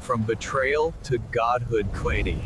From betrayal to godhood Quadi.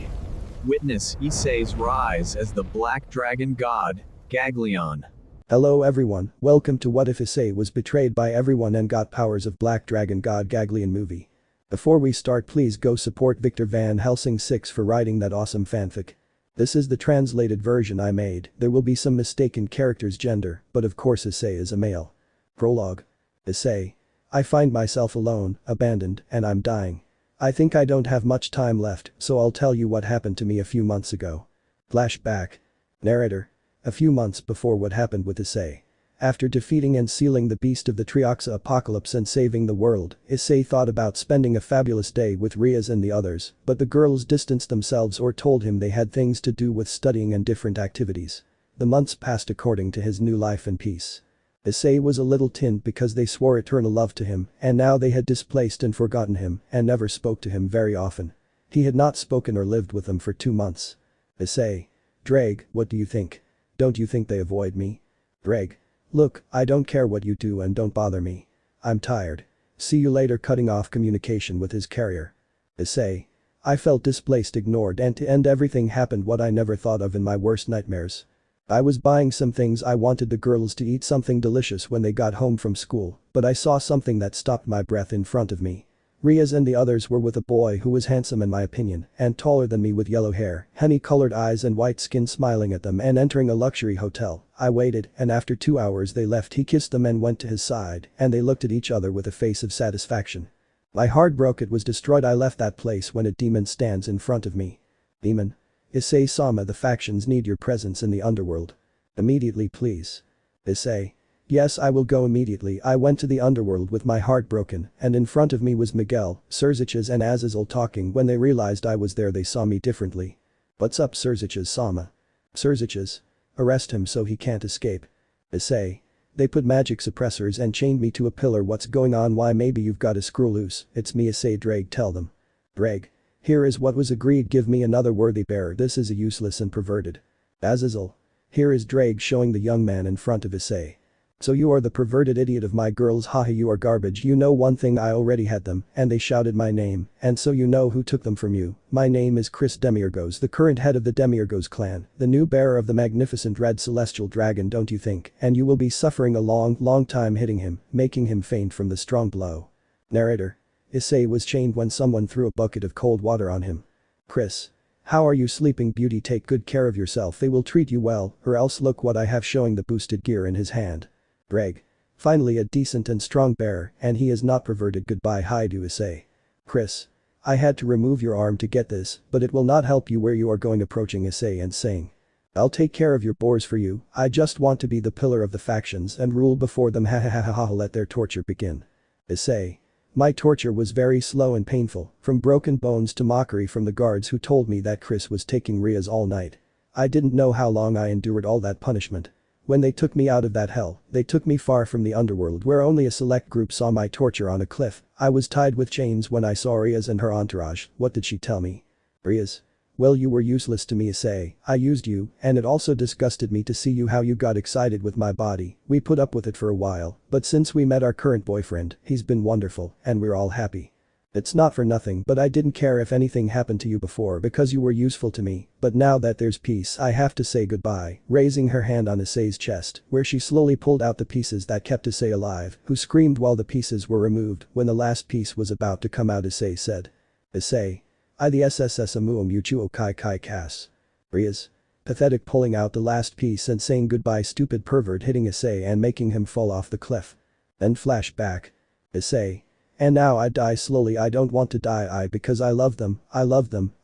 Witness Issei's rise as the Black Dragon God, Gagleon. Hello everyone, welcome to What If Issei was betrayed by everyone and got powers of Black Dragon God Gagleon movie. Before we start, please go support Victor Van Helsing 6 for writing that awesome fanfic. This is the translated version I made. There will be some mistaken characters' gender, but of course Issei is a male. Prologue. Issei. I find myself alone, abandoned, and I'm dying. I think I don't have much time left, so I'll tell you what happened to me a few months ago. Flashback. Narrator. A few months before what happened with Issei. After defeating and sealing the beast of the Trihexa apocalypse and saving the world, Issei thought about spending a fabulous day with Rias and the others, but the girls distanced themselves or told him they had things to do with studying and different activities. The months passed according to his new life and peace. Issei was a little tinned because they swore eternal love to him, and now they had displaced and forgotten him, and never spoke to him very often. He had not spoken or lived with them for 2 months. Issei. Drake, what do you think? Don't you think they avoid me? Drake. Look, I don't care what you do and don't bother me. I'm tired. See you later. Cutting off communication with his carrier. Issei. I felt displaced, ignored, and to end everything happened what I never thought of in my worst nightmares. I was buying some things. I wanted the girls to eat something delicious when they got home from school, but I saw something that stopped my breath in front of me. Rias and the others were with a boy who was handsome in my opinion, and taller than me with yellow hair, honey-colored eyes and white skin, smiling at them and entering a luxury hotel. I waited, and after 2 hours they left. He kissed them and went to his side, and they looked at each other with a face of satisfaction. My heart broke. It was destroyed. I left that place when a demon stands in front of me. Demon. Issei-sama, the factions need your presence in the underworld. Immediately, please. Issei. Yes, I will go immediately. I went to the underworld with my heart broken, and in front of me was Miguel, Surziches and Azazel talking. When they realized I was there they saw me differently. What's up, Surziches-sama? Surziches. Arrest him so he can't escape. Issei. They put magic suppressors and chained me to a pillar. What's going on? Why? Maybe you've got a screw loose. It's me, Issei. Drake, tell them. Drake. Here is what was agreed. Give me another worthy bearer. This is a useless and perverted. Azazel. Here is Drake, showing the young man in front of Issei. So you are the perverted idiot of my girls. Haha, you are garbage. You know one thing, I already had them, and they shouted my name, and so you know who took them from you. My name is Chris Demiurgos, the current head of the Demiurgos clan, the new bearer of the magnificent red celestial dragon, don't you think? And you will be suffering a long time hitting him, making him faint from the strong blow. Narrator. Issei was chained when someone threw a bucket of cold water on him. Chris. How are you sleeping, beauty? Take good care of yourself. They will treat you well, or else look what I have, showing the boosted gear in his hand. Greg. Finally a decent and strong bearer, and he is not perverted. Goodbye. Hi to Issei. Chris. I had to remove your arm to get this, but it will not help you where you are going. Approaching Issei and saying. I'll take care of your bores for you. I just want to be the pillar of the factions and rule before them. Ha ha ha ha ha. Let their torture begin. Issei. My torture was very slow and painful, from broken bones to mockery from the guards who told me that Chris was taking Rias all night. I didn't know how long I endured all that punishment. When they took me out of that hell, they took me far from the underworld where only a select group saw my torture on a cliff. I was tied with chains when I saw Rias and her entourage. What did she tell me? Rias. Well, you were useless to me, Issei. I used you, and it also disgusted me to see you how you got excited with my body. We put up with it for a while, but since we met our current boyfriend, he's been wonderful, and we're all happy. It's not for nothing, but I didn't care if anything happened to you before because you were useful to me, but now that there's peace I have to say goodbye. Raising her hand on Issei's chest, where she slowly pulled out the pieces that kept Issei alive, who screamed while the pieces were removed. When the last piece was about to come out, Issei said. Issei. I the SSS amuum yuchuo kai kai kas. Rias. Pathetic, pulling out the last piece and saying goodbye. Stupid pervert, hitting Issei and making him fall off the cliff. Then flashback. Issei. And now I die slowly. I don't want to die because I love them,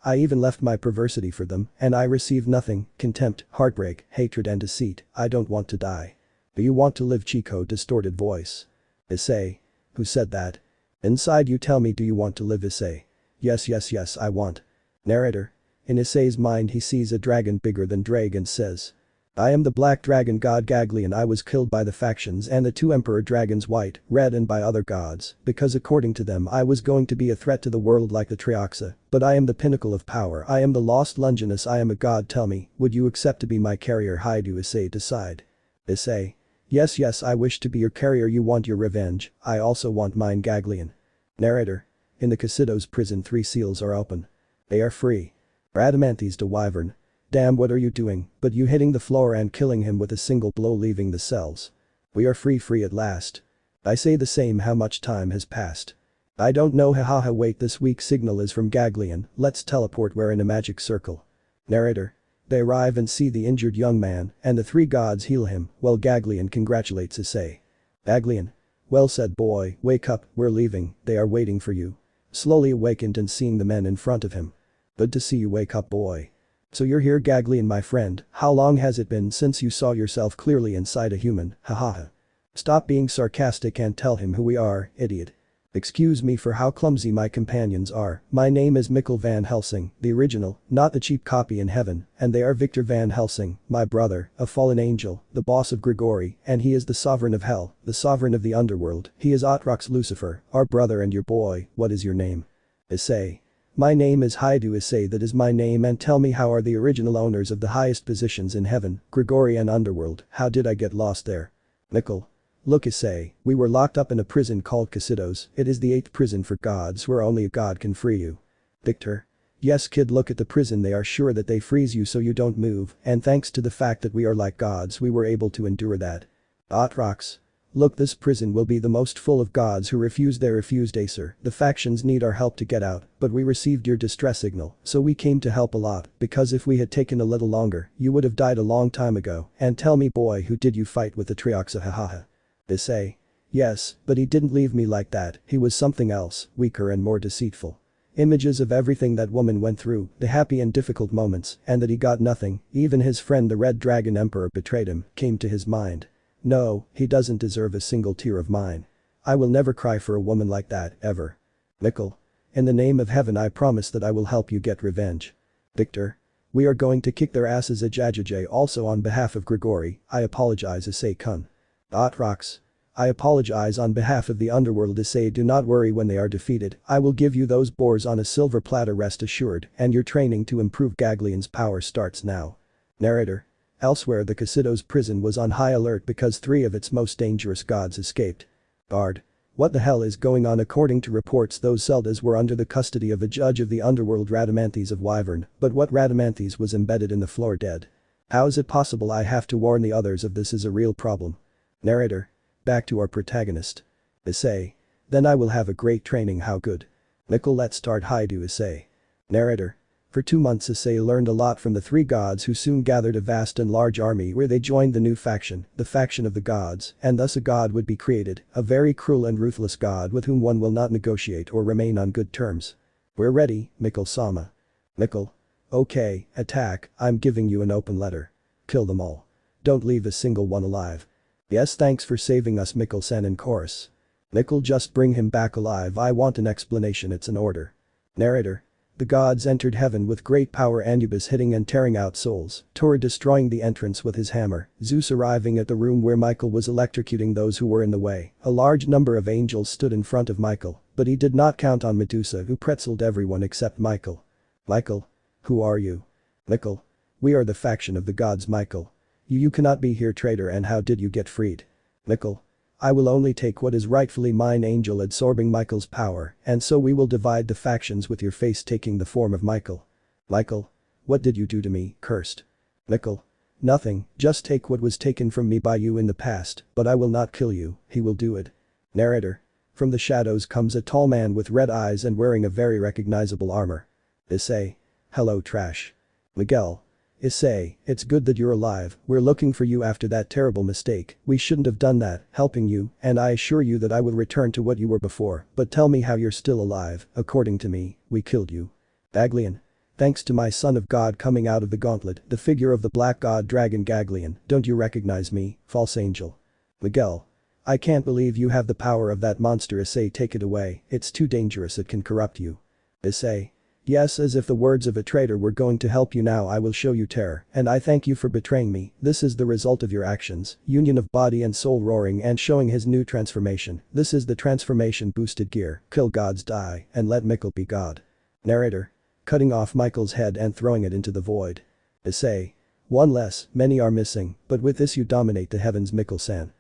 I even left my perversity for them, and I receive nothing, contempt, heartbreak, hatred and deceit. I don't want to die. Do you want to live? Chico, distorted voice. Issei. Who said that? Inside you, tell me, do you want to live? Issei. Yes, I want. Narrator. In Issei's mind he sees a dragon bigger than Drake and says. I am the Black Dragon God Gagleon. I was killed by the factions and the 2 emperor dragons, white, red, and by other gods, because according to them I was going to be a threat to the world like the Trihexa, but I am the pinnacle of power. I am the lost Longinus. I am a god. Tell me, would you accept to be my carrier? Hi do Issei decide. Issei. Yes, I wish to be your carrier. You want your revenge, I also want mine. Gagleon. Narrator. In the Casido's prison 3 seals are open. They are free. Radamantes to Wyvern. Damn, what are you doing, but you hitting the floor and killing him with a single blow, leaving the cells. We are free at last. I say the same. How much time has passed? I don't know, hahaha. Wait, this weak signal is from Gagleon. Let's teleport. We're in a magic circle. Narrator. They arrive and see the injured young man, and the 3 gods heal him, while Gagleon congratulates Issei. Gagleon. Well said, boy, wake up, we're leaving, they are waiting for you. Slowly awakened and seeing the men in front of him. Good to see you, wake up, boy. So you're here, Gagleon, my friend. How long has it been since you saw yourself clearly inside a human, hahaha. Stop being sarcastic and tell him who we are, idiot. Excuse me for how clumsy my companions are. My name is Mikkel Van Helsing, the original, not the cheap copy in heaven, and they are Victor Van Helsing, my brother, a fallen angel, the boss of Gregory, and he is the sovereign of hell, the sovereign of the underworld. He is Otrox Lucifer, our brother and your boy. What is your name? Issei. My name is Haidu Issei, that is my name, and tell me, how are the original owners of the highest positions in heaven, Gregory and underworld? How did I get lost there? Mikkel. Look, Issei, we were locked up in a prison called Casidos. It is the 8th prison for gods where only a god can free you. Victor. Yes, kid, look at the prison. They are sure that they freeze you so you don't move, and thanks to the fact that we are like gods we were able to endure that. Otrox. Look, this prison will be the most full of gods who refused Acer. The factions need our help to get out, but we received your distress signal, so we came to help a lot, because if we had taken a little longer, you would have died a long time ago. And tell me, boy, who did you fight with the Trihexa, hahaha? Issei. Yes, but he didn't leave me like that. He was something else, weaker and more deceitful. Images of everything that woman went through, the happy and difficult moments, and that he got nothing, even his friend the Red Dragon Emperor betrayed him, came to his mind. No, he doesn't deserve a single tear of mine. I will never cry for a woman like that, ever. Mikkel. In the name of heaven, I promise that I will help you get revenge. Victor. We are going to kick their asses at Jajajay. Also on behalf of Gregory, I apologize, Issei-kun. Otrox. I apologize on behalf of the underworld, Issei. Do not worry, when they are defeated, I will give you those boars on a silver platter, rest assured, and your training to improve Gagleon's power starts now. Narrator. Elsewhere, the Casido's prison was on high alert because 3 of its most dangerous gods escaped. Guard. What the hell is going on? According to reports, those Zeldas were under the custody of a judge of the underworld, Radamantes of Wyvern, but what Radamantes was embedded in the floor dead. How is it possible? I have to warn the others of this is a real problem. Narrator. Back to our protagonist. Issei. Then I will have a great training. How good? Mikkel. Let's start. Haidu Issei. Narrator. For 2 months Issei learned a lot from the 3 gods, who soon gathered a vast and large army where they joined the new faction, the faction of the gods, and thus a god would be created, a very cruel and ruthless god with whom one will not negotiate or remain on good terms. We're ready, Mikkel-sama. Mikkel. Okay, attack, I'm giving you an open letter. Kill them all. Don't leave a single one alive. Yes, thanks for saving us, Mikkel-san. In chorus. Mikkel. Just bring him back alive. I want an explanation. It's an order. Narrator. The gods entered heaven with great power, Anubis hitting and tearing out souls, Tor destroying the entrance with his hammer, Zeus arriving at the room where Michael was electrocuting those who were in the way. A large number of angels stood in front of Michael, but he did not count on Medusa, who pretzeled everyone except Michael. Michael. Who are you? Mikkel. We are the faction of the gods, Michael. You cannot be here, traitor, and how did you get freed? Mikkel. I will only take what is rightfully mine, angel, absorbing Michael's power, and so we will divide the factions with your face taking the form of Michael. Michael. What did you do to me, cursed? Mikkel. Nothing, just take what was taken from me by you in the past, but I will not kill you, he will do it. Narrator. From the shadows comes a tall man with red eyes and wearing a very recognizable armor. Issei. Hello, trash. Miguel. Issei, it's good that you're alive, we're looking for you after that terrible mistake, we shouldn't have done that, helping you, and I assure you that I will return to what you were before, but tell me how you're still alive. According to me, we killed you. Gagleon. Thanks to my son of God coming out of the gauntlet, the figure of the black god dragon Gagleon, don't you recognize me, false angel? Miguel. I can't believe you have the power of that monster. Issei, take it away, it's too dangerous, it can corrupt you. Issei. Yes, as if the words of a traitor were going to help you. Now I will show you terror, and I thank you for betraying me. This is the result of your actions, union of body and soul roaring and showing his new transformation. This is the transformation boosted gear, kill gods, die, and let Mikkel be God. Narrator. Cutting off Michael's head and throwing it into the void. Issei. One less, many are missing, but with this you dominate the heavens, Mikkel-san.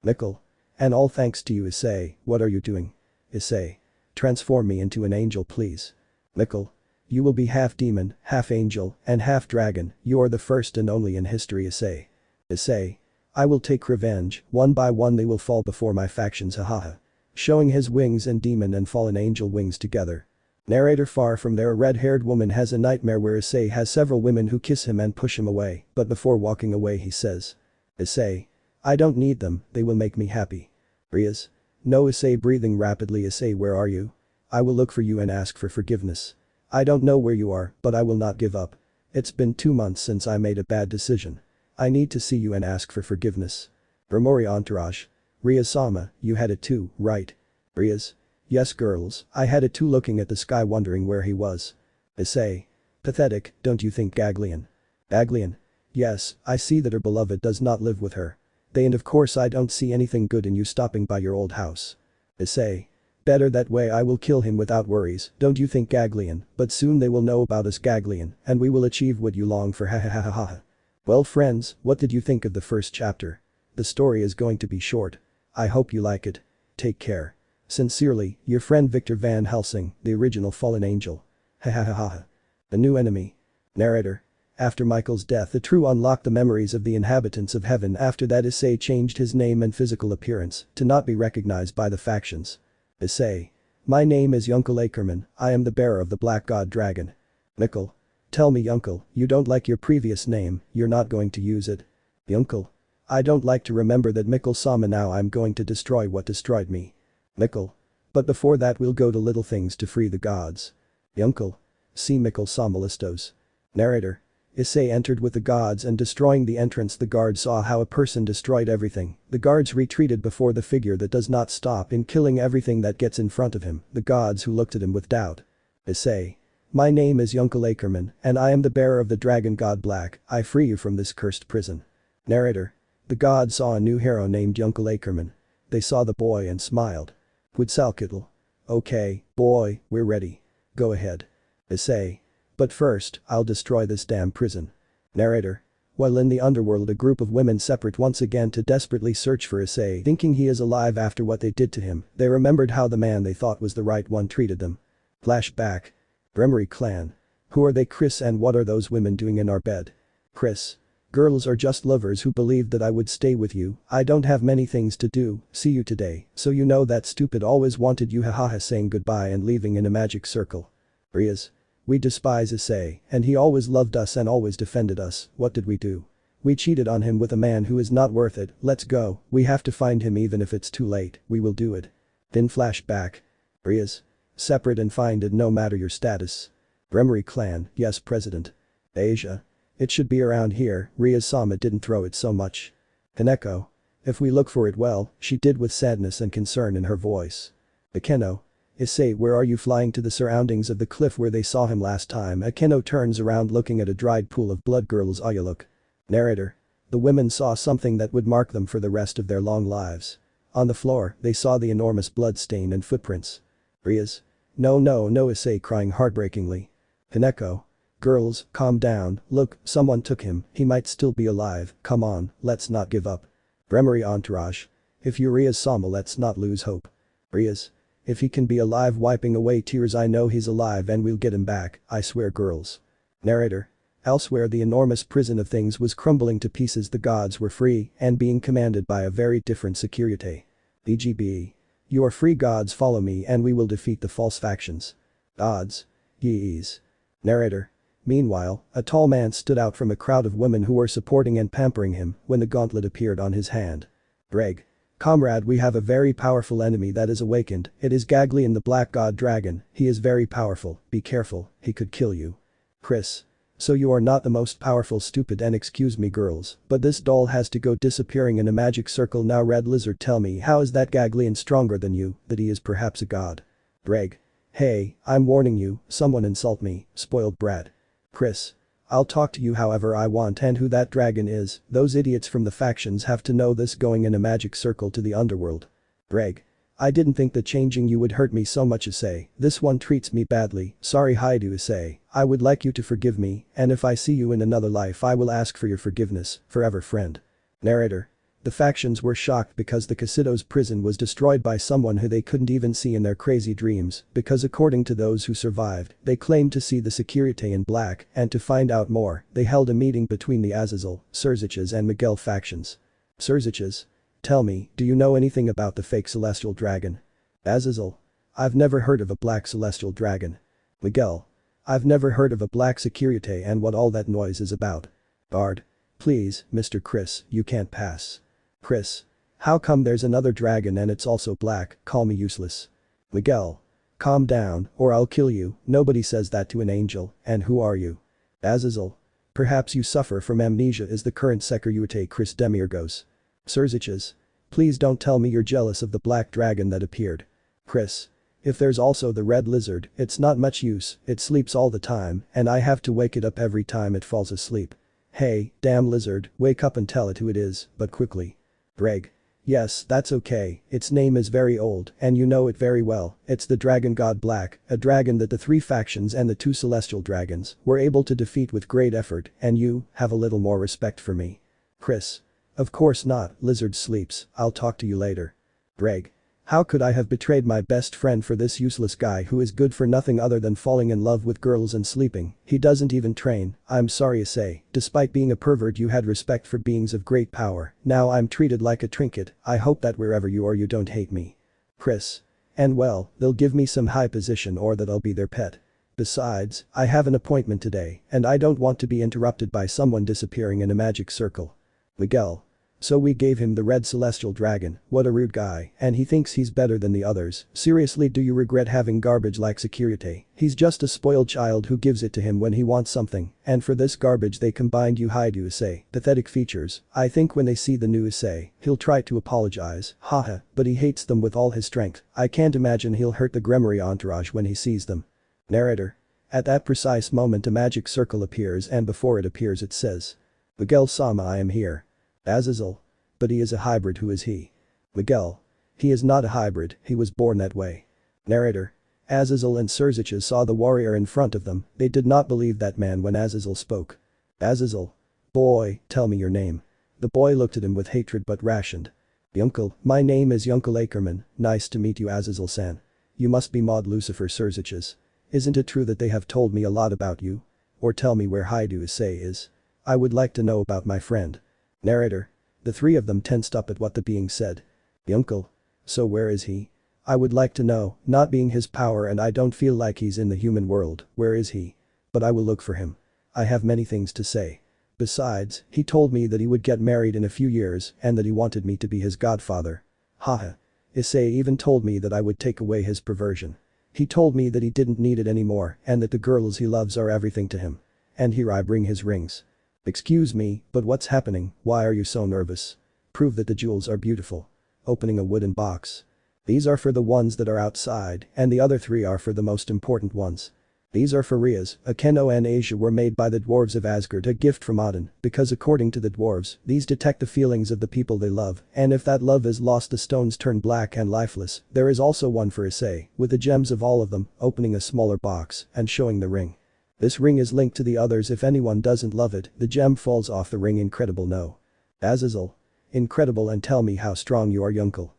Mikkel. And all thanks to you, Issei. What are you doing? Issei. transform me into an angel please. Mikkel. You will be half demon, half angel, and half dragon, you are the first and only in history Issei. Issei. I will take revenge, one by one they will fall before my factions hahaha. Showing his wings and demon and fallen angel wings together. Narrator far from there a red-haired woman has a nightmare where Issei has several women who kiss him and push him away, but before walking away he says. Issei. I don't need them, they will make me happy. Rias. No Issei breathing rapidly Issei where are you? I will look for you and ask for forgiveness. I don't know where you are, but I will not give up. It's been 2 months since I made a bad decision. I need to see you and ask for forgiveness. Gremory entourage. Rias-sama, you had it too, right? Rias. Yes girls, I had it too looking at the sky wondering where he was. Issei. Pathetic, don't you think Gagleon? Gagleon. Yes, I see that her beloved does not live with her. And of course I don't see anything good in you stopping by your old house. Issei. Better that way I will kill him without worries, don't you think Gagleon, but soon they will know about us Gagleon, and we will achieve what you long for ha. Well friends, what did you think of the first chapter? The story is going to be short. I hope you like it. Take care. Sincerely, your friend Victor Van Helsing, the original fallen angel. Ha. A new enemy. Narrator. After Michael's death the True unlocked the memories of the inhabitants of heaven after that Issei changed his name and physical appearance to not be recognized by the factions. Issei. My name is Yunkel Ackerman, I am the bearer of the Black God Dragon. Mikkel. Tell me Yunkel, you don't like your previous name, you're not going to use it. Yunkel. I don't like to remember that Mikkel-sama now I'm going to destroy what destroyed me. Mikkel. But before that we'll go to little things to free the gods. Yunkel. See Mikkel-sama listos. Narrator. Issei entered with the gods and destroying the entrance the guards saw how a person destroyed everything, the guards retreated before the figure that does not stop in killing everything that gets in front of him, the gods who looked at him with doubt. Issei. My name is Yunkel Ackerman, and I am the bearer of the dragon god Black, I free you from this cursed prison. Narrator. The gods saw a new hero named Yunkel Ackerman. They saw the boy and smiled. Quetzalcoatl. Okay, boy, we're ready. Go ahead. Issei. But first, I'll destroy this damn prison. Narrator. While in the underworld a group of women separate once again to desperately search for Issei thinking he is alive after what they did to him, they remembered how the man they thought was the right one treated them. Flashback. Gremory clan. Who are they Chris and what are those women doing in our bed? Chris. Girls are just lovers who believed that I would stay with you, I don't have many things to do, see you today, so you know that stupid always wanted you hahaha saying goodbye and leaving in a magic circle. Rias. We despise Issei, and he always loved us and always defended us, what did we do? We cheated on him with a man who is not worth it, let's go, we have to find him even if it's too late, we will do it. Then flashback. Rias. Separate and find it no matter your status. Gremory clan, yes President. Asia. It should be around here, Rias-sama didn't throw it so much. Kaneko. If we look for it well, she did with sadness and concern in her voice. Akeno. Issei where are you flying to the surroundings of the cliff where they saw him last time Akeno turns around looking at a dried pool of blood girls you look. Narrator. The women saw something that would mark them for the rest of their long lives. On the floor, they saw the enormous blood stain and footprints. Rias. No Issei crying heartbreakingly. Kaneko. Girls, calm down, look, someone took him, he might still be alive, come on, let's not give up. Gremory entourage. If you Rias-sama let's not lose hope. Rias. If he can be alive wiping away tears I know he's alive and we'll get him back, I swear girls. Narrator. Elsewhere the enormous prison of things was crumbling to pieces the gods were free and being commanded by a very different Sekiryuutei. EGB. You are free gods follow me and we will defeat the false factions. Gods. Yees. Narrator. Meanwhile, a tall man stood out from a crowd of women who were supporting and pampering him when the gauntlet appeared on his hand. Greg. Comrade we have a very powerful enemy that is awakened, it is Gagleon the Black God Dragon, he is very powerful, be careful, he could kill you. Chris. So you are not the most powerful stupid and excuse me girls, but this doll has to go disappearing in a magic circle now Red Lizard tell me how is that Gagleon stronger than you, that he is perhaps a god. Greg. Hey, I'm warning you, someone insult me, spoiled brat. Chris. I'll talk to you however I want and who that dragon is, those idiots from the factions have to know this going in a magic circle to the underworld. Greg. I didn't think that changing you would hurt me so much Issei, this one treats me badly, sorry hi to Issei, I would like you to forgive me, and if I see you in another life I will ask for your forgiveness, forever friend. Narrator. The factions were shocked because the Casido's prison was destroyed by someone who they couldn't even see in their crazy dreams, because according to those who survived, they claimed to see the Sekiryuutei in black, and to find out more, they held a meeting between the Azazel, Xerxes and Miguel factions. Xerxes? Tell me, do you know anything about the fake celestial dragon? Azazel? I've never heard of a black celestial dragon. Miguel? I've never heard of a black Sekiryuutei and what all that noise is about. Bard? Please, Mr. Chris, you can't pass. Chris? How come there's another dragon and it's also black, call me useless. Miguel? Calm down, or I'll kill you, nobody says that to an angel, and who are you? Azazel? Perhaps you suffer from amnesia is the current Sekiryuutei Chris Demiurgos. Xerxes? Please don't tell me you're jealous of the black dragon that appeared. Chris? If there's also the red lizard, it's not much use, it sleeps all the time, and I have to wake it up every time it falls asleep. Hey, damn lizard, wake up and tell it who it is, but quickly. Greg? Yes, that's okay, its name is very old, and you know it very well, it's the dragon god Black, a dragon that the 3 factions and the 2 celestial dragons were able to defeat with great effort, and you have a little more respect for me. Chris? Of course not, lizard sleeps, I'll talk to you later. Greg? How could I have betrayed my best friend for this useless guy who is good for nothing other than falling in love with girls and sleeping, he doesn't even train, I'm sorry Issei, despite being a pervert you had respect for beings of great power, now I'm treated like a trinket, I hope that wherever you are you don't hate me. Chris? And well, they'll give me some high position or that I'll be their pet. Besides, I have an appointment today, and I don't want to be interrupted by someone disappearing in a magic circle. Miguel? So we gave him the red celestial dragon, what a rude guy, and he thinks he's better than the others, seriously do you regret having garbage like Sekiryuutei? He's just a spoiled child who gives it to him when he wants something, and for this garbage they combined you hide you Issei, pathetic features, I think when they see the new Issei, he'll try to apologize, haha, but he hates them with all his strength, I can't imagine he'll hurt the Gremory entourage when he sees them. Narrator. At that precise moment a magic circle appears and before it appears it says. Miguel-sama I am here. Azazel. But he is a hybrid who is he? Miguel. He is not a hybrid, he was born that way. Narrator. Azazel and Xerxes saw the warrior in front of them, they did not believe that man when Azazel spoke. Azazel. Boy, tell me your name. The boy looked at him with hatred but rationed. Yunkel, my name is Yunkel Ackerman, nice to meet you Azazel-san. You must be Maud Lucifer Xerxes. Isn't it true that they have told me a lot about you? Or tell me where Haidu Issei is. I would like to know about my friend. Narrator. The 3 of them tensed up at what the being said. Yunkel. So where is he? I would like to know, not being his power and I don't feel like he's in the human world, where is he? But I will look for him. I have many things to say. Besides, he told me that he would get married in a few years and that he wanted me to be his godfather. Haha. Issei even told me that I would take away his perversion. He told me that he didn't need it anymore and that the girls he loves are everything to him. And here I bring his rings. Excuse me, but what's happening, why are you so nervous? Prove that the jewels are beautiful. Opening a wooden box. These are for the ones that are outside, and the other 3 are for the most important ones. These are for Rias, Akeno and Asia were made by the dwarves of Asgard, a gift from Odin, because according to the dwarves, these detect the feelings of the people they love, and if that love is lost the stones turn black and lifeless. There is also one for Issei, with the gems of all of them, opening a smaller box, and showing the ring. This ring is linked to the others if anyone doesn't love it, the gem falls off the ring incredible no. Azazel. Incredible and tell me how strong you are Yunkel.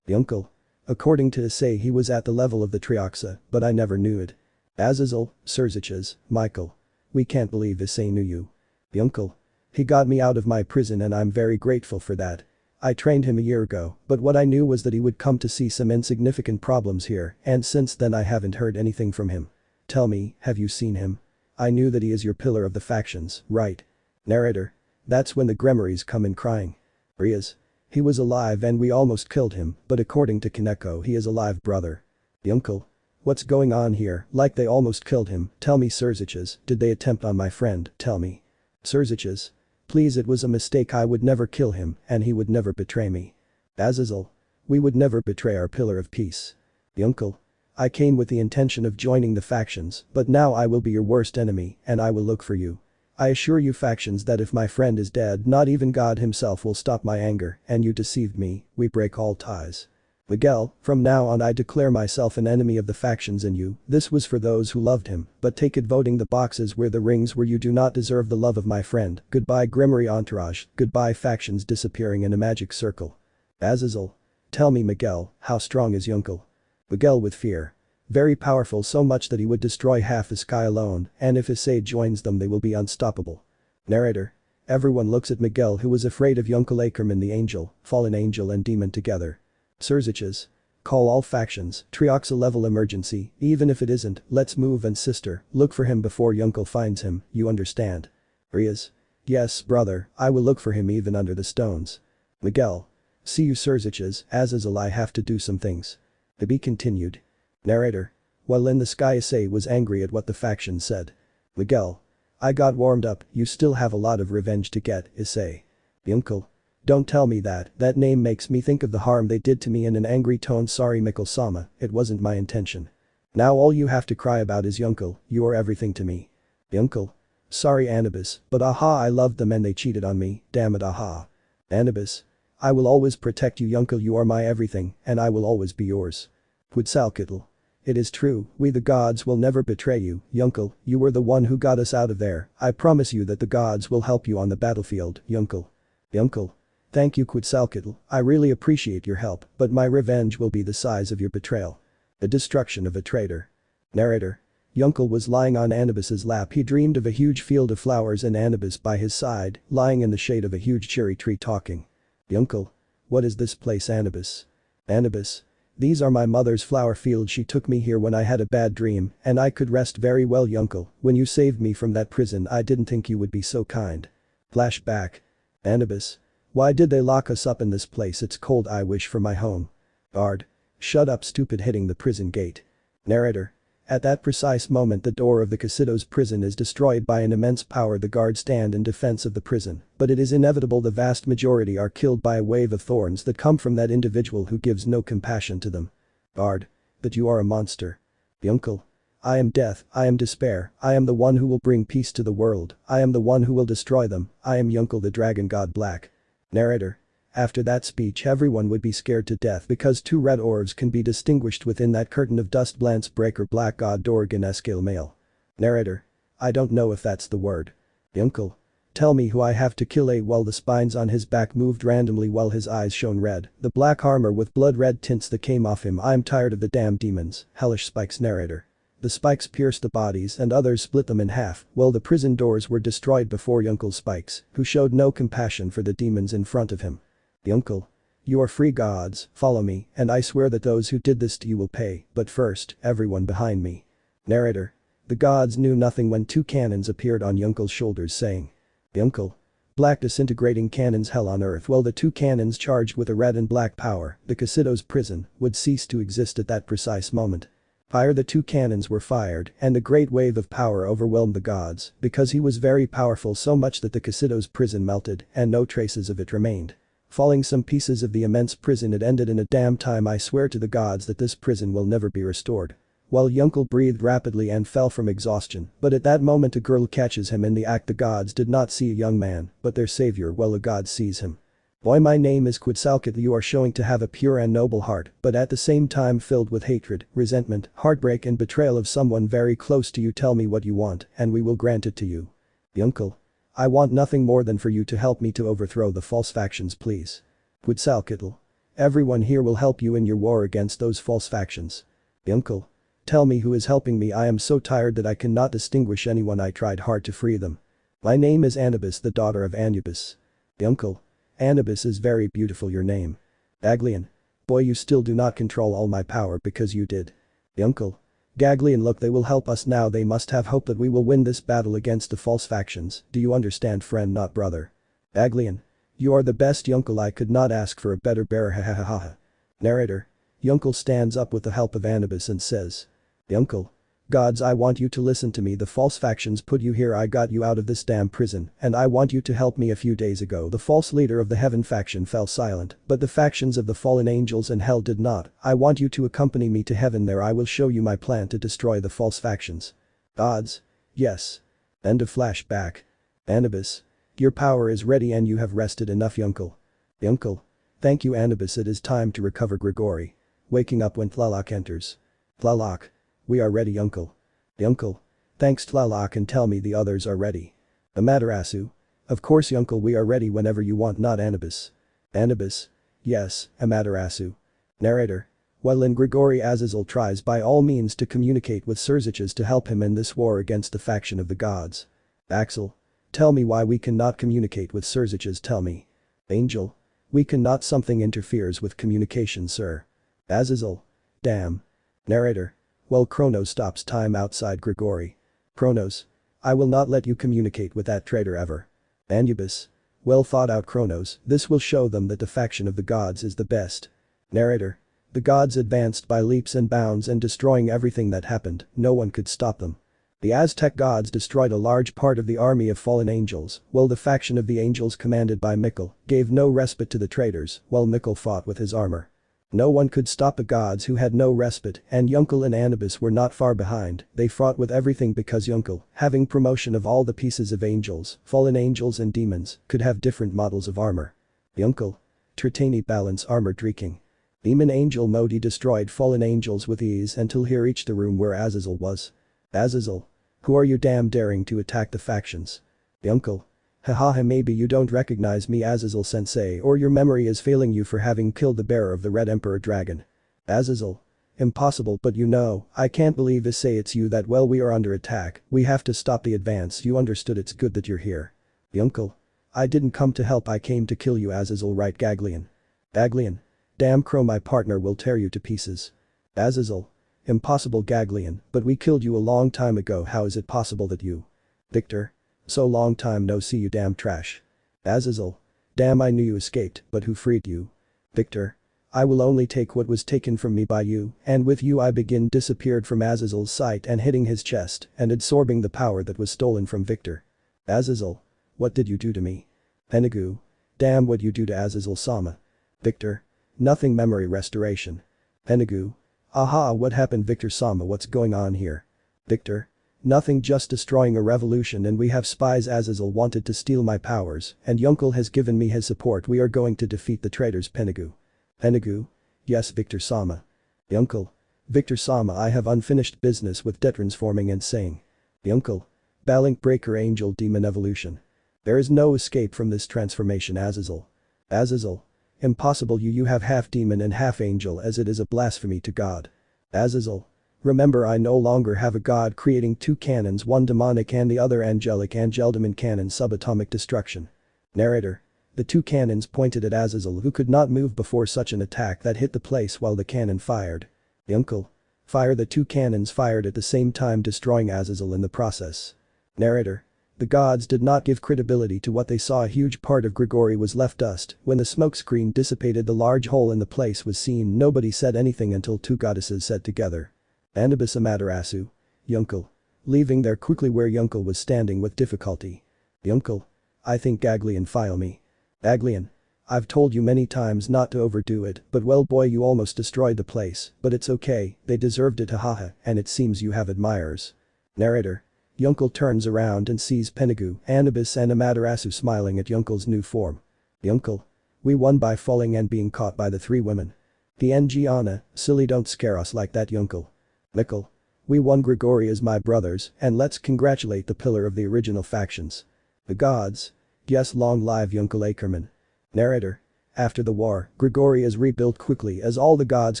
Yunkel. According to Issei he was at the level of the Trihexa, but I never knew it. Azazel, Xerxes, Michael. We can't believe Issei knew you. Yunkel. He got me out of my prison and I'm very grateful for that. I trained him a year ago, but what I knew was that he would come to see some insignificant problems here, and since then I haven't heard anything from him. Tell me, have you seen him? I knew that he is your pillar of the factions, right? Narrator. That's when the Gremorys come in crying. Rias. He was alive and we almost killed him, but according to Kaneko he is alive brother. Yunkel. What's going on here, like they almost killed him, tell me Xerxes, did they attempt on my friend, tell me. Xerxes. Please it was a mistake I would never kill him and he would never betray me. Azazel. We would never betray our pillar of peace. Yunkel. I came with the intention of joining the factions, but now I will be your worst enemy and I will look for you. I assure you factions that if my friend is dead not even God himself will stop my anger and you deceived me, we break all ties. Miguel, from now on I declare myself an enemy of the factions and you, this was for those who loved him, but take it voting the boxes where the rings were you do not deserve the love of my friend, goodbye Gremory entourage, goodbye factions disappearing in a magic circle. Azazel. Tell me Miguel, how strong is Yunkel? Miguel with fear. Very powerful so much that he would destroy half the sky alone, and if Issei joins them they will be unstoppable. Narrator. Everyone looks at Miguel who was afraid of Yunkel Ackerman the angel, fallen angel and demon together. Surziches. Call all factions, Trihexa level emergency, even if it isn't, let's move and sister, look for him before Yunkel finds him, you understand. Rias. Yes, brother, I will look for him even under the stones. Miguel. See you Surziches, Azazel I have to do some things. To be continued. Narrator. While in the sky Issei was angry at what the faction said. Miguel. I got warmed up, you still have a lot of revenge to get, Issei. Yunkel. Don't tell me that name makes me think of the harm they did to me in an angry tone sorry Mikkel-sama, it wasn't my intention. Now all you have to cry about is Yunkel, you are everything to me. Yunkel. Sorry Anubis, but aha I loved them and they cheated on me, damn it aha. Anubis. I will always protect you Yunkel you are my everything, and I will always be yours. Quetzalcoatl. It is true, we the gods will never betray you, Yunkel, you were the one who got us out of there, I promise you that the gods will help you on the battlefield, Yunkel. Yunkel. Thank you Quetzalcoatl, I really appreciate your help, but my revenge will be the size of your betrayal. The destruction of a traitor. Narrator. Yunkel was lying on Anubis's lap he dreamed of a huge field of flowers and Anubis by his side, lying in the shade of a huge cherry tree talking. Yunkel. What is this place Anubis? Anubis. These are my mother's flower fields she took me here when I had a bad dream, and I could rest very well Yunkel, when you saved me from that prison I didn't think you would be so kind. Flashback. Anubis. Why did they lock us up in this place it's cold I wish for my home. Guard. Shut up stupid hitting the prison gate. Narrator. At that precise moment the door of the Casido's prison is destroyed by an immense power the guards stand in defense of the prison, but it is inevitable the vast majority are killed by a wave of thorns that come from that individual who gives no compassion to them. Guard. But you are a monster. Yunkel. I am death, I am despair, I am the one who will bring peace to the world, I am the one who will destroy them, I am Yunkel the dragon god black. Narrator. After that speech everyone would be scared to death because two red orbs can be distinguished within that curtain of dust Blance breaker black god Dorgan Eskil male. Narrator. I don't know if that's the word. Yunkel. Tell me who I have to kill while the spines on his back moved randomly while his eyes shone red, the black armor with blood red tints that came off him I'm tired of the damn demons, hellish spikes narrator. The spikes pierced the bodies and others split them in half, while the prison doors were destroyed before Yunkel's spikes, who showed no compassion for the demons in front of him. Yunkel. You are free gods, follow me, and I swear that those who did this to you will pay, but first, everyone behind me. Narrator. The gods knew nothing when two cannons appeared on Yunkel's shoulders saying. Yunkel. Black disintegrating cannons hell on earth while the two cannons charged with a red and black power, the Casido's prison, would cease to exist at that precise moment. Fire the two cannons were fired and a great wave of power overwhelmed the gods because he was very powerful so much that the Casido's prison melted and no traces of it remained. Falling some pieces of the immense prison it ended in a damn time I swear to the gods that this prison will never be restored. While Yunkel breathed rapidly and fell from exhaustion, but at that moment a girl catches him in the act the gods did not see a young man, but their savior while a god sees him. Boy my name is Quetzalcoatl you are showing to have a pure and noble heart, but at the same time filled with hatred, resentment, heartbreak and betrayal of someone very close to you tell me what you want and we will grant it to you. Yunkel. I want nothing more than for you to help me to overthrow the false factions please. Quetzalcoatl. Everyone here will help you in your war against those false factions. Yunkel. Tell me who is helping me I am so tired that I cannot distinguish anyone I tried hard to free them. My name is Anubis the daughter of Anubis. Yunkel. Anubis is very beautiful your name. Gagleon. Boy you still do not control all my power because you did. Yunkel. Gagleon look they will help us now they must have hope that we will win this battle against the false factions, do you understand friend not brother. Gagleon. You are the best Yunkel I could not ask for a better bearer ha ha ha ha. Narrator. Yunkel stands up with the help of Anubis and says. Yunkel. Gods I want you to listen to me the false factions put you here I got you out of this damn prison and I want you to help me a few days ago the false leader of the heaven faction fell silent but the factions of the fallen angels and hell did not I want you to accompany me to heaven there I will show you my plan to destroy the false factions. Gods. Yes. End of flashback. Anubis. Your power is ready and you have rested enough Yunkel. Yunkel. Thank you Anubis it is time to recover Gregory. waking up when Tlaloc enters. Tlaloc. We are ready uncle. Uncle. Thanks Tlaloc and tell me the others are ready. Amaterasu. Of course uncle we are ready whenever you want not Anubis. Anubis. Yes, Amaterasu. Narrator. Well in Grigori Azazel tries by all means to communicate with Surziches to help him in this war against the faction of the gods. Axel. Tell me why we cannot communicate with Surziches tell me. Angel. We cannot something interferes with communication sir. Azazel. Damn. Narrator. Well Kronos stops time outside Grigori. Kronos. I will not let you communicate with that traitor ever. Anubis. Well thought out Kronos, this will show them that the faction of the gods is the best. Narrator. The gods advanced by leaps and bounds and destroying everything that happened, no one could stop them. The Aztec gods destroyed a large part of the army of fallen angels, while the faction of the angels commanded by Mikkel gave no respite to the traitors while Mikkel fought with his armor. No one could stop the gods who had no respite and Yunkel and Anubis were not far behind, they fought with everything because Yunkel, having promotion of all the pieces of angels, fallen angels and demons, could have different models of armor. Yunkel. Tritani balance armor dreaking. Demon Angel Modi destroyed fallen angels with ease until he reached the room where Azazel was. Azazel. Who are you damn daring to attack the factions? Uncle. Hahaha maybe you don't recognize me Azazel sensei or your memory is failing you for having killed the bearer of the Red Emperor Dragon. Azazel. Impossible but you know, I can't believe Issei it's you that well we are under attack, we have to stop the advance you understood it's good that you're here. Uncle. I didn't come to help I came to kill you Azazel right Gagleon. Gagleon. Damn crow my partner will tear you to pieces. Azazel. Impossible Gagleon, but we killed you a long time ago how is it possible that you. Victor. So long time no see you damn trash. Azazel. Damn I knew you escaped, but who freed you? Victor. I will only take what was taken from me by you, and with you I begin disappeared from Azazel's sight and hitting his chest and absorbing the power that was stolen from Victor. Azazel. What did you do to me? Penagu. Damn what you do to Azazel Sama. Victor. Nothing memory restoration. Penagu. Aha what happened Victor Sama what's going on here? Victor. Nothing just destroying a revolution and we have spies Azazel wanted to steal my powers and Yunkel has given me his support we are going to defeat the traitors Penagu. Penagu. Yes Victor Sama. Yunkel. Victor Sama I have unfinished business with detransforming and saying. Yunkel. Balink Breaker Angel Demon Evolution. There is no escape from this transformation Azazel. Azazel. Impossible you have half demon and half angel as it is a blasphemy to God. Azazel. Remember I no longer have a god creating two cannons one demonic and the other angelic Angeldemon cannon subatomic destruction. Narrator. The two cannons pointed at Azazel who could not move before such an attack that hit the place while the cannon fired. Uncle. Fire the two cannons fired at the same time destroying Azazel in the process. Narrator. The gods did not give credibility to what they saw a huge part of Grigori was left dust, when the smoke screen dissipated the large hole in the place was seen nobody said anything until two goddesses said together. Anubis Amaterasu. Yunkel. Leaving there quickly where Yunkel was standing with difficulty. Yunkel. I think Gagleon file me. Gagleon. I've told you many times not to overdo it but well boy you almost destroyed the place, but it's okay, they deserved it hahaha and it seems you have admirers. Narrator. Yunkel turns around and sees Penagu, Anubis and Amaterasu smiling at Yunkel's new form. Yunkel. We won by falling and being caught by the three women. The Ngiana, silly don't scare us like that Yunkel. Mikkel. We won Grigori as my brothers and let's congratulate the pillar of the original factions. The gods. Yes long live Yunkel Ackerman. Narrator. After the war, Grigori is rebuilt quickly as all the gods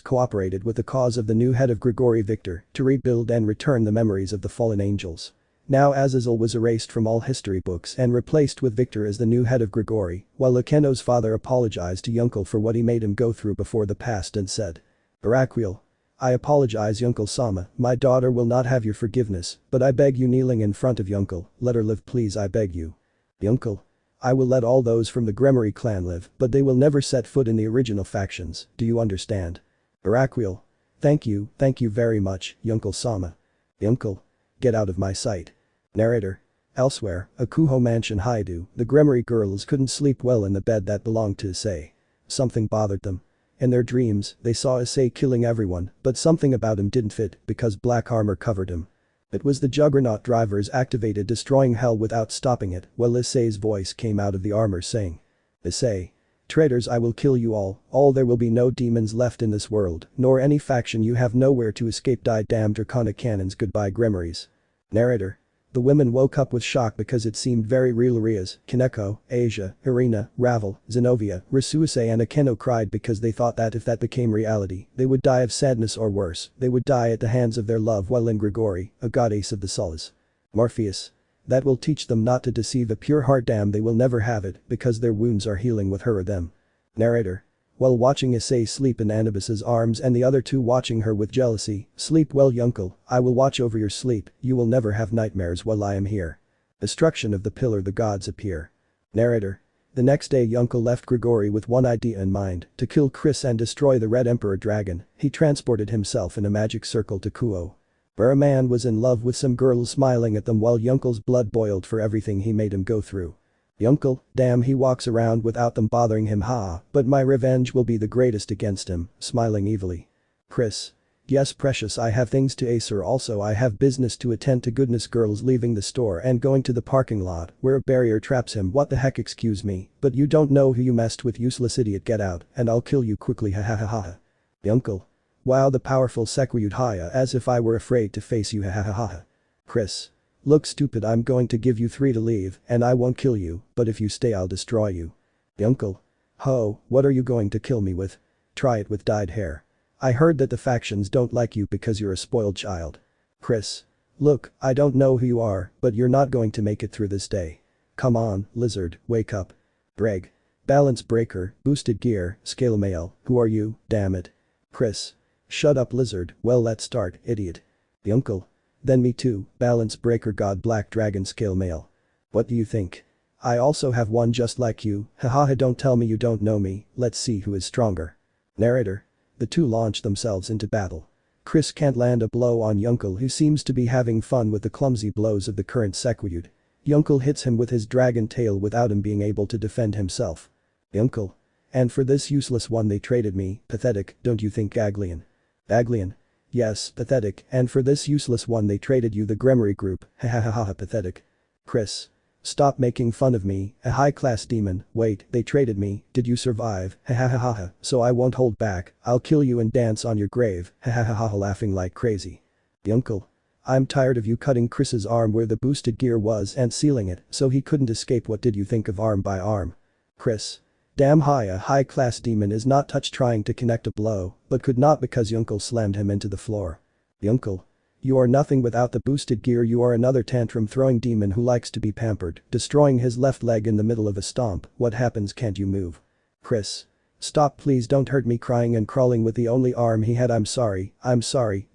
cooperated with the cause of the new head of Grigori Victor to rebuild and return the memories of the fallen angels. Now Azazel was erased from all history books and replaced with Victor as the new head of Grigori, while Luceno's father apologized to Yunkel for what he made him go through before the past and said. Araquiel. I apologize Yunkel Sama, my daughter will not have your forgiveness, but I beg you kneeling in front of Yunkel, let her live please I beg you. Yunkel. I will let all those from the Gremory clan live but they will never set foot in the original factions, do you understand? Araquiel. Thank you very much, Yunkel Sama. Yunkel. Get out of my sight. Narrator. Elsewhere, Akuho Mansion Haidu, the Gremory girls couldn't sleep well in the bed that belonged to Issei. Something bothered them. In their dreams, they saw Issei killing everyone, but something about him didn't fit because black armor covered him. It was the Juggernaut drivers activated destroying hell without stopping it while Issei's voice came out of the armor saying. Issei. Traitors, I will kill you all there will be no demons left in this world, nor any faction, you have nowhere to escape, die damn draconic cannons, goodbye Gremories. Narrator. The women woke up with shock because it seemed very real. Rias, Kaneko, Asia, Irina, Ravel, Xenovia, Rossweisse and Akeno cried because they thought that if that became reality, they would die of sadness or worse, they would die at the hands of their loved one in Gregory, a goddess of the souls. Morpheus. That will teach them not to deceive a pure heart, damn they will never have it because their wounds are healing with her or them. Narrator. While watching Issei sleep in Anubis's arms and the other two watching her with jealousy, sleep well Yunkel, I will watch over your sleep, you will never have nightmares while I am here. Destruction of the pillar, the gods appear. Narrator. The next day Yunkel left Gregory with one idea in mind, to kill Chris and destroy the Red Emperor Dragon. He transported himself in a magic circle to Kuo, where a man was in love with some girls smiling at them while Yunkel's blood boiled for everything he made him go through. Yunkel, damn he walks around without them bothering him, but my revenge will be the greatest against him, smiling evilly. Chris. Yes precious, I have things to answer, also I have business to attend to. Goodness, girls leaving the store and going to the parking lot where a barrier traps him. What the heck, excuse me, but you don't know who you messed with, useless idiot, get out and I'll kill you quickly, ha ha ha ha. Yunkel. Wow, the powerful Sekiryuutei, as if I were afraid to face you, ha ha ha ha. Chris. Look stupid, I'm going to give you 3 to leave and I won't kill you, but if you stay I'll destroy you. Yunkel. Ho, what are you going to kill me with? Try it with dyed hair. I heard that the factions don't like you because you're a spoiled child. Chris. Look, I don't know who you are, but you're not going to make it through this day. Come on, lizard, wake up. Greg. Balance breaker, boosted gear, scale mail, who are you, damn it. Chris. Shut up lizard, well let's start, idiot. Yunkel. Then me too, balance breaker god black dragon scale mail. What do you think? I also have one just like you, hahaha, don't tell me you don't know me, let's see who is stronger. Narrator. The two launch themselves into battle. Chris can't land a blow on Yunkel, who seems to be having fun with the clumsy blows of the current Sekiryuutei. Yunkel hits him with his dragon tail without him being able to defend himself. Yunkel. And for this useless one they traded me, pathetic, don't you think Gagleon? Gagleon. Yes, pathetic, and for this useless one they traded you the Gremory group, hahaha pathetic. Chris. Stop making fun of me, a high-class demon, wait, they traded me, did you survive, hahaha, so I won't hold back, I'll kill you and dance on your grave, hahaha, laughing like crazy. Yunkel. I'm tired of you cutting Chris's arm where the boosted gear was and sealing it so he couldn't escape. What did you think of arm by arm? Chris. Damn a high-class demon is not touched trying to connect a blow, but could not because Yunkel slammed him into the floor. Yunkel. You are nothing without the boosted gear, you are another tantrum-throwing demon who likes to be pampered, destroying his left leg in the middle of a stomp. What happens, can't you move? Chris. Stop please, don't hurt me, crying and crawling with the only arm he had. I'm sorry,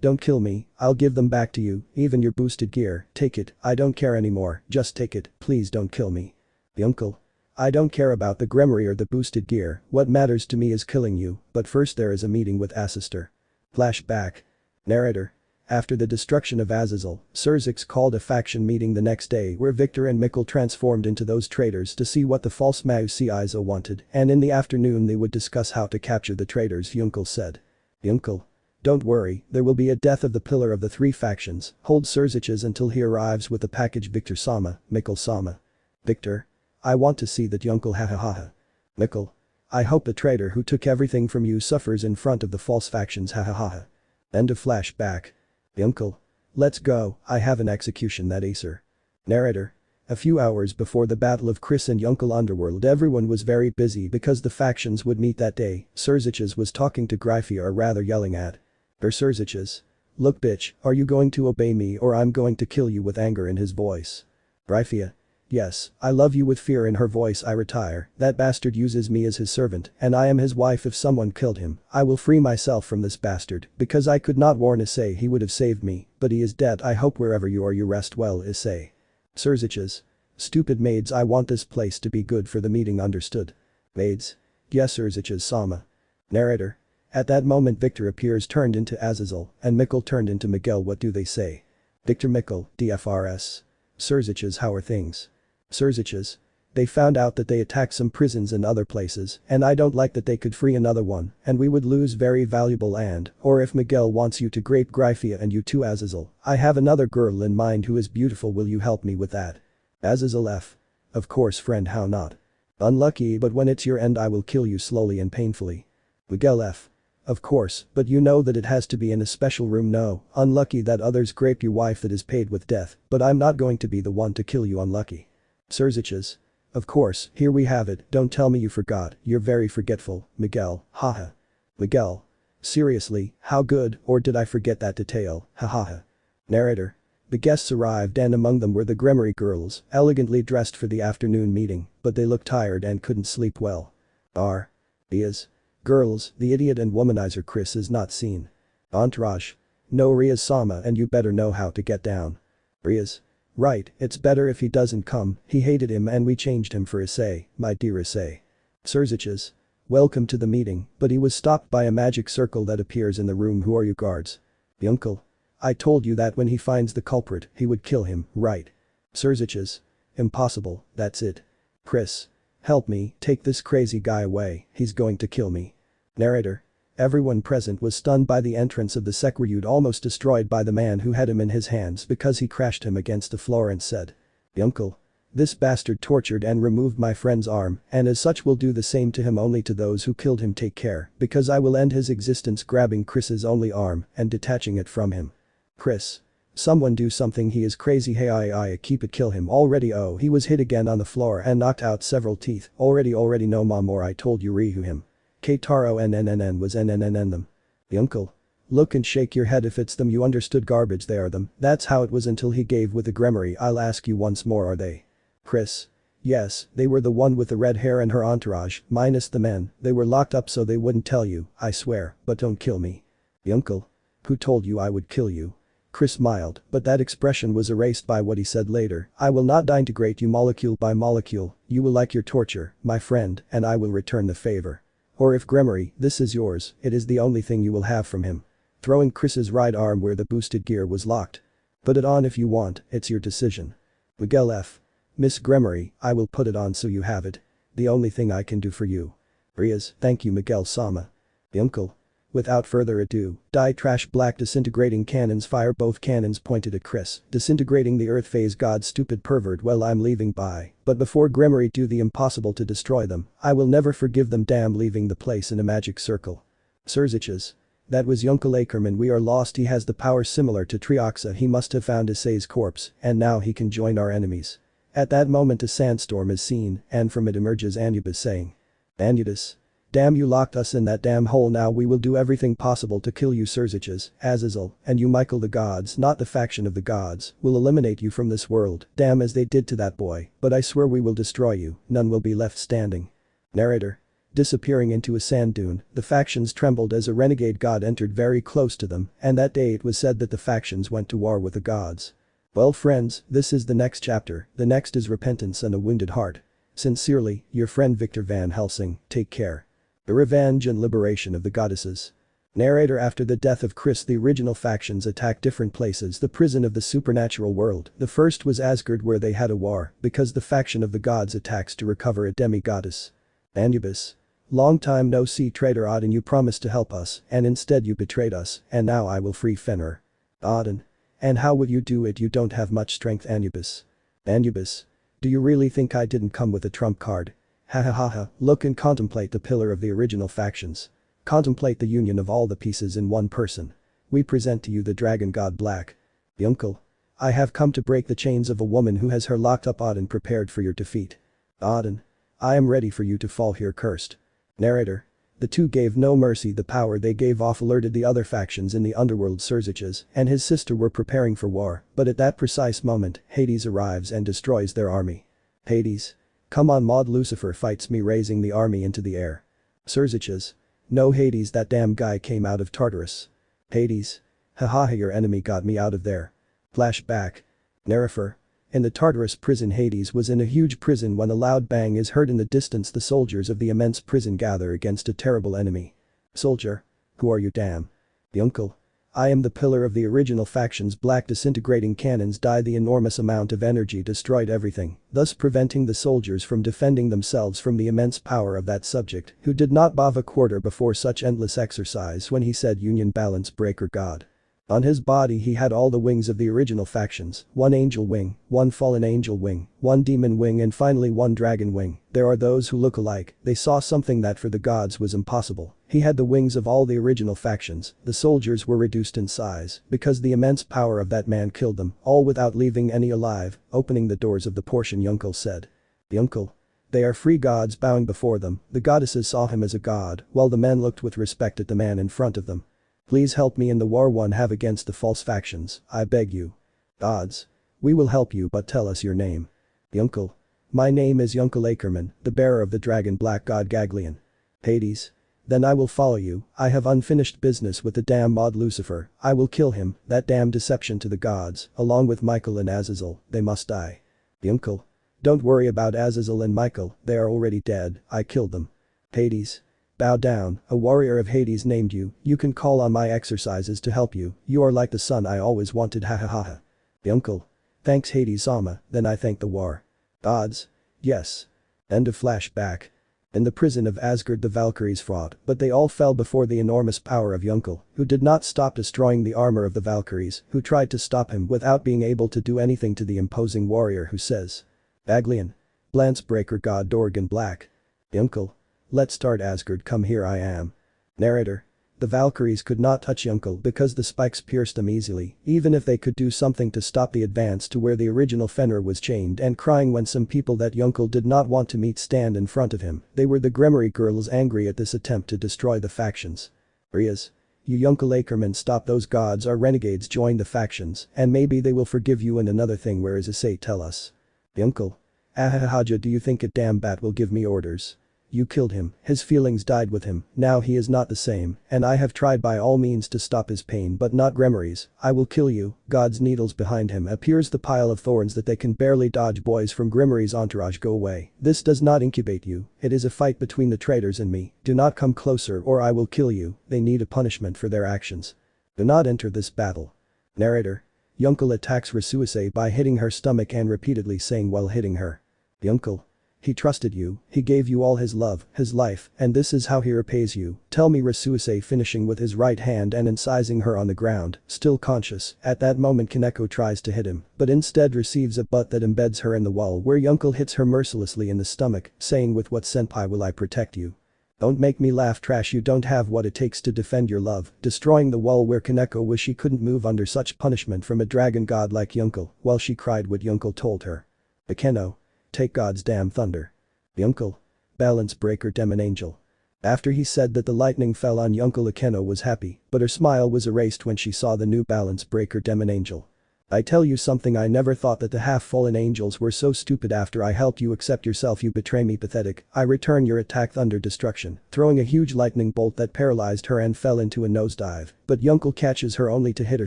don't kill me, I'll give them back to you, even your boosted gear, take it, I don't care anymore, just take it, please don't kill me. Yunkel. I don't care about the Gremory or the boosted gear, what matters to me is killing you, but first there is a meeting with Assister. Flashback. Narrator. After the destruction of Azazel, Surzix called a faction meeting the next day where Victor and Mikkel transformed into those traitors to see what the false Issei wanted, and in the afternoon they would discuss how to capture the traitors. Yunkel said. Yunkel. Don't worry, there will be a death of the pillar of the 3 factions, hold Surzix's until he arrives with the package. Victor-sama, Mikkel-sama. Victor. I want to see that. Yunkel, hahaha. Mikkel. I hope the traitor who took everything from you suffers in front of the false factions, hahaha. End of flashback. Yunkel. Let's go, I have an execution that Acer. Narrator. A few hours before the battle of Chris and Yunkel Underworld, everyone was very busy because the factions would meet that day. Surzix's was talking to Gryphia, or rather yelling at her. Surzix's. Look bitch, are you going to obey me or I'm going to kill you, with anger in his voice. Gryphia. Yes, I love you, with fear in her voice. I retire, that bastard uses me as his servant and I am his wife. If someone killed him, I will free myself from this bastard because I could not warn Issei, he would have saved me, but he is dead. I hope wherever you are you rest well, Issei. Surzix's. Stupid maids, I want this place to be good for the meeting, understood? Maids. Yes Surzix's sama. Narrator. At that moment Victor appears turned into Azazel and Mikkel turned into Miguel. What do they say? Victor. Mikkel, DFRS. Surzix's. How are things? Surzix's. They found out that they attacked some prisons and other places and I don't like that they could free another one and we would lose very valuable land, or if Miguel wants you to grape Gryphia and you too Azazel, I have another girl in mind who is beautiful, will you help me with that? Azazel F. Of course friend, how not? Unlucky, but when it's your end I will kill you slowly and painfully. Miguel F. Of course, but you know that it has to be in a special room. No, unlucky that others grape your wife that is paid with death, but I'm not going to be the one to kill you. Unlucky. Surziches. Of course, here we have it. Don't tell me you forgot, you're very forgetful, Miguel, haha. Miguel. Seriously, how good, or did I forget that detail, hahaha. Narrator. The guests arrived and among them were the Gremory girls, elegantly dressed for the afternoon meeting, but they looked tired and couldn't sleep well. Rias. Girls, the idiot and womanizer Chris is not seen. Entourage. No Rias-sama and you better know how to get down. Rias. Right, it's better if he doesn't come, he hated him and we changed him for Issei, my dear Issei. Surziches. Welcome to the meeting, but he was stopped by a magic circle that appears in the room. Who are you guards? The uncle. I told you that when he finds the culprit, he would kill him, right? Surziches. Impossible, that's it. Chris. Help me, take this crazy guy away, he's going to kill me. Narrator. Everyone present was stunned by the entrance of the Sekiryuutei, almost destroyed by the man who had him in his hands because he crashed him against the floor and said. The uncle. This bastard tortured and removed my friend's arm and as such will do the same to him. Only to those who killed him take care because I will end his existence. Grabbing Chris's only arm and detaching it from him. Chris. Someone do something, he is crazy. Hey I keep it, kill him already. Oh, he was hit again on the floor and knocked out several teeth. Already no more. I told you Rihu him. K-Taro NNNN was NNNN them. The uncle. Look and shake your head if it's them, you understood, garbage, they are them. That's how it was until he gave with the Gremory. I'll ask you once more, are they? Chris. Yes, they were the one with the red hair and her entourage, minus the men, they were locked up so they wouldn't tell you, I swear, but don't kill me. The uncle. Who told you I would kill you? Chris smiled, but that expression was erased by what he said later. I will not disintegrate you molecule by molecule, you will like your torture, my friend, and I will return the favor. Or if Gremory, this is yours, it is the only thing you will have from him. Throwing Chris's right arm where the boosted gear was locked. Put it on if you want, it's your decision. Miguel F. Miss Gremory, I will put it on so you have it. The only thing I can do for you. Rias, thank you Miguel-sama. The uncle. Without further ado, die trash black disintegrating cannons fire, both cannons pointed at Chris, disintegrating the earth phase god. Stupid pervert, well I'm leaving, bye, but before Gremory do the impossible to destroy them, I will never forgive them. Damn, leaving the place in a magic circle. Surziches. That was Yunkel Ackerman, we are lost, he has the power similar to Trihexa, he must have found Issei's corpse, and now he can join our enemies. At that moment a sandstorm is seen, and from it emerges Anubis saying. Anubis. Damn, you locked us in that damn hole, now we will do everything possible to kill you. Surziches, Azazel, and you Michael, the gods, not the faction of the gods, will eliminate you from this world, damn, as they did to that boy, but I swear we will destroy you, none will be left standing. Narrator. Disappearing into a sand dune, the factions trembled as a renegade god entered very close to them, and that day it was said that the factions went to war with the gods. Well friends, this is the next chapter, the next is Repentance and a Wounded Heart. Sincerely, your friend Victor Van Helsing, take care. The Revenge and Liberation of the Goddesses. Narrator. After the death of Chris, the original factions attacked different places, the prison of the supernatural world. The first was Asgard, where they had a war because the faction of the gods attacks to recover a demi-goddess. Anubis. Long time no see, traitor Odin, you promised to help us and instead you betrayed us, and now I will free Fenrir. Odin. And how would you do it, you don't have much strength. Anubis. Anubis. Do you really think I didn't come with a trump card? Ha ha ha ha, look and contemplate the pillar of the original factions. Contemplate the union of all the pieces in one person. We present to you the dragon god Black. The uncle. I have come to break the chains of a woman who has her locked up. Odin, prepared for your defeat. Odin. I am ready for you to fall here cursed. Narrator. The two gave no mercy, the power they gave off alerted the other factions in the underworld. Surziches and his sister were preparing for war, but at that precise moment, Hades arrives and destroys their army. Hades. Come on Maud, Lucifer fights me, raising the army into the air. Surziches. No Hades, that damn guy came out of Tartarus. Hades. Haha, your enemy got me out of there. Flashback. Nerifer. In the Tartarus prison, Hades was in a huge prison when a loud bang is heard in the distance. The soldiers of the immense prison gather against a terrible enemy. Soldier. Who are you, damn? The uncle. I am the pillar of the original factions. Black disintegrating cannons die. The enormous amount of energy destroyed everything, thus preventing the soldiers from defending themselves from the immense power of that subject who did not bow a quarter before such endless exercise when he said union balance breaker god. On his body he had all the wings of the original factions, one angel wing, one fallen angel wing, one demon wing and finally one dragon wing. There are those who look alike, they saw something that for the gods was impossible. He had the wings of all the original factions, the soldiers were reduced in size, because the immense power of that man killed them, all without leaving any alive, opening the doors of the portion Yunkel said. Yunkel. They are free gods bowing before them, the goddesses saw him as a god, while the men looked with respect at the man in front of them. Please help me in the war one have against the false factions, I beg you. Gods. We will help you but tell us your name. Yunkel. My name is Yunkel Ackerman, the bearer of the dragon black god Gagleon. Hades. Then I will follow you, I have unfinished business with the damn mod Lucifer, I will kill him, that damn deception to the gods, along with Michael and Azazel, they must die. Yunkel. Don't worry about Azazel and Michael, they are already dead, I killed them. Hades. Bow down, a warrior of Hades named you, you can call on my exercises to help you, you are like the son I always wanted ha ha ha ha. Uncle. Thanks Hades-sama, then I thank the war. Gods. Yes. End of flashback. In the prison of Asgard the Valkyries fought, but they all fell before the enormous power of Yunkel, who did not stop destroying the armor of the Valkyries, who tried to stop him without being able to do anything to the imposing warrior who says. Gagleon. Lance breaker god Dorgan Black. Yunkel. Let's start Asgard come here I am. Narrator. The Valkyries could not touch Yunkel because the spikes pierced them easily, even if they could do something to stop the advance to where the original Fenrir was chained and crying when some people that Yunkel did not want to meet stand in front of him. They were the Gremory girls angry at this attempt to destroy the factions. Rias. You Yunkel Ackerman stop those gods our renegades join the factions and maybe they will forgive you and another thing where is Issei tell us. Yunkel. Ahahaja do you think a damn bat will give me orders? You killed him, his feelings died with him, now he is not the same, and I have tried by all means to stop his pain but not Gremory's, I will kill you, God's needles behind him appears the pile of thorns that they can barely dodge boys from Gremory's entourage go away, this does not incubate you, it is a fight between the traitors and me, do not come closer or I will kill you, they need a punishment for their actions. Do not enter this battle. Narrator. Yunkel attacks Rossweisse by hitting her stomach and repeatedly saying while hitting her. Yunkel. He trusted you, he gave you all his love, his life, and this is how he repays you, tell me Rossweisse finishing with his right hand and incising her on the ground, still conscious, at that moment Kaneko tries to hit him, but instead receives a butt that embeds her in the wall where Yunkel hits her mercilessly in the stomach, saying with what senpai will I protect you. Don't make me laugh trash you don't have what it takes to defend your love, destroying the wall where Kaneko wished she couldn't move under such punishment from a dragon god like Yunkel, while she cried what Yunkel told her. Akeno. Take God's damn thunder. Yunkel. Balance breaker demon angel. After he said that the lightning fell on Yunkel Akeno was happy, but her smile was erased when she saw the new balance breaker demon angel. I tell you something I never thought that the half-fallen angels were so stupid after I helped you accept yourself you betray me pathetic, I return your attack thunder destruction, throwing a huge lightning bolt that paralyzed her and fell into a nosedive, but Yunkel catches her only to hit her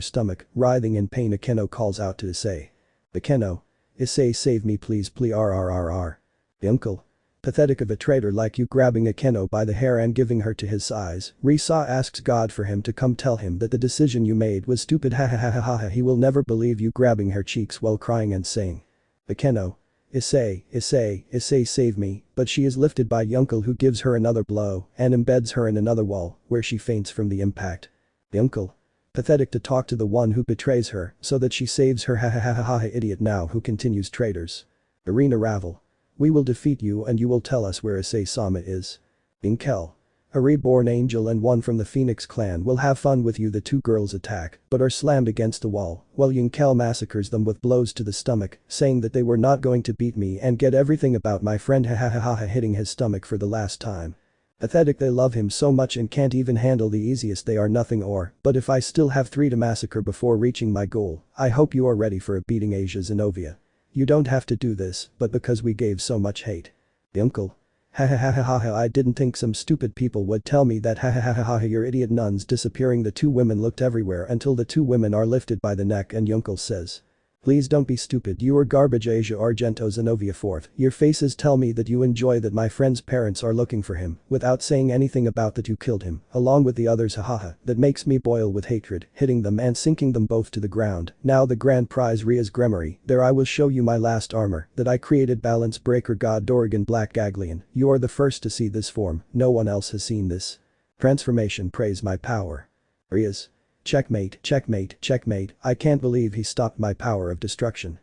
stomach, writhing in pain Akeno calls out to Issei. Akeno. Issei save me please rrrr. Yunkel. Pathetic of a traitor like you grabbing Akeno by the hair and giving her to his size, Risa asks God for him to come tell him that the decision you made was stupid ha ha ha ha ha he will never believe you grabbing her cheeks while crying and saying. Akeno. Issei save me, but she is lifted by Yunkel who gives her another blow and embeds her in another wall where she faints from the impact. Yunkel. Pathetic to talk to the one who betrays her so that she saves her ha ha ha ha ha idiot now who continues traitors. Arena Ravel. We will defeat you and you will tell us where Issei-sama is. Inkel. A reborn angel and one from the Phoenix clan will have fun with you the two girls attack but are slammed against the wall while Yunkel massacres them with blows to the stomach saying that they were not going to beat me and get everything about my friend ha ha ha ha hitting his stomach for the last time. Pathetic they love him so much and can't even handle the easiest they are nothing or, but if I still have 3 to massacre before reaching my goal, I hope you are ready for a beating Asia Xenovia. You don't have to do this, but because we gave so much hate. Uncle. Ha ha ha ha ha I didn't think some stupid people would tell me that ha ha ha ha ha your idiot nuns disappearing the 2 women looked everywhere until the 2 women are lifted by the neck and Yunkel says. Please don't be stupid you are garbage Asia Argento Xenovia 4th, your faces tell me that you enjoy that my friend's parents are looking for him, without saying anything about that you killed him, along with the others hahaha, that makes me boil with hatred, hitting them and sinking them both to the ground, now the grand prize Rias Gremory, there I will show you my last armor, that I created balance breaker god Dorgan Black Gagleon, you are the first to see this form, no one else has seen this. Transformation praise my power. Rias. Checkmate, checkmate, checkmate, I can't believe he stopped my power of destruction.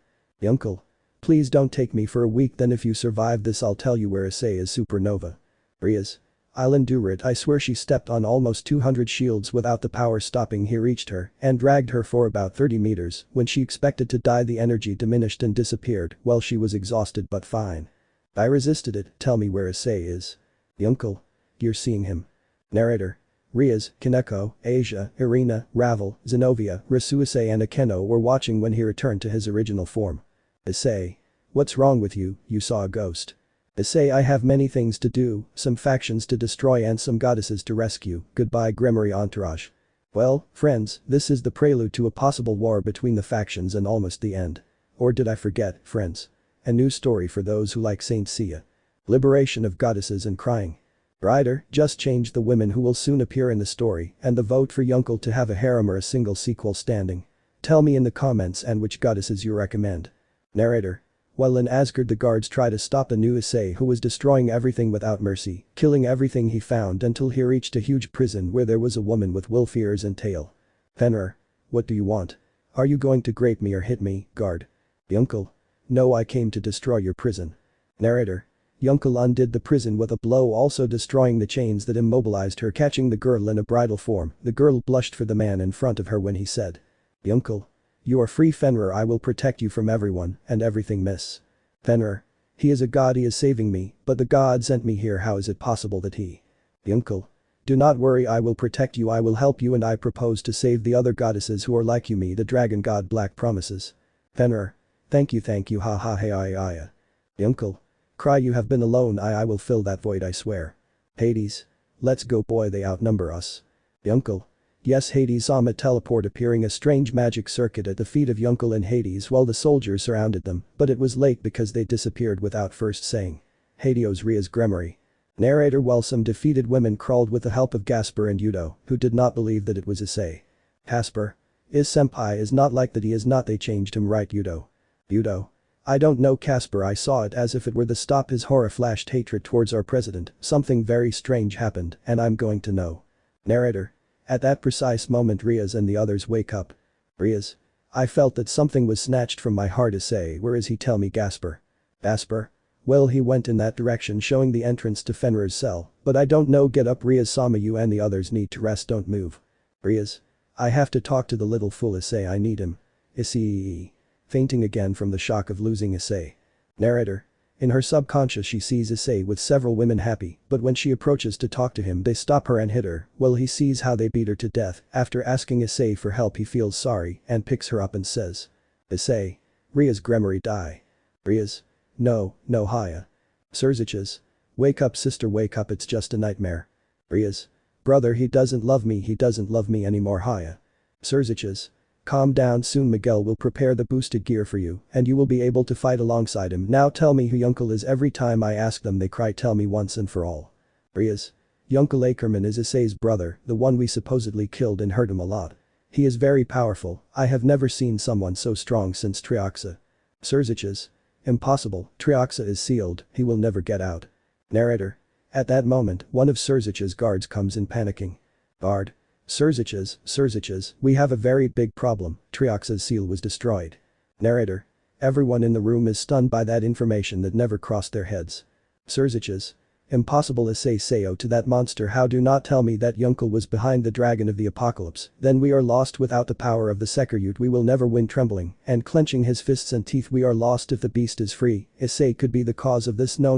Uncle. Please don't take me for a week, then if you survive this I'll tell you where Issei is supernova. Rias. I'll endure it, I swear. She stepped on almost 200 shields without the power stopping. He reached her and dragged her for about 30 meters. When she expected to die the energy diminished and disappeared. Well, she was exhausted but fine. I resisted it. Tell me where Issei is. Uncle. You're seeing him. Narrator. Rias, Kaneko, Asia, Irina, Ravel, Xenovia, Rossweisse and Akeno were watching when he returned to his original form. Issei. What's wrong with you? You saw a ghost. Issei, I have many things to do, some factions to destroy and some goddesses to rescue. Goodbye Gremory entourage. Well, friends, this is the prelude to a possible war between the factions and almost the end. Or did I forget, friends? A new story for those who like Saint Seiya. Liberation of goddesses and crying. Writer, just change the women who will soon appear in the story and the vote for Yunkel to have a harem or a single sequel standing. Tell me in the comments and which goddesses you recommend. Narrator. While in Asgard the guards try to stop the new Issei who was destroying everything without mercy, killing everything he found until he reached a huge prison where there was a woman with wolf ears and tail. Fenrir. What do you want? Are you going to grape me or hit me, guard? Yunkel. No, I came to destroy your prison. Narrator. Yunkel undid the prison with a blow, also destroying the chains that immobilized her, catching the girl in a bridal form. The girl blushed for the man in front of her when he said. Yunkel. You are free Fenrir, I will protect you from everyone and everything miss. Fenrir. He is a god, he is saving me, but the god sent me here, how is it possible that he. Yunkel. Do not worry, I will protect you, I will help you, and I propose to save the other goddesses who are like you, me the dragon god Black promises. Fenrir. Thank you ha ha hey I. Yunkel. Cry, you have been alone, I will fill that void, I swear. Hades. Let's go boy, they outnumber us. Yunkel. Yes, Hades saw a teleport appearing, a strange magic circuit at the feet of Yunkel and Hades while the soldiers surrounded them, but it was late because they disappeared without first saying. Hades Rias Gremory. Narrator. While some defeated women crawled with the help of Gasper and Yudo, who did not believe that it was Issei. Casper. Senpai is not like that, he is not, they changed him, right Yudo? Yudo. I don't know Casper, I saw it as if it were the stop. His horror flashed hatred towards our president. Something very strange happened and I'm going to know. Narrator. At that precise moment Rias and the others wake up. Rias. I felt that something was snatched from my heart. Issei, where is he? Tell me Gasper. Gasper. Well, he went in that direction, showing the entrance to Fenrir's cell, but I don't know. Get up Rias. Sama, you and the others need to rest, don't move. Rias. I have to talk to the little fool Issei, I need him. Issei. Fainting again from the shock of losing Issei. Narrator. In her subconscious she sees Issei with several women happy, but when she approaches to talk to him they stop her and hit her. Well, he sees how they beat her to death. After asking Issei for help he feels sorry and picks her up and says. Issei. Rias Gremory die. Rias. No, Haya. Surziches. Wake up sister, wake up, it's just a nightmare. Rias. Brother, he doesn't love me anymore. Haya. Surziches. Calm down, soon Miguel will prepare the boosted gear for you and you will be able to fight alongside him. Now tell me who Yunkel is. Every time I ask them they cry, tell me once and for all. Rias. Yunkel Ackerman is Issei's brother, the one we supposedly killed and hurt him a lot. He is very powerful, I have never seen someone so strong since Trihexa. Surziches. Impossible, Trihexa is sealed, he will never get out. Narrator. At that moment, one of Surzich's guards comes in panicking. Guard. Surziches, we have a very big problem, Triax's seal was destroyed. Narrator. Everyone in the room is stunned by that information that never crossed their heads. Surziches. Impossible. Issei Seo to that monster, how? Do not tell me that Yunkel was behind the dragon of the apocalypse, then we are lost. Without the power of the Sekiryuutei we will never win. Trembling and clenching his fists and teeth, we are lost if the beast is free. Issei could be the cause of this. No,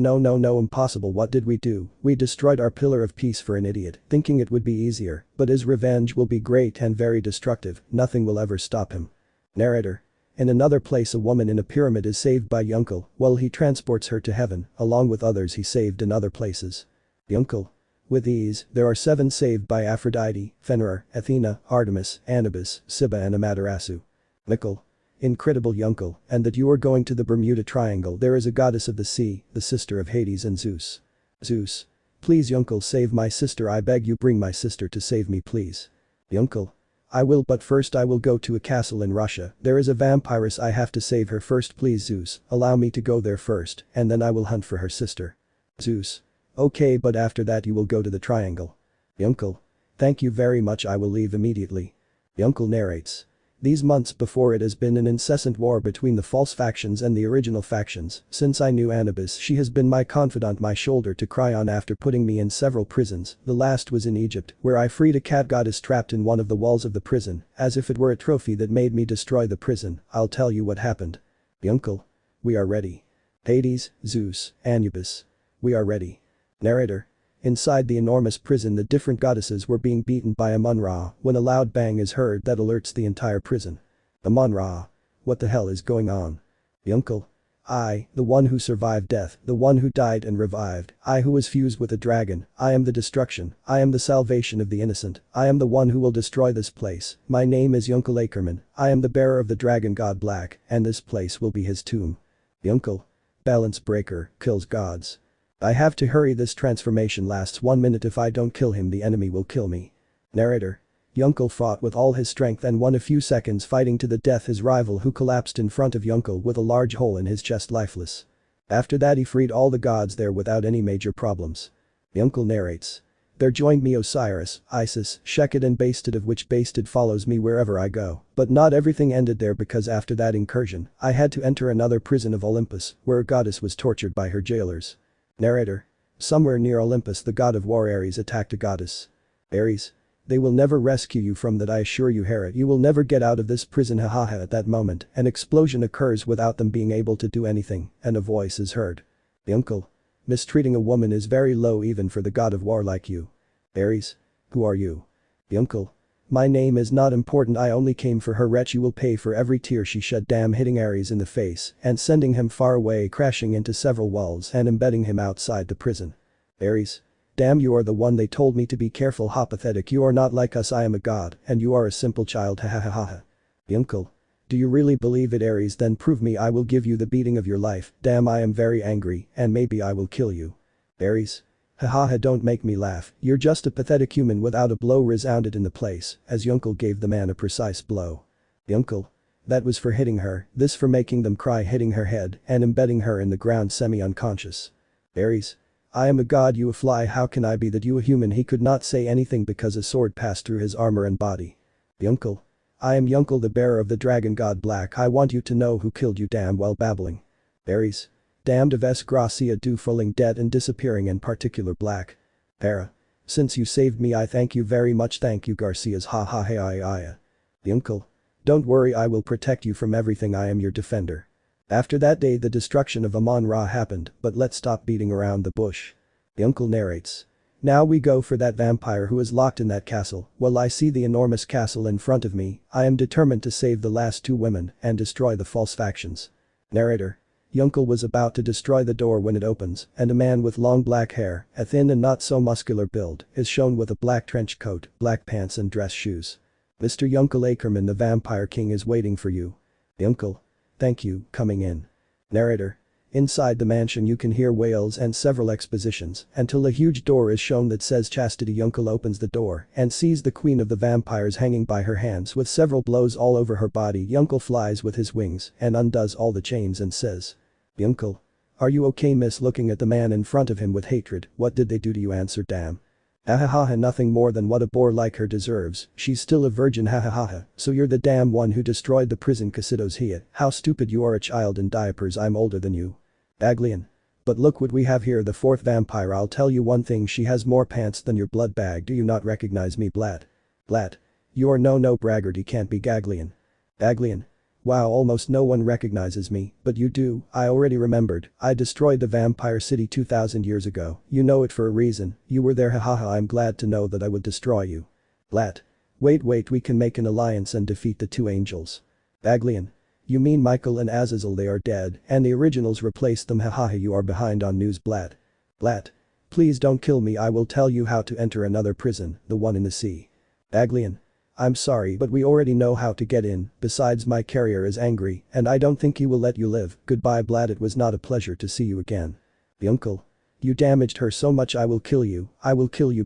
impossible. What did we do? We destroyed our pillar of peace for an idiot, thinking it would be easier, but his revenge will be great and very destructive, nothing will ever stop him. Narrator. In another place a woman in a pyramid is saved by Yunkel, while he transports her to heaven, along with others he saved in other places. Yunkel. With ease, there are 7 saved by Aphrodite, Fenrir, Athena, Artemis, Anubis, Siba and Amaterasu. Mikkel. Incredible Yunkel, and that you are going to the Bermuda Triangle. There is a goddess of the sea, the sister of Hades and Zeus. Zeus. Please Yunkel, save my sister, I beg you, bring my sister to save me please. Yunkel. I will, but first I will go to a castle in Russia. There is a vampiress, I have to save her first, please Zeus, allow me to go there first and then I will hunt for her sister. Zeus. Okay, but after that you will go to the triangle. Yunkel. Thank you very much, I will leave immediately. The uncle narrates. These months before it has been an incessant war between the false factions and the original factions. Since I knew Anubis, she has been my confidant, my shoulder to cry on after putting me in several prisons. The last was in Egypt, where I freed a cat goddess trapped in one of the walls of the prison, as if it were a trophy that made me destroy the prison. I'll tell you what happened. The uncle. We are ready. Hades, Zeus, Anubis. We are ready. Narrator. Inside the enormous prison, the different goddesses were being beaten by Amun-Ra when a loud bang is heard that alerts the entire prison. Amun-Ra. What the hell is going on? The uncle. I, the one who survived death, the one who died and revived, I who was fused with a dragon, I am the destruction, I am the salvation of the innocent, I am the one who will destroy this place. My name is Uncle Ackerman, I am the bearer of the dragon god Black, and this place will be his tomb. The uncle. Balance breaker, kills gods. I have to hurry, this transformation lasts 1 minute, if I don't kill him the enemy will kill me. Narrator. Yunkel fought with all his strength and won a few seconds, fighting to the death his rival, who collapsed in front of Yunkel with a large hole in his chest, lifeless. After that he freed all the gods there without any major problems. Yunkel narrates. There joined me Osiris, Isis, Sheket and Bastet, of which Bastet follows me wherever I go. But not everything ended there, because after that incursion, I had to enter another prison of Olympus, where a goddess was tortured by her jailers. Narrator. Somewhere near Olympus the god of war Ares attacked a goddess. Ares. They will never rescue you from that, I assure you, Hera, you will never get out of this prison, hahaha. At that moment, an explosion occurs without them being able to do anything, and a voice is heard. The uncle. Mistreating a woman is very low even for the god of war like you. Ares. Who are you? The uncle. My name is not important, I only came for her, wretch, you will pay for every tear she shed, damn, hitting Ares in the face and sending him far away, crashing into several walls and embedding him outside the prison. Ares. Damn, you are the one they told me to be careful, ha, pathetic, you are not like us, I am a god and you are a simple child, ha ha ha ha. The uncle. Do you really believe it, Ares? Then prove me, I will give you the beating of your life, damn, I am very angry and maybe I will kill you. Ares. Haha, don't make me laugh, you're just a pathetic human without a blow resounded in the place as Yunkel gave the man a precise blow. The uncle. That was for hitting her, this for making them cry, hitting her head and embedding her in the ground semi-unconscious. Ares. I am a god, you a fly, how can I be that, you a human? He could not say anything because a sword passed through his armor and body. The uncle. I am Yunkel, the bearer of the dragon god Black, I want you to know who killed you, damn, while babbling. Ares. Damned of S. Gracia do, falling dead and disappearing, in particular Black. Hera. Since you saved me I thank you very much, thank you Garcias, ha ha hey I. The uncle. Don't worry, I will protect you from everything, I am your defender. After that day the destruction of Amun-Ra happened, but let's stop beating around the bush. The uncle narrates. Now we go for that vampire who is locked in that castle. Well, I see the enormous castle in front of me, I am determined to save the last 2 women and destroy the false factions. Narrator. Yunkel was about to destroy the door when it opens, and a man with long black hair, a thin and not so muscular build, is shown with a black trench coat, black pants and dress shoes. Mr. Yunkel Ackerman, the Vampire King, is waiting for you. The uncle. Thank you, coming in. Narrator. Inside the mansion you can hear wails and several expositions until a huge door is shown that says Chastity. Yunkel opens the door and sees the queen of the vampires hanging by her hands with several blows all over her body. Yunkel flies with his wings and undoes all the chains and says. Yunkel. Are you okay, miss? Looking at the man in front of him with hatred. What did they do to you? Answer, damn. Ahahaha, nothing more than what a boar like her deserves, she's still a virgin, hahaha, so you're the damn one who destroyed the prison, Casitos here, how stupid you are, a child in diapers, I'm older than you. Gagleon. But look what we have here, the 4th vampire. I'll tell you one thing, she has more pants than your blood bag. Do you not recognize me, Blat? Blat. You are no braggart, he can't be Gagleon. Gagleon. Wow, almost no one recognizes me, but you do, I already remembered, I destroyed the vampire city 2000 years ago, you know it for a reason, you were there, hahaha, I'm glad to know that I would destroy you. Blat. Wait, we can make an alliance and defeat the 2 angels. Gagleon. You mean Michael and Azazel? They are dead, and the originals replaced them, hahaha, you are behind on news, Blat. Blat. Please don't kill me, I will tell you how to enter another prison, the one in the sea. Gagleon. I'm sorry, but we already know how to get in, besides my carrier is angry and I don't think he will let you live. Goodbye, Blat, it was not a pleasure to see you again. The uncle. You damaged her so much, I will kill you,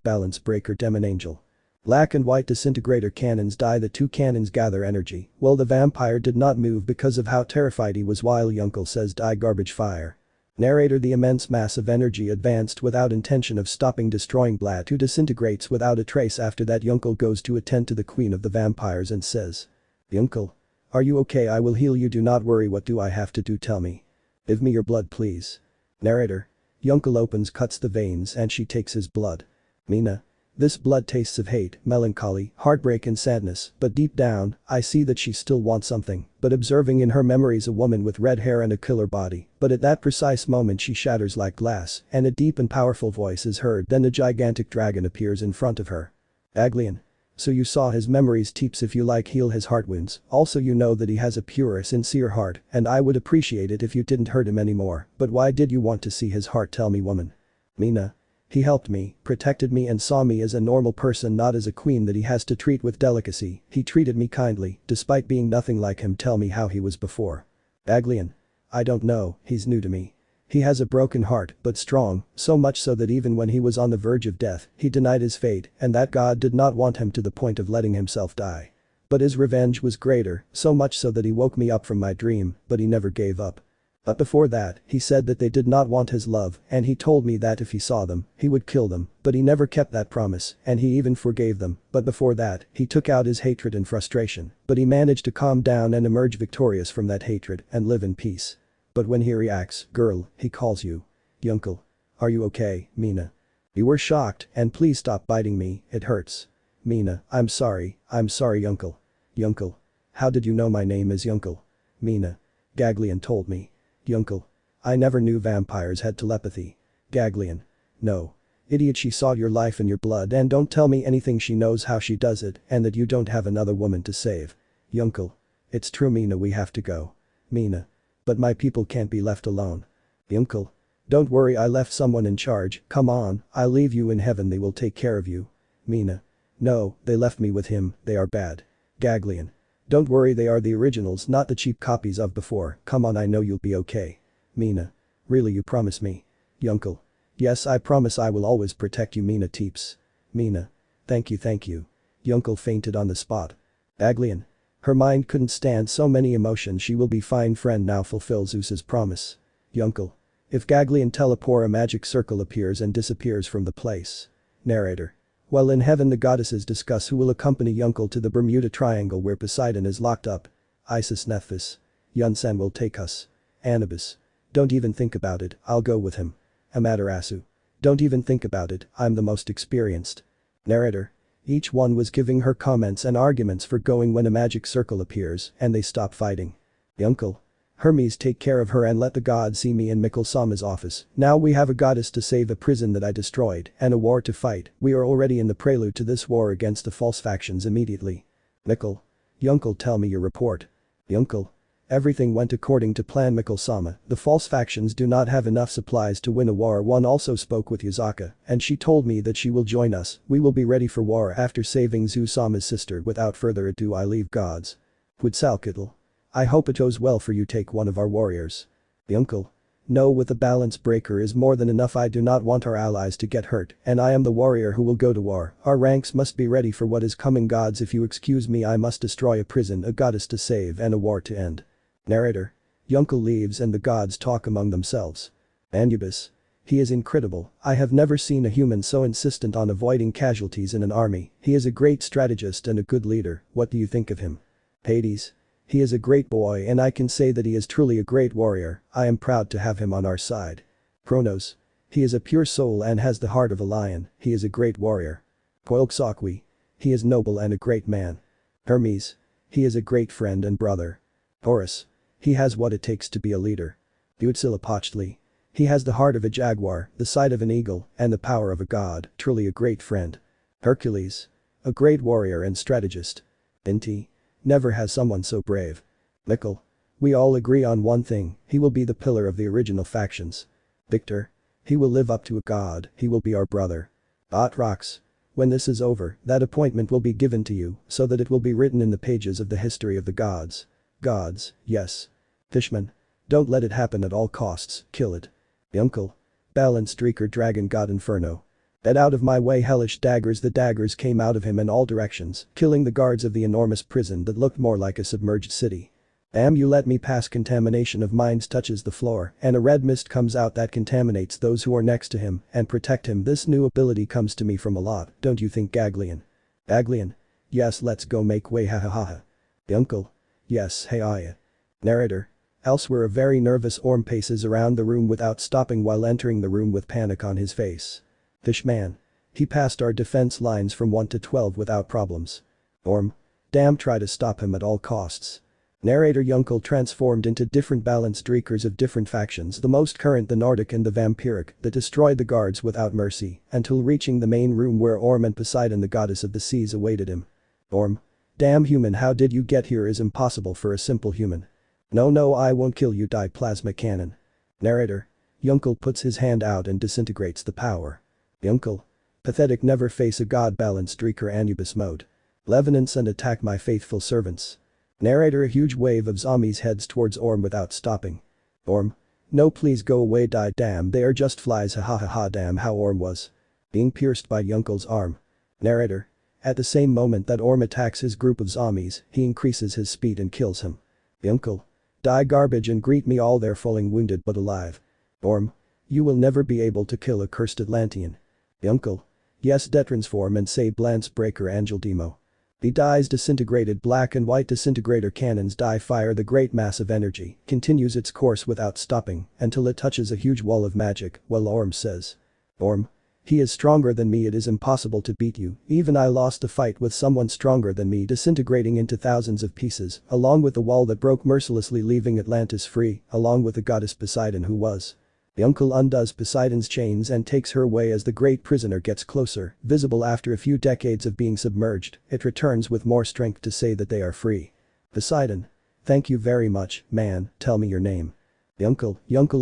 balance breaker, demon angel. Black and white disintegrator cannons die, the 2 cannons gather energy. Well, the vampire did not move because of how terrified he was, while Yunkel says die, garbage fire. Narrator: the immense mass of energy advanced without intention of stopping, destroying Blatt, who disintegrates without a trace. After that, Yunkel goes to attend to the queen of the vampires and says, "Yunkel, are you okay? I will heal you, do not worry. What do I have to do? Tell me. Give me your blood, please." Narrator: Yunkel opens, cuts the veins, and she takes his blood. Mina: "This blood tastes of hate, melancholy, heartbreak and sadness, but deep down, I see that she still wants something, but observing in her memories a woman with red hair and a killer body, but at that precise moment she shatters like glass, and a deep and powerful voice is heard. Then a gigantic dragon appears in front of her." Gagleon: "So you saw his memories, Teeps. If you like, heal his heart wounds. Also, you know that he has a pure, sincere heart, and I would appreciate it if you didn't hurt him anymore. But why did you want to see his heart? Tell me, woman." Mina: "He helped me, protected me and saw me as a normal person, not as a queen that he has to treat with delicacy. He treated me kindly, despite being nothing like him. Tell me how he was before." Gagleon: "I don't know, he's new to me. He has a broken heart, but strong, so much so that even when he was on the verge of death, he denied his fate, and that God did not want him to the point of letting himself die. But his revenge was greater, so much so that he woke me up from my dream, but he never gave up. But before that, he said that they did not want his love, and he told me that if he saw them, he would kill them, but he never kept that promise, and he even forgave them. But before that, he took out his hatred and frustration, but he managed to calm down and emerge victorious from that hatred and live in peace. But when he reacts, girl, he calls you. Yunkel. Are you okay, Mina? You were shocked, and please stop biting me, it hurts. Mina: I'm sorry, Yunkel. Yunkel. How did you know my name is Yunkel? Mina: Gagleon told me. Yunkel: I never knew vampires had telepathy. Gagleon: No. Idiot, she saw your life and your blood, and don't tell me anything. She knows how she does it, and that you don't have another woman to save. Yunkel: It's true, Mina, we have to go. Mina: But my people can't be left alone. Yunkel: Don't worry, I left someone in charge. Come on, I'll leave you in heaven, they will take care of you. Mina: No, they left me with him, they are bad. Gagleon: Don't worry, they are the originals, not the cheap copies of before. Come on, I know you'll be okay. Mina: Really, you promise me? Yunkel: Yes, I promise I will always protect you, Mina Teeps. Mina: Thank you. Yunkel fainted on the spot. Gagleon: Her mind couldn't stand so many emotions. She will be fine. Friend now fulfill Zeus's promise. Yunkel: If Gagleon teleport, a magic circle appears and disappears from the place. Narrator: While in heaven, the goddesses discuss who will accompany Yunkel to the Bermuda Triangle where Poseidon is locked up. Isis: Nephthys. Yunsan will take us. Anubis: Don't even think about it, I'll go with him. Amaterasu: Don't even think about it, I'm the most experienced. Narrator: Each one was giving her comments and arguments for going when a magic circle appears and they stop fighting. Yunkel: Hermes, take care of her and let the gods see me in Mikkel-sama's office. Now we have a goddess to save, a prison that I destroyed, and a war to fight. We are already in the prelude to this war against the false factions immediately. Mikkel: Yunkel, tell me your report. Yunkel: Everything went according to plan, Mikkel-sama. The false factions do not have enough supplies to win a war. One also spoke with Yuzaka, and she told me that she will join us. We will be ready for war after saving Zeus-sama's sister. Without further ado, I leave gods. Quetzalcoatl: I hope it goes well for you. Take one of our warriors. Yunkel: No, with the balance breaker is more than enough. I do not want our allies to get hurt, and I am the warrior who will go to war. Our ranks must be ready for what is coming. Gods, if you excuse me, I must destroy a prison, a goddess to save, and a war to end. Narrator: Yunkel leaves and the gods talk among themselves. Anubis: He is incredible. I have never seen a human so insistent on avoiding casualties in an army. He is a great strategist and a good leader. What do you think of him? Hades: He is a great boy, and I can say that he is truly a great warrior. I am proud to have him on our side. Kronos: He is a pure soul and has the heart of a lion. He is a great warrior. Koilxauhqui: He is noble and a great man. Hermes: He is a great friend and brother. Horus: He has what it takes to be a leader. Huitzilopochtli: He has the heart of a jaguar, the sight of an eagle, and the power of a god, truly a great friend. Hercules: A great warrior and strategist. Inti: Never has someone so brave. Mikkel: We all agree on one thing, he will be the pillar of the original factions. Victor: He will live up to a god, he will be our brother. Atrox: When this is over, that appointment will be given to you, so that it will be written in the pages of the history of the gods. Gods, yes. Fishman: Don't let it happen at all costs, kill it. Yunkel: Balance streaker dragon god Inferno. Get out of my way, hellish daggers. The daggers came out of him in all directions, killing the guards of the enormous prison that looked more like a submerged city. Damn, you let me pass. Contamination of minds touches the floor and a red mist comes out that contaminates those who are next to him and protect him. This new ability comes to me from a lot, don't you think, Gagleon? Gagleon? Yes, let's go make way, ha ha ha ha. Uncle? Yes, hey Aya. Narrator. Elsewhere, a very nervous Orm paces around the room without stopping while entering the room with panic on his face. Fishman. He passed our defense lines from 1 to 12 without problems. Orm. Damn, try to stop him at all costs. Narrator. Yunkel transformed into different balanced streakers of different factions, the most current the Nordic and the Vampiric, that destroyed the guards without mercy until reaching the main room where Orm and Poseidon, the goddess of the seas, awaited him. Orm. Damn, human, how did you get here? Is impossible for a simple human. No, I won't kill you. Die plasma cannon. Narrator. Yunkel puts his hand out and disintegrates the power. Yunkel. Pathetic, never face a god. Balanced streaker Anubis mode. Levenance and attack my faithful servants. Narrator. A huge wave of zombies heads towards Orm without stopping. Orm. No, please go away. Die. Damn, they are just flies, ha ha ha ha. Damn, how Orm was being pierced by Yunkel's arm. Narrator. At the same moment that Orm attacks his group of zombies, he increases his speed and kills him. Yunkel. Die garbage and greet me all. They're falling wounded but alive. Orm. You will never be able to kill a cursed Atlantean. Yunkel. Yes, detransform and say Blance Breaker Angel Demo. The dies. Disintegrated black and white disintegrator cannons die. Fire. The great mass of energy continues its course without stopping until it touches a huge wall of magic, while Orm says. Orm. He is stronger than me. It is impossible to beat you. Even I lost a fight with someone stronger than me. Disintegrating into thousands of pieces, along with the wall that broke mercilessly, leaving Atlantis free, along with the goddess Poseidon, who was. Yunkel undoes Poseidon's chains and takes her away as the great prisoner gets closer, visible after a few decades of being submerged. It returns with more strength to say that they are free. Poseidon. Thank you very much, man. Tell me your name. Yunkel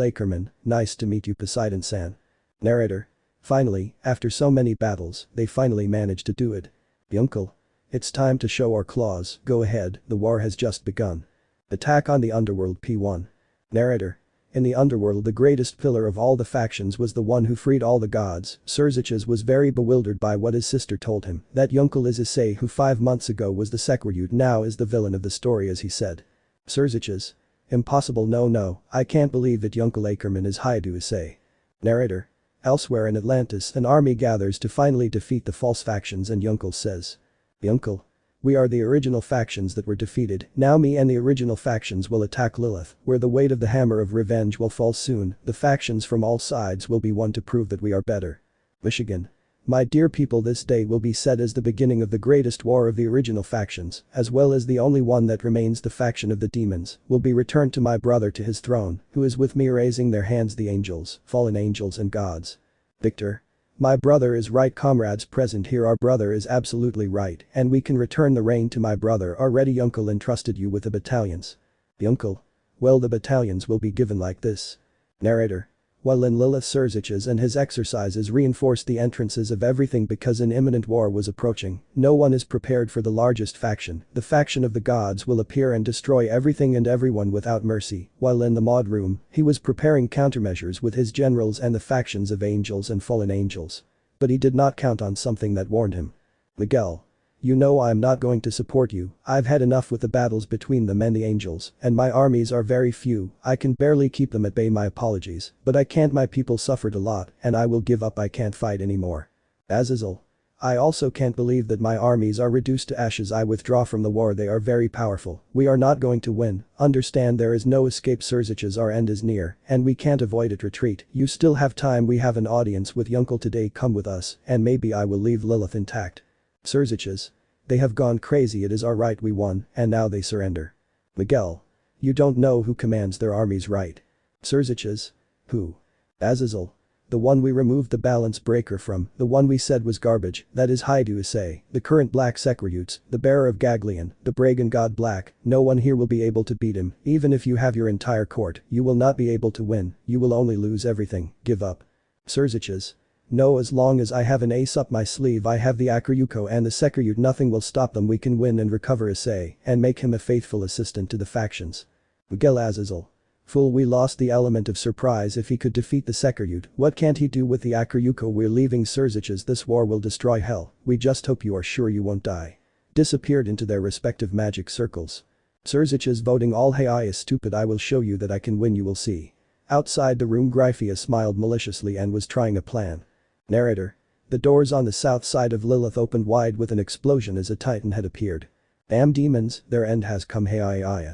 Ackerman. Nice to meet you, Poseidon-san. Narrator. Finally, after so many battles, they finally managed to do it. Yunkel. It's time to show our claws. Go ahead, the war has just begun. Attack on the underworld. P1. Narrator. In the underworld, the greatest pillar of all the factions was the one who freed all the gods. Xerxes was very bewildered by what his sister told him, that Yunkel is Issei, who 5 months ago was the Sekiryuutei, now is the villain of the story, as he said. Xerxes. Impossible. No, I can't believe that Yunkel Ackerman is Haidu Issei. Narrator. Elsewhere in Atlantis, an army gathers to finally defeat the false factions and Yunkel says. Yunkel. We are the original factions that were defeated. Now me and the original factions will attack Lilith, where the weight of the hammer of revenge will fall soon. The factions from all sides will be one to prove that we are better. Michigan. My dear people, this day will be said as the beginning of the greatest war of the original factions, as well as the only one that remains, the faction of the demons, will be returned to my brother to his throne, who is with me raising their hands, the angels, fallen angels and gods. Victor. My brother is right, comrades present here, our brother is absolutely right, and we can return the reign to my brother already. Yunkel entrusted you with the battalions. Yunkel. Well, the battalions will be given like this. Narrator. While in Lilith, Xerxes and his exercises reinforced the entrances of everything because an imminent war was approaching. No one is prepared for the largest faction. The faction of the gods will appear and destroy everything and everyone without mercy. While in the mod room, he was preparing countermeasures with his generals and the factions of angels and fallen angels. But he did not count on something that warned him. Miguel. You know I'm not going to support you. I've had enough with the battles between them and the angels, and my armies are very few. I can barely keep them at bay. My apologies, but I can't. My people suffered a lot, and I will give up. I can't fight anymore. Azazel. I also can't believe that my armies are reduced to ashes. I withdraw from the war. They are very powerful. We are not going to win. Understand there is no escape. Xerxes, our end is near, and we can't avoid it. Retreat. You still have time. We have an audience with Yunkel today. Come with us, and maybe I will leave Lilith intact. Xerxes. They have gone crazy. It is our right. We won, and now they surrender. Miguel. You don't know who commands their armies, right? Xerxes. Who? Azazel. The one we removed the balance breaker from, the one we said was garbage, that is Haidu Issei, the current Black Sekiryuutei, the bearer of Gagleon, the Bragan god Black. No one here will be able to beat him. Even if you have your entire court, you will not be able to win. You will only lose everything. Give up. Xerxes. No, as long as I have an ace up my sleeve, I have the Akyuko and the Sekiryuutei. Nothing will stop them. We can win and recover Issei and make him a faithful assistant to the factions. Miguel. Azazel. Fool, we lost the element of surprise. If he could defeat the Sekiryuutei, what can't he do with the Akyuko? We're leaving Xerxes. This war will destroy hell. We just hope you are sure you won't die. Disappeared into their respective magic circles. Surzich is voting all. Hey, I is stupid. I will show you that I can win, you will see. Outside the room, Gryphia smiled maliciously and was trying a plan. Narrator. The doors on the south side of Lilith opened wide with an explosion as a titan had appeared. Damn demons, their end has come. Hey.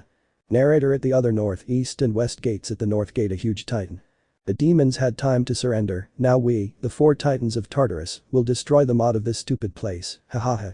Narrator. At the other north, east and west gates. At the north gate, a huge titan. The demons had time to surrender. Now we, the 4 titans of Tartarus, will destroy them out of this stupid place. Ha ha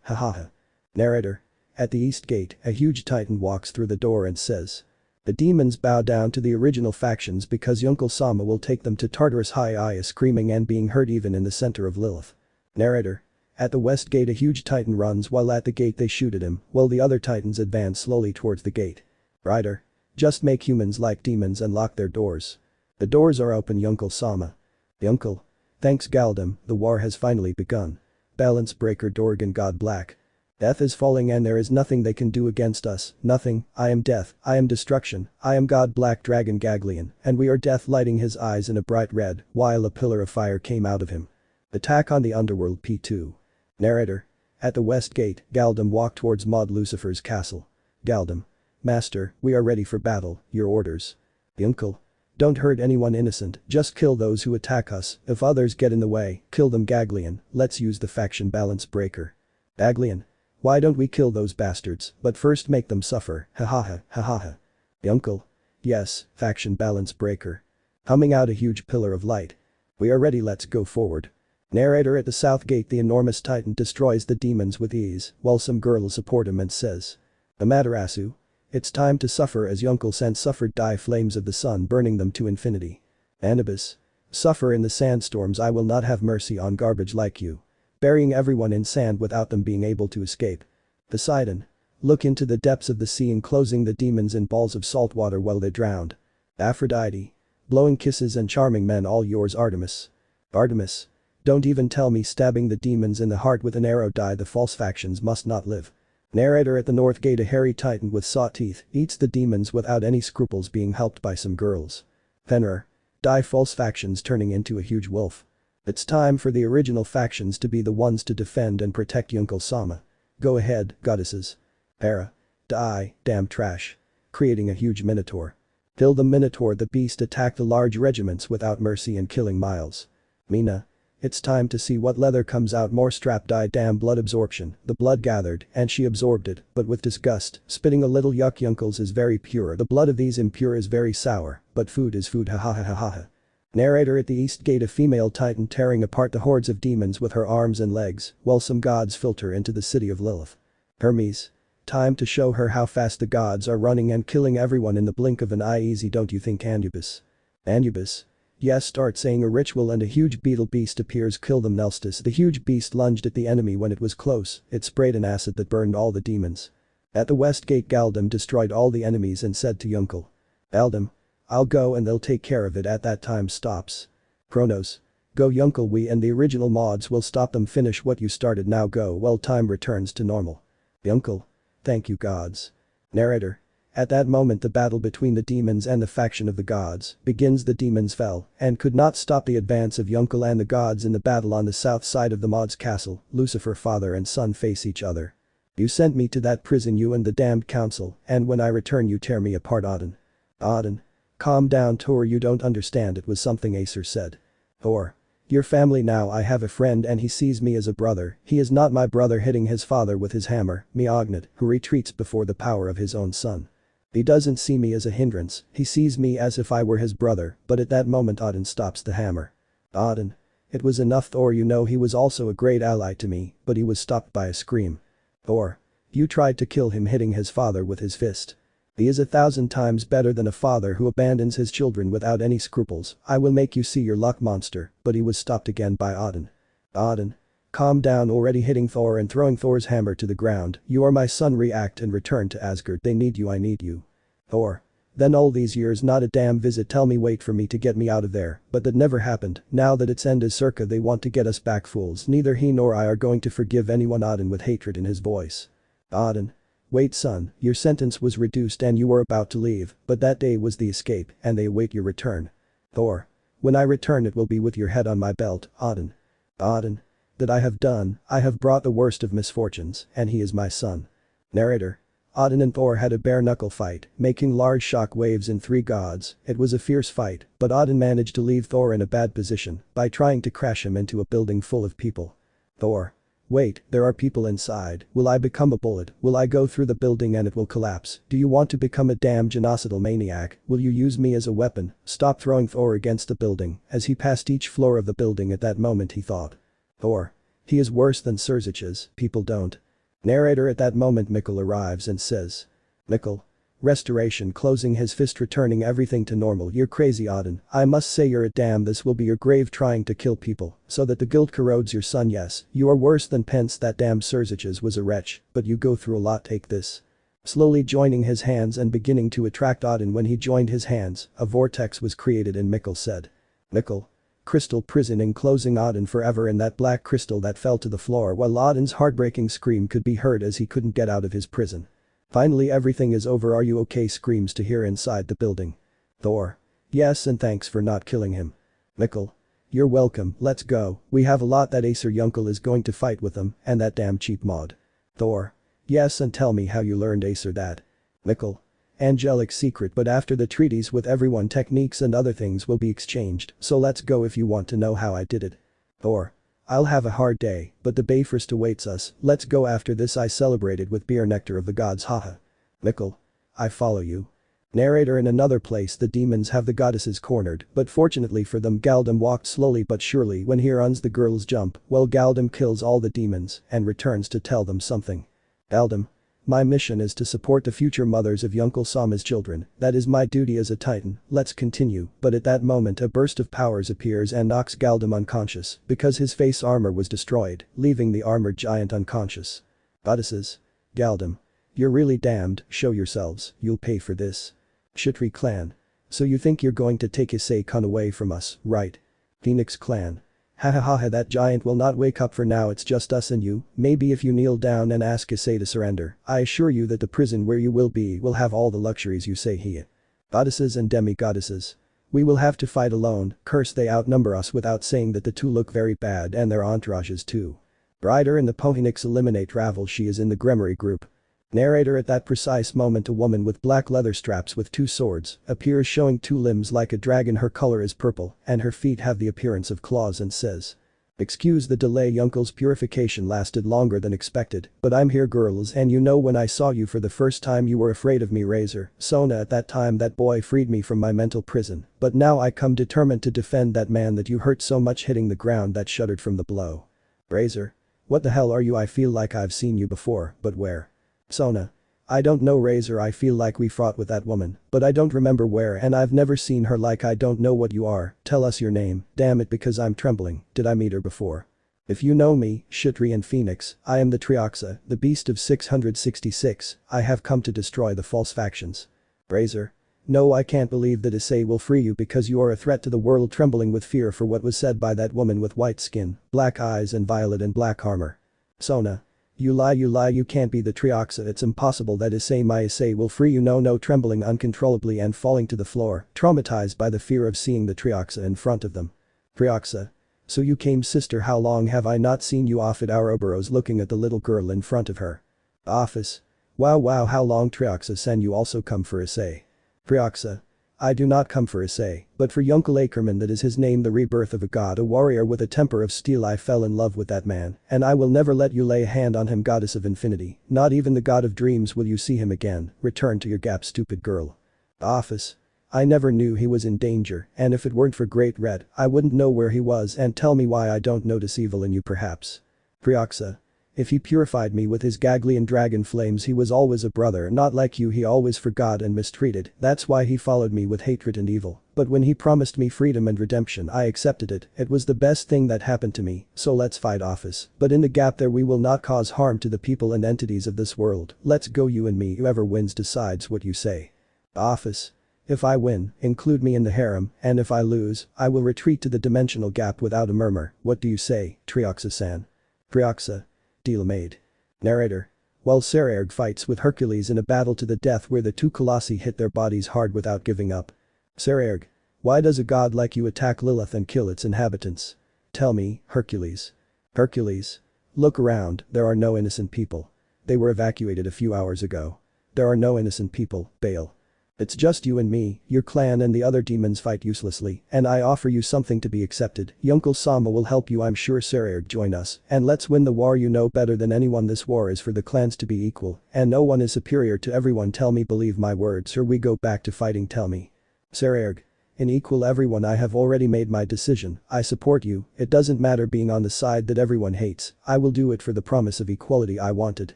ha. Narrator. At the east gate, a huge titan walks through the door and says. The demons bow down to the original factions because Yunkel Sama will take them to Tartarus. High is screaming and being heard even in the center of Lilith. Narrator. At the west gate, a huge titan runs while at the gate they shoot at him while the other titans advance slowly towards the gate. Writer. Just make humans like demons and lock their doors. The doors are open. Yunkel Sama. Yunkel. Thanks Galdem, the war has finally begun. Balance breaker Dorgan God Black. Death is falling and there is nothing they can do against us, nothing. I am death, I am destruction, I am God Black Dragon Gagleon, and we are death, lighting his eyes in a bright red while a pillar of fire came out of him. Attack on the underworld. P2. Narrator. At the west gate, Galdem walked towards Maud Lucifer's castle. Galdem. Master, we are ready for battle, your orders. Yunkel. Don't hurt anyone innocent, just kill those who attack us. If others get in the way, kill them. Gagleon. Let's use the faction balance breaker. Gagleon. Why don't we kill those bastards, but first make them suffer. Ha ha. Yunkel. Yes, faction balance breaker. Humming out a huge pillar of light. We are ready, let's go forward. Narrator. At the south gate, the enormous titan destroys the demons with ease while some girls support him and says. Amaterasu. It's time to suffer as Yunkel sent suffered die flames of the sun burning them to infinity. Anubis. Suffer in the sandstorms. I will not have mercy on garbage like you. Burying everyone in sand without them being able to escape. Poseidon. Look into the depths of the sea, enclosing the demons in balls of salt water while they drowned. Aphrodite. Blowing kisses and charming men, all yours. Artemis. Artemis. Don't even tell me, stabbing the demons in the heart with an arrow. Die, the false factions must not live. Narrator. At the north gate, a hairy titan with saw teeth eats the demons without any scruples, being helped by some girls. Fenrir. Die, false factions turning into a huge wolf. It's time for the original factions to be the ones to defend and protect Yunkel Sama. Go ahead, goddesses. Hera. Die, damn trash. Creating a huge minotaur. Till the minotaur, the beast, attacked the large regiments without mercy and killing Miles. Mina. It's time to see what leather comes out. More strap. Die, damn blood absorption. The blood gathered and she absorbed it, but with disgust, spitting a little. Yuck. Yunkel's is very pure. The blood of these impure is very sour, but food is food. Ha ha ha ha ha. Narrator. At the east gate, a female titan tearing apart the hordes of demons with her arms and legs while some gods filter into the city of Lilith. Hermes. Time to show her how fast the gods are running and killing everyone in the blink of an eye. Easy, don't you think? Anubis. Anubis. Yes, start saying a ritual and a huge beetle beast appears. Kill them. Nelstis. The huge beast lunged at the enemy. When it was close, it sprayed an acid that burned all the demons. At the west gate, Galdem destroyed all the enemies and said to Yunkel. Galdem. I'll go and they'll take care of it. At that time stops. Kronos. Go Yunkel, we and the original mods will stop them. Finish what you started, now go. Well, time returns to normal. Yunkel. Thank you gods. Narrator. At that moment the battle between the demons and the faction of the gods begins. The demons fell and could not stop the advance of Yunkel and the gods in the battle on the south side of the mods castle. Lucifer, father and son, face each other. You sent me to that prison, you and the damned council, and when I return you tear me apart. Odin. Odin. Calm down Thor, you don't understand, it was something Acer said. Thor. Your family now. I have a friend and he sees me as a brother. He is not my brother, hitting his father with his hammer. Miognet, who retreats before the power of his own son. He doesn't see me as a hindrance, he sees me as if I were his brother, but at that moment Odin stops the hammer. Odin. It was enough Thor, you know he was also a great ally to me, but he was stopped by a scream. Thor. You tried to kill him, hitting his father with his fist. He is 1,000 times better than a father who abandons his children without any scruples. I will make you see your luck, monster, but he was stopped again by Odin. Odin. Calm down already, hitting Thor and throwing Thor's hammer to the ground. You are my son, react and return to Asgard. They need you, I need you. Thor. Then all these years not a damn visit, tell me, wait for me to get me out of there, but that never happened. Now that its end is circa, they want to get us back, fools. Neither he nor I are going to forgive anyone. Odin with hatred in his voice. Odin. Wait son, your sentence was reduced and you were about to leave, but that day was the escape and they await your return. Thor. When I return it will be with your head on my belt. Odin. Odin. That I have done, I have brought the worst of misfortunes, and he is my son. Narrator. Odin and Thor had a bare-knuckle fight, making large shock waves in three gods. It was a fierce fight, but Odin managed to leave Thor in a bad position by trying to crash him into a building full of people. Thor. Wait, there are people inside. Will I become a bullet? Will I go through the building and it will collapse? Do you want to become a damn genocidal maniac? Will you use me as a weapon? Stop throwing Thor against the building. As he passed each floor of the building at that moment he thought. Thor. He is worse than Surzich's, people don't. Narrator at that moment Mikkel arrives and says. Mikkel. Restoration closing his fist returning everything to normal. You're crazy Odin, I must say you're a damn this will be your grave trying to kill people, so that the guilt corrodes your son yes, you are worse than Pence that damn Surzich's was a wretch, but you go through a lot take this. Slowly joining his hands and beginning to attract Odin when he joined his hands, a vortex was created and Mikkel said. Mikkel. Crystal prison enclosing Odin forever in that black crystal that fell to the floor while Odin's heartbreaking scream could be heard as he couldn't get out of his prison. Finally everything is over are you okay screams to hear inside the building. Thor. Yes and thanks for not killing him. Mikkel. You're welcome, let's go, we have a lot that Acer Yunkel is going to fight with them and that damn cheap mod. Thor. Yes and tell me how you learned Acer that. Mikkel. Angelic secret but after the treaties with everyone techniques and other things will be exchanged so let's go if you want to know how I did it. Thor. I'll have a hard day, but the Bayfrost awaits us, let's go after this I celebrated with beer nectar of the gods haha. Mikkel. I follow you. Narrator in another place the demons have the goddesses cornered but fortunately for them Galdem walked slowly but surely when he runs the girls jump well Galdem kills all the demons and returns to tell them something. Galdem. My mission is to support the future mothers of Yunkel Sama's children, that is my duty as a titan, let's continue, but at that moment a burst of powers appears and knocks Galdem unconscious because his face armor was destroyed, leaving the armored giant unconscious. Goddesses. Galdem. You're really damned, show yourselves, you'll pay for this. Kshatriya clan. So you think you're going to take Issei-kun away from us, right? Phoenix clan. Hahaha that giant will not wake up for now it's just us and you, maybe if you kneel down and ask Issei to surrender, I assure you that the prison where you will be will have all the luxuries you say he. Goddesses and demi-goddesses. We will have to fight alone, curse they outnumber us without saying that the two look very bad and their entourages too. Brighter and the Phoenix eliminate Ravel she is in the Gremory group. Narrator at that precise moment a woman with black leather straps with two swords appears showing two limbs like a dragon her color is purple and her feet have the appearance of claws and says. Excuse the delay Yunkel's purification lasted longer than expected but I'm here girls and you know when I saw you for the first time you were afraid of me Razor, Sona at that time that boy freed me from my mental prison but now I come determined to defend that man that you hurt so much hitting the ground that shuddered from the blow. Razor. What the hell are you I feel like I've seen you before but where? Sona. I don't know Razor I feel like we fought with that woman, but I don't remember where and I've never seen her like I don't know what you are, tell us your name, damn it because I'm trembling, did I meet her before? If you know me, Kshatriya and Phoenix, I am the Trihexa, the beast of 666, I have come to destroy the false factions. Razor. No I can't believe that Issei will free you because you are a threat to the world trembling with fear for what was said by that woman with white skin, black eyes and violet and black armor. Sona. You lie you can't be the Trihexa it's impossible that my Issei will free you no trembling uncontrollably and falling to the floor, traumatized by the fear of seeing the Trihexa in front of them. Trihexa. So you came sister how long have I not seen you off at Ouroboros looking at the little girl in front of her. Office. Wow how long Trihexa sen you also come for Issei. Trihexa. I do not come for Issei, but for Yunkel Ackerman that is his name the rebirth of a god a warrior with a temper of steel I fell in love with that man and I will never let you lay a hand on him goddess of infinity, not even the god of dreams will you see him again, return to your gap stupid girl. Office. I never knew he was in danger and if it weren't for Great Red I wouldn't know where he was and tell me why I don't notice evil in you perhaps. Trihexa. If he purified me with his Gagleon dragon flames he was always a brother not like you he always forgot and mistreated that's why he followed me with hatred and evil but when he promised me freedom and redemption I accepted it was the best thing that happened to me so let's fight office but in the gap there we will not cause harm to the people and entities of this world let's go you and me whoever wins decides what you say. Office. If I win, include me in the harem and if I lose, I will retreat to the dimensional gap without a murmur, what do you say, Trihexa-san? Trihexa. Deal made. Narrator. While Sekiryuutei fights with Hercules in a battle to the death where the two colossi hit their bodies hard without giving up. Sekiryuutei. Why does a god like you attack Lilith and kill its inhabitants? Tell me, Hercules. Hercules. Look around, there are no innocent people. They were evacuated a few hours ago. There are no innocent people, Bale. It's just you and me, your clan and the other demons fight uselessly, and I offer you something to be accepted. Yuncle Sama will help you, I'm sure. Sekiryuutei, join us, and let's win the war. You know better than anyone this war is for the clans to be equal, and no one is superior to everyone. Tell me, believe my words or we go back to fighting. Tell me. Sekiryuutei. In equal everyone, I have already made my decision, I support you, it doesn't matter being on the side that everyone hates, I will do it for the promise of equality I wanted.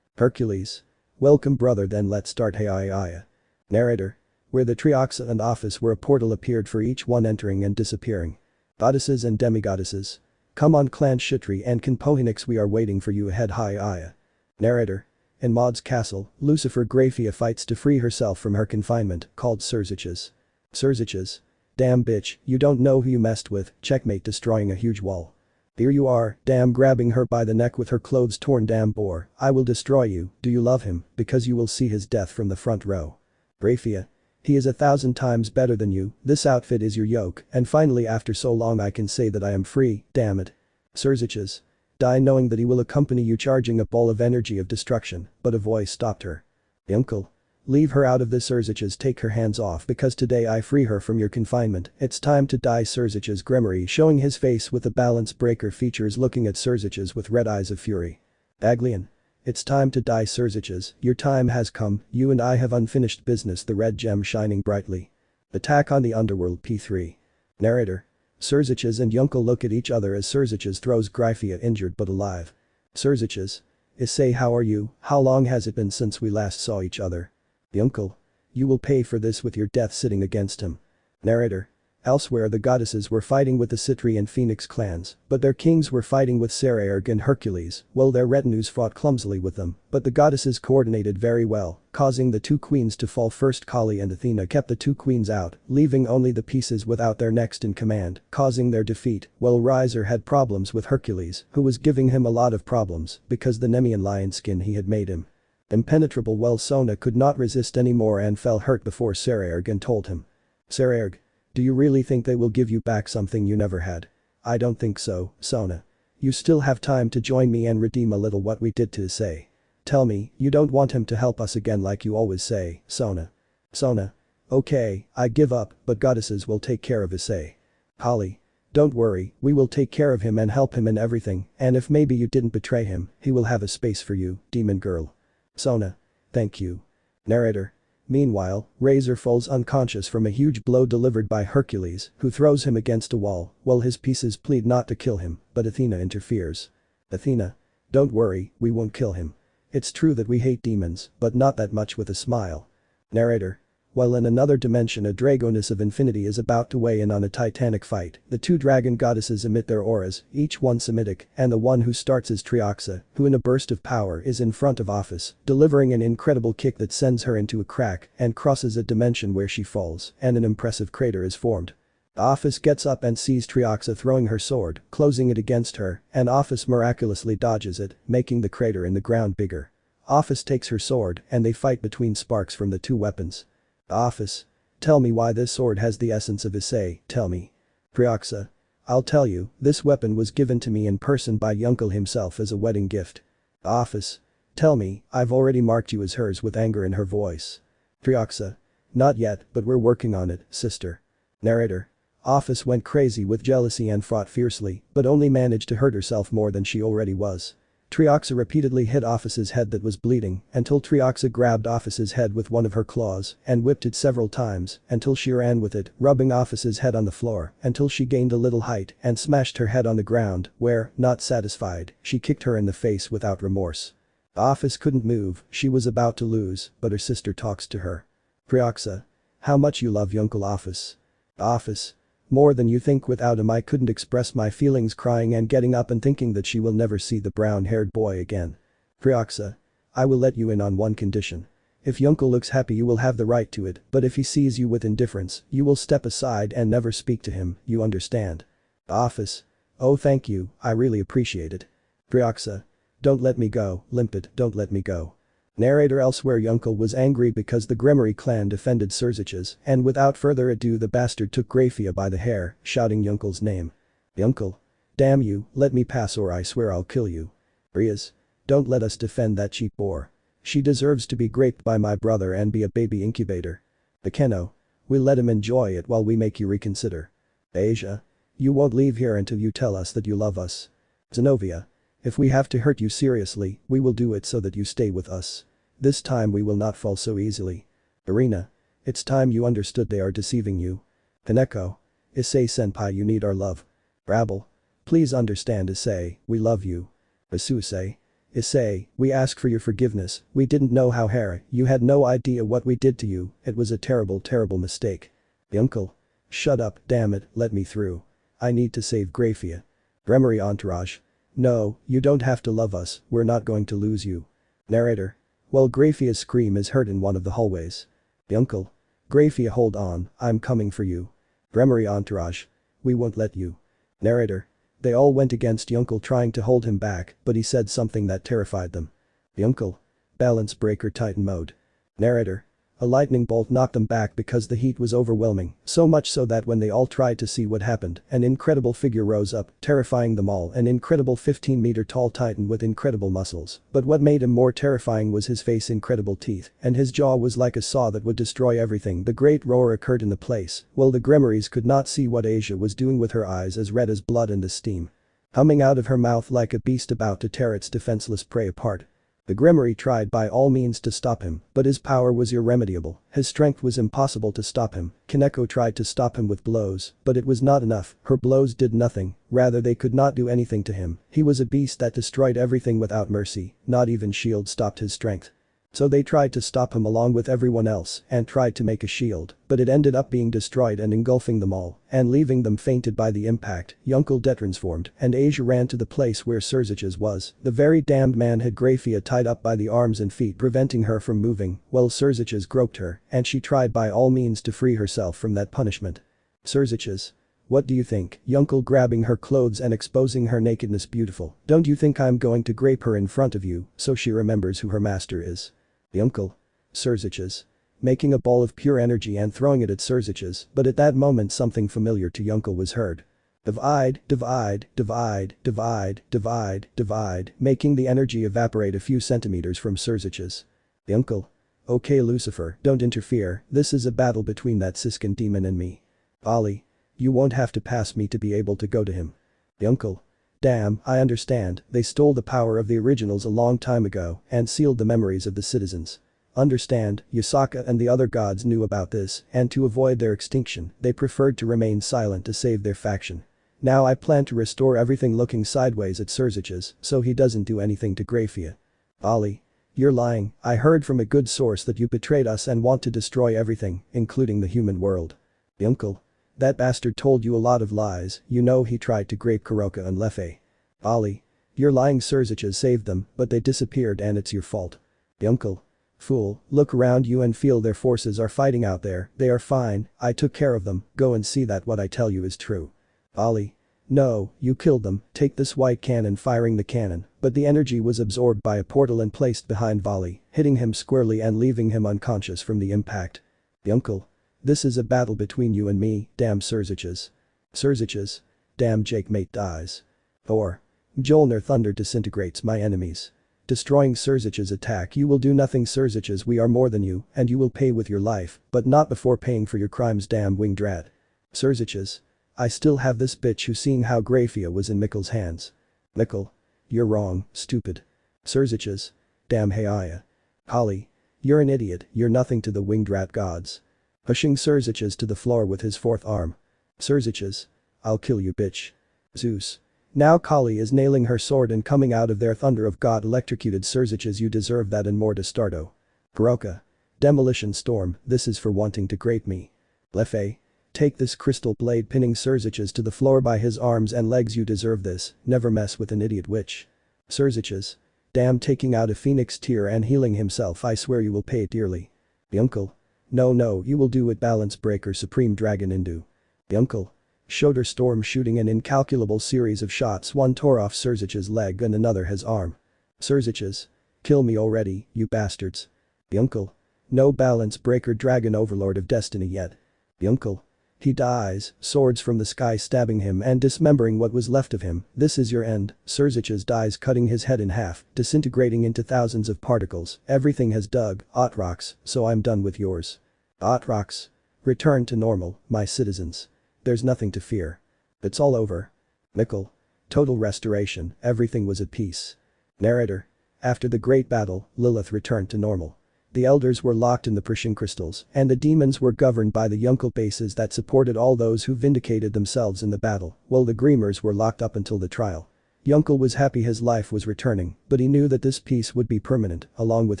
Hercules. Welcome brother, then let's start. Hey. Narrator. Where the Trihexa and office where a portal appeared for each one entering and disappearing. Goddesses and demigoddesses. Come on clan Shitri and Kanpohinix, we are waiting for you ahead. Hi. Narrator. In Maud's castle, Lucifer Grafia fights to free herself from her confinement, called Surziches. Surziches. Damn bitch, you don't know who you messed with, checkmate, destroying a huge wall. Here you are, damn, grabbing her by the neck with her clothes torn. Damn boar, I will destroy you. Do you love him? Because you will see his death from the front row. Grafia. He is 1,000 times better than you, this outfit is your yoke, and finally after so long I can say that I am free, damn it. Surziches. Die knowing that he will accompany you, charging a ball of energy of destruction, but a voice stopped her. Uncle. Leave her out of this. Surziches, take her hands off, because today I free her from your confinement, it's time to die. Surziches. Gremory showing his face with the balance breaker features, looking at Surziches with red eyes of fury. Gagleon. It's time to die. Surziches, your time has come, you and I have unfinished business. The red gem shining brightly. Attack on the underworld. P3. Narrator. Surziches and Yuncle look at each other as Surziches throws Grafia injured but alive. Surziches. Issei, how are you? How long has it been since we last saw each other? Yuncle. You will pay for this with your death sitting against him. Narrator. Elsewhere the goddesses were fighting with the Citri and Phoenix clans, but their kings were fighting with Sekiryuutei and Hercules, while their retinues fought clumsily with them, but the goddesses coordinated very well, causing the two queens to fall first. Kali and Athena kept the two queens out, leaving only the pieces without their next in command, causing their defeat, while Rias had problems with Hercules, who was giving him a lot of problems because the Nemean lion skin he had made him impenetrable. Well, Sona could not resist anymore and fell hurt before Sekiryuutei and told him. Sekiryuutei. Do you really think they will give you back something you never had? I don't think so, Sona. You still have time to join me and redeem a little what we did to Issei. Tell me, you don't want him to help us again like you always say, Sona. Sona. Okay, I give up, but goddesses will take care of Issei. Kali. Don't worry, we will take care of him and help him in everything, and if maybe you didn't betray him, he will have a space for you, demon girl. Sona. Thank you. Narrator. Meanwhile, Razor falls unconscious from a huge blow delivered by Hercules, who throws him against a wall, while his pieces plead not to kill him, but Athena interferes. Athena. Don't worry, we won't kill him. It's true that we hate demons, but not that much. With a smile. Narrator. While in another dimension a Dragoness of Infinity is about to weigh in on a titanic fight, the two dragon goddesses emit their auras, each one Semitic, and the one who starts is Trihexa, who in a burst of power is in front of Office, delivering an incredible kick that sends her into a crack and crosses a dimension where she falls, and an impressive crater is formed. Office gets up and sees Trihexa throwing her sword, closing it against her, and Office miraculously dodges it, making the crater in the ground bigger. Office takes her sword and they fight between sparks from the two weapons. Office. Tell me why this sword has the essence of Issei, tell me. Trihexa. I'll tell you, this weapon was given to me in person by Yuncle himself as a wedding gift. Office. Tell me, I've already marked you as hers, with anger in her voice. Trihexa. Not yet, but we're working on it, sister. Narrator. Office went crazy with jealousy and fought fiercely, but only managed to hurt herself more than she already was. Trihexa repeatedly hit Office's head that was bleeding until Trihexa grabbed Office's head with one of her claws and whipped it several times until she ran with it, rubbing Office's head on the floor until she gained a little height and smashed her head on the ground where, not satisfied, she kicked her in the face without remorse. Office couldn't move, she was about to lose, but her sister talks to her. Trihexa. How much you love Yuncle Office. Office. More than you think. Without him I couldn't express my feelings, crying and getting up and thinking that she will never see the brown-haired boy again. Trihexa. I will let you in on one condition. If Yuncle looks happy you will have the right to it, but if he sees you with indifference, you will step aside and never speak to him, you understand? Office. Oh thank you, I really appreciate it. Trihexa. Don't let me go, Limpet, don't let me go. Narrator. Elsewhere Yuncle was angry because the Gremory clan defended Surziches, and without further ado the bastard took Grafia by the hair, shouting Yuncle's name. Yuncle. Damn you, let me pass or I swear I'll kill you. Rias. Don't let us defend that cheap boar. She deserves to be raped by my brother and be a baby incubator. Akeno. We'll let him enjoy it while we make you reconsider. Asia. You won't leave here until you tell us that you love us. Xenovia. If we have to hurt you seriously, we will do it so that you stay with us. This time we will not fall so easily. Arena. It's time you understood they are deceiving you. Kaneko. Issei senpai, you need our love. Rabble. Please understand, Issei, we love you. Asusei. Issei, we ask for your forgiveness, we didn't know how you had no idea what we did to you, it was a terrible mistake. Uncle. Shut up, damn it, let me through. I need to save Grafia. Gremory entourage. No, you don't have to love us, we're not going to lose you. Narrator. Well, Grafia's scream is heard in one of the hallways. Uncle. Grafia, hold on, I'm coming for you. Gremory entourage. We won't let you. Narrator. They all went against Yunkel trying to hold him back, but he said something that terrified them. Yunkel. Balance breaker Titan mode. Narrator. A lightning bolt knocked them back because the heat was overwhelming, so much so that when they all tried to see what happened, an incredible figure rose up, terrifying them all, an incredible 15-meter tall Titan with incredible muscles, but what made him more terrifying was his face, incredible teeth, and his jaw was like a saw that would destroy everything. The great roar occurred in the place, while the Gremorys could not see what Asia was doing with her eyes as red as blood and as steam. Humming out of her mouth like a beast about to tear its defenseless prey apart. The Gremory tried by all means to stop him, but his power was irremediable, his strength was impossible to stop him. Kaneko tried to stop him with blows, but it was not enough, her blows did nothing, rather they could not do anything to him, he was a beast that destroyed everything without mercy, not even shield stopped his strength. So they tried to stop him along with everyone else and tried to make a shield, but it ended up being destroyed and engulfing them all, and leaving them fainted by the impact. Yunkel detransformed, and Asia ran to the place where Surziches was. The very damned man had Grafia tied up by the arms and feet, preventing her from moving, while Surziches groped her, and she tried by all means to free herself from that punishment. Surziches. What do you think? Yunkel grabbing her clothes and exposing her nakedness. Beautiful. Don't you think I'm going to grape her in front of you, so she remembers who her master is? Yunkel. Surziches. Making a ball of pure energy and throwing it at Surziches, but at that moment something familiar to Yunkel was heard. Divide, divide, divide, divide, divide, divide, making the energy evaporate a few centimeters from Surziches. Yunkel. Okay Lucifer, don't interfere, this is a battle between that Siskin demon and me. Ollie. You won't have to pass me to be able to go to him. Yunkel. Damn, I understand, they stole the power of the originals a long time ago and sealed the memories of the citizens. Understand, Yasaka and the other gods knew about this, and to avoid their extinction, they preferred to remain silent to save their faction. Now I plan to restore everything, looking sideways at Surziches, so he doesn't do anything to Grafia. Ollie. You're lying, I heard from a good source that you betrayed us and want to destroy everything, including the human world. Yunkel. That bastard told you a lot of lies, you know he tried to grape Kuroka and Lefei. Ollie. You're lying, Surziches saved them, but they disappeared and it's your fault. Yunkel. Fool, look around you and feel their forces are fighting out there, they are fine, I took care of them, go and see that what I tell you is true. Ollie. No, you killed them, take this white cannon, firing the cannon, but the energy was absorbed by a portal and placed behind Volley, hitting him squarely and leaving him unconscious from the impact. Yunkel. This is a battle between you and me, damn Surziches. Surziches. Damn Jake mate dies. Or. Mjolnir thunder disintegrates my enemies. Destroying Surziches attack, you will do nothing Surziches, we are more than you and you will pay with your life, but not before paying for your crimes, damn winged rat. Surziches. I still have this bitch who, seeing how Grafia was in Mikkel's hands. Mikkel. You're wrong, stupid. Surziches. Damn Heiaya. Holly. You're an idiot, you're nothing to the winged rat gods. Pushing Surziches to the floor with his fourth arm. Surziches. I'll kill you, bitch. Zeus. Now Kali is nailing her sword and coming out of there. Thunder of God electrocuted Surziches, you deserve that and more. Destardo. Kuroka. Demolition storm, this is for wanting to grape me. Lefei. Take this crystal blade, pinning Surziches to the floor by his arms and legs, you deserve this, never mess with an idiot witch. Surziches. Damn, taking out a phoenix tear and healing himself, I swear you will pay it dearly. Yunkel. No, you will do it, balance breaker supreme dragon Indu. Yunkel. Shoulder storm, shooting an incalculable series of shots, one tore off Surziches' leg and another his arm. Surziches. Kill me already, you bastards. Yunkel. No balance breaker dragon overlord of destiny yet. Yunkel. He dies, swords from the sky stabbing him and dismembering what was left of him. This is your end. Surziches dies, cutting his head in half, disintegrating into thousands of particles. Everything has dug, Otrox, so I'm done with yours. Otrox. Return to normal, my citizens. There's nothing to fear. It's all over. Mikkel. Total restoration, everything was at peace. Narrator. After the great battle, Lilith returned to normal. The elders were locked in the Persian crystals, and the demons were governed by the Yunkel bases that supported all those who vindicated themselves in the battle, while the Gremers were locked up until the trial. Yunkel was happy his life was returning, but he knew that this peace would be permanent, along with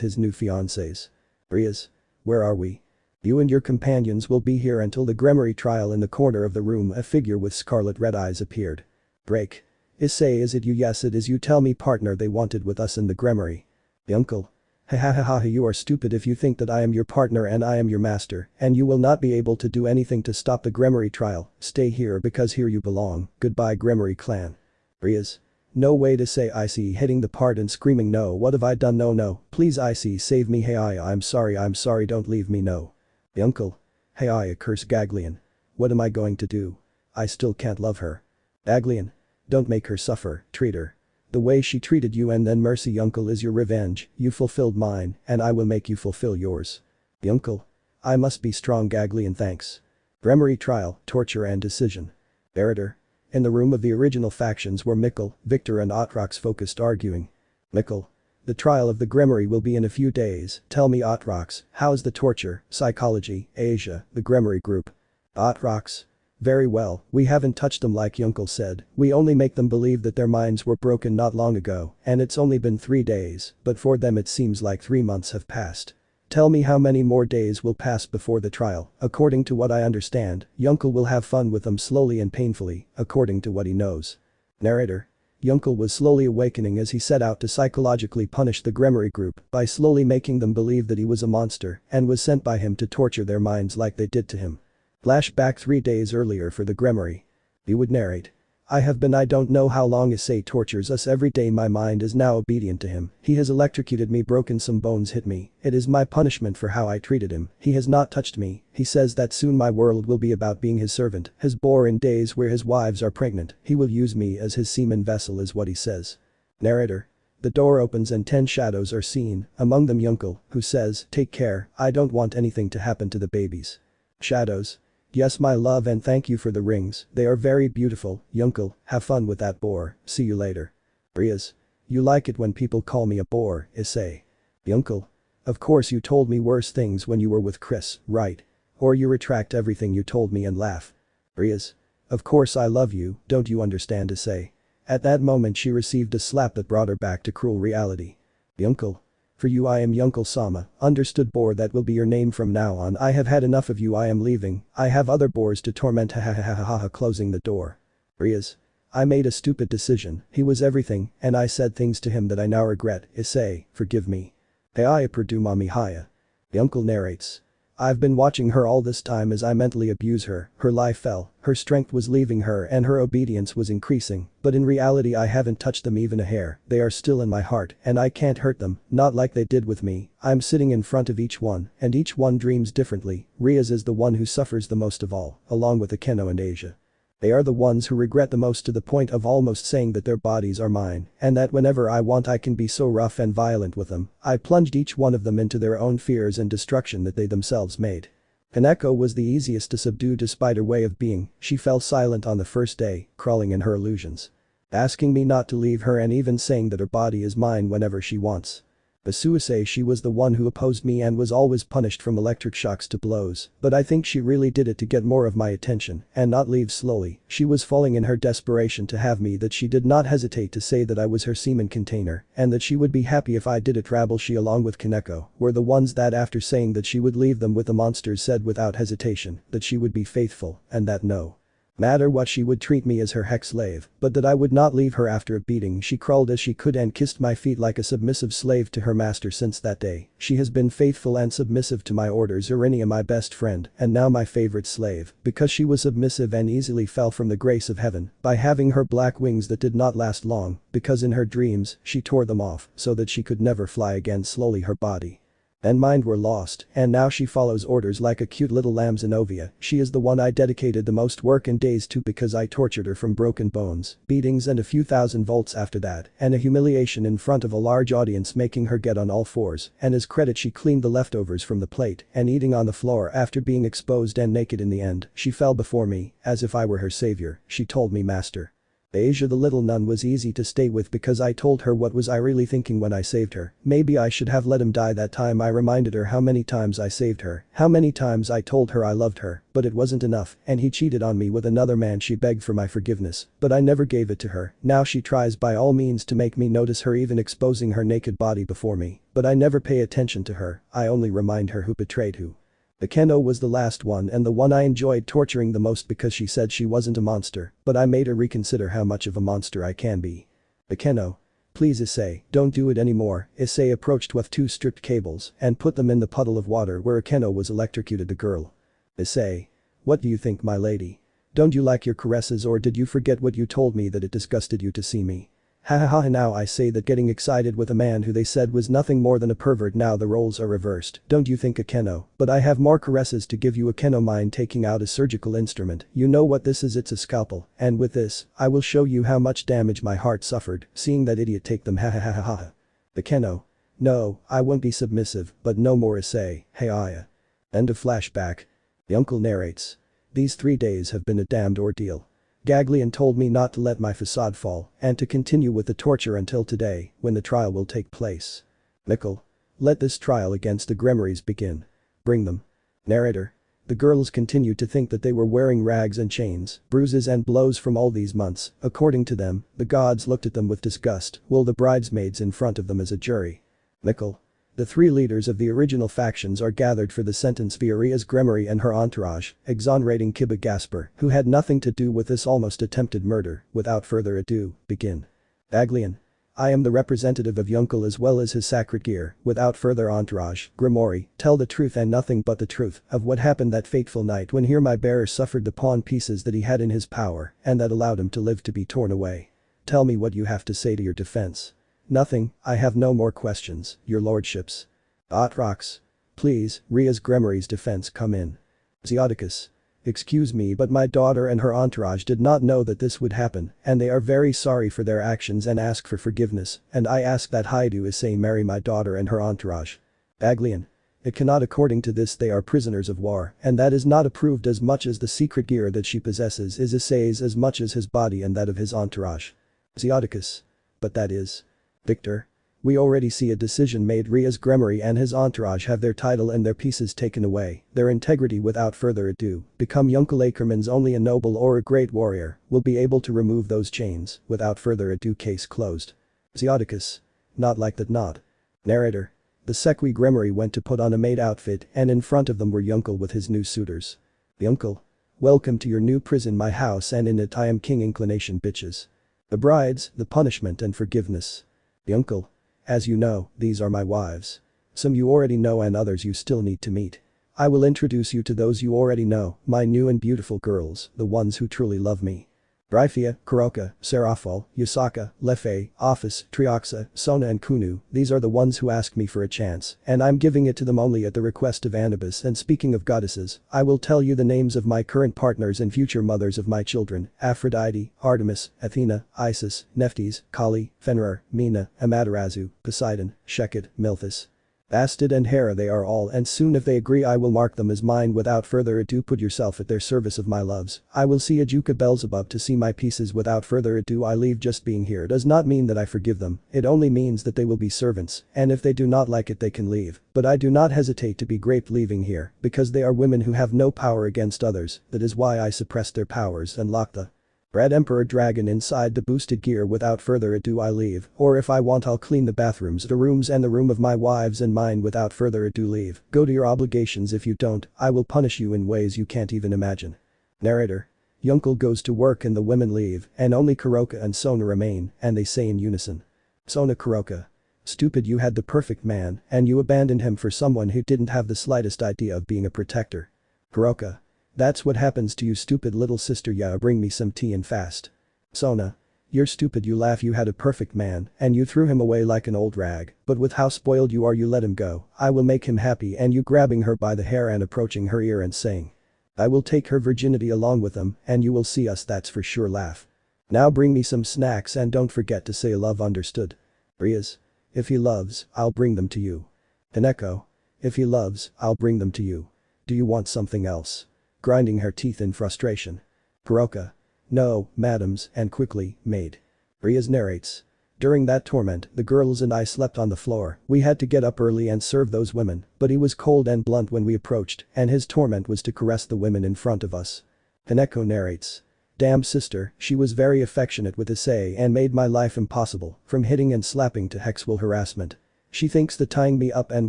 his new fiancés. Rias. Where are we? You and your companions will be here until the Gremory trial. In the corner of the room a figure with scarlet red eyes appeared. Break. Issei, is it you? Yes it is you. Tell me partner, they wanted with us in the Gremory. Yunkel. Ha ha ha ha, you are stupid if you think that I am your partner and I am your master, and you will not be able to do anything to stop the Gremory trial. Stay here because here you belong. Goodbye Gremory clan. Rias. No way to say Issei hitting the part and screaming no, what have I done? No, please Issei save me. Hey I'm sorry, don't leave me, no. Yunkel. Hey I curse Gagleon. What am I going to do? I still can't love her. Gagleon. Don't make her suffer, treat her. The way she treated you and then mercy. Yunkel is your revenge, you fulfilled mine, and I will make you fulfill yours. Yunkel. I must be strong Gagleon, thanks. Gremory trial, torture and decision. Narrator. In the room of the original factions were Mikkel, Victor and Otrox focused arguing. Mikkel. The trial of the Gremory will be in a few days. Tell me Otrox, how's the torture, psychology, Asia, the Gremory group? Otrox. Very well, we haven't touched them like Yunkel said, we only make them believe that their minds were broken not long ago, and it's only been 3 days, but for them it seems like 3 months have passed. Tell me how many more days will pass before the trial. According to what I understand, Yunkel will have fun with them slowly and painfully, according to what he knows. Narrator. Yunkel was slowly awakening as he set out to psychologically punish the Gremory group by slowly making them believe that he was a monster and was sent by him to torture their minds like they did to him. Flashback 3 days earlier for the Gremory. He would narrate. I don't know how long Issei tortures us every day. My mind is now obedient to him. He has electrocuted me, broken some bones, hit me. It is my punishment for how I treated him. He has not touched me. He says that soon my world will be about being his servant, his boar in days where his wives are pregnant. He will use me as his semen vessel is what he says. Narrator. The door opens and 10 shadows are seen, among them Yunkel, who says, take care, I don't want anything to happen to the babies. Shadows. Yes my love and thank you for the rings, they are very beautiful. Yunkel, have fun with that boar, see you later. Rias. You like it when people call me a boar, Issei. Yunkel. Of course you told me worse things when you were with Chris, right? Or you retract everything you told me and laugh. Rias. Of course I love you, don't you understand Issei? At that moment she received a slap that brought her back to cruel reality. Yunkel. For you I am Yunkel-sama, understood boar, that will be your name from now on. I have had enough of you, I am leaving, I have other boars to torment. Ha ha ha ha ha ha, closing the door. Rias. I made a stupid decision, he was everything, and I said things to him that I now regret. Issei, forgive me. Haya perdu mami haya. Yunkel narrates. I've been watching her all this time as I mentally abuse her life fell, her strength was leaving her and her obedience was increasing, but in reality I haven't touched them even a hair, they are still in my heart and I can't hurt them, not like they did with me. I'm sitting in front of each one and each one dreams differently. Rias is the one who suffers the most of all, along with Akeno and Asia. They are the ones who regret the most, to the point of almost saying that their bodies are mine and that whenever I want I can be so rough and violent with them. I plunged each one of them into their own fears and destruction that they themselves made. Kaneko was the easiest to subdue despite her way of being. She fell silent on the first day, crawling in her illusions. Asking me not to leave her and even saying that her body is mine whenever she wants. Issei, she was the one who opposed me and was always punished from electric shocks to blows, but I think she really did it to get more of my attention and not leave slowly. She was falling in her desperation to have me that she did not hesitate to say that I was her semen container and that she would be happy if I did it. Rabble, she along with Kaneko were the ones that after saying that she would leave them with the monsters said without hesitation that she would be faithful and that no matter what she would treat me as her hex slave, but that I would not leave her after a beating. She crawled as she could and kissed my feet like a submissive slave to her master. Since that day, she has been faithful and submissive to my orders. Irenia, my best friend and now my favorite slave, because she was submissive and easily fell from the grace of heaven by having her black wings that did not last long, because in her dreams she tore them off so that she could never fly again. Slowly her body And mind were lost, and now she follows orders like a cute little lamb. Xenovia, she is the one I dedicated the most work and days to because I tortured her from broken bones, beatings and a few thousand volts after that, and a humiliation in front of a large audience making her get on all fours, and as credit she cleaned the leftovers from the plate and eating on the floor after being exposed and naked in the end, she fell before me, as if I were her savior, she told me master. Asia the little nun was easy to stay with because I told her what was I really thinking when I saved her. Maybe I should have let him die that time. I reminded her how many times I saved her, how many times I told her I loved her, but it wasn't enough and he cheated on me with another man. She begged for my forgiveness, but I never gave it to her. Now she tries by all means to make me notice her, even exposing her naked body before me, but I never pay attention to her, I only remind her who betrayed who. Akeno was the last one and the one I enjoyed torturing the most because she said she wasn't a monster, but I made her reconsider how much of a monster I can be. Akeno. Please Issei, don't do it anymore. Issei approached with two stripped cables and put them in the puddle of water where Akeno was electrocuted. The girl. Issei. What do you think, my lady? Don't you like your caresses, or did you forget what you told me that it disgusted you to see me? Ha ha ha. Now I say that getting excited with a man who they said was nothing more than a pervert. Now the roles are reversed, don't you think, Akeno? But I have more caresses to give you. Akeno. Mind taking out a surgical instrument. You know what this is? It's a scalpel, and with this, I will show you how much damage my heart suffered seeing that idiot take them. Ha ha ha ha ha. Akeno. No, I won't be submissive, but no more Issei. Hey Aya. End of flashback. The uncle narrates. These 3 days have been a damned ordeal. Gagleon told me not to let my facade fall and to continue with the torture until today, when the trial will take place. Mikkel. Let this trial against the Gremorys begin. Bring them. Narrator. The girls continued to think that they were wearing rags and chains, bruises and blows from all these months. According to them, the gods looked at them with disgust, while the bridesmaids in front of them as a jury. Mikkel. The 3 leaders of the original factions are gathered for the sentence via Rias Gremory and her entourage, exonerating Kiba Gasper, who had nothing to do with this almost attempted murder. Without further ado, begin. Gagleon. I am the representative of Yunkel as well as his sacred gear. Without further entourage, Gremory, tell the truth and nothing but the truth of what happened that fateful night when here my bearer suffered the pawn pieces that he had in his power and that allowed him to live to be torn away. Tell me what you have to say to your defense. Nothing, I have no more questions, your lordships. Atrox. Please, Rias Gremory's defense, come in. Zeoticus. Excuse me, but my daughter and her entourage did not know that this would happen and they are very sorry for their actions and ask for forgiveness, and I ask that Haidu Issei marry my daughter and her entourage. Gagleon. It cannot. According to this they are prisoners of war and that is not approved. As much as the secret gear that she possesses is Issei's as much as his body and that of his entourage. Zeoticus. But that is. Victor. We already see a decision made. Rias Gremory and his entourage have their title and their pieces taken away, their integrity. Without further ado, become Yunkel Ackerman's. Only a noble or a great warrior will be able to remove those chains. Without further ado, case closed. Zeoticus. Not like that, not. Narrator. The Sekiryuutei Gremory went to put on a maid outfit and in front of them were Yunkel with his new suitors. The uncle. Welcome to your new prison, my house, and in it I am King Inclination, bitches. The brides, the punishment and forgiveness. The uncle. As you know, these are my wives. Some you already know and others you still need to meet. I will introduce you to those you already know, my new and beautiful girls, the ones who truly love me. Rifia, Kuroka, Serafal, Yusaka, Lefei, Office, Trihexa, Sona and Kunu, these are the ones who ask me for a chance, and I'm giving it to them only at the request of Anubis. And speaking of goddesses, I will tell you the names of my current partners and future mothers of my children: Aphrodite, Artemis, Athena, Isis, Nephthys, Kali, Fenrir, Mina, Amaterasu, Poseidon, Sheket, Milthus, Bastid and Hera. They are all, and soon if they agree I will mark them as mine. Without further ado, put yourself at their service of my loves. I will see Ajuka Beelzebub to see my pieces. Without further ado, I leave. Just being here does not mean that I forgive them, it only means that they will be servants, and if they do not like it they can leave, but I do not hesitate to be graped leaving here, because they are women who have no power against others. That is why I suppressed their powers and locked the Red Emperor Dragon inside the boosted gear. Without further ado, I leave, or if I want I'll clean the bathrooms, the rooms and the room of my wives and mine. Without further ado, leave, go to your obligations. If you don't, I will punish you in ways you can't even imagine. Narrator. Yunkel goes to work and the women leave and only Kuroka and Sona remain, and they say in unison. Sona. Kuroka. Stupid, you had the perfect man and you abandoned him for someone who didn't have the slightest idea of being a protector. Kuroka. That's what happens to you, stupid little sister. Yeah, bring me some tea and fast. Sona. You're stupid, you laugh, you had a perfect man, and you threw him away like an old rag, but with how spoiled you are you let him go. I will make him happy, and you grabbing her by the hair and approaching her ear and saying, I will take her virginity along with him, and you will see us, that's for sure, laugh. Now bring me some snacks and don't forget to say love, understood? Rias. If he loves, I'll bring them to you. Hineko. If he loves, I'll bring them to you. Do you want something else? Grinding her teeth in frustration. Kuroka. No, madams, and quickly, maid. Rias narrates. During that torment, the girls and I slept on the floor. We had to get up early and serve those women, but he was cold and blunt when we approached, and his torment was to caress the women in front of us. Hineko narrates. Damn sister, she was very affectionate with Issei and made my life impossible, from hitting and slapping to sexual harassment. She thinks that tying me up and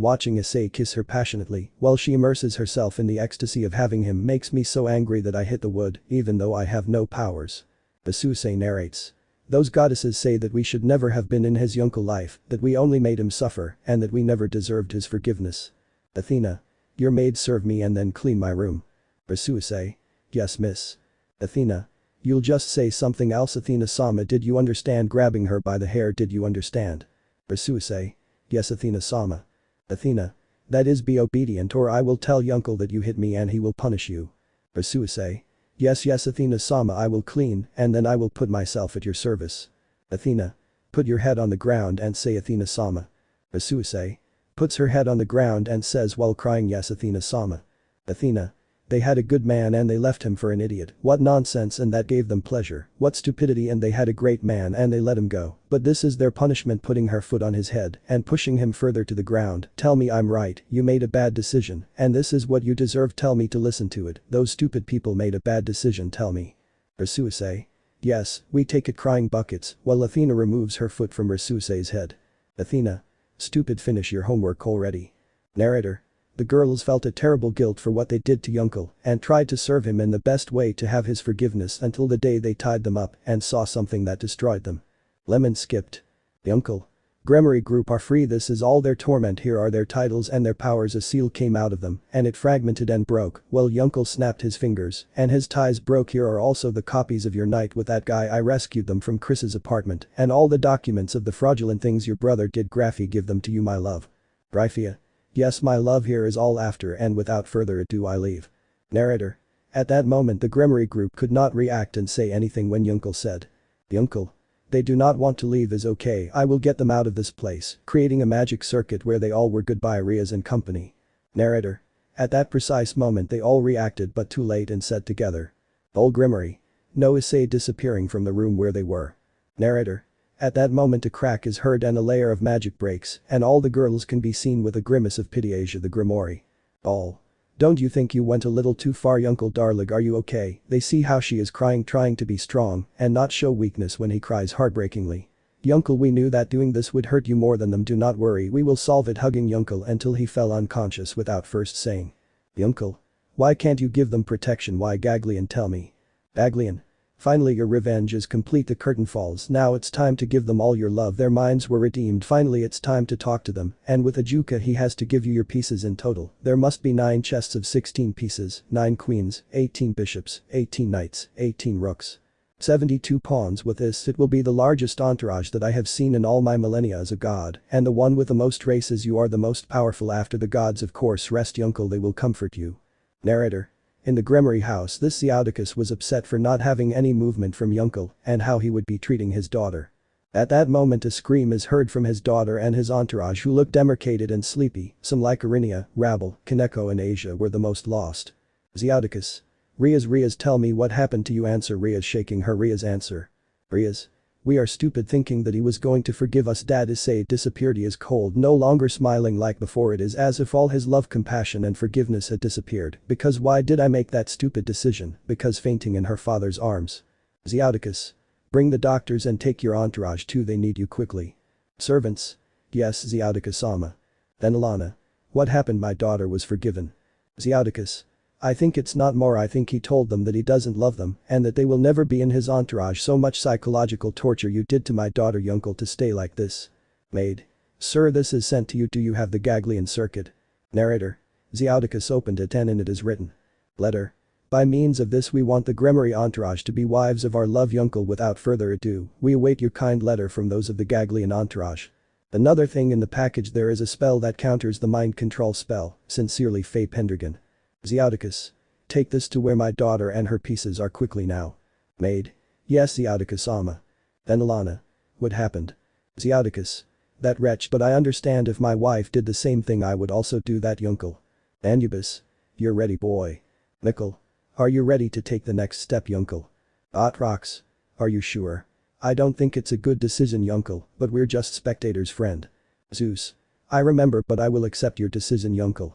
watching Issei kiss her passionately while she immerses herself in the ecstasy of having him makes me so angry that I hit the wood, even though I have no powers. Issei narrates. Those goddesses say that we should never have been in his yonko life, that we only made him suffer, and that we never deserved his forgiveness. Athena. Your maid serve me and then clean my room. Issei. Yes, miss. Athena. You'll just say something else, Athena-sama, did you understand? Grabbing her by the hair, did you understand? Issei. Yes, Athena-sama. Athena. That is, be obedient or I will tell Yuncle that you hit me and he will punish you. Issei. Yes, Athena-sama, I will clean and then I will put myself at your service. Athena. Put your head on the ground and say Athena-sama. Issei. Puts her head on the ground and says while crying, yes, Athena-sama. Athena. They had a good man and they left him for an idiot. What nonsense, and that gave them pleasure. What stupidity, and they had a great man and they let him go. But this is their punishment, putting her foot on his head and pushing him further to the ground. Tell me I'm right, you made a bad decision and this is what you deserve, tell me to listen to it. Those stupid people made a bad decision, tell me. Issei. Yes, we take it, crying buckets while Athena removes her foot from Issei's head. Athena. Stupid, finish your homework already. Narrator. The girls felt a terrible guilt for what they did to Yuncle and tried to serve him in the best way to have his forgiveness until the day they tied them up and saw something that destroyed them. Lemon skipped. Yuncle. Gremory group are free, this is all their torment, here are their titles and their powers. A seal came out of them and it fragmented and broke while Yuncle snapped his fingers and his ties broke. Here are also the copies of your night with that guy, I rescued them from Chris's apartment, and all the documents of the fraudulent things your brother did. Graphy, give them to you, my love. Gryphia. Yes, my love, here is all after, and without further ado I leave. Narrator. At that moment the Gremory group could not react and say anything when Yuncle said. Yuncle. They do not want to leave is okay, I will get them out of this place, creating a magic circuit where they all were goodbye, Rias and company. Narrator. At that precise moment they all reacted but too late and said together. Old Gremory. No, Issei disappearing from the room where they were. Narrator. At that moment a crack is heard and a layer of magic breaks and all the girls can be seen with a grimace of Peerage the Gremory. All. Don't you think you went a little too far, Yuncle darling, are you okay? They see how she is crying, trying to be strong and not show weakness when he cries heartbreakingly. Yuncle, we knew that doing this would hurt you more than them, do not worry, we will solve it, hugging Yuncle until he fell unconscious without first saying. Yuncle. Why can't you give them protection? Why, Gagleon, tell me. Gagleon. Finally your revenge is complete, the curtain falls, now it's time to give them all your love, their minds were redeemed, finally it's time to talk to them, and with Ajuka he has to give you your pieces in total, there must be 9 chests of 16 pieces, 9 queens, 18 bishops, 18 knights, 18 rooks. 72 pawns. With this it will be the largest entourage that I have seen in all my millennia as a god, and the one with the most races. You are the most powerful after the gods, of course, rest Yuncle, they will comfort you. Narrator. In the Gremory house this Theodicus was upset for not having any movement from Yuncle and how he would be treating his daughter. At that moment a scream is heard from his daughter and his entourage, who look demarcated and sleepy, some like Arinia, Rabble, Kaneko and Asia were the most lost. Theodicus. Rias, tell me what happened to you, answer Rias, shaking her. Rias answer. Rias. We are stupid thinking that he was going to forgive us. Dad Issei disappeared, he is cold, no longer smiling like before, it is as if all his love, compassion and forgiveness had disappeared. Because why did I make that stupid decision? Because fainting in her father's arms. Theodicus. Bring the doctors and take your entourage too, they need you quickly. Servants. Yes, Theodicus-sama. Then Alana. What happened? My daughter was forgiven. Theodicus. I think it's not more, I think he told them that he doesn't love them and that they will never be in his entourage. So much psychological torture you did to my daughter, Yuncle, to stay like this. Maid. Sir, this is sent to you. Do you have the Gagleon circuit? Narrator. Theodicus opened it and in it is written. Letter. By means of this we want the Gremory entourage to be wives of our love Yunkel. Without further ado, we await your kind letter from those of the Gagleon entourage. Another thing in the package, there is a spell that counters the mind control spell. Sincerely, Faye Pendragon. Zeoticus. Take this to where my daughter and her pieces are quickly now. Maid. Yes, Zeoticus-sama. Then Alana. What happened? Zeoticus. That wretch, but I understand if my wife did the same thing I would also do that Yunkel. Anubis. You're ready, boy. Mikkel. Are you ready to take the next step Yunkel? Rox. Are you sure? I don't think it's a good decision Yunkel, but we're just spectators friend. Zeus. I remember, but I will accept your decision Yunkel.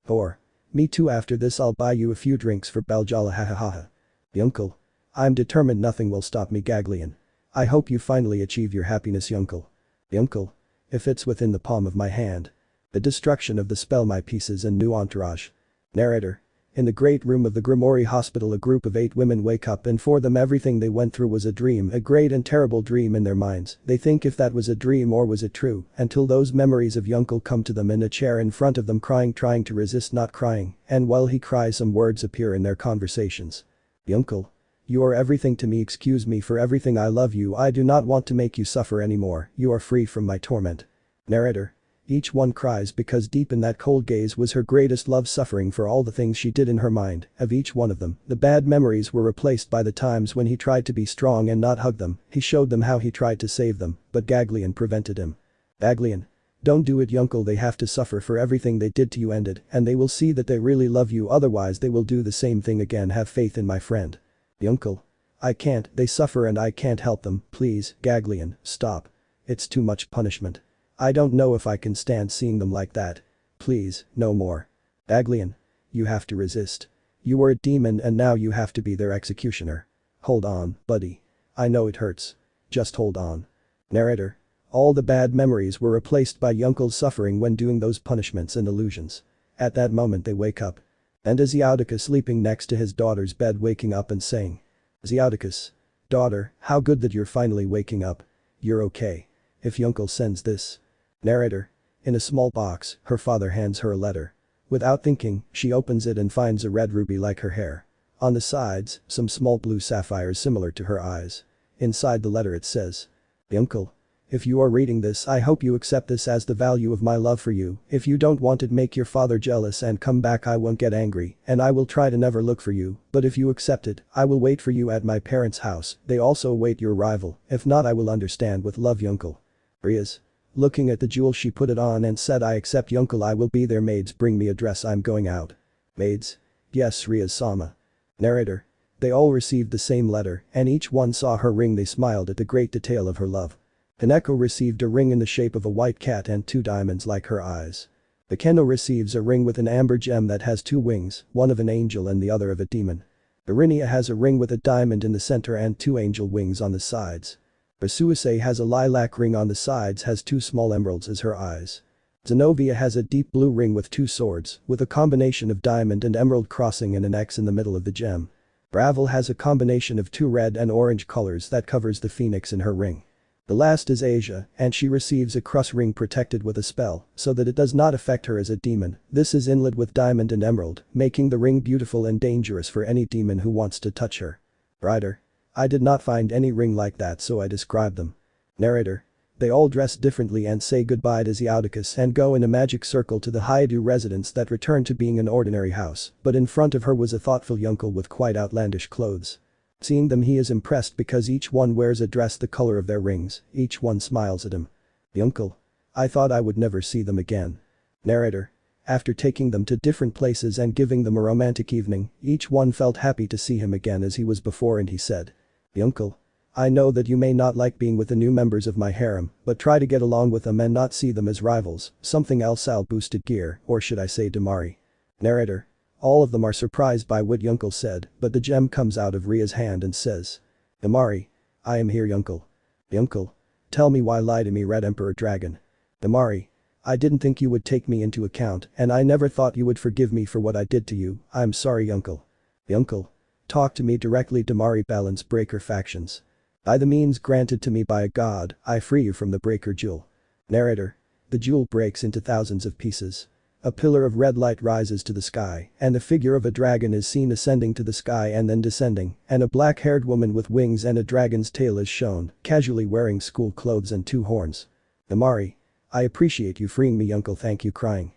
Or. Me too, after this I'll buy you a few drinks for Baljala hahaha. Yunkel. I'm determined nothing will stop me Gagleon. I hope you finally achieve your happiness Yunkel. Yunkel. If it's within the palm of my hand. The destruction of the spell, my pieces and new entourage. Narrator. In the great room of the Gremory hospital, a group of 8 women wake up, and for them everything they went through was a dream, a great and terrible dream in their minds. They think if that was a dream or was it true, until those memories of Yunkel come to them in a chair in front of them crying, trying to resist not crying, and while he cries some words appear in their conversations. Yunkel. You are everything to me, excuse me for everything, I love you, I do not want to make you suffer anymore, you are free from my torment. Narrator. Each one cries because deep in that cold gaze was her greatest love, suffering for all the things she did in her mind. Of each one of them, the bad memories were replaced by the times when he tried to be strong and not hug them. He showed them how he tried to save them, but Gagleon prevented him. Gagleon. Don't do it Yunkel, they have to suffer for everything they did to you, end it, and they will see that they really love you, otherwise they will do the same thing again, have faith in my friend. Yunkel. I can't, they suffer and I can't help them, please, Gagleon, stop. It's too much punishment. I don't know if I can stand seeing them like that. Please, no more. Gagleon. You have to resist. You were a demon and now you have to be their executioner. Hold on, buddy. I know it hurts. Just hold on. Narrator. All the bad memories were replaced by Yunkel's suffering when doing those punishments and illusions. At that moment they wake up. And Zeoticus sleeping next to his daughter's bed, waking up and saying. Zeoticus. Daughter, how good that you're finally waking up. You're okay. If Yunkel sends this. Narrator. In a small box, her father hands her a letter. Without thinking, she opens it and finds a red ruby like her hair. On the sides, some small blue sapphires similar to her eyes. Inside the letter it says. Yunkel. If you are reading this, I hope you accept this as the value of my love for you. If you don't want it, make your father jealous and come back, I won't get angry, and I will try to never look for you, but if you accept it, I will wait for you at my parents' house, they also await your arrival, if not I will understand, with love Yunkel. Rias. Looking at the jewel, she put it on and said, I accept Yunkel, I will be there. Maids, bring me a dress, I'm going out. Maids. Yes, Rias-sama. Narrator. They all received the same letter, and each one saw her ring, they smiled at the great detail of her love. Hineko received a ring in the shape of a white cat and 2 diamonds like her eyes. Akeno receives a ring with an amber gem that has 2 wings, one of an angel and the other of a demon. Irinia has a ring with a diamond in the center and 2 angel wings on the sides. Issei has a lilac ring on the sides, has 2 small emeralds as her eyes. Xenovia has a deep blue ring with 2 swords, with a combination of diamond and emerald crossing and an X in the middle of the gem. Ravel has a combination of 2 red and orange colors that covers the phoenix in her ring. The last is Asia, and she receives a cross ring protected with a spell, so that it does not affect her as a demon. This is inlaid with diamond and emerald, making the ring beautiful and dangerous for any demon who wants to touch her. Writer. I did not find any ring like that, so I described them. Narrator. They all dress differently and say goodbye to Zeoticus and go in a magic circle to the Hyadu residence that returned to being an ordinary house, but in front of her was a thoughtful Yunkel with quite outlandish clothes. Seeing them, he is impressed because each one wears a dress the color of their rings, each one smiles at him. Yunkel. I thought I would never see them again. Narrator. After taking them to different places and giving them a romantic evening, each one felt happy to see him again as he was before, and he said. Yunkel. I know that you may not like being with the new members of my harem, but try to get along with them and not see them as rivals. Something else, I'll boosted gear, or should I say Damari. Narrator. All of them are surprised by what Yunkel said, but the gem comes out of Ria's hand and says. Damari. I am here Yunkel. Yunkel. Tell me why lie to me, Red Emperor Dragon. Damari. I didn't think you would take me into account, and I never thought you would forgive me for what I did to you. I'm sorry Yunkel. Yunkel. Talk to me directly, Damari. Balance breaker factions. By the means granted to me by a god, I free you from the breaker jewel. Narrator. The jewel breaks into thousands of pieces. A pillar of red light rises to the sky, and the figure of a dragon is seen ascending to the sky and then descending, and a black-haired woman with wings and a dragon's tail is shown, casually wearing school clothes and 2 horns. Amari. I appreciate you freeing me uncle, thank you crying.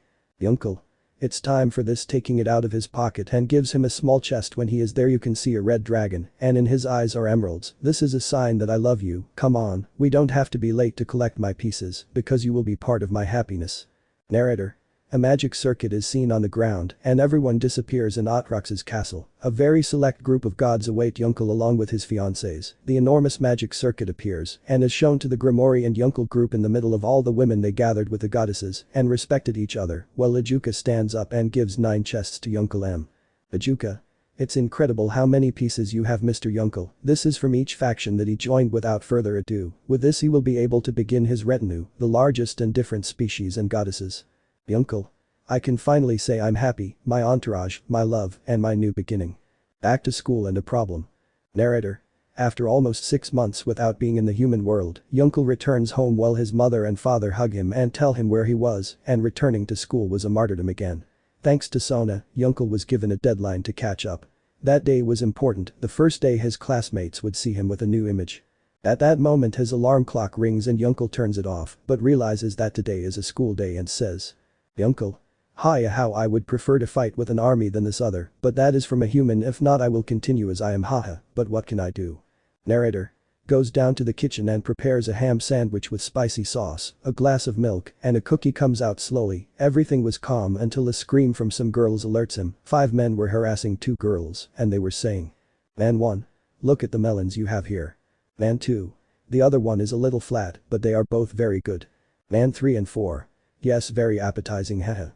Uncle. It's time for this, taking it out of his pocket and gives him a small chest. When he is there you can see a red dragon, and in his eyes are emeralds. This is a sign that I love you, come on, we don't have to be late to collect my pieces, because you will be part of my happiness. Narrator. A magic circuit is seen on the ground and everyone disappears in Roxas' castle. A very select group of gods await Yunkel along with his fiancées. The enormous magic circuit appears and is shown to the Gremory and Yunkel group in the middle of all the women. They gathered with the goddesses and respected each other while Ajuka stands up and gives 9 chests to Yunkel M. Ajuka. It's incredible how many pieces you have, Mr. Yunkel. This is from each faction that he joined. Without further ado, with this he will be able to begin his retinue, the largest and different species and goddesses. Uncle. I can finally say I'm happy, my entourage, my love, and my new beginning. Back to school and a problem. Narrator. After almost 6 months without being in the human world, Yunkel returns home while his mother and father hug him and tell him where he was, and returning to school was a martyrdom again. Thanks to Sona, Yunkel was given a deadline to catch up. That day was important, the first day his classmates would see him with a new image. At that moment his alarm clock rings and Yunkel turns it off, but realizes that today is a school day and says. Uncle. Hi, how I would prefer to fight with an army than this other, but that is from a human. If not I will continue as I am, haha, but what can I do? Narrator. Goes down to the kitchen and prepares a ham sandwich with spicy sauce, a glass of milk, and a cookie. Comes out slowly. Everything was calm until a scream from some girls alerts him. 5 men were harassing 2 girls and they were saying. Man 1. Look at the melons you have here. Man 2. The other one is a little flat, but they are both very good. Man 3 and 4. Yes, very appetizing, haha.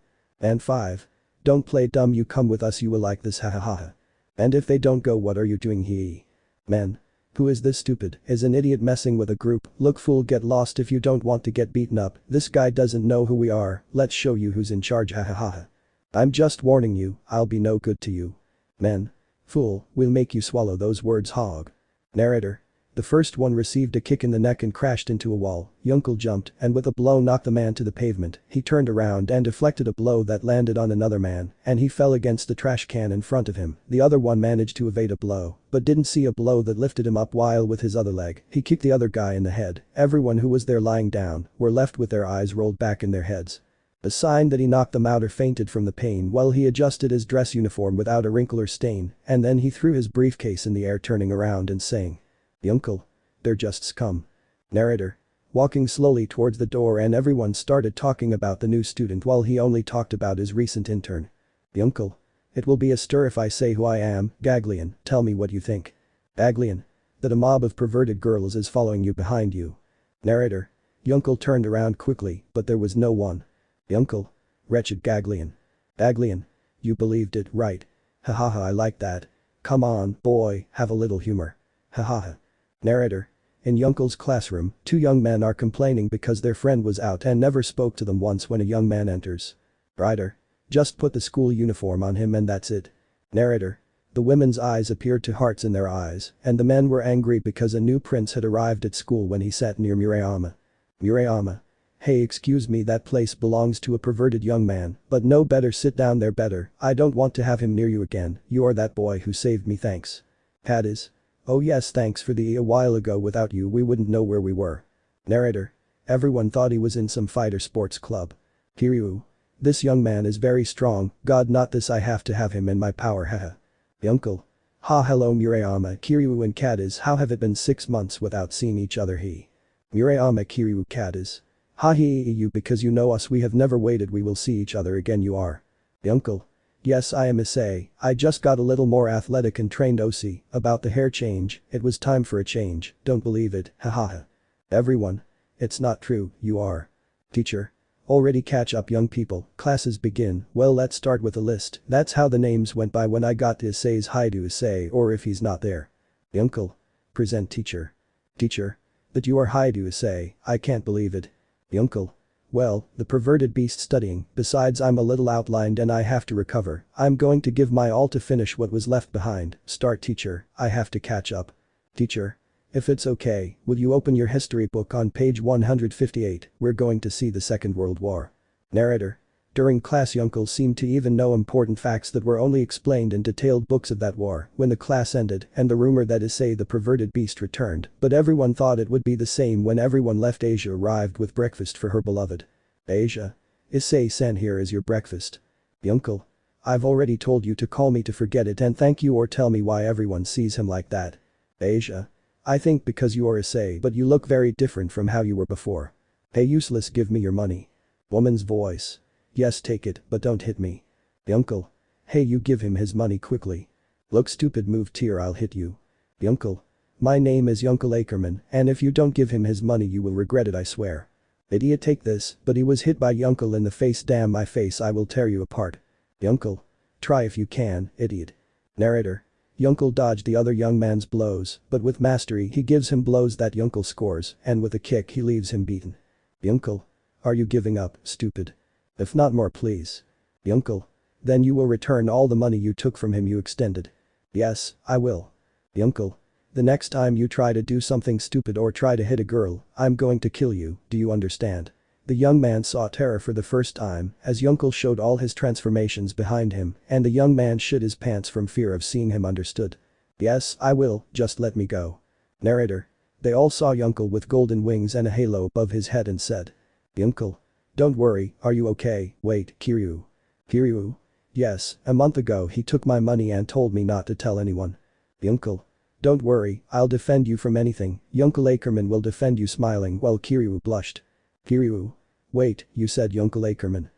And 5. Don't play dumb, you come with us, you will like this, haha haha. And if they don't go, what are you doing here? Men. Who is this stupid? Is an idiot messing with a group? Look fool, get lost if you don't want to get beaten up. This guy doesn't know who we are, let's show you who's in charge, haha haha. I'm just warning you, I'll be no good to you. Men. Fool, we'll make you swallow those words, hog. Narrator. The first one received a kick in the neck and crashed into a wall. Yunkel jumped and with a blow knocked the man to the pavement. He turned around and deflected a blow that landed on another man and he fell against the trash can in front of him. The other one managed to evade a blow but didn't see a blow that lifted him up, while with his other leg he kicked the other guy in the head. Everyone who was there lying down were left with their eyes rolled back in their heads. A sign that he knocked them out or fainted from the pain while he adjusted his dress uniform without a wrinkle or stain, and then he threw his briefcase in the air, turning around and saying. Uncle. They're just scum. Narrator. Walking slowly towards the door and everyone started talking about the new student while he only talked about his recent intern. Uncle. It will be a stir if I say who I am, Gagleon, tell me what you think. Gagleon. That a mob of perverted girls is following you behind you. Narrator. Uncle turned around quickly, but there was no one. Uncle. Wretched Gagleon. Gagleon. You believed it, right? Hahaha, I like that. Come on, boy, have a little humor. Hahaha. Narrator. In Yunkel's classroom, 2 young men are complaining because their friend was out and never spoke to them once when a young man enters. Writer. Just put the school uniform on him and that's it. Narrator. The women's eyes appeared to hearts in their eyes, and the men were angry because a new prince had arrived at school when he sat near Murayama. Murayama. Hey, excuse me, that place belongs to a perverted young man, but no, better sit down there, better, I don't want to have him near you again. You are that boy who saved me, thanks. Hadis. Oh yes, thanks for a while ago, without you we wouldn't know where we were. Narrator. Everyone thought he was in some fighter sports club. Kiryu. This young man is very strong, god not this, I have to have him in my power, haha. Uncle. Ha, hello Murayama, Kiryu and Kadis, how have it been 6 months without seeing each other? He. Murayama, Kiryu, Kadis. Ha he you, because you know us, we have never waited, we will see each other again, you are. Uncle. Yes, I am Issei, I just got a little more athletic and trained OC, about the hair change, it was time for a change, don't believe it, hahaha. Everyone. It's not true, you are. Teacher. Already catch up young people, classes begin, well let's start with a list, that's how the names went by when I got to Issei's hi to Issei, or if he's not there. Uncle. Present teacher. Teacher. That you are hi to Issei, I can't believe it. Uncle. Well, the perverted beast studying, besides I'm a little outlined and I have to recover, I'm going to give my all to finish what was left behind, start teacher, I have to catch up. Teacher. If it's okay, will you open your history book on page 158, we're going to see the Second World War. Narrator. During class Yunkel seemed to even know important facts that were only explained in detailed books of that war when the class ended and the rumor that Issei the perverted beast returned, but everyone thought it would be the same when everyone left. Asia arrived with breakfast for her beloved. Asia. Issei-san, here is your breakfast. Yunkel. I've already told you to call me to forget it and thank you or tell me why everyone sees him like that. Asia. I think because you are Issei but you look very different from how you were before. Hey useless, give me your money. Woman's voice. Yes, take it, but don't hit me. Uncle. Hey, you give him his money quickly. Look stupid, move tear, I'll hit you. Uncle. My name is Uncle Ackerman and if you don't give him his money you will regret it, I swear. Idiot, take this, but he was hit by Uncle in the face. Damn my face, I will tear you apart. Uncle. Try if you can, idiot. Narrator. Uncle dodged the other young man's blows, but with mastery he gives him blows that Uncle scores and with a kick he leaves him beaten. Uncle. Are you giving up, stupid? If not more please. Uncle. Then you will return all the money you took from him you extended. Yes, I will. Uncle. The next time you try to do something stupid or try to hit a girl, I'm going to kill you, do you understand? The young man saw terror for the first time as Uncle showed all his transformations behind him and the young man shit his pants from fear of seeing him. Understood. Yes, I will, just let me go. Narrator. They all saw Uncle with golden wings and a halo above his head and said. Uncle. Don't worry, are you okay? Wait, Kiryu. Kiryu? Yes, a month ago he took my money and told me not to tell anyone. Uncle. Don't worry, I'll defend you from anything, Uncle Ackerman will defend you, smiling while Kiryu blushed. Kiryu. Wait, you said Uncle Ackerman.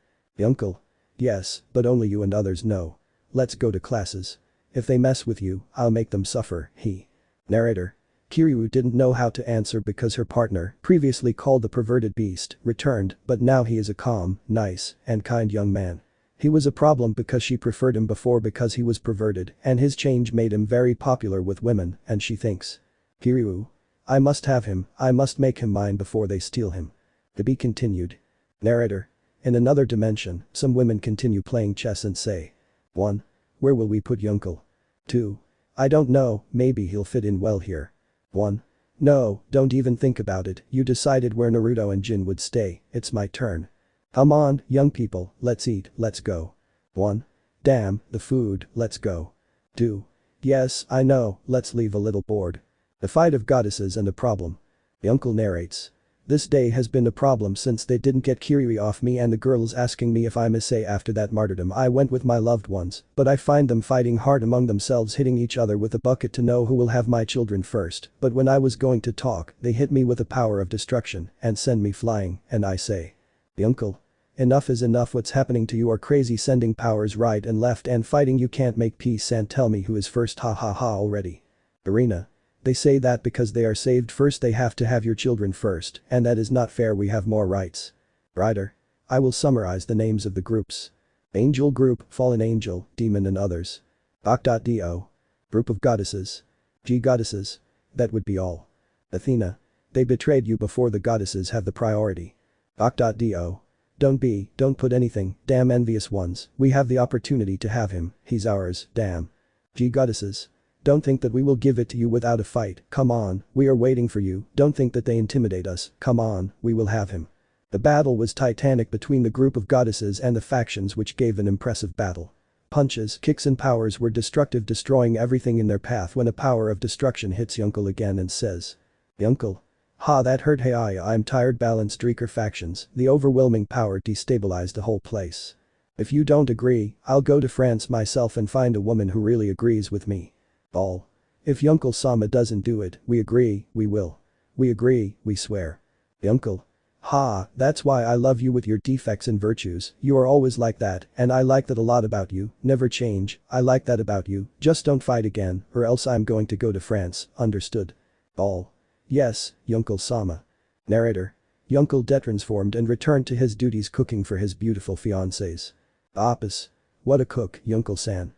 Uncle. Yes, but only you and others know. Let's go to classes. If they mess with you, I'll make them suffer, he. Narrator. Kiryu didn't know how to answer because her partner, previously called the perverted beast, returned, but now he is a calm, nice, and kind young man. He was a problem because she preferred him before because he was perverted and his change made him very popular with women and she thinks. Kiryu. I must have him, I must make him mine before they steal him. To be continued. Narrator. In another dimension, some women continue playing chess and say. 1. Where will we put Uncle? 2. I don't know, maybe he'll fit in well here. 1. No, don't even think about it, you decided where Naruto and Jin would stay, it's my turn. Come on, young people, let's eat, let's go. 1. Damn, the food, let's go. 2. Yes, I know, let's leave a little bored. The fight of goddesses and a problem. The uncle narrates. This day has been a problem since they didn't get Kiryu off me and the girls asking me if I'm Issei after that martyrdom. I went with my loved ones, but I find them fighting hard among themselves, hitting each other with a bucket to know who will have my children first, but when I was going to talk, they hit me with the power of destruction and send me flying, and I say. The uncle. Enough is enough, what's happening to you are crazy, sending powers right and left and fighting, you can't make peace and tell me who is first, ha ha ha already. Arena. They say that because they are saved first they have to have your children first, and that is not fair, we have more rights. Writer. I will summarize the names of the groups. Angel Group, Fallen Angel, Demon and others. Do. Group of Goddesses. G Goddesses. That would be all. Athena. They betrayed you before, the goddesses have the priority. Do. Don't put anything, damn envious ones, we have the opportunity to have him, he's ours, damn. G Goddesses. Don't think that we will give it to you without a fight, come on, we are waiting for you, don't think that they intimidate us, come on, we will have him. The battle was titanic between the group of goddesses and the factions, which gave an impressive battle. Punches, kicks and powers were destructive, destroying everything in their path when a power of destruction hits Uncle again and says. Uncle. Ha, that hurt, hey I'm tired, balanced streaker factions, the overwhelming power destabilized the whole place. If you don't agree, I'll go to France myself and find a woman who really agrees with me. All. If Uncle Sama doesn't do it, we agree, we will. We agree, we swear. Uncle. Ha, that's why I love you with your defects and virtues, you are always like that, and I like that a lot about you, never change, I like that about you, just don't fight again, or else I'm going to go to France, understood? All. Yes, Uncle Sama. Narrator. Uncle detransformed and returned to his duties, cooking for his beautiful fiancées. Opus. What a cook, Uncle-san.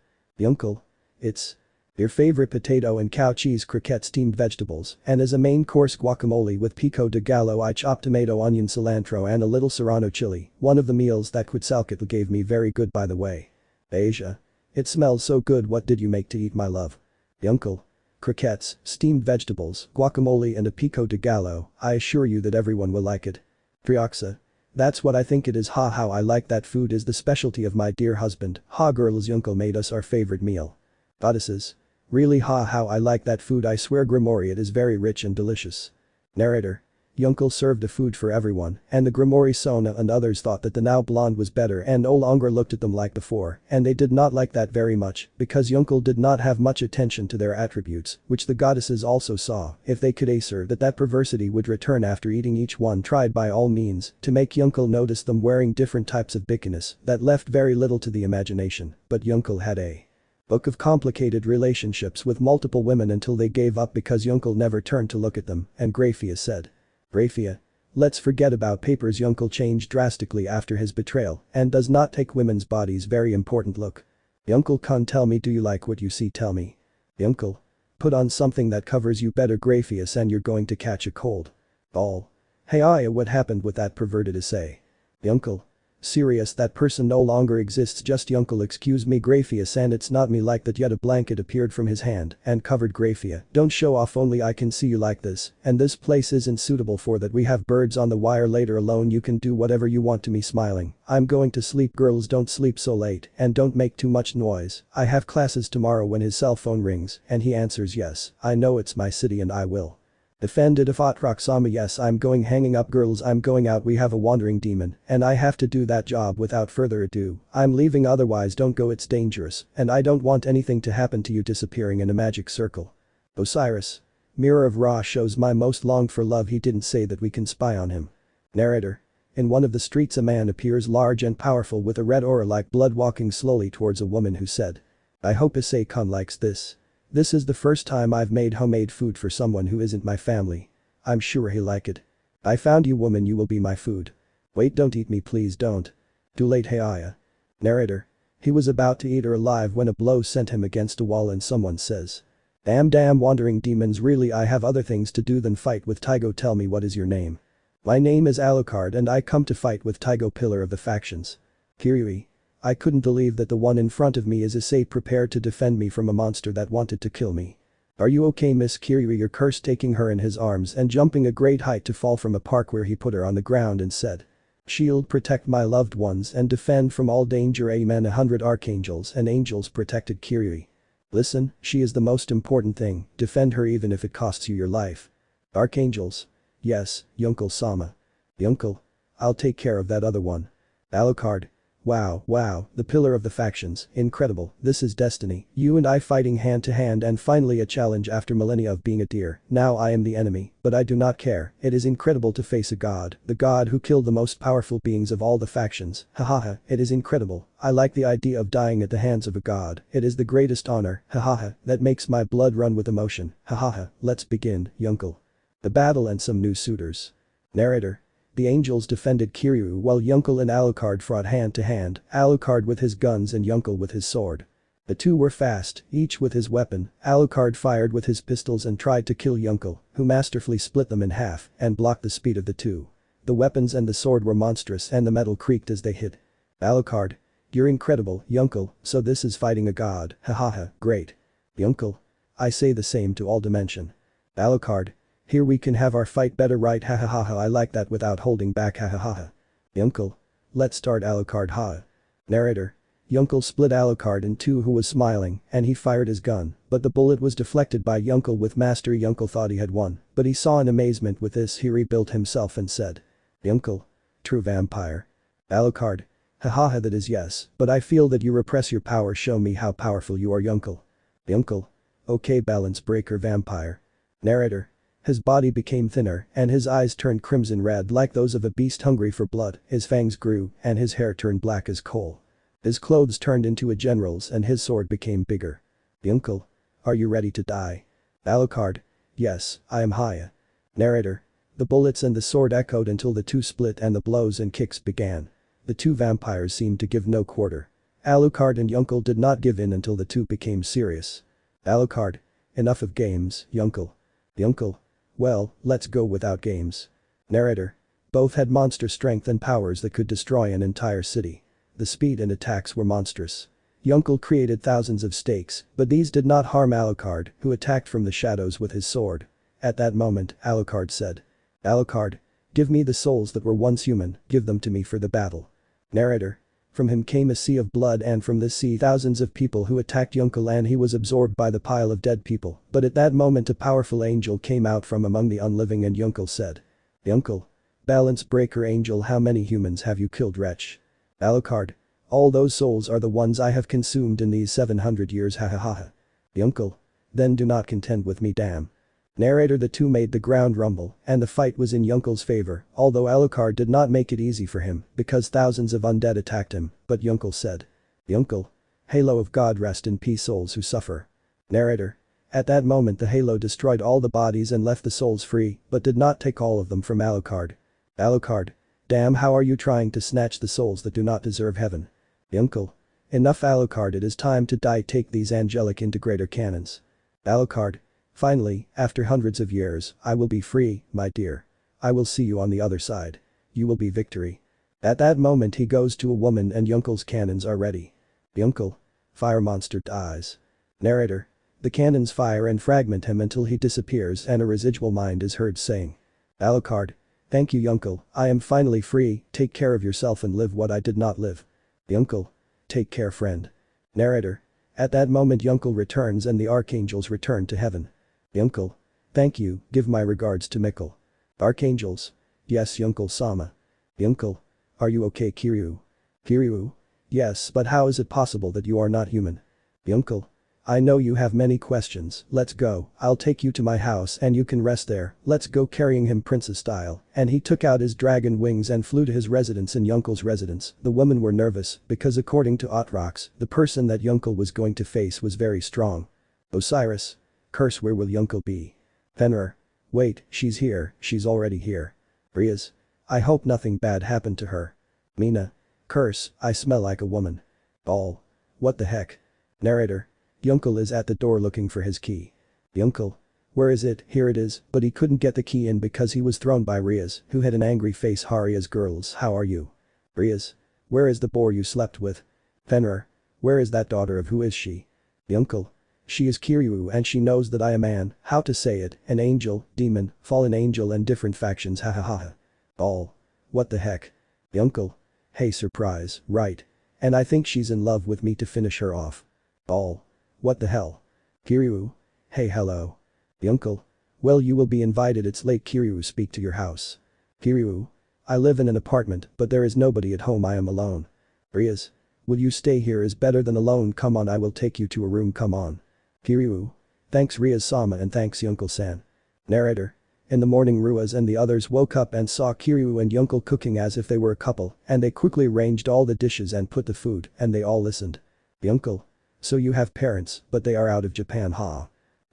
Uncle. It's. Your favorite potato and cow cheese croquette, steamed vegetables, and as a main course guacamole with pico de gallo, I chopped tomato, onion, cilantro and a little serrano chili, one of the meals that Quetzalcoatl gave me, very good by the way. Asia. It smells so good, what did you make to eat, my love? Uncle. Croquettes, steamed vegetables, guacamole and a pico de gallo, I assure you that everyone will like it. Trihexa. That's what I think it is, ha how I like that food is the specialty of my dear husband, ha girls Yunkel made us our favorite meal. Goddesses. Really ha how I like that food, I swear Gremory it is very rich and delicious. Narrator. Yunkel served the food for everyone, and the Gremory Sona and others thought that the now blonde was better and no longer looked at them like before, and they did not like that very much, because Yunkel did not have much attention to their attributes, which the goddesses also saw. If they could assure that perversity would return after eating, each one tried by all means to make Yunkel notice them wearing different types of bikinis that left very little to the imagination, but Yunkel had a book of complicated relationships with multiple women until they gave up because Yunkel never turned to look at them, and Grafia said. Grafia. Let's forget about papers. Yunkel changed drastically after his betrayal and does not take women's bodies very important look. Yunkel can tell me, do you like what you see, tell me. Yunkel. Put on something that covers you better Grafius and you're going to catch a cold. Ball. Hey Aya, what happened with that perverted Issei? Yunkel. Serious, that person no longer exists, just Yunkel, excuse me Grafius, and it's not me like that. Yet a blanket appeared from his hand and covered Grafia. Don't show off, only I can see you like this, and this place isn't suitable for that. We have birds on the wire later, alone you can do whatever you want to me, smiling. I'm going to sleep, girls don't sleep so late and don't make too much noise. I have classes tomorrow. When his cell phone rings and he answers yes, I know it's my city and I will defended if Roxama, yes I'm going, hanging up girls I'm going out, we have a wandering demon and I have to do that job. Without further ado, I'm leaving, otherwise don't go, it's dangerous and I don't want anything to happen to you. Disappearing in a magic circle. Osiris. Mirror of Ra shows my most longed for love, he didn't say that we can spy on him. Narrator. In one of the streets a man appears large and powerful with a red aura like blood, walking slowly towards a woman who said. I hope Issei-kun likes this. This is the first time I've made homemade food for someone who isn't my family. I'm sure he'll like it. I found you, woman, you will be my food. Wait, don't eat me, please don't. Too late, hey Aya. Narrator. He was about to eat her alive when a blow sent him against a wall and someone says. Damn wandering demons, really I have other things to do than fight with Taigo. Tell me, what is your name? My name is Alucard and I come to fight with Taigo, pillar of the factions. Sekiryuutei. I couldn't believe that the one in front of me is Issei, prepared to defend me from a monster that wanted to kill me. Are you okay, Miss Sekiryuutei? Your curse, taking her in his arms and jumping a great height to fall from a park where he put her on the ground and said. Shield, protect my loved ones and defend from all danger, amen. 100 archangels and angels protected Sekiryuutei. Listen, she is the most important thing, defend her even if it costs you your life. Archangels. Yes, Yunkel-sama. Yunkel. I'll take care of that other one. Alucard. Wow, the pillar of the factions, incredible, this is destiny, you and I fighting hand to hand, and finally a challenge after millennia of being a deer. Now I am the enemy, but I do not care, it is incredible to face a god, the god who killed the most powerful beings of all the factions, hahaha, it is incredible, I like the idea of dying at the hands of a god, it is the greatest honor, hahaha, that makes my blood run with emotion, hahaha, let's begin, Yunkel. The battle and some new suitors. Narrator. The angels defended Sekiryuutei while Yunkel and Alucard fought hand to hand, Alucard with his guns and Yunkel with his sword. The two were fast, each with his weapon. Alucard fired with his pistols and tried to kill Yunkel, who masterfully split them in half and blocked the speed of the two. The weapons and the sword were monstrous and the metal creaked as they hit. Alucard. You're incredible, Yunkel, so this is fighting a god, hahaha, great. Yunkel. I say the same to all dimension. Alucard. Here we can have our fight better, right, hahaha, I like that, without holding back, hahaha. Yunkel. Let's start, Alucard, ha. Narrator. Yunkel split Alucard in two, who was smiling, and he fired his gun, but the bullet was deflected by Yunkel with mastery. Yunkel thought he had won, but he saw in amazement with this he rebuilt himself and said. Yunkel. True vampire. Alucard. Hahaha, that is yes, but I feel that you repress your power, show me how powerful you are, Yunkel. Yunkel. Okay, balance breaker vampire. Narrator. His body became thinner and his eyes turned crimson red like those of a beast hungry for blood, his fangs grew and his hair turned black as coal. His clothes turned into a general's and his sword became bigger. Yunkel. Are you ready to die? Alucard. Yes, I am Haya. Narrator. The bullets and the sword echoed until the two split and the blows and kicks began. The two vampires seemed to give no quarter. Alucard and Yunkel did not give in until the two became serious. Alucard. Enough of games, Yunkel. Yunkel. Well, let's go without games. Narrator. Both had monster strength and powers that could destroy an entire city. The speed and attacks were monstrous. Yunkel created thousands of stakes, but these did not harm Alucard, who attacked from the shadows with his sword. At that moment, Alucard said. Alucard. Give me the souls that were once human, give them to me for the battle. Narrator. From him came a sea of blood and from this sea thousands of people who attacked Yunkel and he was absorbed by the pile of dead people, but at that moment a powerful angel came out from among the unliving and Yunkel said. Yunkel. Balance breaker angel, how many humans have you killed, wretch? Alucard. All those souls are the ones I have consumed in these 700 years, ha ha ha ha. Yunkel. Then do not contend with me, damn. Narrator. The two made the ground rumble, and the fight was in Yunkel's favor, although Alucard did not make it easy for him, because thousands of undead attacked him, but Yunkel said. Yunkel. Halo of God, rest in peace souls who suffer. Narrator. At that moment the halo destroyed all the bodies and left the souls free, but did not take all of them from Alucard. Alucard. Damn, how are you trying to snatch the souls that do not deserve heaven? Yunkel. Enough Alucard, it is time to die, take these angelic integrator cannons. Alucard. Finally, after hundreds of years, I will be free, my dear. I will see you on the other side. You will be victory. At that moment he goes to a woman and Yunkel's cannons are ready. Yunkel. Fire monster dies. Narrator. The cannons fire and fragment him until he disappears and a residual mind is heard saying. Alucard. Thank you Yunkel, I am finally free, take care of yourself and live what I did not live. Yunkel. Take care friend. Narrator. At that moment Yunkel returns and the archangels return to heaven. Yunkel. Thank you, give my regards to Mikkel. Archangels. Yes Yunkel Sama. Yunkel. Are you okay Kiryu? Kiryu. Yes, but how is it possible that you are not human? Yunkel. I know you have many questions, let's go, I'll take you to my house and you can rest there, let's go, carrying him princess style, and he took out his dragon wings and flew to his residence in Yunkel's residence. The women were nervous because according to Otrox, the person that Yunkel was going to face was very strong. Osiris. Curse, where will Yunkel be? Fenrir. Wait, she's here, she's already here. Rias. I hope nothing bad happened to her. Mina. Curse, I smell like a woman. Ball. What the heck? Narrator. Yunkel is at the door looking for his key. Yunkel. Where is it? Here it is, but he couldn't get the key in because he was thrown by Rias, who had an angry face. Rias. Girls, how are you? Rias. Where is the boar you slept with? Fenrir. Where is that daughter of who is she? Yunkel. She is Kiryu and she knows that I am how to say it, an angel, demon, fallen angel and different factions, ha ha ha ha. All. What the heck? Yunkel. Hey, surprise, right. And I think she's in love with me to finish her off. All. What the hell? Kiryu. Hey, hello. Yunkel. Well, you will be invited, it's late. Kiryu. Speak to your house. Kiryu. I live in an apartment but there is nobody at home, I am alone. Rias. Will you stay here is better than alone, come on, I will take you to a room, come on. Kiryu. Thanks Rias-sama and thanks Yunkel-san. Narrator. In the morning Ruas and the others woke up and saw Kiryu and Yunkel cooking as if they were a couple, and they quickly arranged all the dishes and put the food, and they all listened. Yunkel. So you have parents, but they are out of Japan, huh?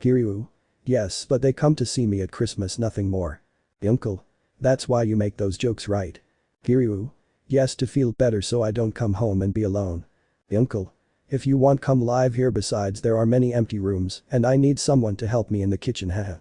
Kiryu. Yes, but they come to see me at Christmas, nothing more. Yunkel. That's why you make those jokes, right? Kiryu. Yes, to feel better so I don't come home and be alone. Yunkel. If you want, come live here, besides there are many empty rooms and I need someone to help me in the kitchen, haha.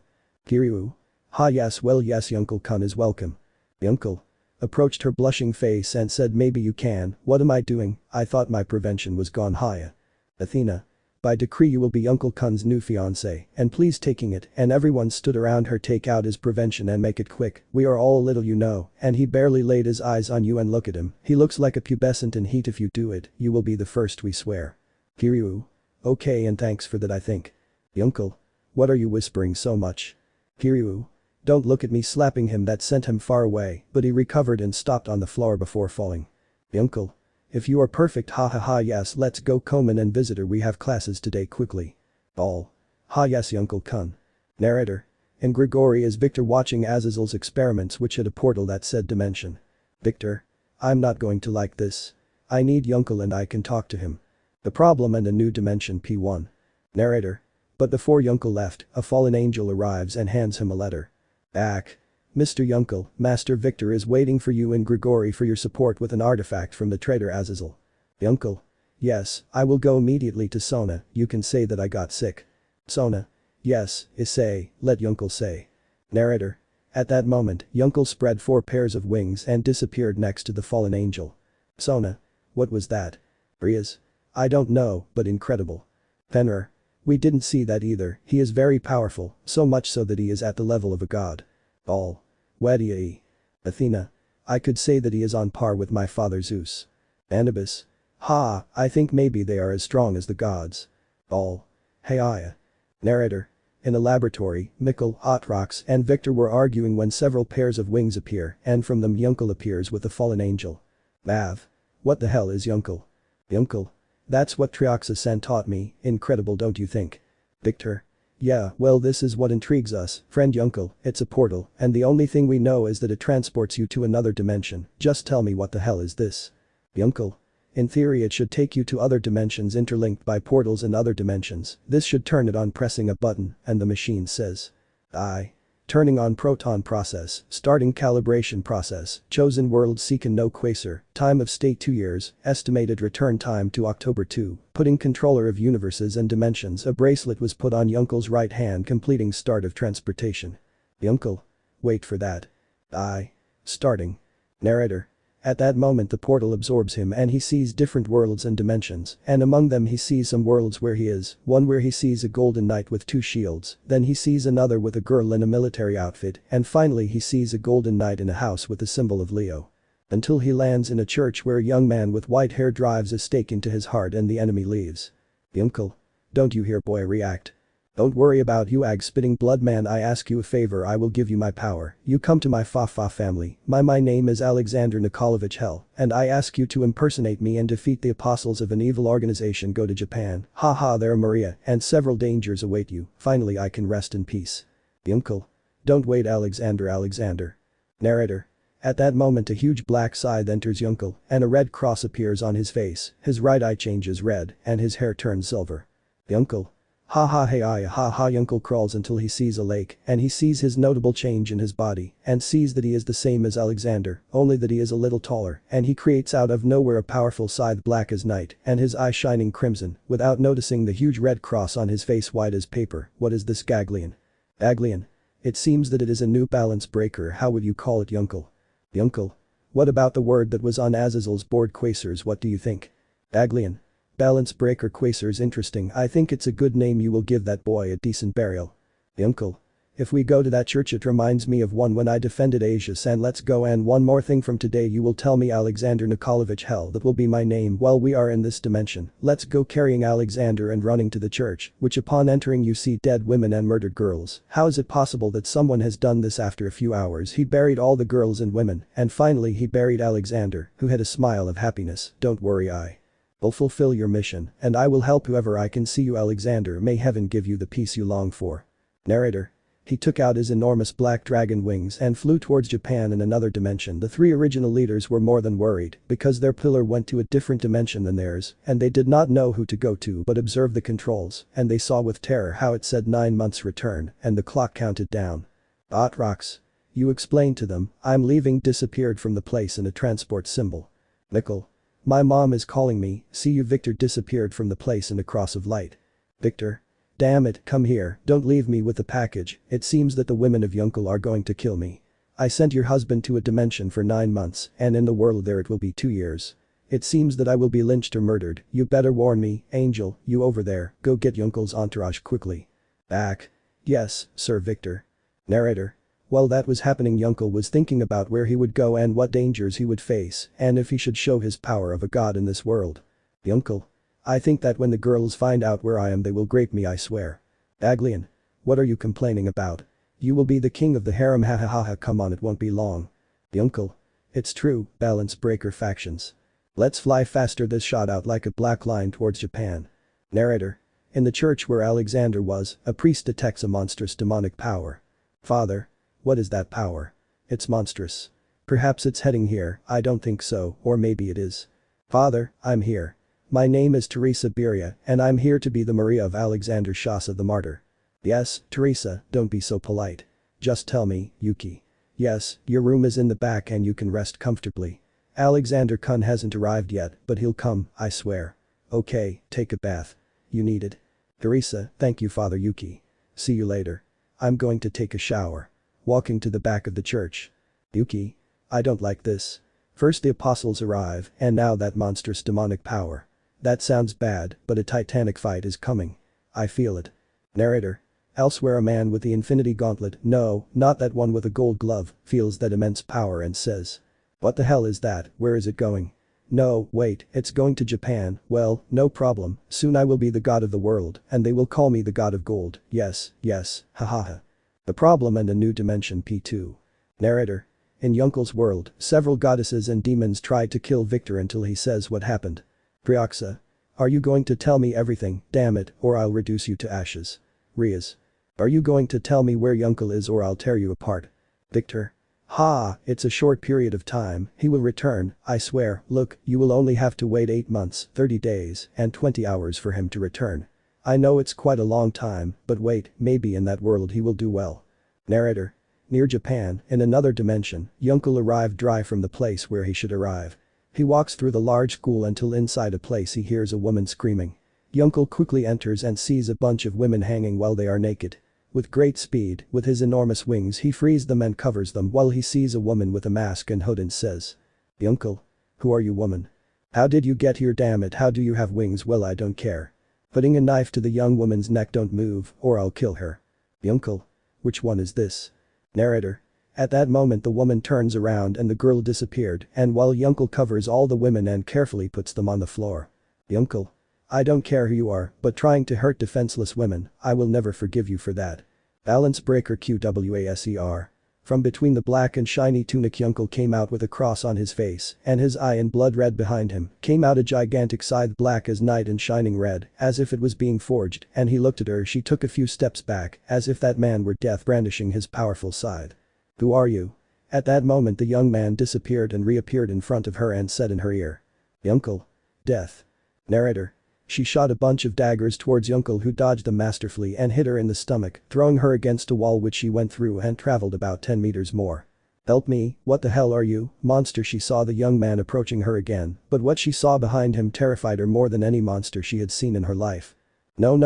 Kiryu. Ha yes, well yes, Yunkel-kun is welcome. Yunkel. Approached her blushing face and said, maybe you can, what am I doing, I thought my prevention was gone, Haya. Athena. By decree you will be Yunkel-kun's new fiancé, and please taking it, and everyone stood around her. Take out his prevention and make it quick, we are all little you know, and he barely laid his eyes on you and look at him, he looks like a pubescent in heat. If you do it, you will be the first, we swear. Kiryu. Okay, and thanks for that, I think. Yunkel. What are you whispering so much? Kiryu. Don't look at me, slapping him that sent him far away, but he recovered and stopped on the floor before falling. Yunkel. If you are perfect, ha ha ha, yes, let's go, Komen and visitor, we have classes today, quickly. All. Ha yes, Yunkel-kun. Narrator. In Gregory is Victor watching Azazel's experiments which hit a portal that said dimension. Victor. I'm not going to like this. I need Yunkel and I can talk to him. The problem and a new dimension P1. Narrator. But before Yunkel left, a fallen angel arrives and hands him a letter. Back. Mr. Yunkel, Master Victor is waiting for you in Gregory for your support with an artifact from the traitor Azazel. Yunkel. Yes, I will go immediately to Sona, you can say that I got sick. Sona. Yes, Issei, let Yunkel say. Narrator. At that moment, Yunkel spread 4 pairs of wings and disappeared next to the fallen angel. Sona. What was that? Rias. I don't know, but incredible. Fenrir. We didn't see that either, he is very powerful, so much so that he is at the level of a god. All. Wadiai. Athena. I could say that he is on par with my father Zeus. Anubis. Ha, I think maybe they are as strong as the gods. All. Hey Aya. Narrator. In a laboratory, Mikkel, Otrox and Victor were arguing when several pairs of wings appear and from them Yunkel appears with a fallen angel. Mav. What the hell is Yunkel? Yunkel. That's what Trihexa taught me, incredible don't you think? Victor. Yeah, well this is what intrigues us, friend Yunkel, it's a portal and the only thing we know is that it transports you to another dimension, just tell me what the hell is this? Yunkel. In theory it should take you to other dimensions interlinked by portals in other dimensions, this should turn it on pressing a button, and the machine says. I. Turning on proton process, starting calibration process, chosen world Seeking no quasar, time of state 2 years, estimated return time to October 2, putting controller of universes and dimensions a bracelet was put on Yunkel's right hand completing start of transportation. Yunkel. Wait for that. I. Starting. Narrator. At that moment the portal absorbs him and he sees different worlds and dimensions, and among them he sees some worlds where he is, one where he sees a golden knight with 2 shields, then he sees another with a girl in a military outfit, and finally he sees a golden knight in a house with the symbol of Leo. Until he lands in a church where a young man with white hair drives a stake into his heart and the enemy leaves. Yunkel. Don't you hear boy react? Don't worry about you spitting blood man I ask you a favor I will give you my power, you come to my Fa-Fa family, my name is Alexander Nikolaevich Hell, and I ask you to impersonate me and defeat the apostles of an evil organization go to Japan, haha there Maria, and several dangers await you, finally I can rest in peace. Yunkel. Don't wait Alexander. Narrator. At that moment a huge black scythe enters Yunkel, and a red cross appears on his face, his right eye changes red, and his hair turns silver. Yunkel. Ha ha hey I ha ha Yunkel crawls until he sees a lake and he sees his notable change in his body and sees that he is the same as Alexander, only that he is a little taller and he creates out of nowhere a powerful scythe black as night and his eye shining crimson without noticing the huge red cross on his face white as paper. What is this Gagleon? Gagleon. It seems that it is a new balance breaker, how would you call it Yunkel? Yunkel. What about the word that was on Azazel's board quasars, what do you think? Gagleon. Balance breaker quasars interesting, I think it's a good name, you will give that boy a decent burial. Yunkel. If we go to that church it reminds me of one when I defended Asia and let's go, and one more thing, from today you will tell me Alexander Nikolaevich Hell, that will be my name while we are in this dimension. Let's go carrying Alexander and running to the church, which upon entering you see dead women and murdered girls. How is it possible that someone has done this? After a few hours he buried all the girls and women and finally he buried Alexander, who had a smile of happiness. Don't worry, I will fulfill your mission and I will help whoever I can. See you Alexander, may heaven give you the peace you long for. Narrator. He took out his enormous black dragon wings and flew towards Japan in another dimension. The 3 original leaders were more than worried because their pillar went to a different dimension than theirs and they did not know who to go to but observed the controls and they saw with terror how it said 9 months return and the clock counted down. Otrox. You explained to them, I'm leaving, disappeared from the place in a transport symbol. Mikkel. My mom is calling me, see you. Victor disappeared from the place in a cross of light. Victor. Damn it, come here, don't leave me with the package, it seems that the women of Yunkel are going to kill me. I sent your husband to a dimension for 9 months and in the world there it will be 2 years. It seems that I will be lynched or murdered, you better warn me, Angel, you over there, go get Yunkel's entourage quickly. Back. Yes, Sir Victor. Narrator. While that was happening Yunkel was thinking about where he would go and what dangers he would face and if he should show his power of a god in this world. Yunkel. I think that when the girls find out where I am they will grape me, I swear. Gagleon. What are you complaining about? You will be the king of the harem, ha ha ha ha, come on, it won't be long. Yunkel. It's true, balance breaker factions. Let's fly faster. This shot out like a black line towards Japan. Narrator. In the church where Alexander was, a priest detects a monstrous demonic power. Father. What is that power? It's monstrous. Perhaps it's heading here, I don't think so, or maybe it is. Father, I'm here. My name is Teresa Beria and I'm here to be the Maria of Alexander Shasa the martyr. Yes, Teresa, don't be so polite. Just tell me, Yuki. Yes, your room is in the back and you can rest comfortably. Alexander Kun hasn't arrived yet, but he'll come, I swear. Okay, take a bath. You need it. Teresa, thank you Father Yuki. See you later. I'm going to take a shower. Walking to the back of the church. Yuki. I don't like this. First the apostles arrive and now that monstrous demonic power. That sounds bad, but a titanic fight is coming. I feel it. Narrator. Elsewhere a man with the infinity gauntlet, no, not that one with a gold glove, feels that immense power and says. What the hell is that, where is it going? No, wait, it's going to Japan, well, no problem, soon I will be the god of the world, and they will call me the god of gold, yes, hahaha. The problem and a new dimension P2. Narrator. In Yunkel's world, several goddesses and demons tried to kill Victor until he says what happened. Trihexa. Are you going to tell me everything, damn it, or I'll reduce you to ashes? Rias. Are you going to tell me where Yunkel is or I'll tear you apart? Victor. Ha, it's a short period of time, he will return, I swear, look, you will only have to wait 8 months, 30 days, and 20 hours for him to return. I know it's quite a long time, but wait, maybe in that world he will do well. Narrator. Near Japan, in another dimension, Yunkel arrived dry from the place where he should arrive. He walks through the large school until inside a place he hears a woman screaming. Yunkel quickly enters and sees a bunch of women hanging while they are naked. With great speed, with his enormous wings he frees them and covers them while he sees a woman with a mask and hood and says. Yunkel? Who are you woman? How did you get here damn it how do you have wings well I don't care. Putting a knife to the young woman's neck don't move or I'll kill her. Yunkel? Which one is this? Narrator. At that moment the woman turns around and the girl disappeared and while Yunkel covers all the women and carefully puts them on the floor. Yunkel? I don't care who you are, but trying to hurt defenseless women, I will never forgive you for that. Balance breaker QWASER. From between the black and shiny tunic Yunkel came out with a cross on his face, and his eye in blood red behind him, came out a gigantic scythe black as night and shining red, as if it was being forged, and he looked at her she took a few steps back, as if that man were death brandishing his powerful scythe. Who are you? At that moment the young man disappeared and reappeared in front of her and said in her ear. Yunkel. Death. Narrator. She shot a bunch of daggers towards Yunkel who dodged them masterfully and hit her in the stomach, throwing her against a wall which she went through and traveled about 10 meters more. Help me, what the hell are you, monster she saw the young man approaching her again, but what she saw behind him terrified her more than any monster she had seen in her life. No,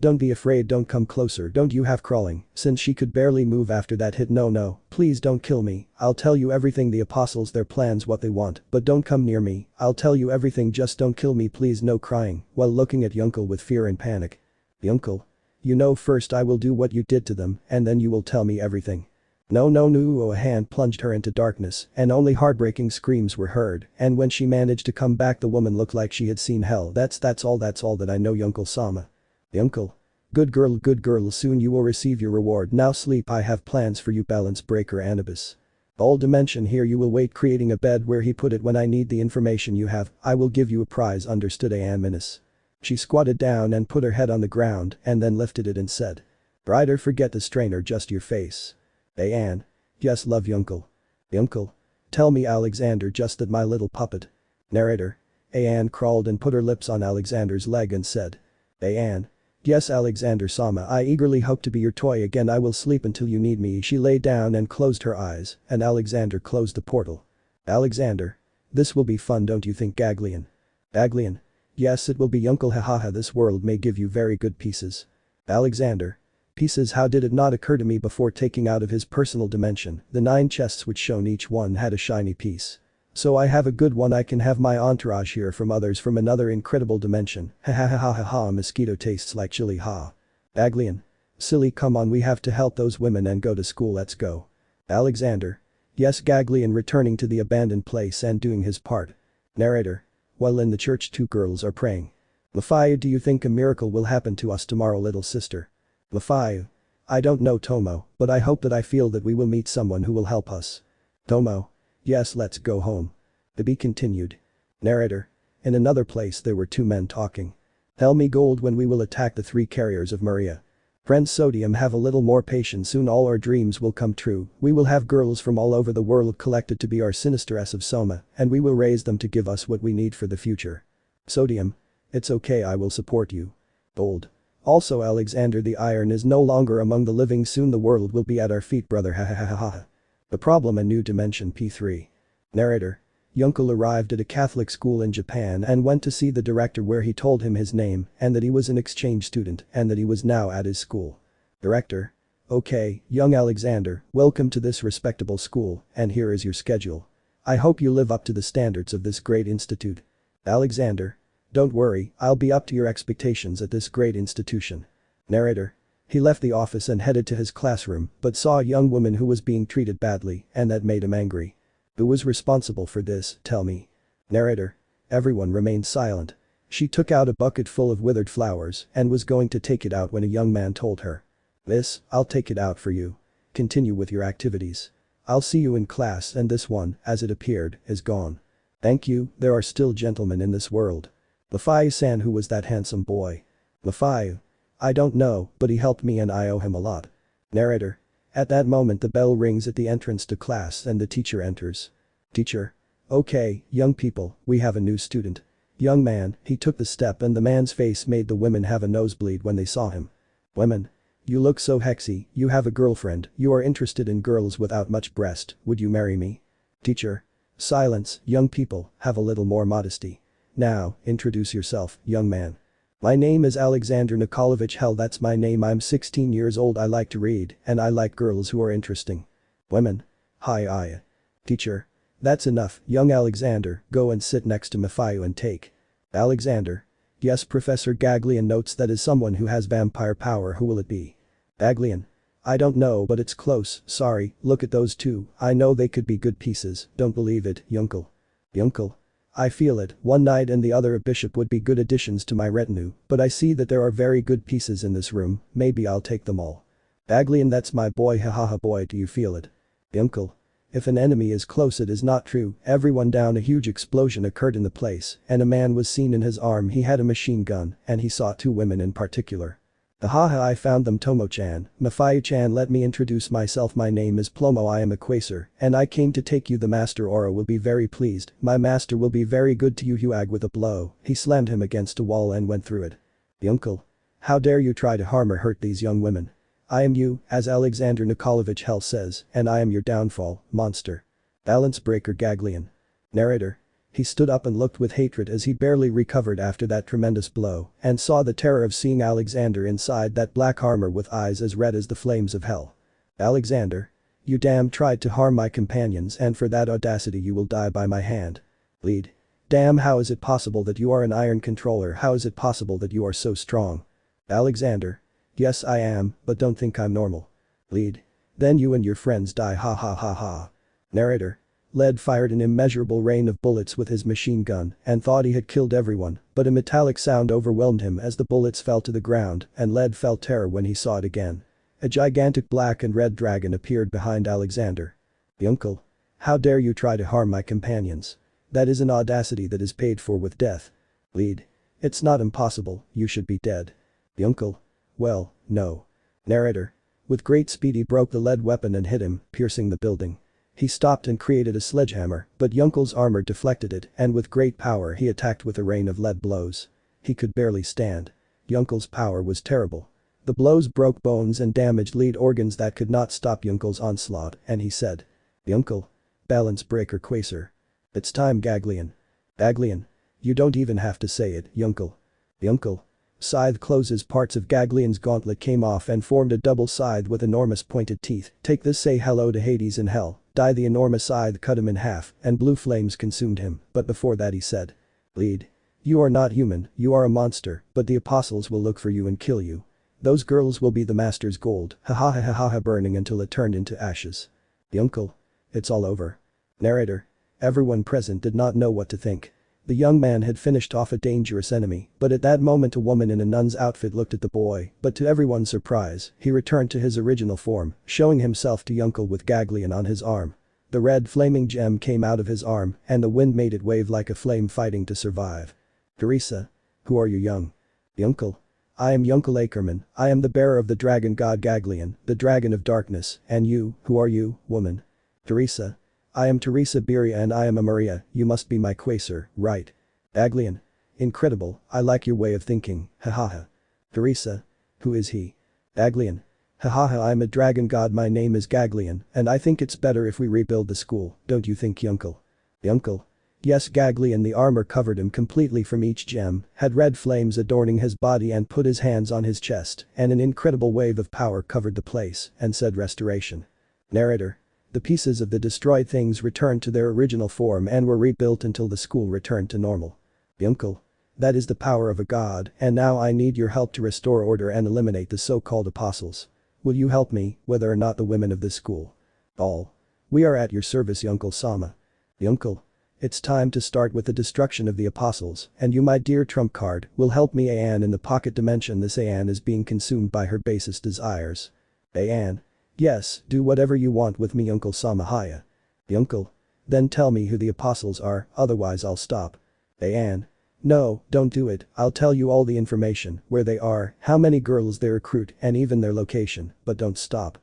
don't be afraid don't come closer don't you have crawling, since she could barely move after that hit no, please don't kill me, I'll tell you everything the apostles their plans what they want, but don't come near me, I'll tell you everything just don't kill me please no crying, while looking at Yunkel with fear and panic. Yunkel? You know first I will do what you did to them and then you will tell me everything. No, a hand plunged her into darkness and only heartbreaking screams were heard and when she managed to come back the woman looked like she had seen hell that's all that I know Yunkel Sama. Yunkel? Good girl soon you will receive your reward now sleep I have plans for you balance breaker Anubis. All dimension here you will wait creating a bed where he put it when I need the information you have I will give you a prize understood Ayan Minas. She squatted down and put her head on the ground and then lifted it and said. Brighter forget the strainer just your face. Ayan. Yes love Yunkel. Yunkel. Tell me Alexander just that my little puppet. Narrator. Ayan crawled and put her lips on Alexander's leg and said. Ayan. Yes Alexander Sama I eagerly hope to be your toy again I will sleep until you need me she lay down and closed her eyes and Alexander closed the portal. Alexander. This will be fun don't you think Gagleon? Gagleon. Yes it will be Yunkel hahaha this world may give you very good pieces. Alexander. Pieces how did it not occur to me before taking out of his personal dimension the 9 chests which shown each one had a shiny piece. So I have a good one I can have my entourage here from others from another incredible dimension ha mosquito tastes like chili ha. Gagleon. Silly come on we have to help those women and go to school let's go. Alexander. Yes Gagleon returning to the abandoned place and doing his part. Narrator. While in the church 2 girls are praying. Lafayu do you think a miracle will happen to us tomorrow little sister? Lafayu. I don't know Tomo, but I hope that I feel that we will meet someone who will help us. Tomo. Yes let's go home. To be continued. Narrator. In another place there were 2 men talking. Tell me gold when we will attack the 3 carriers of Maria. Friend Sodium have a little more patience soon all our dreams will come true we will have girls from all over the world collected to be our sinistress of Soma and we will raise them to give us what we need for the future. Sodium. It's okay I will support you. Gold. Also Alexander the Iron is no longer among the living soon the world will be at our feet brother ha. The problem a new dimension P3. Narrator. Yunkel arrived at a Catholic school in Japan and went to see the director where he told him his name and that he was an exchange student and that he was now at his school. Director. Okay, young Alexander, welcome to this respectable school and here is your schedule. I hope you live up to the standards of this great institute. Alexander. Don't worry, I'll be up to your expectations at this great institution. Narrator. He left the office and headed to his classroom, but saw a young woman who was being treated badly, and that made him angry. Who was responsible for this, tell me? Narrator. Everyone remained silent. She took out a bucket full of withered flowers and was going to take it out when a young man told her. I'll take it out for you. Continue with your activities. I'll see you in class, and this one, as it appeared, is gone. Thank you, there are still gentlemen in this world. Mafayu-san, who was that handsome boy? Mafayu. I don't know, but he helped me and I owe him a lot. Narrator. At that moment the bell rings at the entrance to class and the teacher enters. Teacher. Okay, young people, we have a new student. Young man, he took the step and the man's face made the women have a nosebleed when they saw him. Women. You look so sexy, you have a girlfriend, you are interested in girls without much breast, would you marry me? Teacher. Silence, young people, have a little more modesty. Now, introduce yourself, young man. My name is Alexander Nikolaevich. Hell, that's my name. I'm 16 years old. I like to read, and I like girls who are interesting. Women. Hi. Teacher. That's enough, young Alexander, go and sit next to Mafayu and take. Alexander. Yes, Professor Gagleon notes that is someone who has vampire power. Who will it be? Gagleon. I don't know, but it's close, sorry, look at those two, I know they could be good pieces, don't believe it, Yunkel. Yunkel. I feel it, one knight and the other a bishop would be good additions to my retinue, but I see that there are very good pieces in this room, maybe I'll take them all. Gagleon, that's my boy, hahaha boy, do you feel it? Yunkel. If an enemy is close it is not true, everyone down. A huge explosion occurred in the place, and a man was seen in his arm. He had a machine gun, and he saw two women in particular. Haha, I found them. Tomo-chan, Mafayu-chan, let me introduce myself. My name is Plomo, I am a Quasar, and I came to take you. The master Aura will be very pleased, my master will be very good to you. Huag with a blow, he slammed him against a wall and went through it. The uncle. How dare you try to harm or hurt these young women? I am you, as Alexander Nikolaevich Hell says, and I am your downfall, monster. Balance breaker Gagleon. Narrator. He stood up and looked with hatred as he barely recovered after that tremendous blow and saw the terror of seeing Alexander inside that black armor with eyes as red as the flames of hell. Alexander. You damn tried to harm my companions, and for that audacity you will die by my hand. Lead. Damn, how is it possible that you are an iron controller? How is it possible that you are so strong? Alexander. Yes, I am, but don't think I'm normal. Lead. Then you and your friends die, ha ha ha ha. Narrator. Lead fired an immeasurable rain of bullets with his machine gun and thought he had killed everyone, but a metallic sound overwhelmed him as the bullets fell to the ground, and Lead felt terror when he saw it again. A gigantic black and red dragon appeared behind Alexander. The uncle. How dare you try to harm my companions? That is an audacity that is paid for with death. Lead. It's not impossible, you should be dead. The uncle. Well, no. Narrator. With great speed he broke the lead weapon and hit him, piercing the building. He stopped and created a sledgehammer, but Yunkel's armor deflected it, and with great power he attacked with a rain of lead blows. He could barely stand. Yunkel's power was terrible. The blows broke bones and damaged lead organs that could not stop Yunkel's onslaught, and he said. Yunkel. Balance breaker Quasar. It's time, Gagleon. Gagleon. You don't even have to say it, Yunkel. Yunkel. Scythe closes. Parts of Gagleon's gauntlet came off and formed a double scythe with enormous pointed teeth. Take this, say hello to Hades in hell. Die. The enormous scythe cut him in half, and blue flames consumed him, but before that he said. Lead. You are not human, you are a monster, but the apostles will look for you and kill you. Those girls will be the master's gold, ha ha ha ha ha, burning until it turned into ashes. The uncle. It's all over. Narrator. Everyone present did not know what to think. The young man had finished off a dangerous enemy, but at that moment a woman in a nun's outfit looked at the boy, but to everyone's surprise, he returned to his original form, showing himself to Yunkel with Gagleon on his arm. The red flaming gem came out of his arm, and the wind made it wave like a flame fighting to survive. Teresa. Who are you, young? Yunkel. I am Yunkel Ackerman, I am the bearer of the dragon god Gagleon, the dragon of darkness, and you, who are you, woman? Teresa. I am Teresa Beria and I am a Maria, you must be my Quasar, right? Gagleon. Incredible, I like your way of thinking, hahaha. Teresa. Who is he? Gagleon. Hahaha, I'm a dragon god, my name is Gagleon, and I think it's better if we rebuild the school, don't you think, Yunkel? Yunkel. Yes, Gagleon. The armor covered him completely from each gem, had red flames adorning his body, and put his hands on his chest, and an incredible wave of power covered the place, and said restoration. Narrator. The pieces of the destroyed things returned to their original form and were rebuilt until the school returned to normal. Yunkel. That is the power of a god, and now I need your help to restore order and eliminate the so-called apostles. Will you help me, whether or not the women of this school? All. We are at your service, Uncle Sama. Uncle. It's time to start with the destruction of the apostles, and you, my dear trump card, will help me. Aeon in the pocket dimension. This Aeon is being consumed by her basest desires. Aeon. Yes, do whatever you want with me, Uncle Sama. Haya. Uncle. Then tell me who the apostles are, otherwise I'll stop. Aeon. No, don't do it. I'll tell you all the information, where they are, how many girls they recruit, and even their location, but don't stop.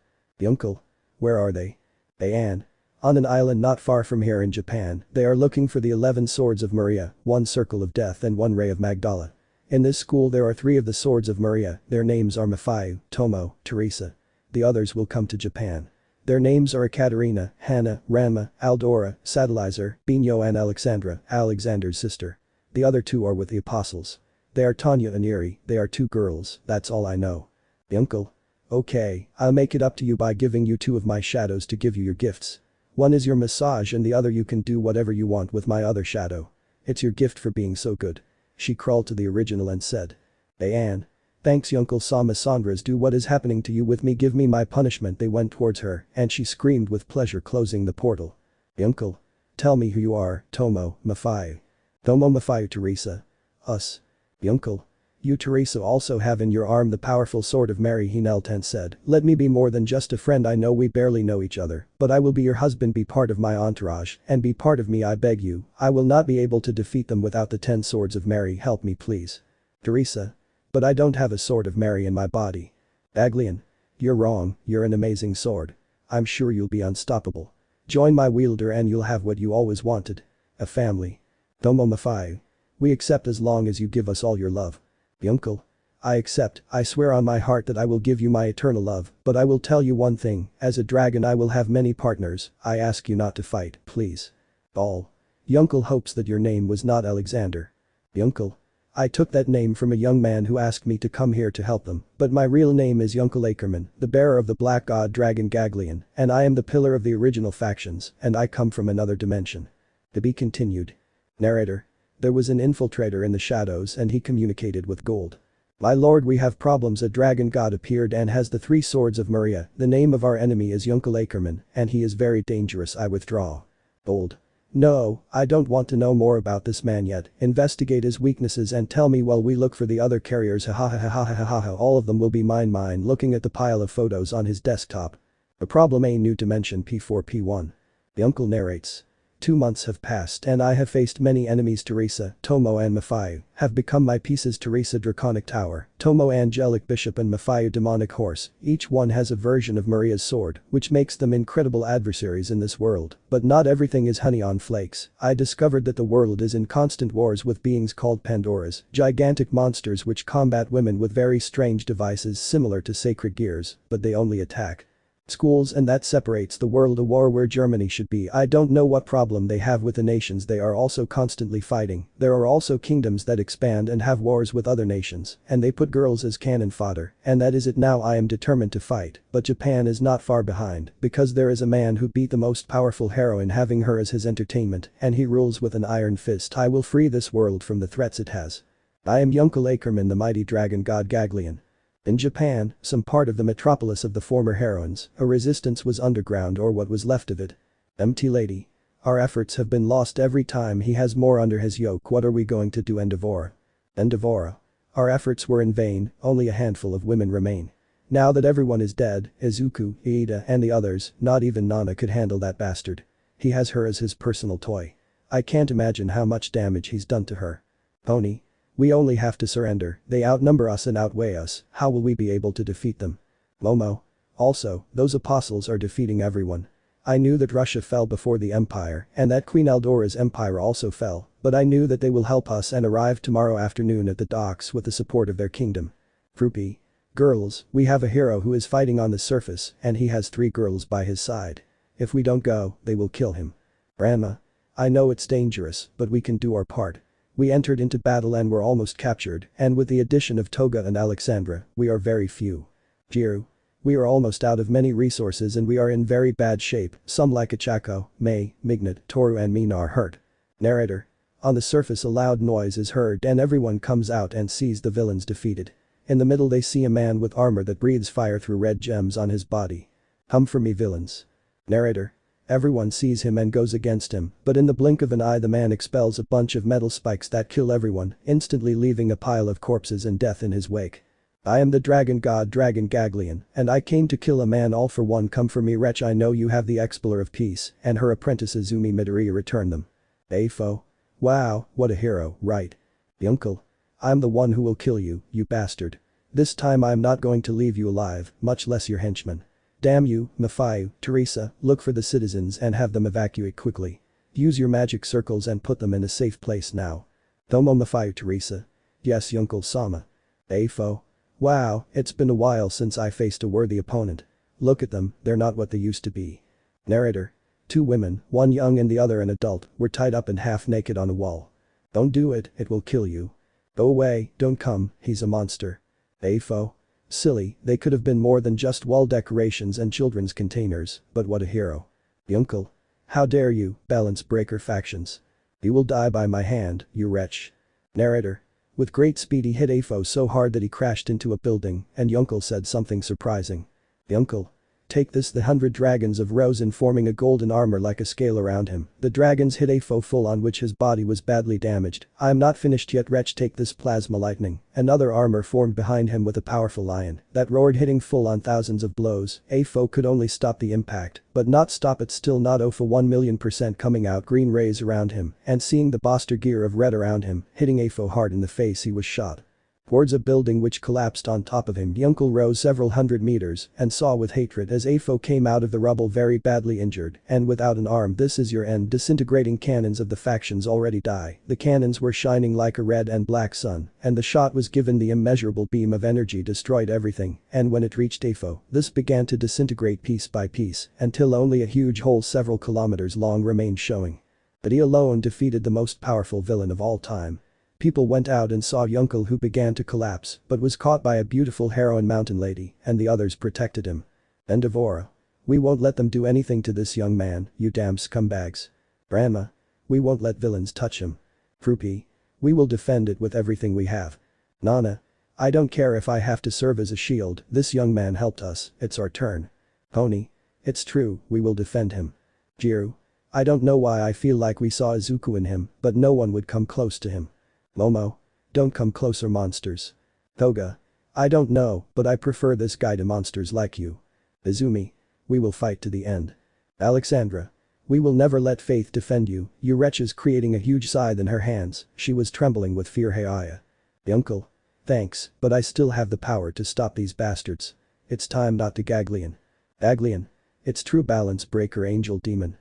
Uncle. Where are they? Aeon. On an island not far from here in Japan, they are looking for the 11 swords of Maria, 1 circle of death and 1 ray of Magdala. In this school there are 3 of the swords of Maria, their names are Mafayu, Tomo, Teresa. The others will come to Japan. Their names are Ekaterina, Hannah, Ranma, Aldora, Satellizar, Binyo and Alexandra, Alexander's sister. The other 2 are with the apostles. They are Tanya and Eri, they are 2 girls, that's all I know. Uncle. Okay, I'll make it up to you by giving you 2 of my shadows to give you your gifts. One is your massage and the other you can do whatever you want with my other shadow. It's your gift for being so good. She crawled to the original and said. Aeon. Thanks Uncle Sama. Sandra's, do what is happening to you with me, give me my punishment. They went towards her and she screamed with pleasure, closing the portal. Uncle. Tell me who you are, Tomo, Mafayu. Tomo Mafayu. Teresa. Us. Uncle. You Teresa also have in your arm the powerful sword of Mary. He knelt and said, let me be more than just a friend. I know we barely know each other, but I will be your husband. Be part of my entourage and be part of me, I beg you. I will not be able to defeat them without the 10 swords of Mary. Help me please. Teresa. But I don't have a sword of Mary in my body. Gagleon. You're wrong, you're an amazing sword. I'm sure you'll be unstoppable. Join my wielder and you'll have what you always wanted. A family. Tomo Mafayu. We accept as long as you give us all your love. Uncle. I accept, I swear on my heart that I will give you my eternal love, but I will tell you one thing, as a dragon I will have many partners, I ask you not to fight, please. All. Uncle hopes that your name was not Alexander. Uncle. I took that name from a young man who asked me to come here to help them, but my real name is Uncle Ackerman, the bearer of the black god dragon Gagleon, and I am the pillar of the original factions, and I come from another dimension. To be continued. Narrator. There was an infiltrator in the shadows and he communicated with Gold. My lord, we have problems. A dragon god appeared and has the 3 swords of Maria. The name of our enemy is Uncle Ackerman and he is very dangerous. I withdraw. Gold. No, I don't want to know more about this man yet. Investigate his weaknesses and tell me while we look for the other carriers. Ha ha ha ha ha ha ha. All of them will be mine. Looking at the pile of photos on his desktop. A problem. A new dimension. P4 P1. The uncle narrates. 2 months have passed and I have faced many enemies. Teresa, Tomo and Mafayu have become my pieces. Teresa Draconic Tower, Tomo Angelic Bishop and Mafayu Demonic Horse. Each one has a version of Maria's sword, which makes them incredible adversaries in this world. But not everything is honey on flakes. I discovered that the world is in constant wars with beings called Pandoras, gigantic monsters which combat women with very strange devices similar to sacred gears, but they only attack schools, and that separates the world. A war where Germany should be. I don't know what problem they have with the nations they are also constantly fighting. There are also kingdoms that expand and have wars with other nations, and they put girls as cannon fodder, and that is it. Now I am determined to fight, but Japan is not far behind, because there is a man who beat the most powerful heroine, having her as his entertainment, and he rules with an iron fist. I will free this world from the threats it has. I am Uncle Ackerman, the mighty dragon god Gagleon. In Japan, some part of the metropolis of the former heroines, a resistance was underground or what was left of it. Empty lady. Our efforts have been lost every time he has more under his yoke. What are we going to do? Endivora. Endivora. Our efforts were in vain, only a handful of women remain. Now that everyone is dead, Izuku, Iida and the others, not even Nana could handle that bastard. He has her as his personal toy. I can't imagine how much damage he's done to her. Pony. We only have to surrender. They outnumber us and outweigh us. How will we be able to defeat them? Momo. Also, those apostles are defeating everyone. I knew that Russia fell before the empire and that Queen Eldora's empire also fell, but I knew that they will help us and arrive tomorrow afternoon at the docks with the support of their kingdom. Fruppy. Girls, we have a hero who is fighting on the surface and he has 3 girls by his side. If we don't go, they will kill him. Ranma. I know it's dangerous, but we can do our part. We entered into battle and were almost captured, and with the addition of Toga and Alexandra, we are very few. Jiru. We are almost out of many resources and we are in very bad shape. Some like Achako, Mei, Mignet, Toru and Mina are hurt. Narrator. On the surface a loud noise is heard and everyone comes out and sees the villains defeated. In the middle they see a man with armor that breathes fire through red gems on his body. Come for me villains. Narrator. Everyone sees him and goes against him, but in the blink of an eye the man expels a bunch of metal spikes that kill everyone, instantly leaving a pile of corpses and death in his wake. I am the dragon god Dragon Gagleon, and I came to kill a man all for one. Come for me wretch. I know you have the Expeller of Peace and her apprentice Izumi Midoriya return them. Foe. Wow, what a hero, right? Uncle. I'm the one who will kill you, you bastard. This time I'm not going to leave you alive, much less your henchmen. Damn you, Mafayu, Teresa, look for the citizens and have them evacuate quickly. Use your magic circles and put them in a safe place now. Tomo Mafayu Teresa. Yes Uncle Sama. Foe. Wow, it's been a while since I faced a worthy opponent. Look at them, they're not what they used to be. Narrator. 2 women, one young and the other an adult, were tied up and half naked on a wall. Don't do it, it will kill you. Go away, don't come, he's a monster. Foe. Silly, they could have been more than just wall decorations and children's containers, but what a hero. Uncle. How dare you, balance breaker factions. You will die by my hand, you wretch. Narrator. With great speed he hit Afo so hard that he crashed into a building and Yunkel said something surprising. Yunkel. Take this. The 100 dragons of rose in forming a golden armor like a scale around him. The dragons hit Afo full on which his body was badly damaged. I am not finished yet wretch. Take this plasma lightning. Another armor formed behind him with a powerful lion that roared hitting full on thousands of blows. Afo could only stop the impact, but not stop it still not Ofa 1,000,000% coming out green rays around him and seeing the Boster gear of red around him, hitting Afo hard in the face he was shot. Towards a building which collapsed on top of him. Yunkel rose several hundred meters and saw with hatred as Afo came out of the rubble very badly injured and without an arm. This is your end. Disintegrating cannons of the factions already die. The cannons were shining like a red and black sun and the shot was given the immeasurable beam of energy destroyed everything and when it reached Afo, this began to disintegrate piece by piece until only a huge hole several kilometers long remained showing. But he alone defeated the most powerful villain of all time. People went out and saw Yunkel who began to collapse but was caught by a beautiful heroine mountain lady and the others protected him. End of aura. We won't let them do anything to this young man, you damn scumbags. Grandma. We won't let villains touch him. Fruppy. We will defend it with everything we have. Nana. I don't care if I have to serve as a shield, this young man helped us, it's our turn. Pony. It's true, we will defend him. Jiru. I don't know why I feel like we saw Izuku in him, but no one would come close to him. Momo. Don't come closer monsters. Toga. I don't know, but I prefer this guy to monsters like you. Izumi. We will fight to the end. Alexandra. We will never let Faith defend you, you wretches creating a huge scythe in her hands, she was trembling with fear. Hayaya. Uncle. Thanks, but I still have the power to stop these bastards. It's time not to Gagleon. Gagleon. It's true balance breaker angel demon.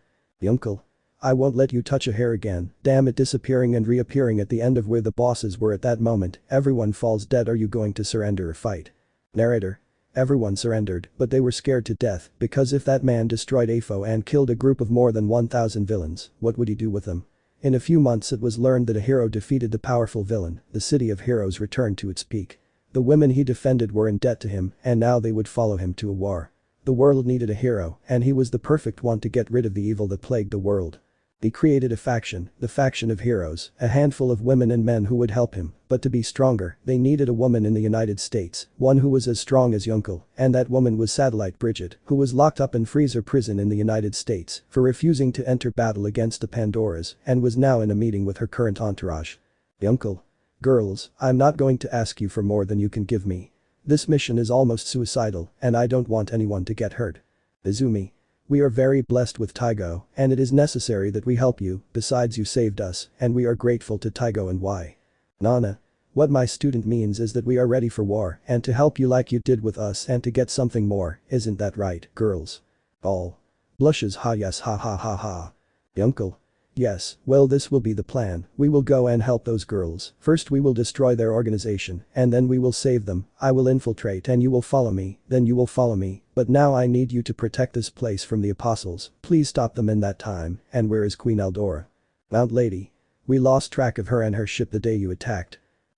Uncle. I won't let you touch a hair again, damn it disappearing and reappearing at the end of where the bosses were at that moment, everyone falls dead. Are you going to surrender or fight? Narrator. Everyone surrendered, but they were scared to death because if that man destroyed Afo and killed a group of more than 1,000 villains, what would he do with them? In a few months it was learned that a hero defeated the powerful villain, the city of heroes returned to its peak. The women he defended were in debt to him and now they would follow him to a war. The world needed a hero and he was the perfect one to get rid of the evil that plagued the world. He created a faction, the faction of heroes, a handful of women and men who would help him, but to be stronger, they needed a woman in the United States, one who was as strong as Yunkel, and that woman was Satellite Bridget, who was locked up in freezer prison in the United States for refusing to enter battle against the Pandoras and was now in a meeting with her current entourage. Yunkel. Girls, I'm not going to ask you for more than you can give me. This mission is almost suicidal and I don't want anyone to get hurt. Izumi. We are very blessed with Taigo, and it is necessary that we help you, besides you saved us, and we are grateful to Taigo and Y. Nana. What my student means is that we are ready for war and to help you like you did with us and to get something more, isn't that right, girls? All. Blushes. Ha yes ha ha ha ha. Uncle. Yes, well this will be the plan, we will go and help those girls, first we will destroy their organization and then we will save them, I will infiltrate and you will follow me, then you will follow me, but now I need you to protect this place from the apostles, please stop them in that time, and where is Queen Eldora? Mount Lady. We lost track of her and her ship the day you attacked.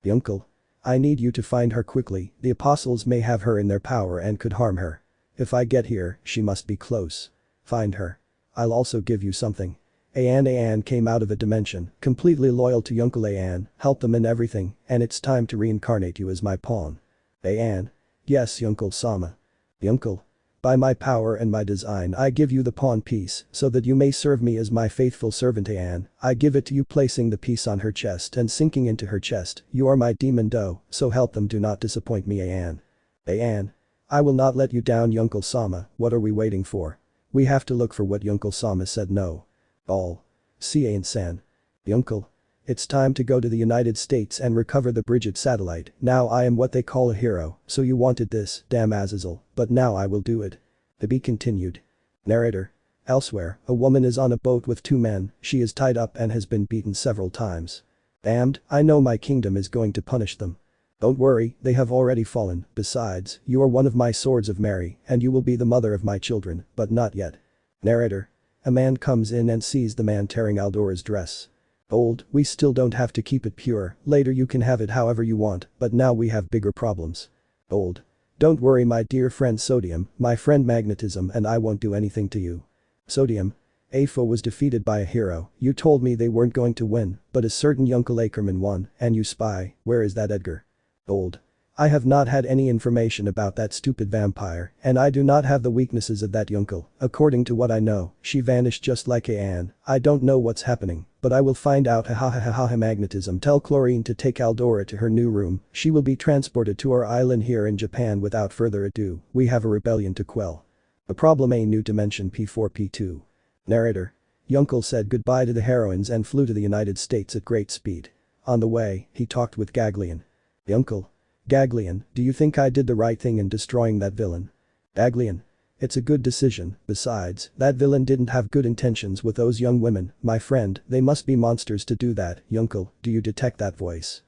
Uncle. I need you to find her quickly, the apostles may have her in their power and could harm her. If I get here, she must be close. Find her. I'll also give you something. Ayan came out of a dimension, completely loyal to Uncle Ayan, help them in everything, and it's time to reincarnate you as my pawn. Ayan. Yes, Uncle Sama. Uncle. By my power and my design I give you the pawn piece, so that you may serve me as my faithful servant Ayan. I give it to you, placing the piece on her chest and sinking into her chest. You are my demon doe, so help them, do not disappoint me Ayan. Ayan. I will not let you down Uncle Sama, what are we waiting for? We have to look for what Uncle Sama said no. All. See Ayan-san. Uncle. It's time to go to the United States and recover the Bridget satellite. Now I am what they call a hero, so you wanted this, damn Azazel, but now I will do it. To be continued. Narrator. Elsewhere, a woman is on a boat with two men, she is tied up and has been beaten several times. Damned, I know my kingdom is going to punish them. Don't worry, they have already fallen, besides, you are one of my swords of Mary, and you will be the mother of my children, but not yet. Narrator. A man comes in and sees the man tearing Aldora's dress. Old, we still don't have to keep it pure, later you can have it however you want, but now we have bigger problems. Old. Don't worry my dear friend Sodium, my friend Magnetism, and I won't do anything to you. Sodium. AFO was defeated by a hero, you told me they weren't going to win, but a certain Uncle Ackerman won, and you spy, where is that Edgar? Old. I have not had any information about that stupid vampire, and I do not have the weaknesses of that Uncle. According to what I know, she vanished just like Ayan. I don't know what's happening, but I will find out. Magnetism. Tell Chlorine to take Aldora to her new room, she will be transported to our island here in Japan without further ado, we have a rebellion to quell. A problem a new dimension P4P2. Narrator. Uncle said goodbye to the heroines and flew to the United States at great speed. On the way, he talked with Gagleon. Uncle. Gagleon, do you think I did the right thing in destroying that villain? Gagleon. It's a good decision, besides, that villain didn't have good intentions with those young women, my friend, they must be monsters to do that. Uncle, do you detect that voice?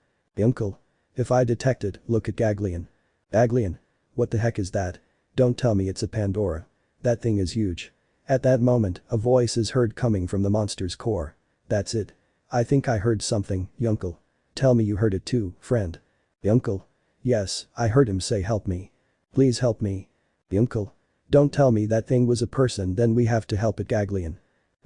Uncle. If I detect it, look at Gagleon. Gagleon. What the heck is that? Don't tell me it's a Pandora. That thing is huge. At that moment, a voice is heard coming from the monster's core. That's it. I think I heard something, Uncle. Tell me you heard it too, friend. Uncle. Yes, I heard him say help me. Please help me. Uncle. Don't tell me that thing was a person, then we have to help it Gagleon.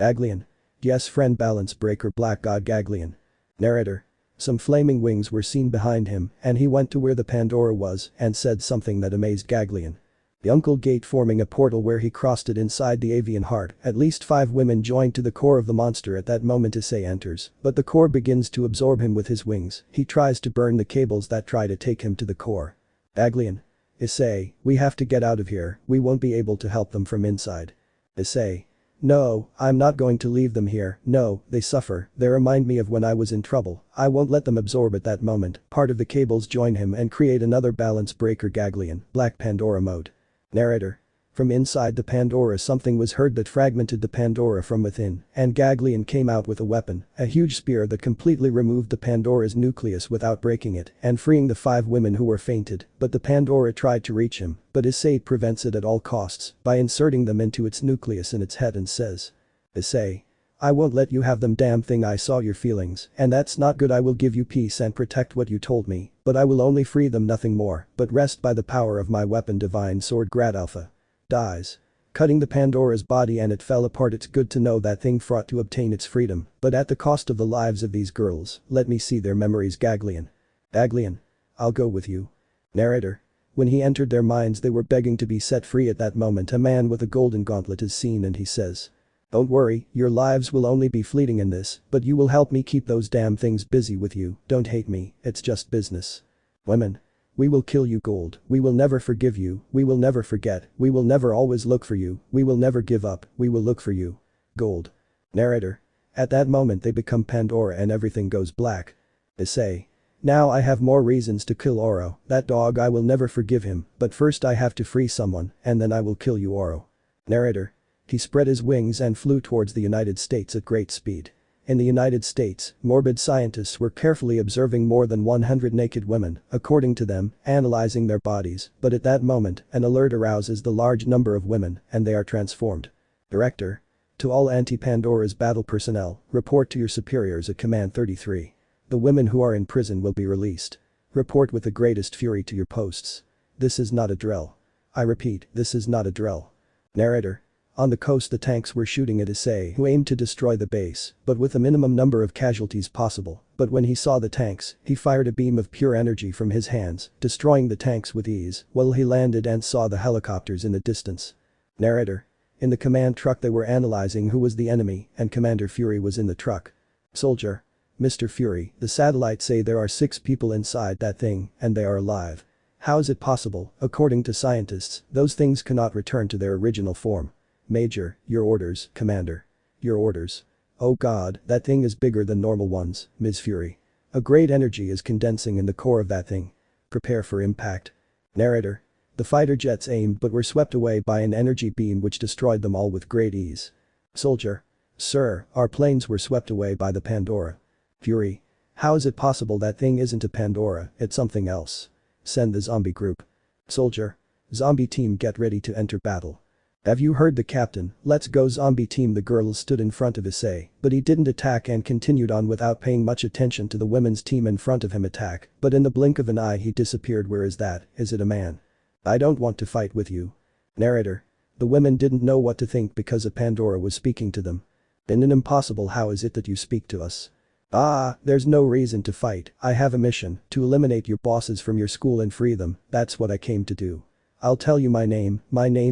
Gagleon. Yes friend, balance breaker black god Gagleon. Narrator. Some flaming wings were seen behind him and he went to where the Pandora was and said something that amazed Gagleon. The Uncle Gate forming a portal where he crossed it inside the avian heart. At least 5 women joined to the core of the monster. At that moment Issei enters, but the core begins to absorb him with his wings. He tries to burn the cables that try to take him to the core. Gagleon. Issei, we have to get out of here, we won't be able to help them from inside. Issei. No, I'm not going to leave them here, no, they suffer, they remind me of when I was in trouble, I won't let them absorb at that moment. Part of the cables join him and create another balance breaker Gagleon, Black Pandora mode. Narrator. From inside the Pandora something was heard that fragmented the Pandora from within, and Gagleon came out with a weapon, a huge spear that completely removed the Pandora's nucleus without breaking it and freeing the 5 women who were fainted, but the Pandora tried to reach him, but Issei prevents it at all costs by inserting them into its nucleus in its head and says. Issei. I won't let you have them, damn thing, I saw your feelings, and that's not good. I will give you peace and protect what you told me, but I will only free them, nothing more, but rest by the power of my weapon divine sword Grad Alpha. Dies. Cutting the Pandora's body and it fell apart. It's good to know that thing fought to obtain its freedom, but at the cost of the lives of these girls. Let me see their memories Gagleon. Gagleon. I'll go with you. Narrator. When he entered their minds they were begging to be set free. At that moment a man with a golden gauntlet is seen and he says. Don't worry, your lives will only be fleeting in this, but you will help me keep those damn things busy with you. Don't hate me, it's just business. Women. We will kill you Gold, we will never forgive you, we will never forget, we will never always look for you, we will never give up, we will look for you. Gold. Narrator. At that moment they become Pandora and everything goes black. Issei. Now I have more reasons to kill Oro, that dog, I will never forgive him, but first I have to free someone, and then I will kill you Oro. Narrator. He spread his wings and flew towards the United States at great speed. In the United States, morbid scientists were carefully observing more than 100 naked women, according to them, analyzing their bodies, but at that moment, an alert arouses the large number of women, and they are transformed. Director. To all anti-Pandora's battle personnel, report to your superiors at Command 33. The women who are in prison will be released. Report with the greatest fury to your posts. This is not a drill. I repeat, this is not a drill. Narrator. On the coast the tanks were shooting at Issei, who aimed to destroy the base, but with the minimum number of casualties possible. But when he saw the tanks, he fired a beam of pure energy from his hands, destroying the tanks with ease, while he landed and saw the helicopters in the distance. Narrator. In the command truck they were analyzing who was the enemy, and Commander Fury was in the truck. Soldier. Mr. Fury, the satellites say there are 6 people inside that thing, and they are alive. How is it possible? According to scientists, those things cannot return to their original form. Major, your orders, Commander. Your orders. Oh god, that thing is bigger than normal ones, Ms. Fury. A great energy is condensing in the core of that thing. Prepare for impact. Narrator. The fighter jets aimed but were swept away by an energy beam which destroyed them all with great ease. Soldier. Sir, our planes were swept away by the Pandora. Fury. How is it possible that thing isn't a Pandora, it's something else? Send the zombie group. Soldier. Zombie team get ready to enter battle. Have you heard the captain? Let's go zombie team. The girls stood in front of Issei, but he didn't attack and continued on without paying much attention to the women's team in front of him attack, but in the blink of an eye he disappeared. Where is that? Is it a man? I don't want to fight with you. Narrator. The women didn't know what to think because a Pandora was speaking to them. In an impossible how is it that you speak to us? Ah, there's no reason to fight, I have a mission, to eliminate your bosses from your school and free them, that's what I came to do. I'll tell you my name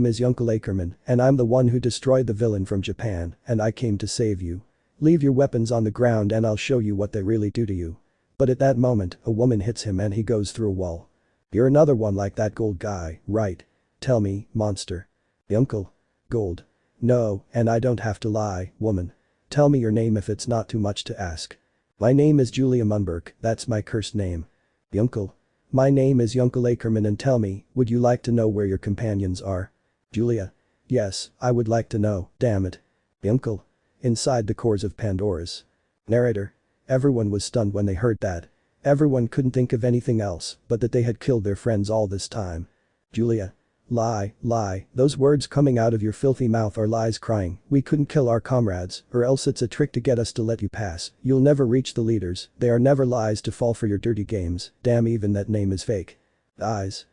is Uncle Ackerman, and I'm the one who destroyed the villain from Japan, and I came to save you. Leave your weapons on the ground and I'll show you what they really do to you. But at that moment, a woman hits him and he goes through a wall. You're another one like that Gold guy, right? Tell me, monster. Uncle? Gold. No, and I don't have to lie, woman. Tell me your name if it's not too much to ask. My name is Julia Munberg, that's my cursed name. Uncle. My name is Uncle Ackerman and tell me, would you like to know where your companions are? Julia. Yes, I would like to know, damn it. Uncle. Inside the cores of Pandora's. Narrator. Everyone was stunned when they heard that. Everyone couldn't think of anything else but that they had killed their friends all this time. Julia. Lie, those words coming out of your filthy mouth are lies crying, we couldn't kill our comrades, or else it's a trick to get us to let you pass, you'll never reach the leaders, they are never lies to fall for your dirty games, damn even that name is fake. Eyes.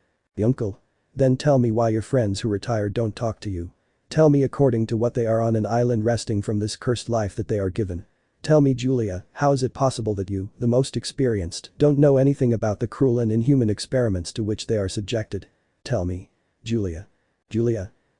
Uncle. Then tell me why your friends who retired don't talk to you. Tell me according to what they are on an island resting from this cursed life that they are given. Tell me Julia, how is it possible that you, the most experienced, don't know anything about the cruel and inhuman experiments to which they are subjected? Tell me. Julia.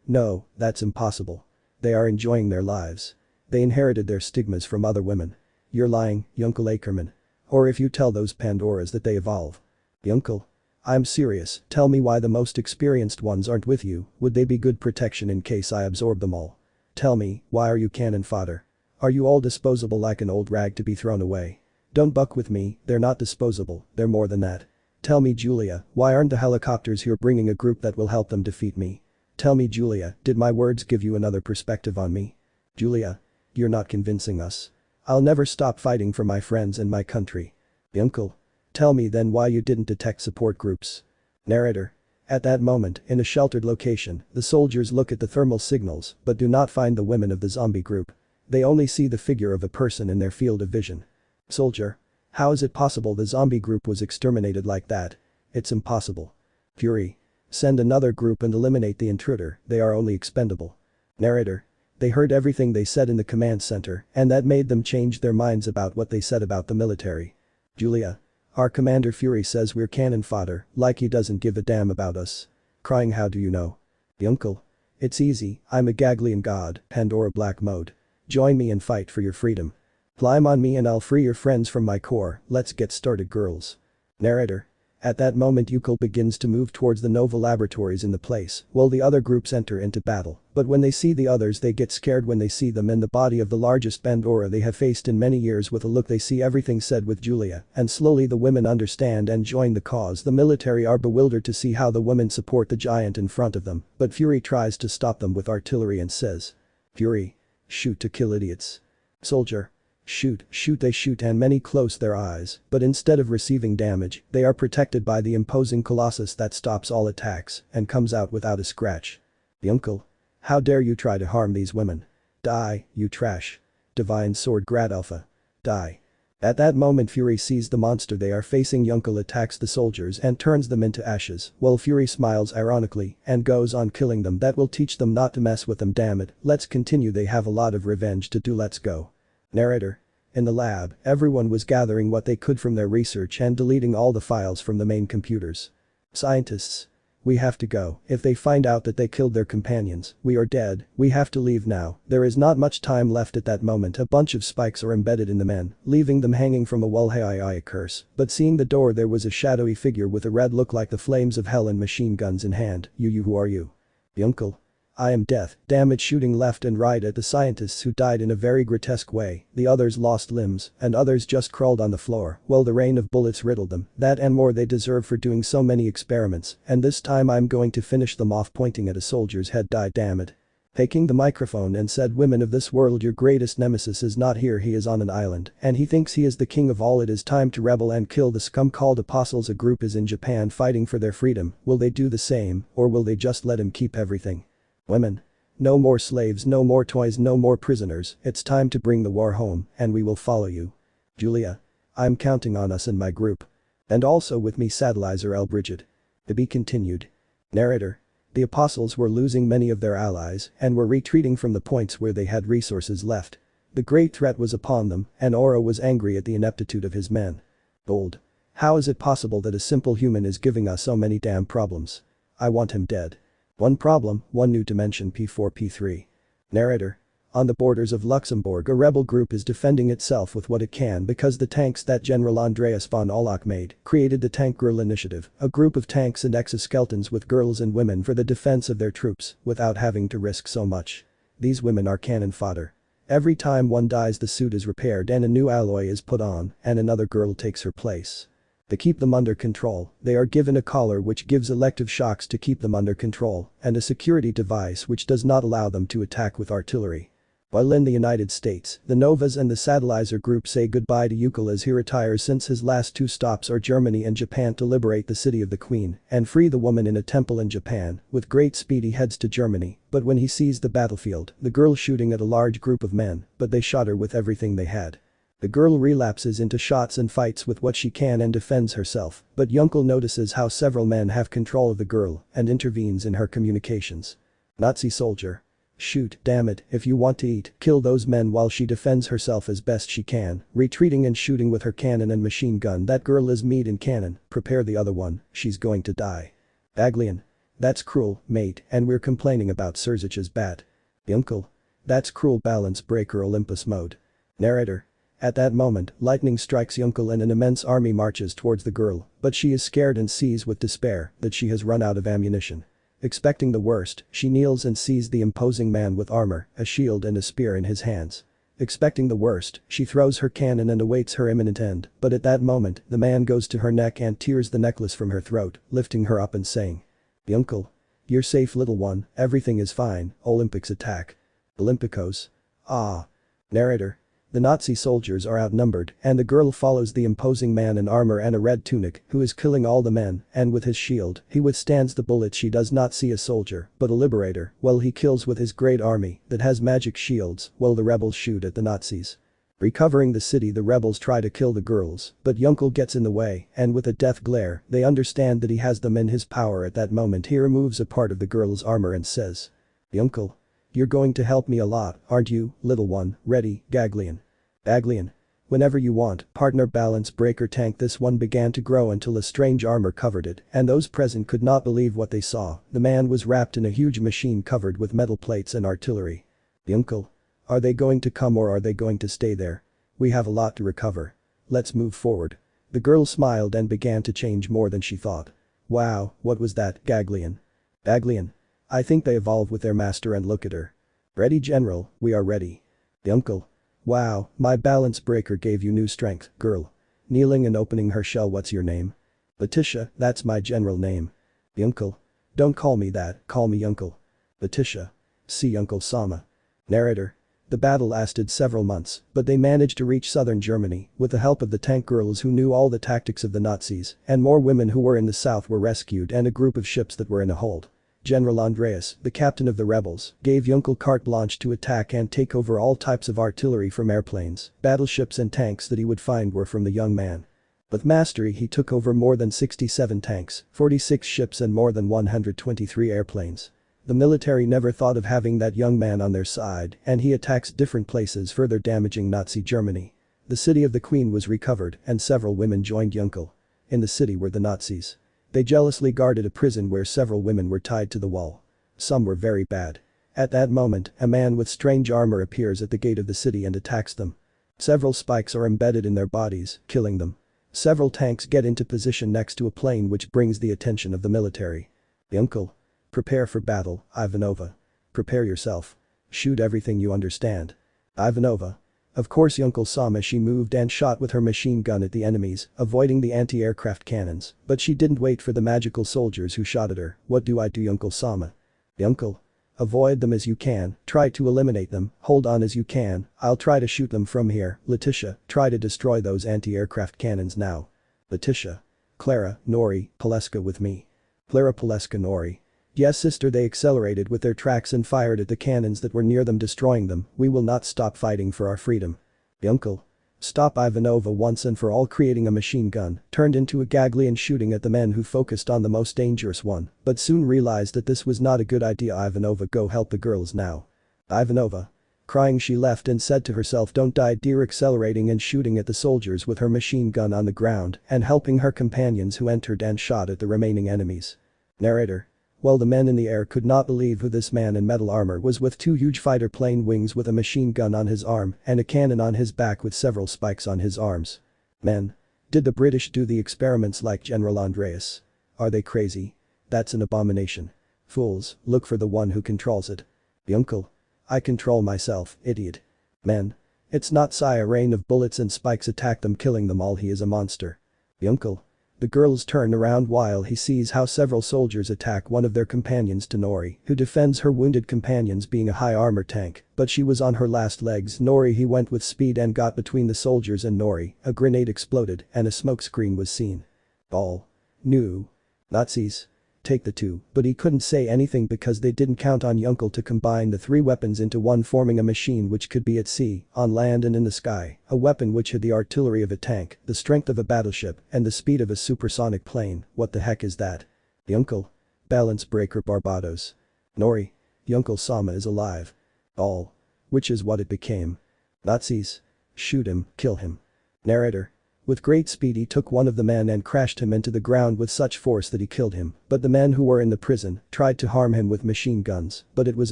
No, that's impossible. They are enjoying their lives. They inherited their stigmas from other women. You're lying, Uncle Ackerman. Or if you tell those Pandoras that they evolve. Uncle. I'm serious, tell me why the most experienced ones aren't with you, would they be good protection in case I absorb them all? Tell me, why are you cannon fodder? Are you all disposable like an old rag to be thrown away? Don't buck with me, they're not disposable, they're more than that. Tell me Julia, why aren't the helicopters here bringing a group that will help them defeat me? Tell me Julia, did my words give you another perspective on me? Julia. You're not convincing us. I'll never stop fighting for my friends and my country. Uncle. Tell me then why you didn't detect support groups. Narrator. At that moment, in a sheltered location, the soldiers look at the thermal signals but do not find the women of the zombie group. They only see the figure of a person in their field of vision. Soldier. How is it possible the zombie group was exterminated like that? It's impossible. Fury. Send another group and eliminate the intruder, they are only expendable. Narrator. They heard everything they said in the command center and that made them change their minds about what they said about the military. Julia. Our Commander Fury says we're cannon fodder, like he doesn't give a damn about us. Crying how do you know? Uncle. It's easy, I'm a Gagleon god, Pandora Black Mode. Join me and fight for your freedom. Climb on me and I'll free your friends from my core, let's get started girls. Narrator. At that moment Yukil begins to move towards the Nova laboratories in the place, while the other groups enter into battle, but when they see the others they get scared when they see them in the body of the largest Pandora they have faced in many years. With a look they see everything said with Julia, and slowly the women understand and join the cause. The military are bewildered to see how the women support the giant in front of them, but Fury tries to stop them with artillery and says. Fury. Shoot to kill idiots. Soldier. Shoot, they shoot and many close their eyes, but instead of receiving damage, they are protected by the imposing colossus that stops all attacks and comes out without a scratch. Uncle. How dare you try to harm these women? Die, you trash. Divine Sword Grad Alpha. Die. At that moment Fury sees the monster they are facing. Yunkel attacks the soldiers and turns them into ashes, while Fury smiles ironically and goes on killing them. That will teach them not to mess with them, damn it, let's continue, they have a lot of revenge to do, let's go. Narrator. In the lab, everyone was gathering what they could from their research and deleting all the files from the main computers. Scientists. We have to go, if they find out that they killed their companions, we are dead, we have to leave now, there is not much time left. At that moment a bunch of spikes are embedded in the men, leaving them hanging from a wall. Hey, I curse, but seeing the door there was a shadowy figure with a red look like the flames of hell and machine guns in hand. You who are you? Yunkel. I am death, damn it, shooting left and right at the scientists who died in a very grotesque way, the others lost limbs, and others just crawled on the floor, while the rain of bullets riddled them, that and more they deserve for doing so many experiments, and this time I'm going to finish them off. Pointing at a soldier's head, die damn it. Taking the microphone and said, women of this world, your greatest nemesis is not here, he is on an island, and he thinks he is the king of all. It is time to rebel and kill the scum called apostles. A group is in Japan fighting for their freedom, will they do the same, or will they just let him keep everything? Women. No more slaves, no more toys, no more prisoners, it's time to bring the war home, and we will follow you. Julia. I'm counting on us and my group. And also with me Sadalizer L. Bridget. To be continued. Narrator. The apostles were losing many of their allies and were retreating from the points where they had resources left. The great threat was upon them, and Oro was angry at the ineptitude of his men. Bold. How is it possible that a simple human is giving us so many damn problems? I want him dead. One problem, one new dimension. P4 P3. Narrator. On the borders of Luxembourg a rebel group is defending itself with what it can because the tanks that General Andreas von Olach made created the Tank Girl Initiative, a group of tanks and exoskeletons with girls and women for the defense of their troops without having to risk so much. These women are cannon fodder. Every time one dies the suit is repaired and a new alloy is put on and another girl takes her place. To keep them under control, they are given a collar which gives elective shocks to keep them under control, and a security device which does not allow them to attack with artillery. While in the United States, the Novas and the Sadalizer group say goodbye to Yukil as he retires, since his last two stops are Germany and Japan to liberate the city of the Queen and free the woman in a temple in Japan. With great speed he heads to Germany, but when he sees the battlefield, the girl shooting at a large group of men, but they shot her with everything they had. The girl relapses into shots and fights with what she can and defends herself, but Yunkel notices how several men have control of the girl and intervenes in her communications. Nazi soldier. Shoot, damn it, if you want to eat, kill those men while she defends herself as best she can, retreating and shooting with her cannon and machine gun. That girl is meat and cannon, prepare the other one, she's going to die. Gagleon. That's cruel, mate, and we're complaining about Surzich's bat. Yunkel. That's cruel, balance breaker Olympus mode. Narrator. At that moment, lightning strikes Yunkel and an immense army marches towards the girl, but she is scared and sees with despair that she has run out of ammunition. Expecting the worst, she kneels and sees the imposing man with armor, a shield and a spear in his hands. Expecting the worst, she throws her cannon and awaits her imminent end, but at that moment, the man goes to her neck and tears the necklace from her throat, lifting her up and saying, "Yunkel. You're safe, little one, everything is fine, Olympics attack. Olympicos. Ah." Narrator. The Nazi soldiers are outnumbered and the girl follows the imposing man in armor and a red tunic who is killing all the men, and with his shield, he withstands the bullets. She does not see a soldier, but a liberator, while he kills with his great army that has magic shields while the rebels shoot at the Nazis. Recovering the city, the rebels try to kill the girls, but Yunkel gets in the way and with a death glare, they understand that he has them in his power. At that moment he removes a part of the girl's armor and says, "Yunkel. You're going to help me a lot, aren't you, little one?" Ready, Gagleon. Gagleon. Whenever you want, partner. Balance breaker tank. This one began to grow until a strange armor covered it, and those present could not believe what they saw. The man was wrapped in a huge machine covered with metal plates and artillery. Yunkel. Are they going to come or are they going to stay there? We have a lot to recover. Let's move forward. The girl smiled and began to change more than she thought. Wow, what was that, Gagleon? Gagleon. I think they evolve with their master and look at her. Ready, General, we are ready. Yunkel. Wow, my balance breaker gave you new strength, girl. Kneeling and opening her shell. What's your name? Letitia, that's my general name. Yunkel. Don't call me that, call me Yunkel. Letitia. See Yunkel Sama. Narrator. The battle lasted several months, but they managed to reach southern Germany with the help of the tank girls who knew all the tactics of the Nazis, and more women who were in the south were rescued and a group of ships that were in a hold. General Andreas, the captain of the rebels, gave Yunkel carte blanche to attack and take over all types of artillery from airplanes, battleships and tanks that he would find were from the young man. With mastery he took over more than 67 tanks, 46 ships and more than 123 airplanes. The military never thought of having that young man on their side and he attacks different places further damaging Nazi Germany. The city of the Queen was recovered and several women joined Yunkel. In the city were the Nazis. They jealously guarded a prison where several women were tied to the wall. Some were very bad. At that moment, a man with strange armor appears at the gate of the city and attacks them. Several spikes are embedded in their bodies, killing them. Several tanks get into position next to a plane which brings the attention of the military. Yunkel. Prepare for battle, Ivanova. Prepare yourself. Shoot everything you understand. Ivanova. Of course Yunkel Sama she moved and shot with her machine gun at the enemies, avoiding the anti-aircraft cannons, but she didn't wait for the magical soldiers who shot at her. What do I do Yunkel Sama? Yunkel. Avoid them as you can, try to eliminate them, hold on as you can, I'll try to shoot them from here. Letitia, try to destroy those anti-aircraft cannons now. Letitia. Clara, Nori, Paleska with me. Clara Paleska Nori. Yes sister they accelerated with their tracks and fired at the cannons that were near them destroying them, we will not stop fighting for our freedom. Yunkel. Stop Ivanova once and for all creating a machine gun, turned into a Gagleon shooting at the men who focused on the most dangerous one, but soon realized that this was not a good idea Ivanova go help the girls now. Ivanova. Crying she left and said to herself don't die dear accelerating and shooting at the soldiers with her machine gun on the ground and helping her companions who entered and shot at the remaining enemies. Narrator. Well the men in the air could not believe who this man in metal armor was with two huge fighter plane wings with a machine gun on his arm and a cannon on his back with several spikes on his arms. Men. Did the British do the experiments like General Andreas? Are they crazy? That's an abomination. Fools, look for the one who controls it. Yunkel. I control myself, idiot. Men. It's not Sai a rain of bullets and spikes attack them killing them all he is a monster. Yunkel. The girls turn around while he sees how several soldiers attack one of their companions to Nori, who defends her wounded companions being a high armor tank, but she was on her last legs Nori he went with speed and got between the soldiers and Nori, a grenade exploded and a smoke screen was seen. All. New. Nazis. Take the two, but he couldn't say anything because they didn't count on Yunkel to combine the three weapons into one forming a machine which could be at sea, on land and in the sky, a weapon which had the artillery of a tank, the strength of a battleship, and the speed of a supersonic plane. What the heck is that? Yunkel. Balance breaker Barbados. Nori. Yunkel Sama is alive. All. Which is what it became. Nazis. Shoot him, kill him. Narrator. With great speed he took one of the men and crashed him into the ground with such force that he killed him, but the men who were in the prison tried to harm him with machine guns, but it was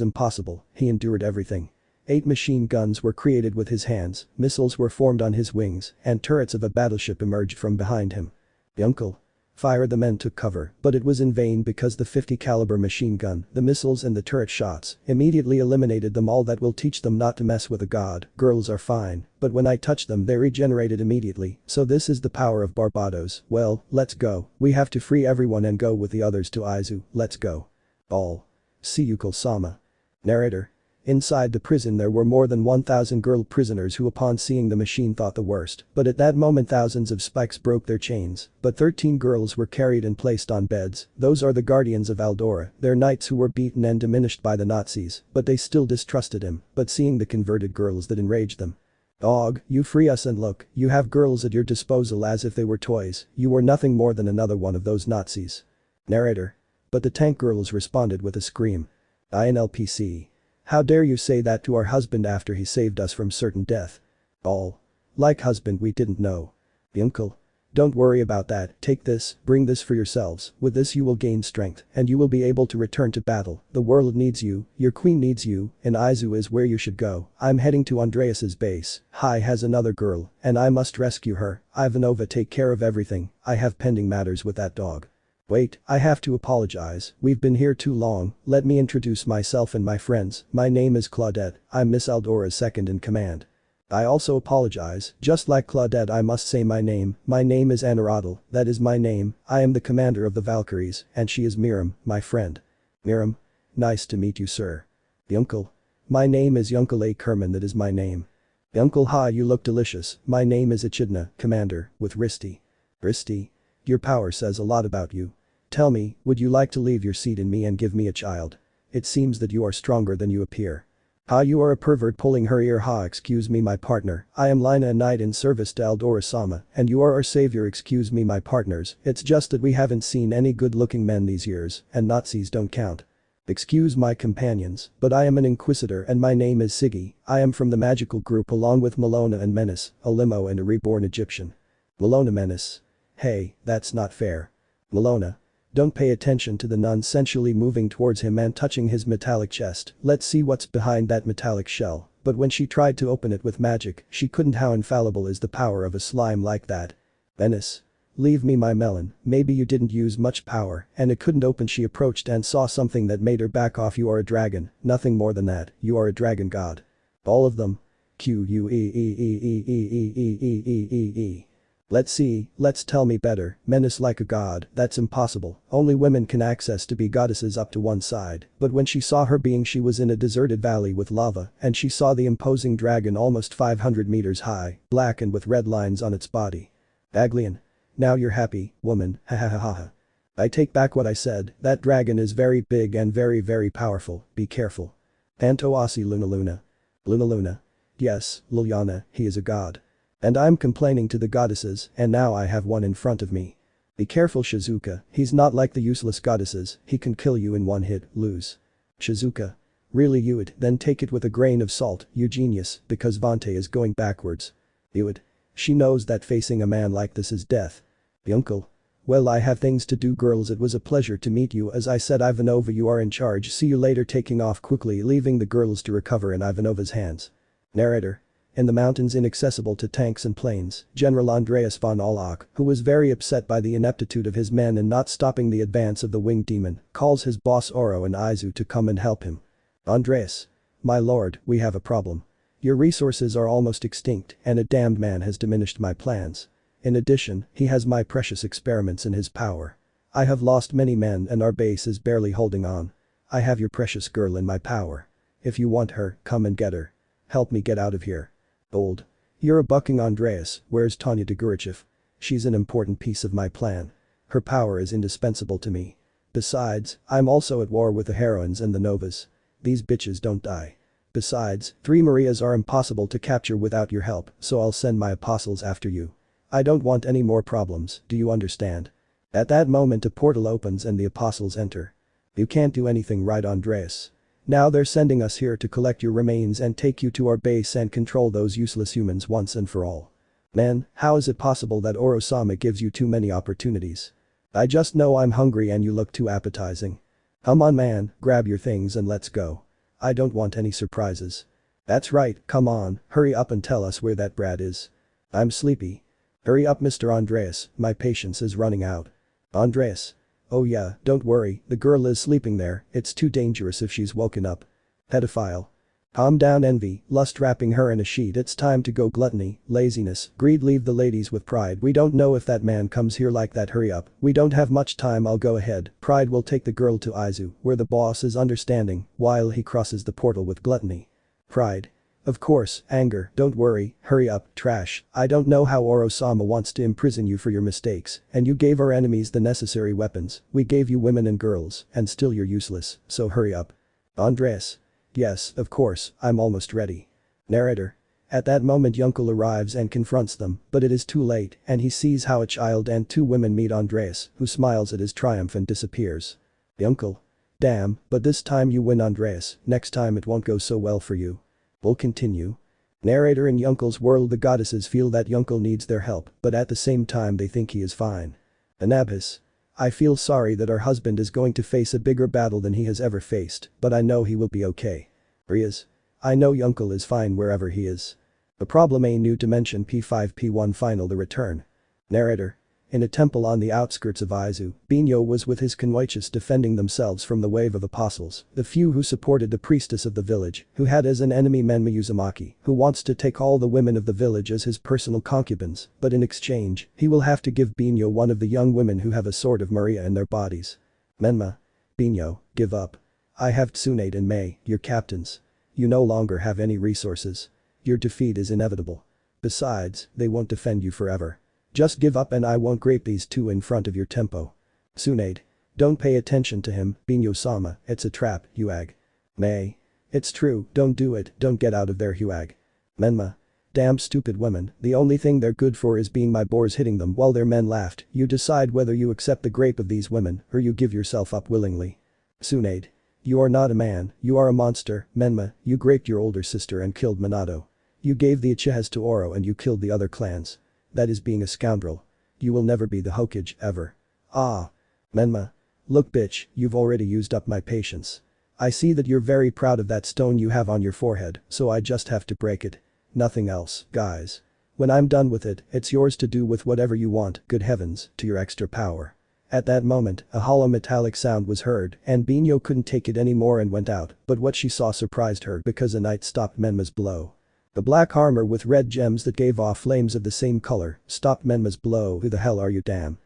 impossible, he endured everything. 8 machine guns were created with his hands, missiles were formed on his wings, and turrets of a battleship emerged from behind him. Yunkel. Fire the men took cover, but it was in vain because the 50 caliber machine gun, the missiles and the turret shots immediately eliminated them all that will teach them not to mess with a god, girls are fine, but when I touch them they regenerated immediately, so this is the power of Barbados, well, let's go, we have to free everyone and go with the others to Izu, let's go. All. See Yukul Sama. Narrator. Inside the prison there were more than 1,000 girl prisoners who upon seeing the machine thought the worst, but at that moment thousands of spikes broke their chains, but 13 girls were carried and placed on beds, those are the guardians of Aldora, their knights who were beaten and diminished by the Nazis, but they still distrusted him, but seeing the converted girls that enraged them. Dog, you free us and look, you have girls at your disposal as if they were toys, you were nothing more than another one of those Nazis. Narrator. But the tank girls responded with a scream. INLPC. How dare you say that to our husband after he saved us from certain death? All. Like husband we didn't know. Yunkel. Don't worry about that, take this, bring this for yourselves, with this you will gain strength, and you will be able to return to battle, the world needs you, your queen needs you, and Izu is where you should go, I'm heading to Andreas's base, Hai has another girl, and I must rescue her, Ivanova take care of everything, I have pending matters with that dog. Wait, I have to apologize, we've been here too long, let me introduce myself and my friends, my name is Claudette, I'm Miss Aldora's second in command. I also apologize, just like Claudette I must say my name is Anaradel, that is my name, I am the commander of the Valkyries, and she is Miriam, my friend. Miriam. Nice to meet you sir. Yunkel. My name is Yunkel A. Kerman that is my name. Yunkel ha you look delicious, my name is Echidna, commander, with Risti. Risti. Your power says a lot about you. Tell me, would you like to leave your seat in me and give me a child? It seems that you are stronger than you appear. Ha, you are a pervert pulling her ear. Ha, excuse me my partner, I am Lina, a knight in service to Eldora-sama, and you are our savior. Excuse me my partners, it's just that we haven't seen any good looking men these years, and Nazis don't count. Excuse my companions, but I am an inquisitor and my name is Siggy. I am from the magical group along with Malona and Menace, a limo and a reborn Egyptian. Malona Menace. Hey, that's not fair. Malona. Don't pay attention to the nun sensually moving towards him and touching his metallic chest. Let's see what's behind that metallic shell. But when she tried to open it with magic, she couldn't. How infallible is the power of a slime like that? Menace. Leave me my melon, maybe you didn't use much power and it couldn't open. She approached and saw something that made her back off. You are a dragon, nothing more than that, you are a dragon god. All of them. Q-U-E-E-E-E-E-E-E-E-E-E-E. Let's see, let's tell me better, Menace like a god, that's impossible, only women can access to be goddesses up to one side. But when she saw her being, she was in a deserted valley with lava and she saw the imposing dragon almost 500 meters high, black and with red lines on its body. Gagleon. Now you're happy, woman, ha ha ha ha. I take back what I said, that dragon is very big and very powerful, be careful. Pantoasi Luna Luna. Luna Luna. Yes, Liliana, he is a god. And I'm complaining to the goddesses and now I have one in front of me. Be careful Shizuka, he's not like the useless goddesses, he can kill you in one hit, lose. Shizuka. Really you would, then take it with a grain of salt, you genius, because Vante is going backwards. You would. She knows that facing a man like this is death. The uncle. Well I have things to do girls, it was a pleasure to meet you. As I said Ivanova, you are in charge, see you later. Taking off quickly, leaving the girls to recover in Ivanova's hands. Narrator. In the mountains inaccessible to tanks and planes, General Andreas von Olach, who was very upset by the ineptitude of his men and not stopping the advance of the winged demon, calls his boss Oro and Izu to come and help him. Andreas. My lord, we have a problem. Your resources are almost extinct and a damned man has diminished my plans. In addition, he has my precious experiments in his power. I have lost many men and our base is barely holding on. I have your precious girl in my power. If you want her, come and get her. Help me get out of here. Old. You're a bucking Andreas, where's Tanya Degurichev? She's an important piece of my plan. Her power is indispensable to me. Besides, I'm also at war with the heroines and the novas. These bitches don't die. Besides, 3 Marias are impossible to capture without your help, so I'll send my apostles after you. I don't want any more problems, do you understand? At that moment a portal opens and the apostles enter. You can't do anything right Andreas. Now they're sending us here to collect your remains and take you to our base and control those useless humans once and for all. Man, how is it possible that Oro-sama gives you too many opportunities? I just know I'm hungry and you look too appetizing. Come on man, grab your things and let's go. I don't want any surprises. That's right, come on, hurry up and tell us where that brat is. I'm sleepy. Hurry up Mr. Andreas, my patience is running out. Andreas. Oh yeah, don't worry, the girl is sleeping there, it's too dangerous if she's woken up. Pedophile. Calm down envy, lust wrapping her in a sheet. It's time to go. Gluttony, laziness, greed. Leave the ladies with pride. We don't know if that man comes here like that. Hurry up, we don't have much time. I'll go ahead. Pride will take the girl to Izu, where the boss is understanding, while he crosses the portal with gluttony. Pride. Of course, anger. Don't worry, hurry up, trash. I don't know how Oro-sama wants to imprison you for your mistakes, and you gave our enemies the necessary weapons. We gave you women and girls, and still you're useless, so hurry up. Andreas. Yes, of course, I'm almost ready. Narrator. At that moment Yunkel arrives and confronts them, but it is too late and he sees how a child and 2 women meet Andreas, who smiles at his triumph and disappears. Yunkel. Damn, but this time you win Andreas, next time it won't go so well for you. We'll continue. Narrator. In Yunkel's world the goddesses feel that Yunkel needs their help, but at the same time they think he is fine. Anabis. I feel sorry that our husband is going to face a bigger battle than he has ever faced, but I know he will be okay. Rias. I know Yunkel is fine wherever he is. The problem a new dimension P5P1 final the return. Narrator. In a temple on the outskirts of Izu, Binyo was with his convoiches defending themselves from the wave of apostles, the few who supported the priestess of the village, who had as an enemy Menma Uzumaki, who wants to take all the women of the village as his personal concubines, but in exchange, he will have to give Binyo one of the young women who have a sword of Maria in their bodies. Menma. Binyo, give up. I have Tsunade and Mei, your captains. You no longer have any resources. Your defeat is inevitable. Besides, they won't defend you forever. Just give up and I won't grape these 2 in front of your tempo. Tsunade. Don't pay attention to him, Binyo-sama, it's a trap, Huag. May. It's true, don't do it, don't get out of there Huag. Menma. Damn stupid women, the only thing they're good for is being my boars hitting them while their men laughed, you decide whether you accept the grape of these women or you give yourself up willingly. Tsunade. You are not a man, you are a monster, Menma, you raped your older sister and killed Minato. You gave the Uchiha's to Oro and you killed the other clans. That is being a scoundrel. You will never be the Hokage, ever. Ah. Menma. Look bitch, you've already used up my patience. I see that you're very proud of that stone you have on your forehead, so I just have to break it. Nothing else, guys. When I'm done with it, it's yours to do with whatever you want, good heavens, to your extra power. At that moment, a hollow metallic sound was heard and Binyo couldn't take it anymore and went out, but what she saw surprised her because a knight stopped Menma's blow. The black armor with red gems that gave off flames of the same color stopped Menma's blow. Who the hell are you damn?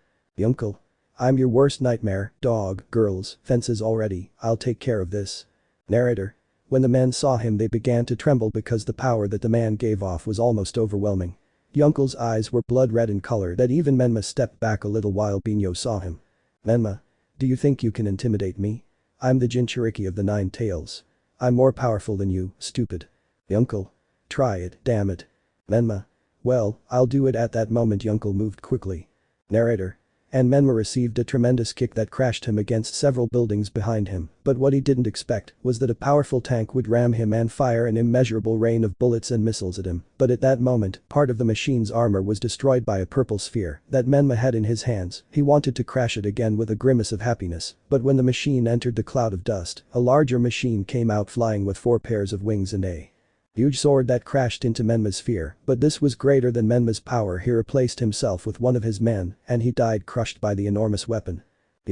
Uncle. I'm your worst nightmare, dog, girls, fences already, I'll take care of this. Narrator. When the men saw him they began to tremble because the power that the man gave off was almost overwhelming. Yunkel's eyes were blood red in color that even Menma stepped back a little while Binyo saw him. Menma. Do you think you can intimidate me? I'm the Jinchuriki of the Nine Tails. I'm more powerful than you, stupid. Yunkel. Try it, damn it. Menma. Well, I'll do it. At that moment Yunkel moved quickly. Narrator. And Menma received a tremendous kick that crashed him against several buildings behind him, but what he didn't expect was that a powerful tank would ram him and fire an immeasurable rain of bullets and missiles at him, but at that moment, part of the machine's armor was destroyed by a purple sphere that Menma had in his hands. He wanted to crash it again with a grimace of happiness, but when the machine entered the cloud of dust, a larger machine came out flying with 4 pairs of wings and a huge sword that crashed into Menma's sphere, but this was greater than Menma's power. He replaced himself with one of his men and he died crushed by the enormous weapon.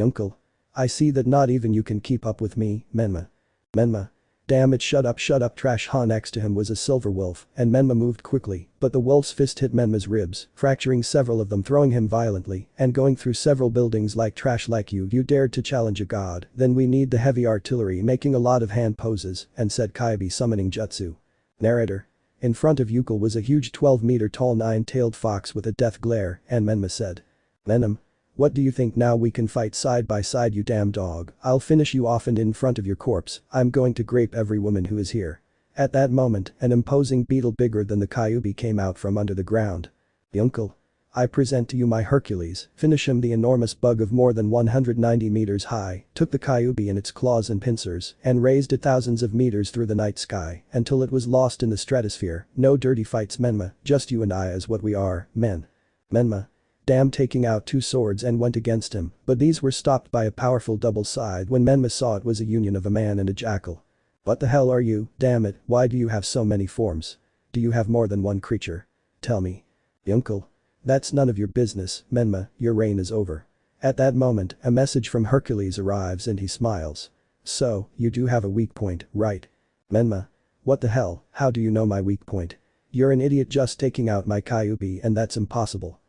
Uncle. I see that not even you can keep up with me, Menma. Menma. Damn it, shut up trash. Next to him was a silver wolf and Menma moved quickly, but the wolf's fist hit Menma's ribs, fracturing several of them, throwing him violently and going through several buildings like trash. Like you dared to challenge a god, then we need the heavy artillery. Making a lot of hand poses and said Kyuubi summoning jutsu. Narrator. In front of Yukil was a huge 12-meter tall 9-tailed fox with a death glare and Menma said. Venom. What do you think now we can fight side by side you damn dog, I'll finish you off and in front of your corpse, I'm going to grape every woman who is here. At that moment, an imposing beetle bigger than the Kyuubi came out from under the ground. Uncle. I present to you my Hercules, finish him. The enormous bug of more than 190 meters high took the Kyuubi in its claws and pincers and raised it thousands of meters through the night sky until it was lost in the stratosphere. No dirty fights Menma, just you and I as what we are, men. Menma. Damn, taking out 2 swords and went against him, but these were stopped by a powerful double side when Menma saw it was a union of a man and a jackal. What the hell are you, damn it, why do you have so many forms? Do you have more than one creature? Tell me. Uncle. That's none of your business, Menma, your reign is over. At that moment, a message from Hercules arrives and he smiles. So, you do have a weak point, right? Menma. What the hell, how do you know my weak point? You're an idiot, just taking out my Kyuubi and that's impossible.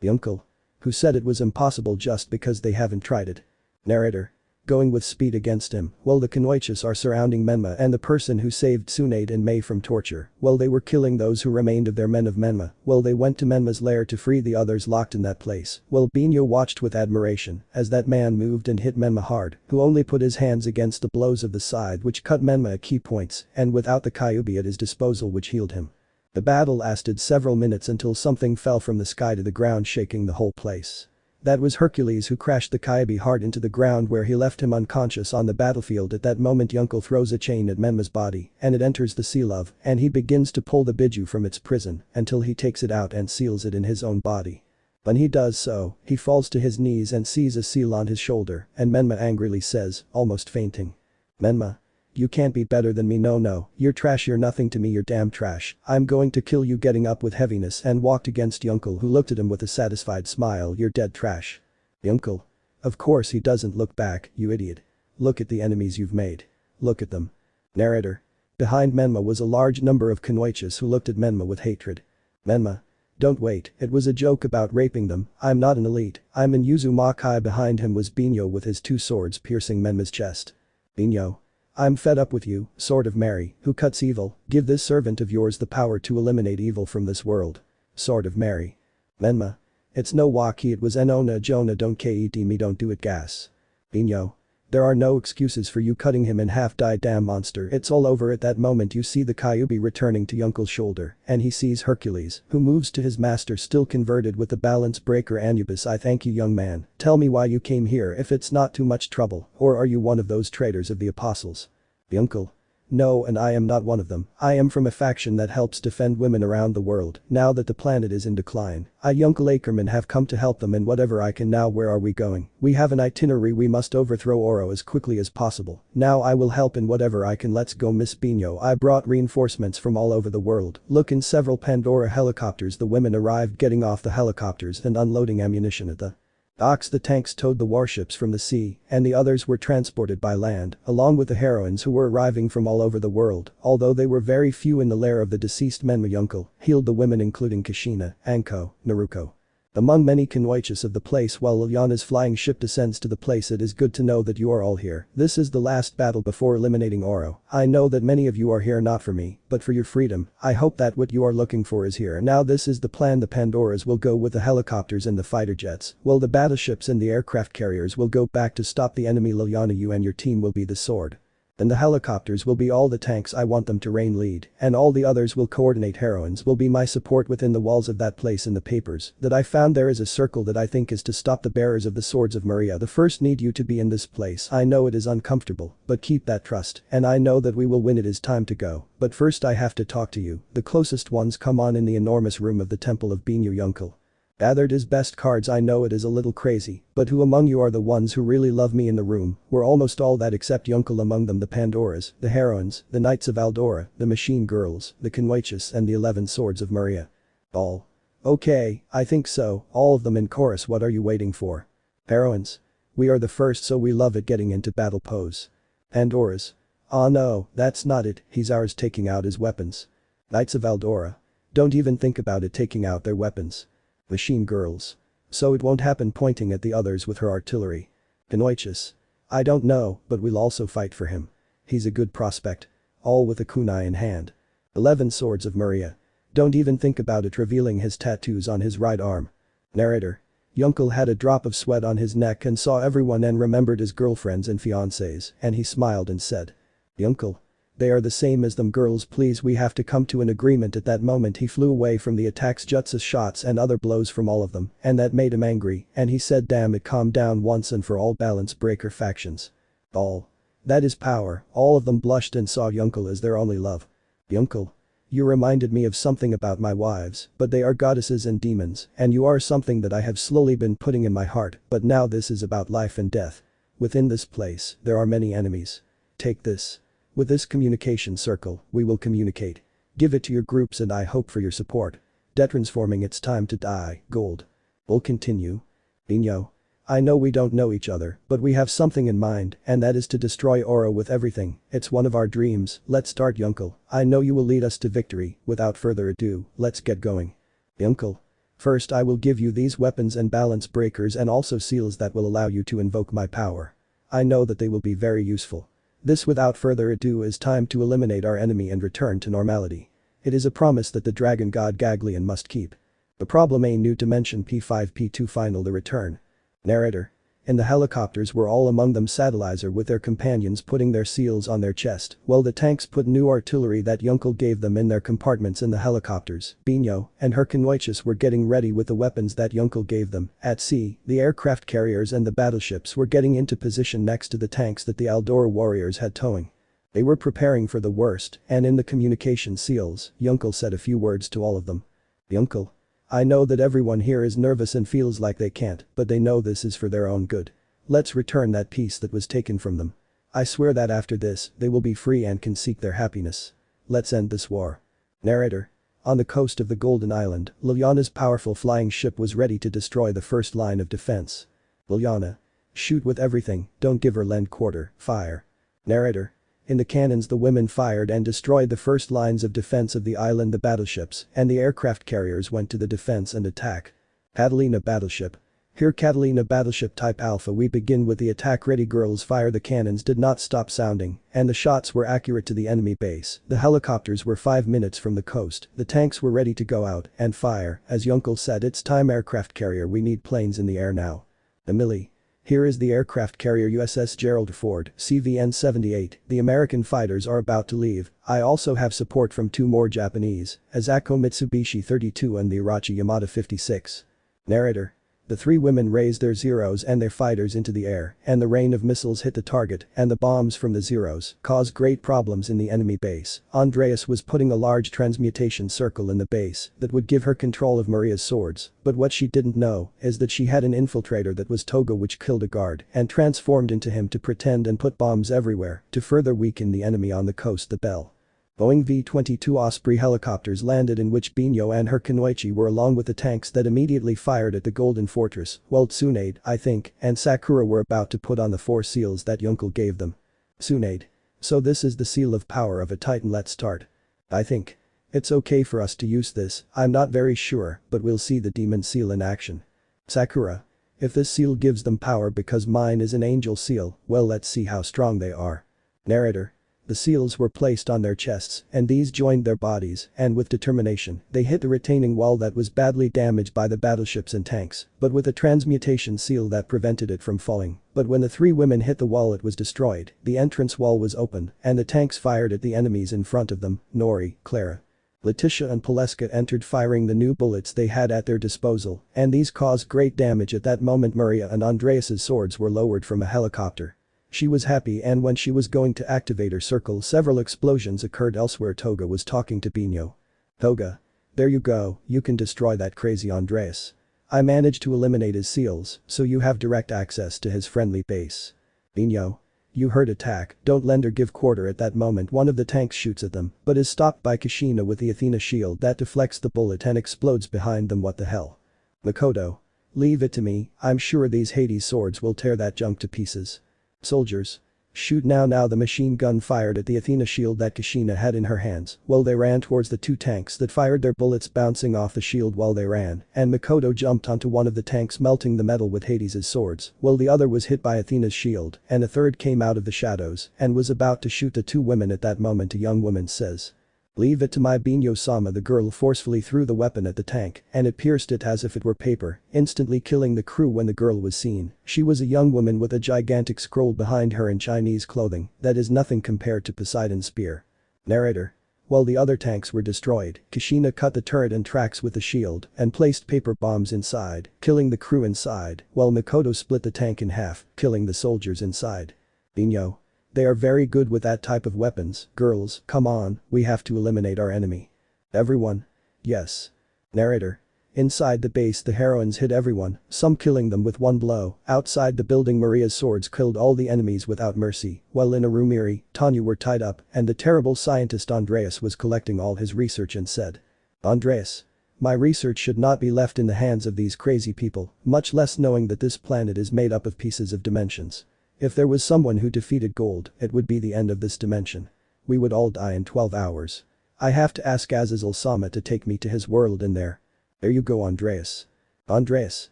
Uncle. Who said it was impossible just because they haven't tried it? Narrator. Going with speed against him, while the Kunoichis are surrounding Menma and the person who saved Tsunade and Mei from torture, while they were killing those who remained of their men of Menma, while they went to Menma's lair to free the others locked in that place, while Binyo watched with admiration as that man moved and hit Menma hard, who only put his hands against the blows of the side which cut Menma at key points and without the Kyuubi at his disposal which healed him. The battle lasted several minutes until something fell from the sky to the ground, shaking the whole place. That was Hercules, who crashed the Kyuubi hard into the ground where he left him unconscious on the battlefield. At that moment Yunkel throws a chain at Menma's body and it enters the sea love and he begins to pull the Biju from its prison until he takes it out and seals it in his own body. When he does so, he falls to his knees and sees a seal on his shoulder and Menma angrily says, almost fainting. Menma. You can't be better than me, no, you're trash, you're nothing to me, you're damn trash, I'm going to kill you. Getting up with heaviness and walked against Yunkel, who looked at him with a satisfied smile. You're dead, trash. Yunkel. Of course he doesn't look back, you idiot. Look at the enemies you've made. Look at them. Narrator. Behind Menma was a large number of Kunoichis who looked at Menma with hatred. Menma. Don't wait, it was a joke about raping them, I'm not an elite, I'm an Uzumaki. Behind him was Binyo with his 2 swords piercing Menma's chest. Binyo. I'm fed up with you, Sword of Mary, who cuts evil, give this servant of yours the power to eliminate evil from this world. Sword of Mary. Menma. It's no waki, it was Enona Jonah, don't ket me, don't do it, gas. Binyo. There are no excuses for you cutting him in half, die damn monster. It's all over. At that moment you see the Kyuubi returning to Yunkel's shoulder, and he sees Hercules, who moves to his master still converted with the balance breaker Anubis. I thank you, young man. Tell me why you came here if it's not too much trouble, or are you one of those traitors of the apostles? Yunkel. No, and I am not one of them. I am from a faction that helps defend women around the world, now that the planet is in decline. I, Yunkel Ackerman, have come to help them in whatever I can. Now where are we going? We have an itinerary. We must overthrow Oro as quickly as possible. Now I will help in whatever I can. Let's go, Miss Binyo. I brought reinforcements from all over the world. Look, in several Pandora helicopters. The women arrived, getting off the helicopters and unloading ammunition at the docks. The tanks towed the warships from the sea, and the others were transported by land, along with the heroines who were arriving from all over the world, although they were very few in the lair of the deceased men. My uncle healed the women, including Kushina, Anko, Naruko. Among many convoyages of the place. While Liliana's flying ship descends to the place, it is good to know that you are all here. This is the last battle before eliminating Oro. I know that many of you are here not for me, but for your freedom. I hope that what you are looking for is here. Now this is the plan. The Pandoras will go with the helicopters and the fighter jets, while the battleships and the aircraft carriers will go back to stop the enemy. Liliana, you and your team will be the sword. And the helicopters will be all the tanks. I want them to reign lead, and all the others will coordinate. Heroines will be my support within the walls of that place. In the papers that I found there is a circle that I think is to stop the bearers of the swords of Maria. The first need you to be in this place. I know it is uncomfortable, but keep that trust, and I know that we will win. It is time to go, but first I have to talk to you. The closest ones come on in the enormous room of the temple of Binyu. Yunkel gathered his best cards. I know it is a little crazy, but who among you are the ones who really love me? In the room were almost all that except Yunkel, among them the Pandoras, the heroines, the Knights of Aldora, the Machine Girls, the Conwaches, and the 11 Swords of Maria. All. Okay, I think so, all of them in chorus. What are you waiting for? Heroines. We are the first, so we love it. Getting into battle pose. Pandoras. Ah no, that's not it, he's ours. Taking out his weapons. Knights of Aldora. Don't even think about it, taking out their weapons. Machine Girls. So it won't happen, pointing at the others with her artillery. Conwaches. I don't know, but we'll also fight for him. He's a good prospect. All with a kunai in hand. 11 Swords of Maria. Don't even think about it, revealing his tattoos on his right arm. Narrator. Yunkel had a drop of sweat on his neck and saw everyone and remembered his girlfriends and fiancés, and he smiled and said. Yunkel. They are the same as them girls, please, we have to come to an agreement. At that moment he flew away from the attacks, Jutsu's shots and other blows from all of them, and that made him angry, and he said, damn it, calm down once and for all, balance breaker factions. All. That is power. All of them blushed and saw Yunkel as their only love. Yunkel. You reminded me of something about my wives, but they are goddesses and demons, and you are something that I have slowly been putting in my heart, but now this is about life and death. Within this place, there are many enemies. Take this. With this communication circle, we will communicate. Give it to your groups and I hope for your support. Detransforming, it's time to die, gold. We'll continue. Binyo. I know we don't know each other, but we have something in mind, and that is to destroy Oro with everything. It's one of our dreams. Let's start, Yunkel. I know you will lead us to victory. Without further ado, let's get going. Yunkel. First I will give you these weapons and balance breakers and also seals that will allow you to invoke my power. I know that they will be very useful. This, without further ado, is time to eliminate our enemy and return to normality. It is a promise that the dragon god Gagleon must keep. The problem: a new dimension P5 P2 final, the return. Narrator. In the helicopters were all among them Satellizor with their companions putting their seals on their chest, while the tanks put new artillery that Yunkel gave them in their compartments. In the helicopters, Binyo and her convoyages were getting ready with the weapons that Yunkel gave them. At sea, the aircraft carriers and the battleships were getting into position next to the tanks that the Aldora warriors had towing. They were preparing for the worst, and in the communication seals, Yunkel said a few words to all of them. Yunkel. I know that everyone here is nervous and feels like they can't, but they know this is for their own good. Let's return that peace that was taken from them. I swear that after this, they will be free and can seek their happiness. Let's end this war. Narrator. On the coast of the Golden Island, Liliana's powerful flying ship was ready to destroy the first line of defense. Liliana. Shoot with everything, don't give her lend quarter, fire. Narrator. In the cannons the women fired and destroyed the first lines of defense of the island. The battleships and the aircraft carriers went to the defense and attack. Catalina battleship. Here Catalina battleship type Alpha, we begin with the attack. Ready girls, fire. The cannons did not stop sounding, and the shots were accurate to the enemy base. The helicopters were 5 minutes from the coast, the tanks were ready to go out and fire. As Yunkel said, it's time. Aircraft carrier, we need planes in the air now. Emily. Here is the aircraft carrier USS Gerald Ford, CVN-78, the American fighters are about to leave. I also have support from 2 more Japanese, Asako Mitsubishi 32 and the Irachi Yamada 56. Narrator. The 3 women raised their Zeros and their fighters into the air, and the rain of missiles hit the target, and the bombs from the Zeros caused great problems in the enemy base. Andreas was putting a large transmutation circle in the base that would give her control of Maria's swords, but what she didn't know is that she had an infiltrator that was Toga, which killed a guard and transformed into him to pretend and put bombs everywhere to further weaken the enemy on the coast. The Bell Boeing V-22 Osprey helicopters landed, in which Binyo and her Kunoichi were, along with the tanks that immediately fired at the Golden Fortress, while Tsunade, I think, and Sakura were about to put on the 4 seals that Yunkel gave them. Tsunade. So this is the seal of power of a titan. Let's start. I think it's okay for us to use this. I'm not very sure, but we'll see the demon seal in action. Sakura. If this seal gives them power because mine is an angel seal, well, let's see how strong they are. Narrator. The seals were placed on their chests, and these joined their bodies, and with determination, they hit the retaining wall that was badly damaged by the battleships and tanks, but with a transmutation seal that prevented it from falling. But when the 3 women hit the wall, it was destroyed, the entrance wall was open, and the tanks fired at the enemies in front of them. Nori, Clara, Letitia and Poleska entered, firing the new bullets they had at their disposal, and these caused great damage. At that moment, Maria and Andreas's swords were lowered from a helicopter. She was happy, and when she was going to activate her circle, several explosions occurred elsewhere. Toga was talking to Binyo. Toga. There you go, you can destroy that crazy Andreas. I managed to eliminate his seals, so you have direct access to his friendly base. Binyo. You heard attack, don't lend or give quarter. At that moment, one of the tanks shoots at them, but is stopped by Kushina with the Athena shield that deflects the bullet and explodes behind them. What the hell? Makoto. Leave it to me, I'm sure these Hades swords will tear that junk to pieces. Soldiers. Shoot now. The machine gun fired at the Athena shield that Kushina had in her hands, while they ran towards the 2 tanks that fired their bullets bouncing off the shield while they ran, and Makoto jumped onto one of the tanks, melting the metal with Hades' swords, while the other was hit by Athena's shield, and a third came out of the shadows and was about to shoot the 2 women. At that moment, a young woman says, "Leave it to my Binyo-sama." The girl forcefully threw the weapon at the tank, and it pierced it as if it were paper, instantly killing the crew. When the girl was seen, she was a young woman with a gigantic scroll behind her in Chinese clothing that is nothing compared to Poseidon's spear. Narrator. While the other tanks were destroyed, Kushina cut the turret and tracks with the shield and placed paper bombs inside, killing the crew inside, while Makoto split the tank in half, killing the soldiers inside. Binyo. They are very good with that type of weapons. Girls, come on, we have to eliminate our enemy. Everyone. Yes. Narrator. Inside the base, the heroines hit everyone, some killing them with 1 blow. Outside the building, Maria's swords killed all the enemies without mercy, while in a room Eri, Tanya were tied up, and the terrible scientist Andreas was collecting all his research and said, "Andreas. My research should not be left in the hands of these crazy people, much less knowing that this planet is made up of pieces of dimensions. If there was someone who defeated Gold, it would be the end of this dimension. We would all die in 12 hours. I have to ask Azazel-sama to take me to his world in there." There you go, Andreas. Andreas.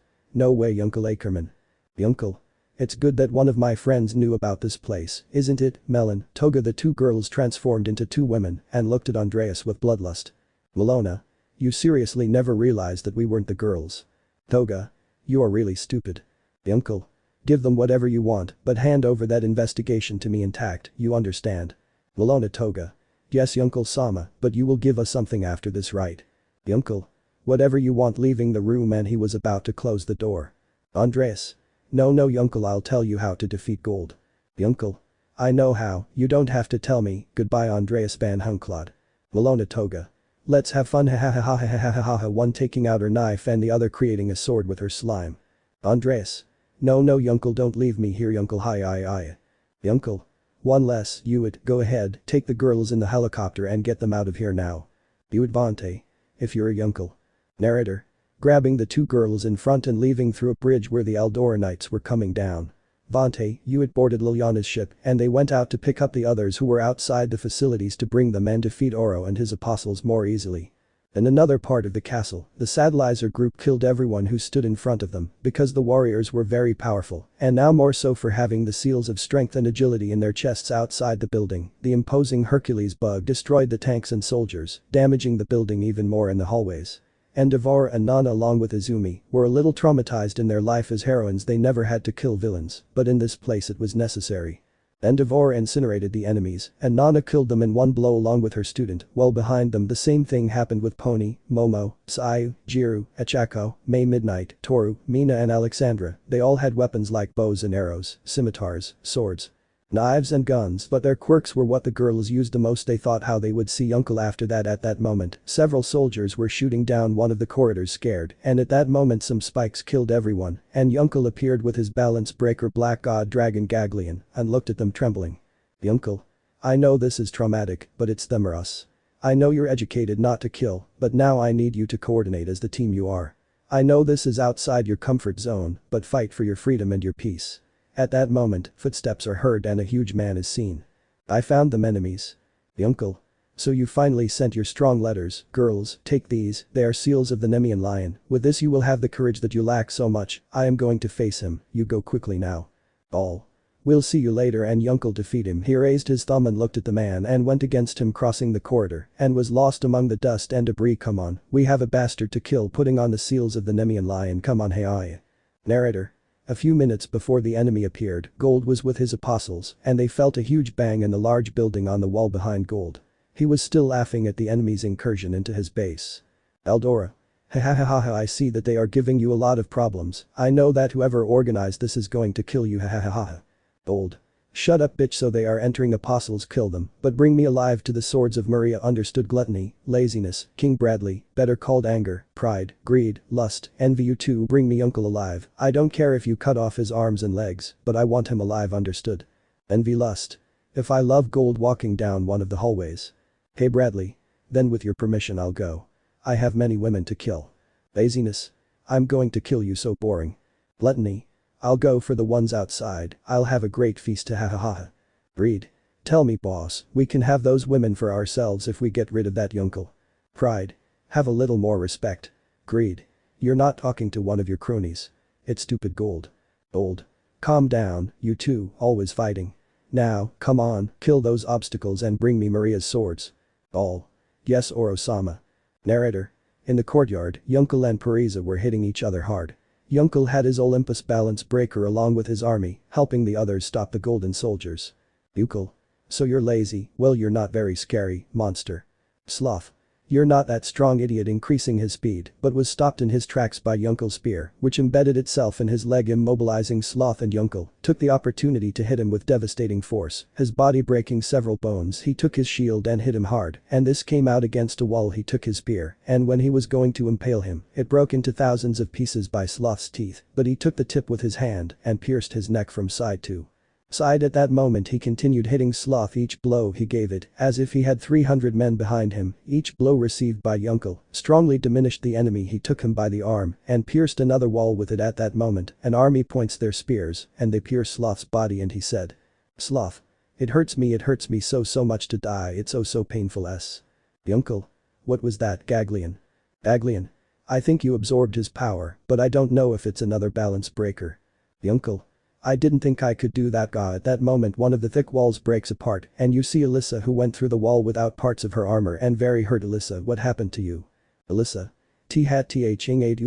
No way, Uncle Ackerman. Uncle. It's good that one of my friends knew about this place, isn't it, Melon? Toga. The 2 girls transformed into 2 women and looked at Andreas with bloodlust. Melona. You seriously never realized that we weren't the girls? Toga. You are really stupid. Uncle. Give them whatever you want, but hand over that investigation to me intact, you understand? Melona. Toga. Yes, Uncle-sama, but you will give us something after this, right? Uncle. Whatever you want. Leaving the room, and he was about to close the door. Andreas. No, Uncle, I'll tell you how to defeat Gold. Uncle. I know how, you don't have to tell me. Goodbye, Andreas Van Hunklod. Melona. Toga. Let's have fun. Ha ha ha ha ha ha ha ha. One taking out her knife and the other creating a sword with her slime. Andreas. No, Uncle, don't leave me here, Uncle. Hi. Uncle. One less, Hewitt, go ahead, take the girls in the helicopter and get them out of here now. Hewitt. Vante. If you're a Uncle. Narrator. Grabbing the 2 girls in front and leaving through a bridge where the Aldoranites were coming down. Vante, Hewitt boarded Liliana's ship, and they went out to pick up the others who were outside the facilities to bring them and defeat Oro and his apostles more easily. In another part of the castle, the Sadlizer group killed everyone who stood in front of them because the warriors were very powerful, and now more so for having the seals of strength and agility in their chests. Outside the building, the imposing Hercules bug destroyed the tanks and soldiers, damaging the building even more in the hallways. Endeavor and Nana along with Izumi were a little traumatized in their life as heroines. They never had to kill villains, but in this place it was necessary. Endeavor incinerated the enemies, and Nana killed them in one blow along with her student, while behind them the same thing happened with Pony, Momo, Sayu, Jiru, Echako, May Midnight, Toru, Mina and Alexandra. They all had weapons like bows and arrows, scimitars, swords, knives and guns, but their quirks were what the girls used the most. They thought how they would see Uncle after that. At that moment, several soldiers were shooting down one of the corridors scared, and at that moment some spikes killed everyone, and Uncle appeared with his balance breaker Black God Dragon Gagleon and looked at them trembling. Uncle. I know this is traumatic, but it's them or us. I know you're educated not to kill, but now I need you to coordinate as the team you are. I know this is outside your comfort zone, but fight for your freedom and your peace. At that moment, footsteps are heard and a huge man is seen. I found them enemies. Uncle. So you finally sent your strong letters. Girls, take these, they are seals of the Nemean lion. With this you will have the courage that you lack so much. I am going to face him, you go quickly now. All. We'll see you later. And Uncle defeat him. He raised his thumb and looked at the man and went against him, crossing the corridor and was lost among the dust and debris. Come on, we have a bastard to kill, putting on the seals of the Nemean lion. Come on. Hey. Narrator. A few minutes before the enemy appeared, Gold was with his apostles, and they felt a huge bang in the large building on the wall behind Gold. He was still laughing at the enemy's incursion into his base. Eldora. Ha, I see that they are giving you a lot of problems. I know that whoever organized this is going to kill you. Ha. Gold. Shut up, bitch. So they are entering. Apostles, kill them, but bring me alive to the swords of Maria. Understood. Gluttony, laziness, King Bradley, better called anger, pride, greed, lust, envy. You too, bring me Uncle alive. I don't care if you cut off his arms and legs, but I want him alive. Understood. Envy, lust. If I love Gold walking down one of the hallways. Hey Bradley. Then with your permission I'll go. I have many women to kill. Laziness. I'm going to kill you. So boring. Gluttony. I'll go for the ones outside. I'll have a great feast. Ha. Greed. Tell me boss, we can have those women for ourselves if we get rid of that Uncle. Pride. Have a little more respect. Greed. You're not talking to one of your cronies. It's stupid. Gold. Calm down, you two, always fighting. Now, come on, kill those obstacles and bring me Maria's swords. All. Yes Oro-sama. Narrator. In the courtyard, Uncle and Parisa were hitting each other hard. Uncle had his Olympus balance breaker along with his army, helping the others stop the golden soldiers. Uncle. So you're lazy. Well, you're not very scary, monster. Sloth. You're not that strong, idiot, increasing his speed, but was stopped in his tracks by Uncle's spear, which embedded itself in his leg, immobilizing Sloth, and Uncle took the opportunity to hit him with devastating force, his body breaking several bones. He took his shield and hit him hard, and this came out against a wall. He took his spear, and when he was going to impale him, it broke into thousands of pieces by Sloth's teeth, but he took the tip with his hand and pierced his neck from side to side. At that moment he continued hitting Sloth. Each blow he gave it, as if he had 300 men behind him. Each blow received by Uncle strongly diminished the enemy. He took him by the arm and pierced another wall with it. At that moment, an army points their spears and they pierce Sloth's body, and he said, Sloth. It hurts me so much to die. It's so painful. Uncle. What was that? Gagleon. I think you absorbed his power, but I don't know if it's another balance breaker. Uncle. I didn't think I could do that. At that moment one of the thick walls breaks apart and you see Alyssa, who went through the wall without parts of her armor and very hurt. Alyssa, what happened to you? Alyssa. Thing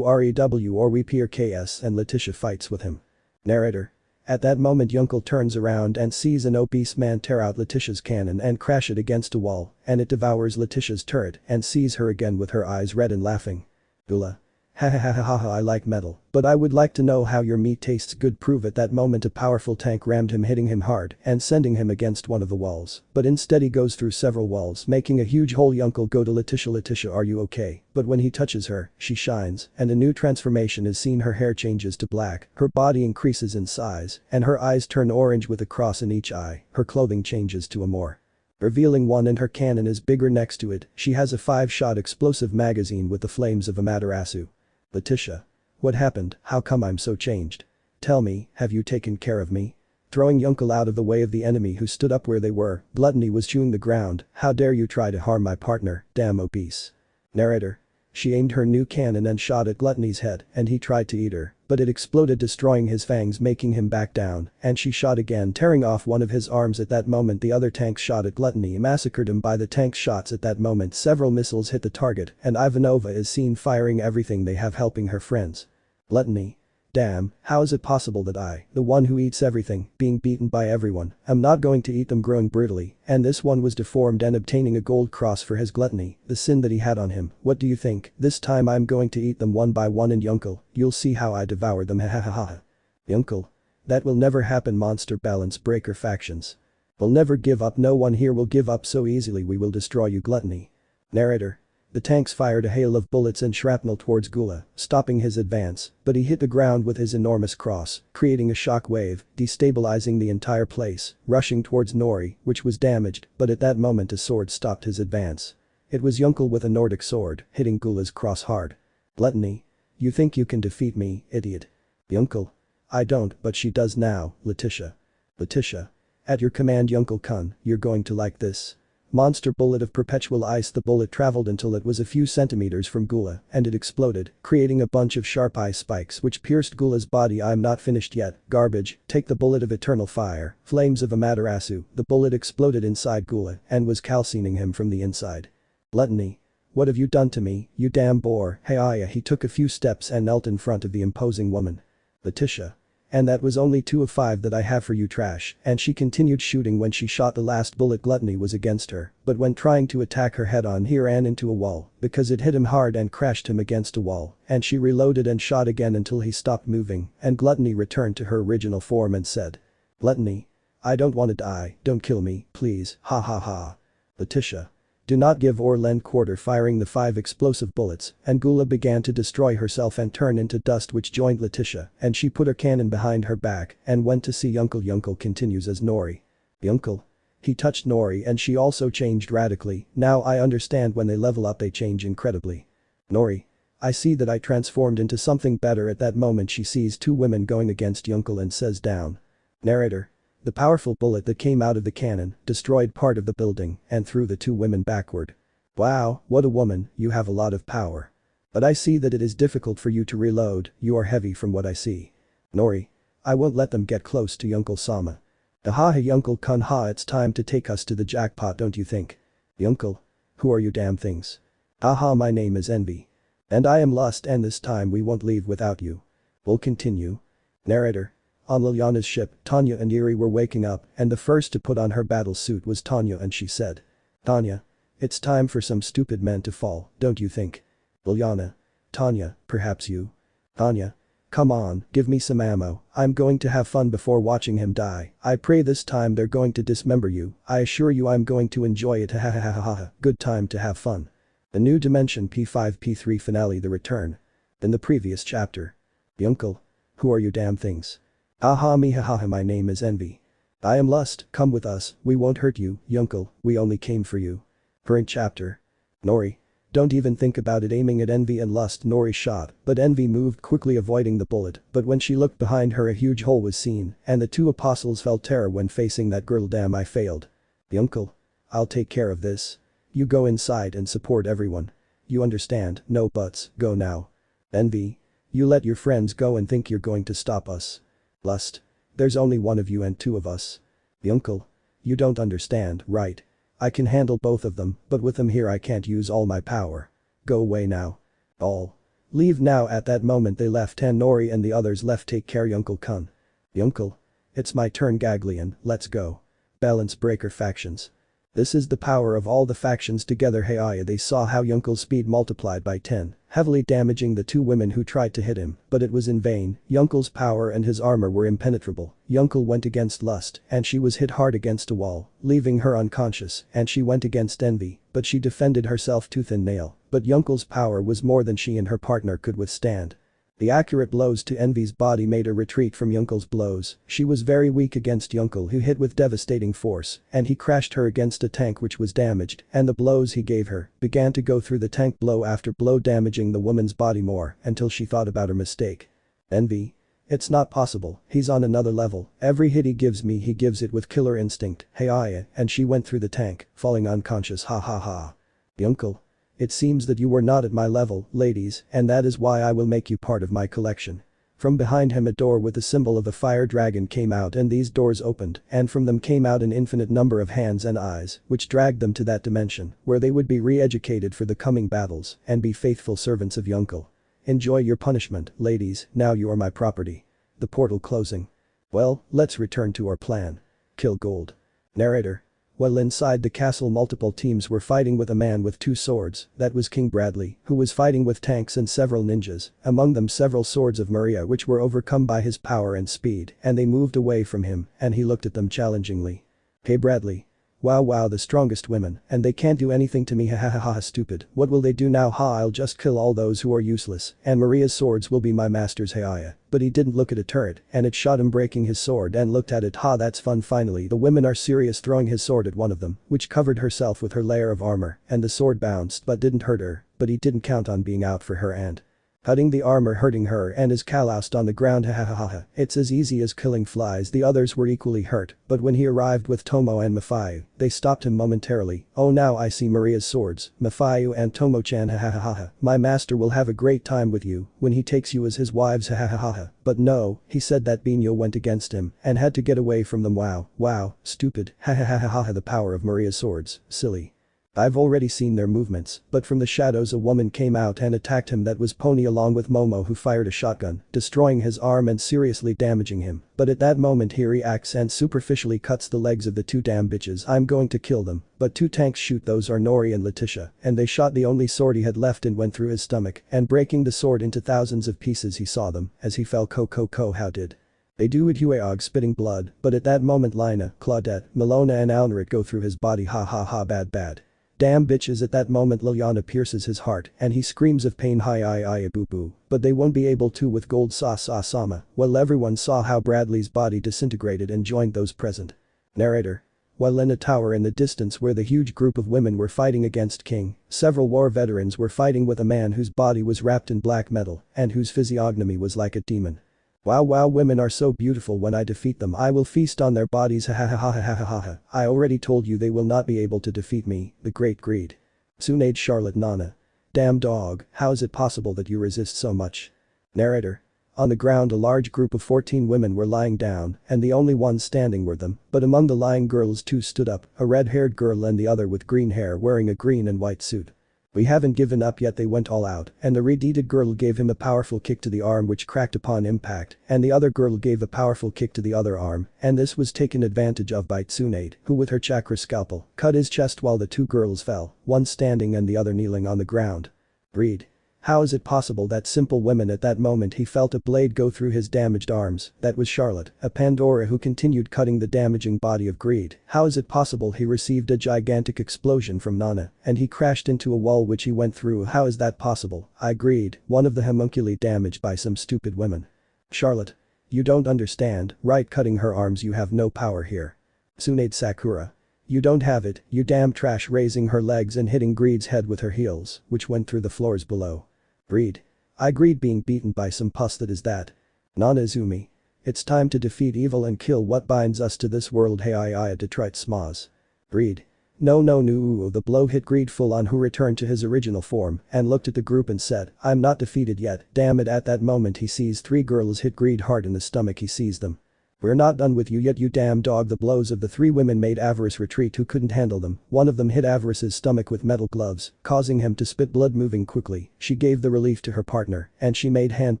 or we peer KS, and Letitia fights with him. Narrator. At that moment Uncle turns around and sees an obese man tear out Letitia's cannon and crash it against a wall, and it devours Letitia's turret and sees her again with her eyes red and laughing. Ula. Ha, I like metal, but I would like to know how your meat tastes good. Prove it. That moment a powerful tank rammed him, hitting him hard and sending him against one of the walls, but instead he goes through several walls, making a huge hole. Uncle go to Letitia. Letitia, are you okay? But when he touches her, she shines and a new transformation is seen. Her hair changes to black, her body increases in size, and her eyes turn orange with a cross in each eye. Her clothing changes to a more revealing one, and her cannon is bigger. Next to it, she has a 5-shot explosive magazine with the flames of Amaterasu. Letitia. What happened? How come I'm so changed? Tell me, have you taken care of me? Throwing Uncle out of the way of the enemy who stood up where they were, Gluttony was chewing the ground. How dare you try to harm my partner, damn obese. Narrator. She aimed her new cannon and shot at Gluttony's head, and he tried to eat her, but it exploded, destroying his fangs, making him back down, and she shot again, tearing off one of his arms. At that moment the other tanks shot at Gluttony, massacred him by the tank's shots. At that moment several missiles hit the target, and Ivanova is seen firing everything they have, helping her friends. Gluttony. Damn, how is it possible that I, the one who eats everything, being beaten by everyone, am not going to eat them, growing brutally, and this one was deformed and obtaining a gold cross for his gluttony, the sin that he had on him. What do you think? This time I'm going to eat them one by one, and Yunkel, you'll see how I devour them, ha ha ha ha. Yunkel. That will never happen, monster balance breaker factions. We'll never give up, no one here will give up so easily, we will destroy you, Gluttony. Narrator. The tanks fired a hail of bullets and shrapnel towards Gula, stopping his advance, but he hit the ground with his enormous cross, creating a shock wave, destabilizing the entire place, rushing towards Nori, which was damaged, but at that moment a sword stopped his advance. It was Yunkel with a Nordic sword, hitting Gula's cross hard. Gluttony. You think you can defeat me, idiot? Yunkel. I don't, but she does now, Letitia. Letitia. At your command, Yunkel-kun, you're going to like this. Monster bullet of perpetual ice. The bullet traveled until it was a few centimeters from Gula, and it exploded, creating a bunch of sharp ice spikes which pierced Gula's body. I'm not finished yet, garbage. Take the bullet of eternal fire, flames of Amaterasu. The bullet exploded inside Gula and was calcining him from the inside. Gluttony. What have you done to me, you damn boar? Hey, he took a few steps and knelt in front of the imposing woman. Letitia. And that was only 2 of 5 that I have for you, trash, and she continued shooting. When she shot the last bullet, Gluttony was against her, but when trying to attack her head-on, he ran into a wall, because it hit him hard and crashed him against a wall, and she reloaded and shot again until he stopped moving, and Gluttony returned to her original form and said. Gluttony. I don't want to die, don't kill me, please, ha ha ha. Letitia. Do not give or lend quarter, firing the 5 explosive bullets, and Gula began to destroy herself and turn into dust, which joined Letitia, and she put her cannon behind her back and went to see Yunkel. Yunkel continues as Nori. Yunkel. He touched Nori and she also changed radically. Now I understand, when they level up they change incredibly. Nori. I see that I transformed into something better. At that moment she sees 2 women going against Yunkel and says down. Narrator. The powerful bullet that came out of the cannon destroyed part of the building and threw the 2 women backward. Wow, what a woman, you have a lot of power. But I see that it is difficult for you to reload, you are heavy from what I see. Nori. I won't let them get close to Yunkel-sama. Aha, Yunkel-kun, ha, it's time to take us to the jackpot, don't you think? Yunkel. Who are you damn things? Aha, my name is Envy. And I am Lust, and this time we won't leave without you. We'll continue. Narrator. On Liliana's ship, Tanya and Yuri were waking up, and the first to put on her battle suit was Tanya, and she said. Tanya. It's time for some stupid men to fall, don't you think? Liliana. Tanya, perhaps you? Tanya. Come on, give me some ammo, I'm going to have fun before watching him die. I pray this time they're going to dismember you, I assure you I'm going to enjoy it, ha ha ha ha ha. Good time to have fun. The New Dimension P5 P3 Finale, The Return. In the previous chapter. Yunkel. Who are you damn things? Aha, me, ha ha ha, my name is Envy. I am Lust, come with us, we won't hurt you, Yunkel, we only came for you. Current chapter. Nori. Don't even think about it. Aiming at Envy and Lust, Nori shot, but Envy moved quickly, avoiding the bullet, but when she looked behind her a huge hole was seen, and the 2 apostles felt terror when facing that girl. Damn, I failed. Yunkel. I'll take care of this. You go inside and support everyone. You understand, no buts, go now. Envy. You let your friends go and think you're going to stop us. Lust. There's only one of you and 2 of us. Yunkel. You don't understand, right? I can handle both of them, but with them here I can't use all my power. Go away now. All. Leave now. At that moment they left and Nori and the others left. Take care, Yunkel-kun. Yunkel. It's my turn, Gagleon, let's go. Balance breaker factions. This is the power of all the factions together. Hey, they saw how Yunkel's speed multiplied by 10, heavily damaging the 2 women who tried to hit him, but it was in vain. Yunkel's power and his armor were impenetrable. Yunkel went against Lust, and she was hit hard against a wall, leaving her unconscious, and she went against Envy, but she defended herself tooth and nail, but Yunkel's power was more than she and her partner could withstand. The accurate blows to Envy's body made her retreat from Yunkel's blows. She was very weak against Yunkel, who hit with devastating force, and he crashed her against a tank which was damaged, and the blows he gave her began to go through the tank, blow after blow, damaging the woman's body more until she thought about her mistake. Envy. It's not possible, he's on another level, every hit he gives me he gives it with killer instinct. Hey, and she went through the tank, falling unconscious, ha ha ha. Yunkel. It seems that you were not at my level, ladies, and that is why I will make you part of my collection. From behind him a door with the symbol of a fire dragon came out and these doors opened and from them came out an infinite number of hands and eyes which dragged them to that dimension where they would be re-educated for the coming battles and be faithful servants of Yunkel. Enjoy your punishment, ladies, now you are my property. The portal closing. Well, let's return to our plan. Kill Gold. Narrator. Well, inside the castle multiple teams were fighting with a man with 2 swords, that was King Bradley, who was fighting with tanks and several ninjas, among them several swords of Maria which were overcome by his power and speed and they moved away from him and he looked at them challengingly. Hey Bradley. Wow, the strongest women and they can't do anything to me, ha ha ha ha, stupid, what will they do now, ha, I'll just kill all those who are useless and Maria's swords will be my master's, hey. But he didn't look at a turret and it shot him breaking his sword and looked at it, ha, that's fun. Finally the women are serious, throwing his sword at one of them which covered herself with her layer of armor and the sword bounced but didn't hurt her, but he didn't count on being out for her and cutting the armor, hurting her and is calloused on the ground, ha ha ha ha. It's as easy as killing flies. The others were equally hurt, but when he arrived with Tomo and Mafayu, they stopped him momentarily. Oh, now I see Maria's swords, Mafayu and Tomo-chan, ha ha ha ha. My master will have a great time with you when he takes you as his wives, ha ha ha ha. But no, he said that Binyo went against him and had to get away from them. Wow, stupid, ha ha ha ha ha. The power of Maria's swords, silly. I've already seen their movements, but from the shadows a woman came out and attacked him, that was Pony along with Momo, who fired a shotgun, destroying his arm and seriously damaging him. But at that moment he reacts and superficially cuts the legs of the 2 damn bitches. I'm going to kill them, but 2 tanks shoot, those are Nori and Letitia, and they shot the only sword he had left and went through his stomach and breaking the sword into thousands of pieces. He saw them as he fell. How did they do it? Hueog spitting blood, but at that moment Lina, Claudette, Milona and Alnerit go through his body, ha ha ha, bad. Damn bitches. At that moment Liliana pierces his heart and he screams of pain, hi boo boo, but they won't be able to with Gold sama. Well, everyone saw how Bradley's body disintegrated and joined those present. Narrator. While in a tower in the distance where the huge group of women were fighting against King, several war veterans were fighting with a man whose body was wrapped in black metal and whose physiognomy was like a demon. Wow, women are so beautiful. When I defeat them I will feast on their bodies, ha ha ha ha ha ha ha. I already told you they will not be able to defeat me, the great greed. Tsunade Charlotte Nana. Damn dog, how is it possible that you resist so much? Narrator. On the ground a large group of 14 women were lying down and the only ones standing were them, but among the lying girls 2 stood up, a red-haired girl and the other with green hair wearing a green and white suit. We haven't given up yet, they went all out and the red-headed girl gave him a powerful kick to the arm which cracked upon impact and the other girl gave a powerful kick to the other arm and this was taken advantage of by Tsunade, who with her chakra scalpel cut his chest while the 2 girls fell, one standing and the other kneeling on the ground. Read. How is it possible that simple women? At that moment he felt a blade go through his damaged arms, that was Charlotte, a Pandora who continued cutting the damaging body of Greed. How is it possible? He received a gigantic explosion from Nana and he crashed into a wall which he went through. How is that possible? I Greed, one of the homunculi damaged by some stupid women. Charlotte. You don't understand, right? Cutting her arms, you have no power here. Tsunade Sakura. You don't have it, you damn trash, raising her legs and hitting Greed's head with her heels, which went through the floors below. Greed. I Greed being beaten by some pus, that is that. Nana Izumi. It's time to defeat evil and kill what binds us to this world, hey I Detroit Smoz. Greed. No, the blow hit Greed full on, who returned to his original form and looked at the group and said, I'm not defeated yet, damn it. At that moment he sees 3 girls hit Greed hard in the stomach. He sees them. We're not done with you yet, you damn dog. The blows of the 3 women made Avarice retreat, who couldn't handle them. One of them hit Avarice's stomach with metal gloves, causing him to spit blood. Moving quickly, she gave the relief to her partner and she made hand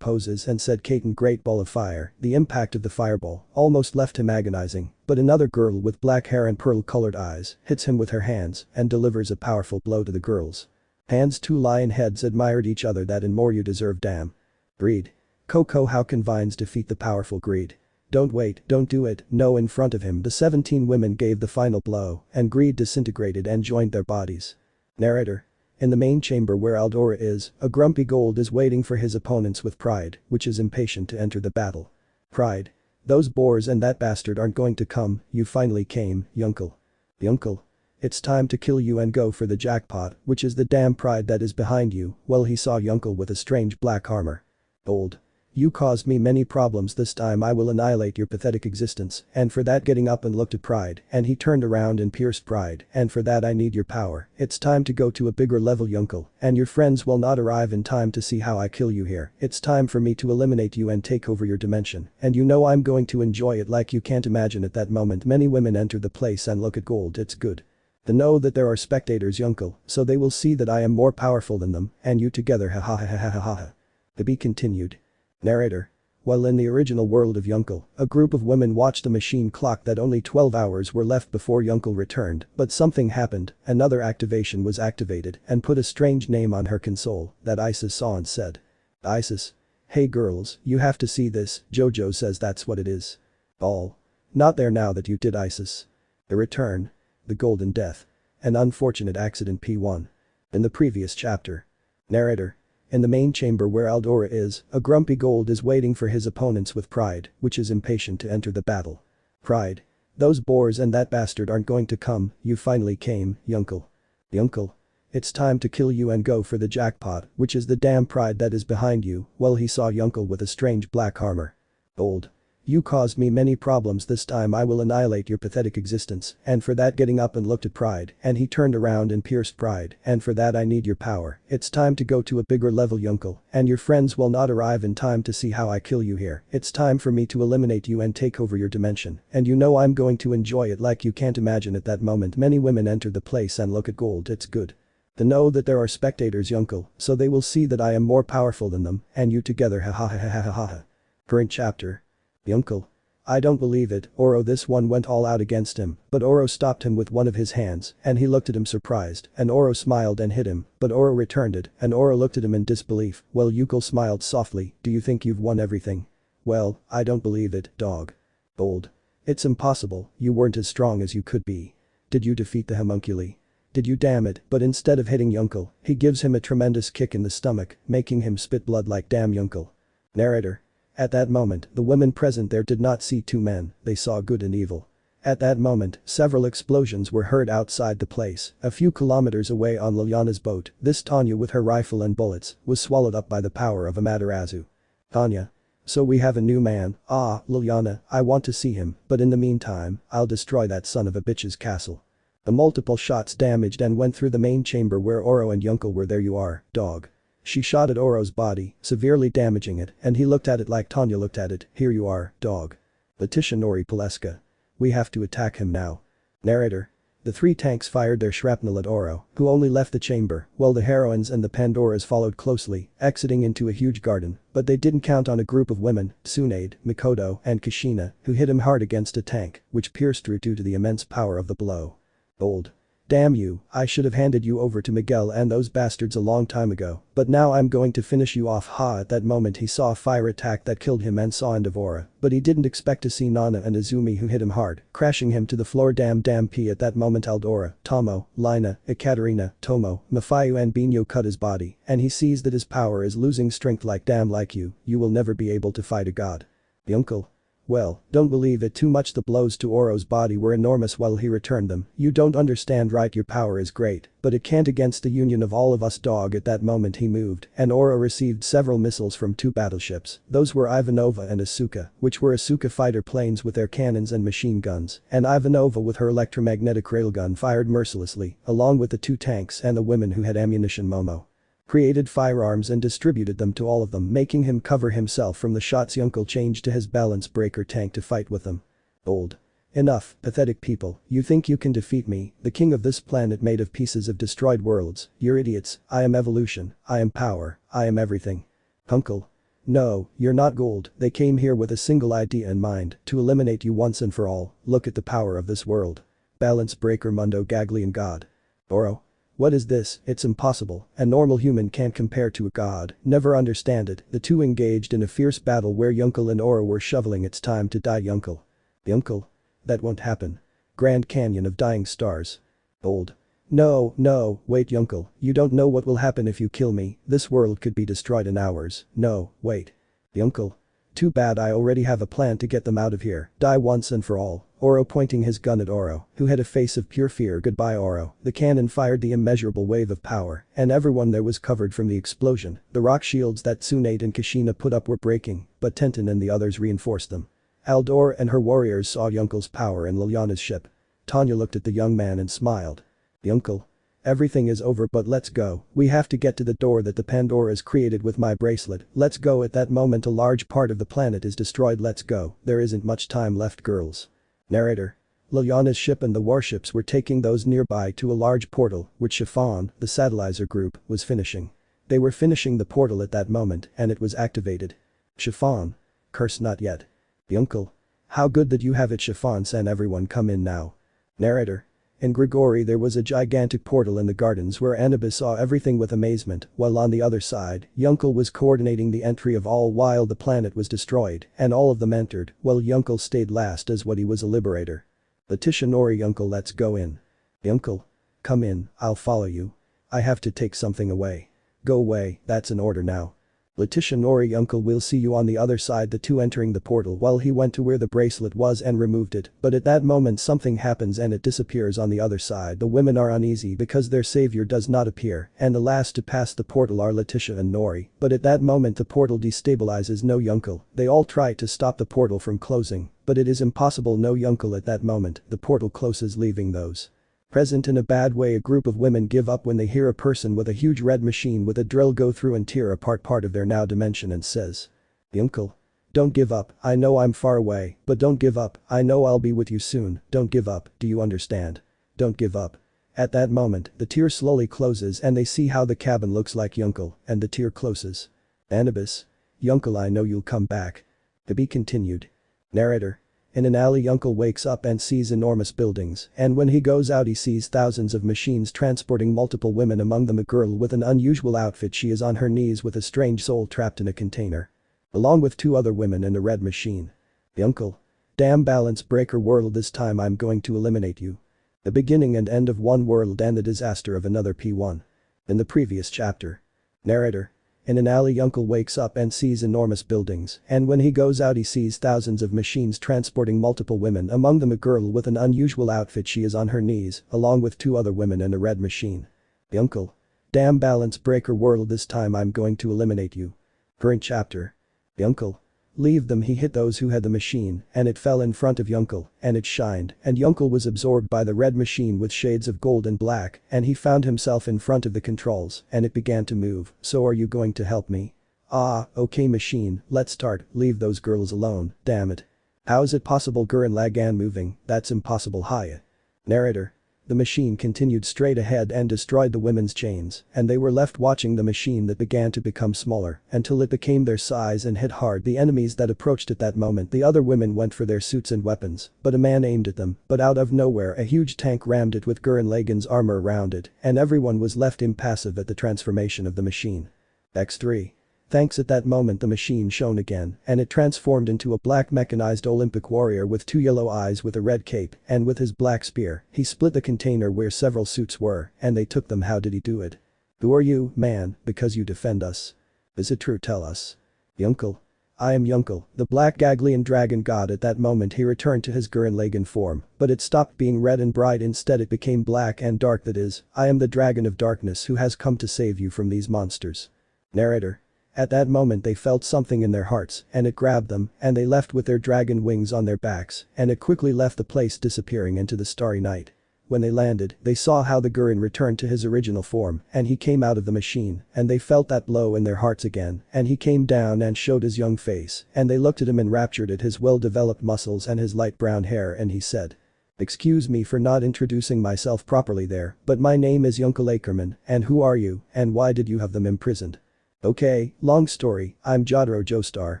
poses and said, Kaiten, great ball of fire. The impact of the fireball almost left him agonizing, but another girl with black hair and pearl-colored eyes hits him with her hands and delivers a powerful blow to the girl's hands. 2 lion heads admired each other. That and more, you deserve, damn. Greed. Coco, how can Vines defeat the powerful Greed? Don't wait, don't do it, no. In front of him the 17 women gave the final blow and Greed disintegrated and joined their bodies. Narrator. In the main chamber where Aldora is, a grumpy Gold is waiting for his opponents with Pride, which is impatient to enter the battle. Pride. Those boars and that bastard aren't going to come. You finally came, Yunkel. Yunkel. It's time to kill you and go for the jackpot, which is the damn Pride that is behind you. Well, he saw Yunkel with a strange black armor. Gold. You caused me many problems, this time I will annihilate your pathetic existence, and for that getting up and looked at Pride, and he turned around and pierced Pride, and for that I need your power, it's time to go to a bigger level Yunkel, and your friends will not arrive in time to see how I kill you here, it's time for me to eliminate you and take over your dimension, and you know I'm going to enjoy it like you can't imagine. At that moment many women enter the place and look at gold, it's good. They know that there are spectators Yunkel, so they will see that I am more powerful than them, and you together ha ha ha ha ha ha ha. To be continued. Narrator. While in the original world of Yunkel, a group of women watched the machine clock that only 12 hours were left before Yunkel returned, but something happened, another activation was activated and put a strange name on her console that Isis saw and said. Isis. Hey girls, you have to see this, Jojo says that's what it is. All. Not there now that you did Isis. The return. The golden death. An unfortunate accident P1. In the previous chapter. Narrator. In the main chamber where Aldora is, a grumpy Gold is waiting for his opponents with Pride, which is impatient to enter the battle. Pride. Those boars and that bastard aren't going to come, you finally came, Yunkel. Yunkel. It's time to kill you and go for the jackpot, which is the damn Pride that is behind you. Well, he saw Yunkel with a strange black armor. Gold. You caused me many problems, this time I will annihilate your pathetic existence, and for that getting up and looked at Pride, and he turned around and pierced Pride, and for that I need your power, it's time to go to a bigger level Yunkel, and your friends will not arrive in time to see how I kill you here, it's time for me to eliminate you and take over your dimension, and you know I'm going to enjoy it like you can't imagine. At that moment many women enter the place and look at Gold, it's good. They know that there are spectators Yunkel, so they will see that I am more powerful than them, and you together ha ha ha ha ha ha ha. Current chapter. Yunkel. I don't believe it, Oro. This one went all out against him, but Oro stopped him with one of his hands, and he looked at him surprised, and Oro smiled and hit him, but Oro returned it, and Oro looked at him in disbelief. Well, Yunkel smiled softly, do you think you've won everything? Well, I don't believe it, dog. Gold. It's impossible, you weren't as strong as you could be. Did you defeat the homunculi? Did you? Damn it, but instead of hitting Yunkel, he gives him a tremendous kick in the stomach, making him spit blood like damn Yunkel. Narrator. At that moment, the women present there did not see two men, they saw good and evil. At that moment, several explosions were heard outside the place, a few kilometers away on Liliana's boat. This Tanya with her rifle and bullets was swallowed up by the power of Amaterasu. Tanya. So we have a new man, ah, Liliana, I want to see him, but in the meantime, I'll destroy that son of a bitch's castle. The multiple shots damaged and went through the main chamber where Oro and Yunkel were. There you are, dog. She shot at Oro's body, severely damaging it, and he looked at it like Tanya looked at it. Here you are, dog. Letitia Nori Paleska. We have to attack him now. Narrator. The three tanks fired their shrapnel at Oro, who only left the chamber, while the heroines and the Pandoras followed closely, exiting into a huge garden, but they didn't count on a group of women, Tsunade, Mikoto, and Kushina, who hit him hard against a tank, which pierced through due to the immense power of the blow. Gold. Damn you, I should have handed you over to Miguel and those bastards a long time ago, but now I'm going to finish you off. Ha. At that moment he saw a fire attack that killed him and saw Endavora, but he didn't expect to see Nana and Izumi, who hit him hard, crashing him to the floor. Damn P. At that moment Aldora, Tomo, Lina, Ekaterina, Tomo, Mafayu and Binyo cut his body, and he sees that his power is losing strength. Like damn, like you will never be able to fight a god. Yunkel. Well, don't believe it too much. The blows to Oro's body were enormous while he returned them. You don't understand, right? Your power is great, but it can't against the union of all of us, dog. At that moment he moved, and Oro received several missiles from two battleships. Those were Ivanova and Asuka, which were Asuka fighter planes with their cannons and machine guns, and Ivanova with her electromagnetic railgun fired mercilessly, along with the two tanks and the women who had ammunition. Momo created firearms and distributed them to all of them, making him cover himself from the shots. Yunkel changed to his balance breaker tank to fight with them. Old. Enough, pathetic people, you think you can defeat me, the king of this planet made of pieces of destroyed worlds? You're idiots. I am evolution, I am power, I am everything. Uncle. No, you're not Gold. They came here with a single idea in mind, to eliminate you once and for all. Look at the power of this world. Balance breaker Mundo Gagleon god. Oro. What is this? It's impossible. A normal human can't compare to a god. Never understand it. The two engaged in a fierce battle where Yunkel and Oro were shoveling. It's time to die. Yunkel. Yunkel. That won't happen. Grand Canyon of Dying Stars. Old. No, wait Yunkel, you don't know what will happen if you kill me. This world could be destroyed in hours. No, wait. Yunkel. Too bad, I already have a plan to get them out of here. Die once and for all. Oro pointing his gun at Oro, who had a face of pure fear. Goodbye Oro. The cannon fired the immeasurable wave of power, and everyone there was covered from the explosion. The rock shields that Tsunade and Kushina put up were breaking, but Tenten and the others reinforced them. Aldor and her warriors saw Yunkel's power and Liliana's ship. Tanya looked at the young man and smiled. Yunkel. Everything is over but let's go, we have to get to the door that the Pandora's created with my bracelet, let's go. At that moment a large part of the planet is destroyed. Let's go, there isn't much time left girls. Narrator. Liliana's ship and the warships were taking those nearby to a large portal, which Chiffon, the satellizer group, was finishing. They were finishing the portal at that moment and it was activated. Chiffon. Curse not yet. Yunkel. How good that you have it Chiffon-san. Everyone come in now. Narrator. In Gregory there was a gigantic portal in the gardens where Anubis saw everything with amazement, while on the other side, Yunkel was coordinating the entry of all while the planet was destroyed, and all of them entered, while Yunkel stayed last as what he was a liberator. Letitia Nori. Yunkel, let's go in. Yunkel. Come in, I'll follow you. I have to take something away. Go away, that's an order now. Letitia Nori. Yunkel, we'll see you on the other side. The two entering the portal while he went to where the bracelet was and removed it, but at that moment something happens and it disappears on the other side. The women are uneasy because their savior does not appear, and the last to pass the portal are Letitia and Nori, but at that moment the portal destabilizes. No Yunkel. They all try to stop the portal from closing, but it is impossible. No Yunkel. At that moment, the portal closes leaving those present in a bad way. A group of women give up when they hear a person with a huge red machine with a drill go through and tear apart part of their now dimension and says. Yunkel. Don't give up, I know I'm far away, but don't give up, I know I'll be with you soon, don't give up, do you understand? Don't give up. At that moment, the tear slowly closes and they see how the cabin looks like Yunkel, and the tear closes. Anubis. Yunkel, I know you'll come back. To be continued. Narrator. In an alley Yunkel wakes up and sees enormous buildings, and when he goes out he sees thousands of machines transporting multiple women, among them a girl with an unusual outfit. She is on her knees with a strange soul trapped in a container. Along with two other women in a red machine. Yunkel. Damn balance breaker world, this time I'm going to eliminate you. The beginning and end of one world and the disaster of another. P1. In the previous chapter. Narrator. In an alley Yunkel wakes up and sees enormous buildings, and when he goes out he sees thousands of machines transporting multiple women, among them a girl with an unusual outfit. She is on her knees, along with two other women in a red machine. Yunkel. Damn balance breaker world, this time I'm going to eliminate you. Current chapter. Yunkel. Leave them. He hit those who had the machine, and it fell in front of Yunkel, and it shined, and Yunkel was absorbed by the red machine with shades of gold and black, and he found himself in front of the controls, and it began to move. So are you going to help me? Ah, okay machine, let's start. Leave those girls alone, damn it. How is it possible? Gurren Lagann moving, that's impossible. Haya. Narrator. The machine continued straight ahead and destroyed the women's chains, and they were left watching the machine that began to become smaller until it became their size and hit hard the enemies that approached at that moment. The other women went for their suits and weapons, but a man aimed at them, but out of nowhere a huge tank rammed it with Gurren Lagann's armor around it, and everyone was left impassive at the transformation of the machine. X3. Thanks. At that moment the machine shone again, and it transformed into a black mechanized Olympic warrior with two yellow eyes with a red cape, and with his black spear, he split the container where several suits were, and they took them. How did he do it? Who are you, man, because you defend us? Is it true? Tell us. Yunkel. I am Yunkel, the black Gagleon dragon god. At that moment he returned to his Gurren Lagann form, but it stopped being red and bright, instead it became black and dark. That is, I am the dragon of darkness who has come to save you from these monsters. Narrator. At that moment they felt something in their hearts, and it grabbed them, and they left with their dragon wings on their backs, and it quickly left the place, disappearing into the starry night. When they landed, they saw how the Gurren returned to his original form, and he came out of the machine, and they felt that blow in their hearts again, and he came down and showed his young face, and they looked at him enraptured at his well-developed muscles and his light brown hair, and he said. Excuse me for not introducing myself properly there, but my name is Yunkel Ackerman, and who are you, and why did you have them imprisoned? Okay, long story, I'm Jotaro Joestar,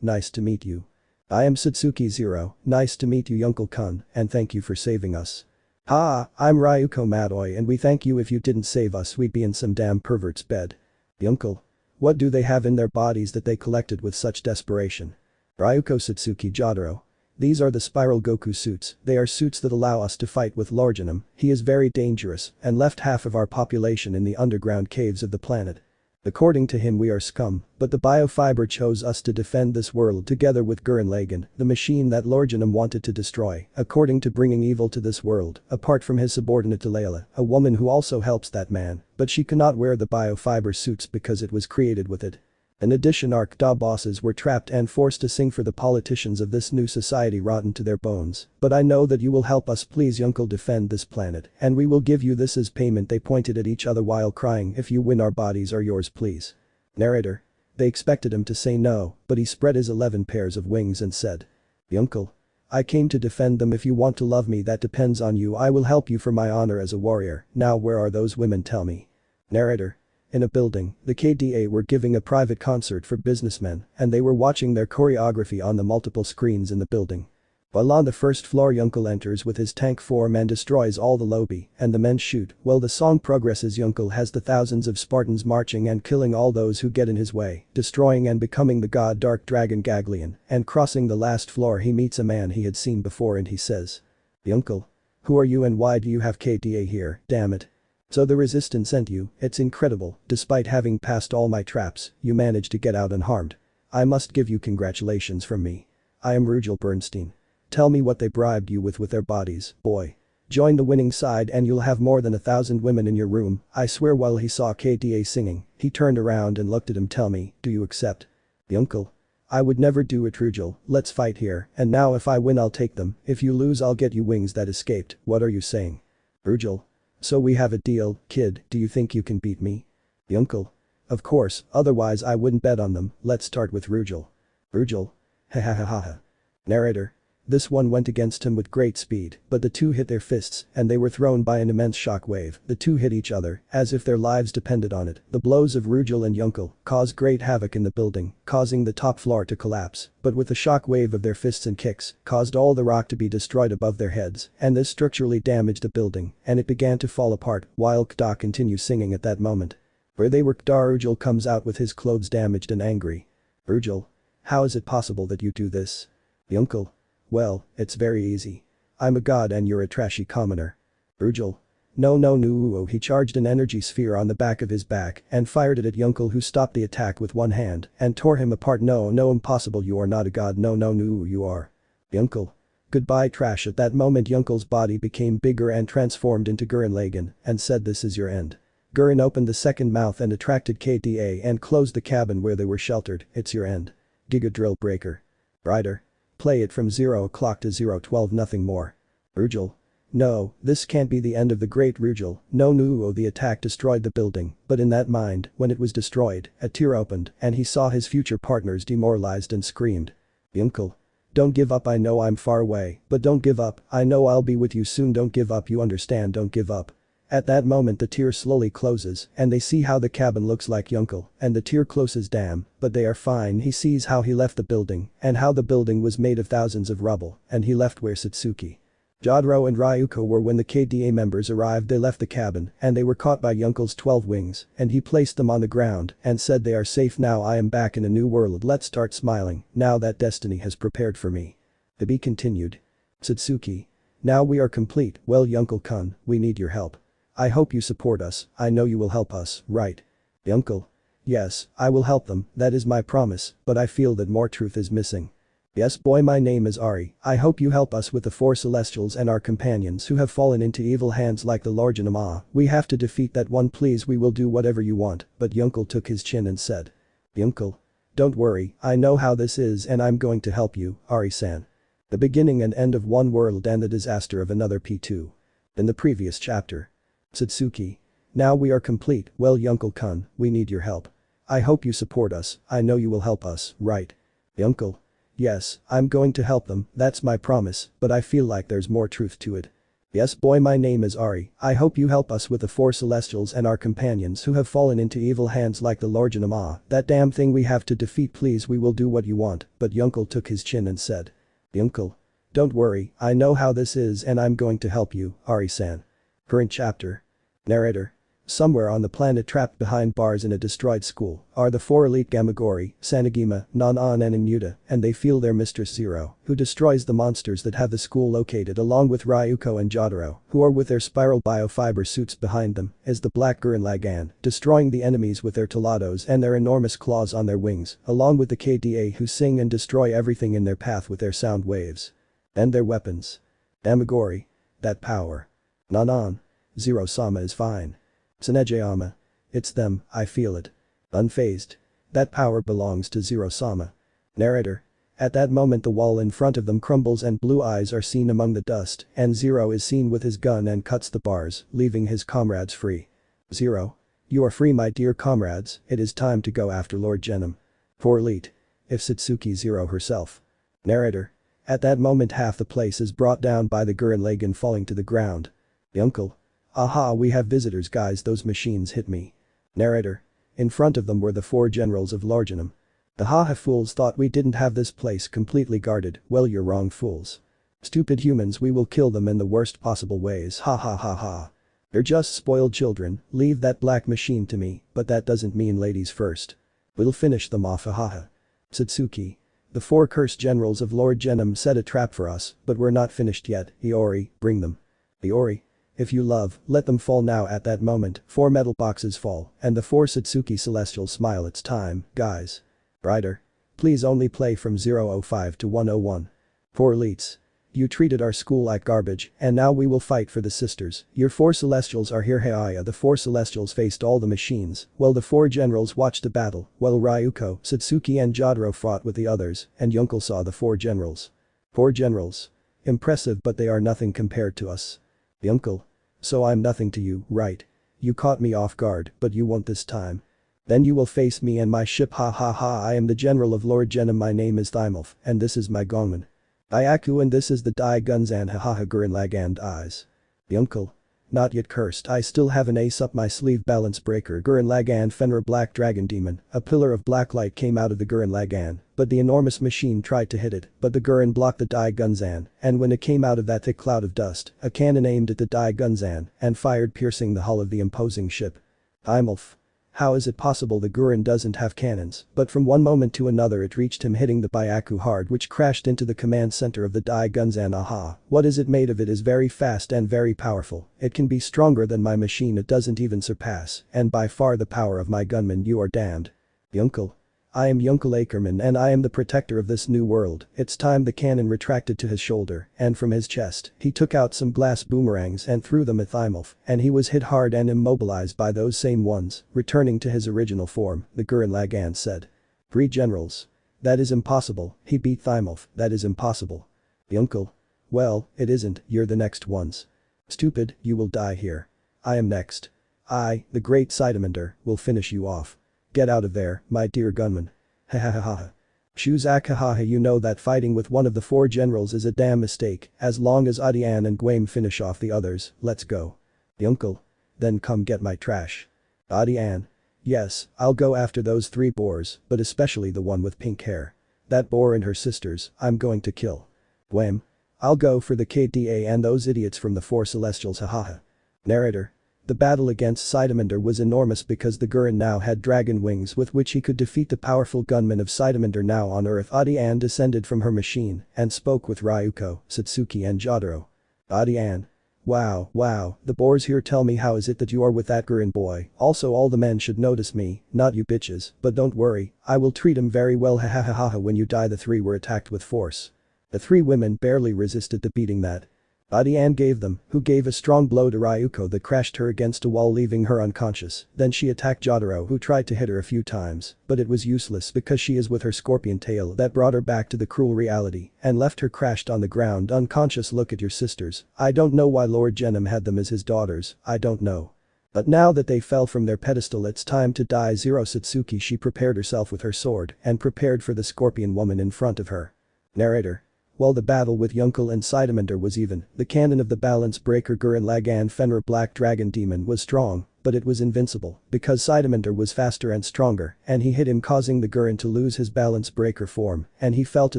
nice to meet you. I am Satsuki Zero, nice to meet you Yunkel-kun, and thank you for saving us. Ha, I'm Ryuko Matoi and we thank you. If you didn't save us we'd be in some damn pervert's bed. Yunkel. What do they have in their bodies that they collected with such desperation? Ryuko Satsuki Jotaro. These are the spiral Goku suits, they are suits that allow us to fight with Largenum. He is very dangerous and left half of our population in the underground caves of the planet. According to him we are scum, but the biofiber chose us to defend this world together with Gurren Lagann, the machine that Lorganum wanted to destroy, according to bringing evil to this world, apart from his subordinate Delilah, a woman who also helps that man, but she cannot wear the biofiber suits because it was created with it. In addition, our KDA bosses were trapped and forced to sing for the politicians of this new society rotten to their bones. But I know that you will help us, please Yunkel, defend this planet, and we will give you this as payment. They pointed at each other while crying, if you win our bodies are yours please. Narrator. They expected him to say no, but he spread his 11 pairs of wings and said. Yunkel. I came to defend them. If you want to love me that depends on you. I will help you for my honor as a warrior. Now where are those women, tell me. Narrator. In a building, the KDA were giving a private concert for businessmen and they were watching their choreography on the multiple screens in the building. While on the first floor Yunkel enters with his tank form and destroys all the lobby and the men shoot, while the song progresses Yunkel has the thousands of Spartans marching and killing all those who get in his way, destroying and becoming the god Dark Dragon Gagleon, and crossing the last floor he meets a man he had seen before and he says. Yunkel. Who are you and why do you have KDA here, damn it. So the resistance sent you, it's incredible, despite having passed all my traps, you managed to get out unharmed. I must give you congratulations from me. I am Rugel Bernstein. Tell me what they bribed you with their bodies, boy. Join the winning side and you'll have more than 1,000 women in your room, I swear. While he saw KDA singing, he turned around and looked at him. Tell me, do you accept? Yunkel. I would never do it Rugel, let's fight here, and now if I win I'll take them, if you lose I'll get you wings that escaped, what are you saying? Rugel. So we have a deal, kid, do you think you can beat me? Yunkel. Of course, otherwise I wouldn't bet on them, let's start with Rugel. Rugel. Ha ha ha ha ha. Narrator. This one went against him with great speed, but the two hit their fists, and they were thrown by an immense shockwave. The two hit each other, as if their lives depended on it. The blows of Rugel and Yunkel caused great havoc in the building, causing the top floor to collapse, but with the shockwave of their fists and kicks, caused all the rock to be destroyed above their heads, and this structurally damaged the building, and it began to fall apart, while KDA continues singing at that moment. Where they were KDA Rugel comes out with his clothes damaged and angry. Rugel. How is it possible that you do this? Yunkel. Well, it's very easy. I'm a god and you're a trashy commoner. Rugel. No, he charged an energy sphere on the back of his back and fired it at Yunkel, who stopped the attack with one hand and tore him apart. No, impossible, you are not a god. No, you are. Yunkel. Goodbye trash. At that moment Yunkel's body became bigger and transformed into Gurren Lagann and said, this is your end. Gurren opened the second mouth and attracted KDA and closed the cabin where they were sheltered. It's your end. Giga Drill Breaker. Rider. Play it from 0 o'clock to 0:12, nothing more. Rugel. No, this can't be the end of the great Rugel. No, the attack destroyed the building, but in that mind, when it was destroyed, a tear opened and he saw his future partners demoralized and screamed. Yunkel. Don't give up, I know I'm far away, but don't give up, I know I'll be with you soon. Don't give up, you understand, don't give up. At that moment the tear slowly closes and they see how the cabin looks like Yunkel, and the tear closes. Damn, but they are fine. He sees how he left the building and how the building was made of thousands of rubble and he left where Satsuki, Jotaro and Ryuko were. When the KDA members arrived they left the cabin and they were caught by Yunkel's 12 wings and he placed them on the ground and said, they are safe now. I am back in a new world. Let's start smiling now that destiny has prepared for me. To be continued. Satsuki. Now we are complete. Well Yunkel-kun, we need your help. I hope you support us, I know you will help us, right? Yunkel. Yes, I will help them, that is my promise, but I feel that more truth is missing. Yes boy, my name is Ari, I hope you help us with the 4 celestials and our companions who have fallen into evil hands like the Large Anima. We have to defeat that one, please. We will do whatever you want, but Yunkel took his chin and said. Yunkel. Don't worry, I know how this is and I'm going to help you, Ari-san. The beginning and end of one world and the disaster of another. P2. In the previous chapter. Satsuki. Now we are complete. Well Yunkel-kun, we need your help. I hope you support us, I know you will help us, right? Yunkel. Yes, I'm going to help them, that's my promise, but I feel like there's more truth to it. Yes boy, my name is Ari, I hope you help us with the 4 celestials and our companions who have fallen into evil hands like the Large Anima. That damn thing we have to defeat, please. We will do what you want, but Yunkel took his chin and said. Yunkel. Don't worry, I know how this is and I'm going to help you, Ari-san. Current chapter. Narrator. Somewhere on the planet trapped behind bars in a destroyed school are the 4 elite Gamagori, Sanagima, Non-On and Inuta, and they feel their mistress Zero, who destroys the monsters that have the school located along with Ryuko and Jotaro, who are with their spiral biofiber suits behind them, is the Black Gurren Lagann, destroying the enemies with their talados and their enormous claws on their wings, along with the KDA who sing and destroy everything in their path with their sound waves. And their weapons. Gamagori. That power. Non-On. Zero-sama is fine. Tsunejiyama. It's them, I feel it. Unfazed. That power belongs to Zero-sama. Narrator. At that moment the wall in front of them crumbles and blue eyes are seen among the dust and Zero is seen with his gun and cuts the bars, leaving his comrades free. Zero. You are free my dear comrades, it is time to go after Lord Genom. For elite. If Satsuki Zero herself. Narrator. At that moment half the place is brought down by the Gurren Lagann falling to the ground. The uncle. Aha, we have visitors guys, those machines hit me. Narrator. In front of them were the 4 generals of Lorgenum. The haha fools thought we didn't have this place completely guarded, well you're wrong fools. Stupid humans, we will kill them in the worst possible ways, ha ha ha ha. They're just spoiled children, leave that black machine to me, but that doesn't mean ladies first. We'll finish them off, ha ha ha. Satsuki. The 4 cursed generals of Lord Genom set a trap for us, but we're not finished yet, Iori, bring them. Iori. If you love, let them fall now. At that moment, 4 metal boxes fall, and the 4 Satsuki Celestials smile. It's time, guys. Writer. Please only play from 005 to 101. 4 elites. You treated our school like garbage, and now we will fight for the sisters. Your 4 Celestials are here. Heaya. The 4 Celestials faced all the machines, while the 4 generals watched the battle, while Ryuko, Satsuki and Jotaro fought with the others, and Yunkel saw the 4 generals. 4 generals. Impressive, but they are nothing compared to us. Yunkel. So I'm nothing to you, right? You caught me off guard, but you won't this time. Then you will face me and my ship, ha ha ha. I am the general of Lord Genom, my name is Thymulf, and this is my Gongman. Iaku, and this is the Dai Gunzan, ha ha ha. Gurren Lagann eyes. Yunkel. Not yet cursed, I still have an ace up my sleeve. Balance breaker. Gurren Lagann Fenrir Black Dragon Demon. A pillar of black light came out of the Gurren Lagann, but the enormous machine tried to hit it, but the Gurren blocked the Dai Gunzan, and when it came out of that thick cloud of dust, a cannon aimed at the Dai Gunzan and fired, piercing the hull of the imposing ship. Thymulf. How is it possible the Gurren doesn't have cannons? But from one moment to another it reached him, hitting the Byaku hard, which crashed into the command center of the Dai Gunzan. Aha, what is it made of? It is very fast and very powerful. It can be stronger than my machine, it doesn't even surpass, and by far the power of my gunman. You are damned. Yunkel. I am Yunkel Akerman and I am the protector of this new world. It's time. The cannon retracted to his shoulder, and from his chest, he took out some glass boomerangs and threw them at Thymulf, and he was hit hard and immobilized by those same ones, returning to his original form, the Gurren Lagann said. 3 generals. That is impossible, he beat Thymulf, that is impossible. Yunkel. Well, it isn't, you're the next ones. Stupid, you will die here. I am next. I, the great Sidamander, will finish you off. Get out of there, my dear gunman. Ha ha ha ha. Shuzak, ha ha ha. You know that fighting with one of the 4 generals is a damn mistake. As long as Adian and Gwaim finish off the others, let's go. Yunkel. Then come get my trash. Adian. Yes, I'll go after those 3 boars, but especially the one with pink hair. That boar and her sisters, I'm going to kill. Gwaim. I'll go for the KDA and those idiots from the 4 Celestials, ha ha ha. Narrator. The battle against Sidamander was enormous because the Gurren now had dragon wings with which he could defeat the powerful gunmen of Sidamander now on Earth. Adian descended from her machine and spoke with Ryuko, Satsuki and Jotaro. Adian. Wow, the boars here. Tell me, how is it that you are with that Gurren boy? Also all the men should notice me, not you bitches, but don't worry, I will treat him very well, ha ha ha ha ha. When you die the 3 were attacked with force. The 3 women barely resisted the beating that Adian gave them, who gave a strong blow to Ryuko that crashed her against a wall, leaving her unconscious. Then she attacked Jotaro, who tried to hit her a few times, but it was useless because she is with her scorpion tail that brought her back to the cruel reality and left her crashed on the ground unconscious. Look at your sisters. I don't know why Lord Genom had them as his daughters, I don't know. But now that they fell from their pedestal, it's time to die. Zero Satsuki. She prepared herself with her sword and prepared for the scorpion woman in front of her. Narrator. While the battle with Yunkel and Sidamander was even, the cannon of the balance breaker Gurren Lagann Fenrir Black Dragon Demon was strong, but it was invincible because Sidamander was faster and stronger, and he hit him, causing the Gurren to lose his balance breaker form, and he fell to